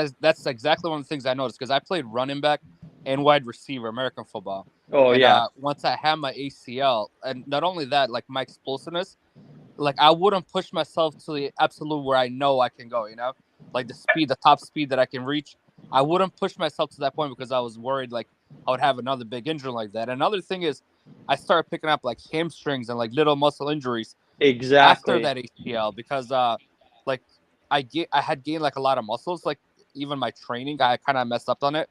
exactly one of the things I noticed, because I played running back and wide receiver American football. Oh, and, yeah. Once I had my ACL, and not only that, like my explosiveness, like I wouldn't push myself to the absolute where I know I can go, like the top speed that I can reach. I wouldn't push myself to that point because I was worried like I would have another big injury like that. Another thing is I started picking up like hamstrings and like little muscle injuries exactly after that ACL, because like I had gained like a lot of muscles. Like even my training, I kind of messed up on it.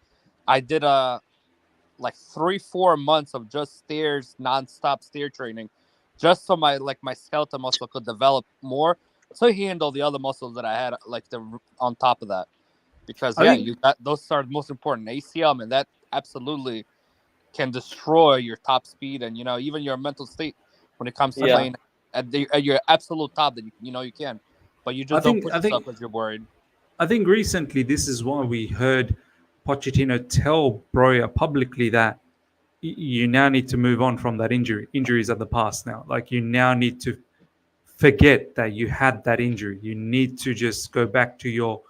I did like 3-4 months of just nonstop stair training, just so my skeletal muscle could develop more to handle the other muscles that I had like on top of that. Because those are the most important. ACL, man, that absolutely can destroy your top speed and even your mental state when it comes to playing at your absolute top that you can. But you just don't push yourself because you're worried. I think recently this is why we heard Pochettino tell Broja publicly that you now need to move on from that injury. Injuries are the past now. Like you now need to forget that you had that injury. You need to just go back to your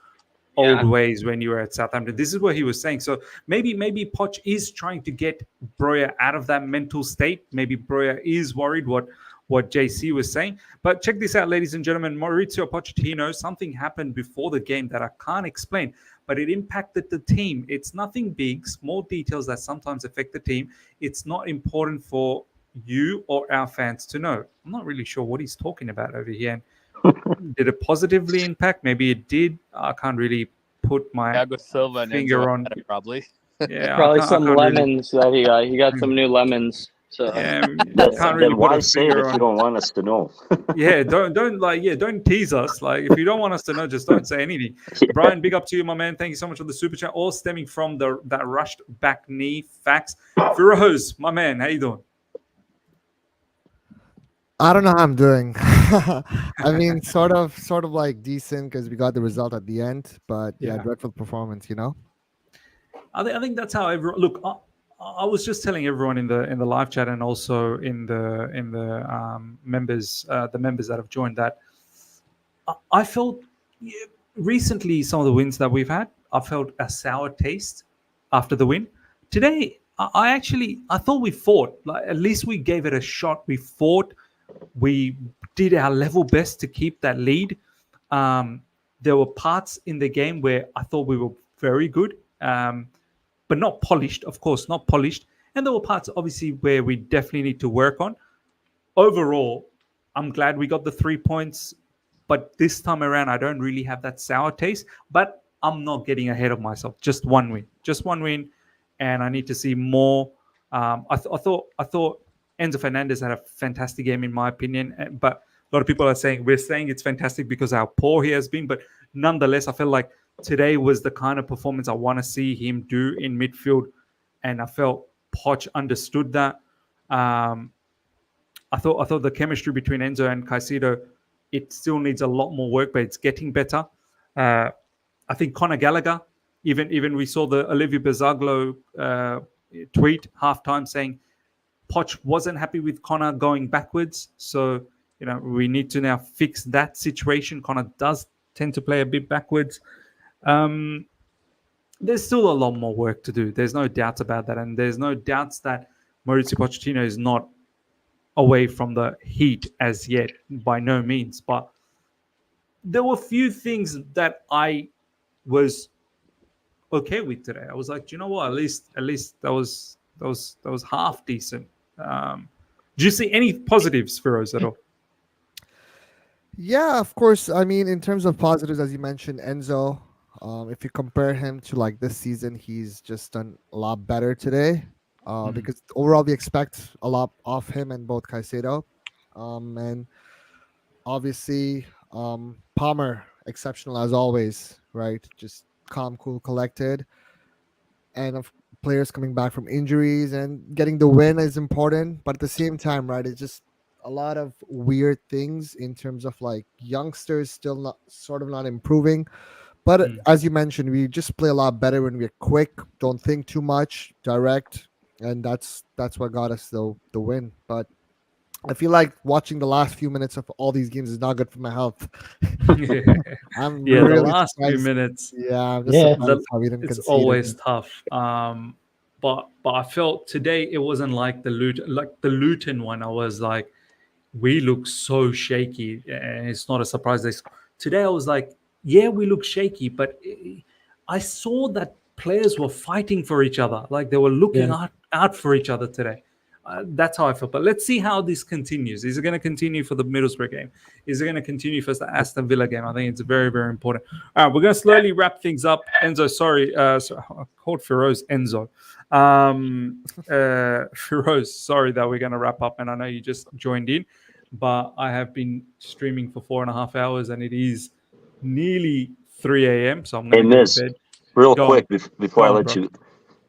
old ways when you were at Southampton. This is what he was saying. So maybe Poch is trying to get Broja out of that mental state. Maybe Broja is worried what JC was saying. But check this out, ladies and gentlemen. Mauricio Pochettino, something happened before the game that I can't explain, but it impacted the team. It's nothing big, small details that sometimes affect the team. It's not important for you or our fans to know. I'm not really sure what he's talking about over here. And did it positively impact? Maybe it did. I can't really put my Silva finger on it, probably. Yeah, probably some lemons that he got. He got some new lemons. So can't really Then put why a say it finger if on. you don't want us to know? Don't tease us. Like if you don't want us to know, just don't say anything. Brian, big up to you, my man. Thank you so much for the super chat. All stemming from that rushed back knee facts. Firoz, my man, how you doing? I don't know how I'm doing. I mean, sort of like decent because we got the result at the end, but yeah, dreadful performance. I think that's how everyone look. I was just telling everyone in the live chat and also in the members that have joined that I felt recently some of the wins that we've had, I felt a sour taste after the win. Today, I thought we fought. Like at least we gave it a shot. We fought. We did our level best to keep that lead. There were parts in the game where I thought we were very good. But not polished, of course, not polished. And there were parts, obviously, where we definitely need to work on. Overall, I'm glad we got the 3 points. But this time around, I don't really have that sour taste. But I'm not getting ahead of myself. Just one win. And I need to see more. I thought Enzo Fernandez had a fantastic game, in my opinion. But a lot of people are saying, we're saying it's fantastic because how poor he has been. But nonetheless, I feel like today was the kind of performance I want to see him do in midfield, and I felt Poch understood that. I thought the chemistry between Enzo and Caicedo it still needs a lot more work, but it's getting better. I think Conor Gallagher, even we saw the Olivier Bazaglo tweet halftime saying Poch wasn't happy with Conor going backwards. So, we need to now fix that situation. Conor does tend to play a bit backwards. There's still a lot more work to do. There's no doubts about that. And there's no doubts that Mauricio Pochettino is not away from the heat as yet, by no means. But there were a few things that I was okay with today. I was like, do you know what? At least that was half decent. Do you see any positives, Firoz, at all? Yeah, of course. I mean, in terms of positives, as you mentioned, Enzo, if you compare him to like this season, he's just done a lot better today. Because overall we expect a lot of him and both Caicedo. And obviously, Palmer, exceptional as always, right? Just calm, cool, collected. And of players coming back from injuries and getting the win is important. But at the same time, right, it's just a lot of weird things in terms of like youngsters still not improving. But as you mentioned, we just play a lot better when we're quick, don't think too much, direct, and that's what got us the win. But I feel like watching the last few minutes of all these games is not good for my health. I'm really the last few surprised. minutes. Yeah, I'm just surprised how we didn't it's concede always it. tough. But I felt today it wasn't like the Luton one. I was like, we look so shaky, and it's not a surprise. Today I was like, yeah, we look shaky, but I saw that players were fighting for each other, like they were looking out for each other today. That's how I felt. But let's see how this continues. Is it going to continue for the Middlesbrough game? Is it going to continue for the Aston Villa game? I think it's very, very important. All right, we're going to slowly wrap things up. Enzo, sorry. I called Firoz Enzo. Firoz, sorry that we're going to wrap up. And I know you just joined in, but I have been streaming for 4.5 hours and it is nearly 3 a.m. So I'm going to go to bed. Real quick before I let you.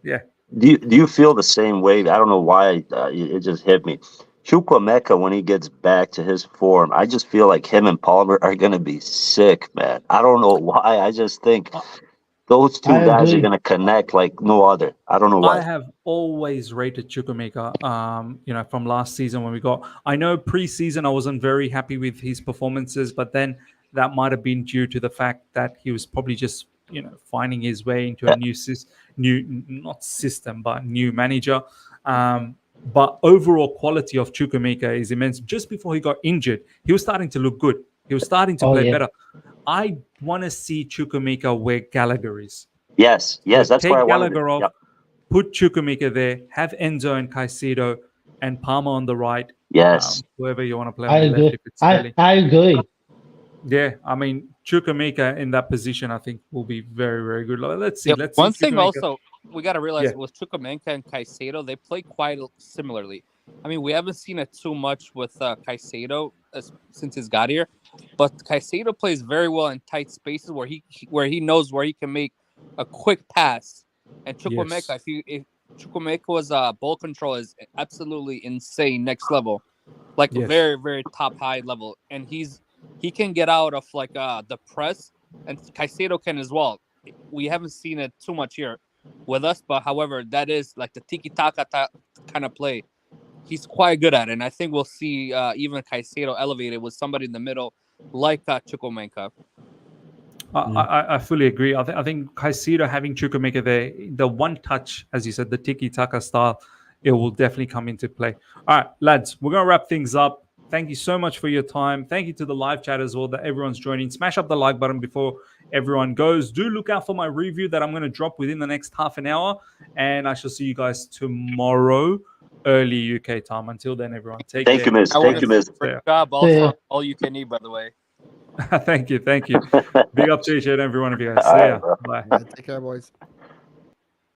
Yeah. Do you feel the same way? I don't know why it just hit me. Chukwuemeka, when he gets back to his form, I just feel like him and Palmer are going to be sick, man. I don't know why. I just think those two guys are going to connect like no other. I don't know why. I have always rated Chukwuemeka, from last season when we got... I know preseason I wasn't very happy with his performances, but then that might have been due to the fact that he was probably just, finding his way into a new manager. But overall quality of Chukwuemeka is immense. Just before he got injured, he was starting to look good. He was starting to play better. I want to see Chukwuemeka where Gallagher is. Yes, that's take why I wanted Gallagher off, put Chukwuemeka there, have Enzo and Caicedo and Palmer on the right. Yes. Whoever you want to play I on the left. If it's I agree. Yeah, I mean, Chukwuemeka in that position, I think, will be very, very good. Let's see. Let's One see thing Chukwuemeka. also we got to realize with Chukwuemeka and Caicedo, they play quite similarly. I mean, we haven't seen it too much with Caicedo since he's got here, but Caicedo plays very well in tight spaces where he knows where he can make a quick pass. And Chukwuemeka, if Chukwuemeka's ball control is absolutely insane, next level, like very, very top high level, and he can get out of like the press, and Caicedo can as well. We haven't seen it too much here with us, but however, that is like the tiki-taka kind of play. He's quite good at it, and I think we'll see even Caicedo elevated with somebody in the middle like Chukwuemeka. I fully agree. I think Caicedo having Chukwuemeka there, the one touch, as you said, the tiki-taka style, it will definitely come into play. All right, lads, we're going to wrap things up. Thank you so much for your time. Thank you to the live chat as well that everyone's joining. Smash up the like button before everyone goes. Do look out for my review that I'm going to drop within the next half an hour. And I shall see you guys tomorrow, early UK time. Until then, everyone, take care. Thank you, Miz. Great job. Also, all you can eat, by the way. Thank you. Big up to each and every one of you guys. See ya. Bye. Take care, boys.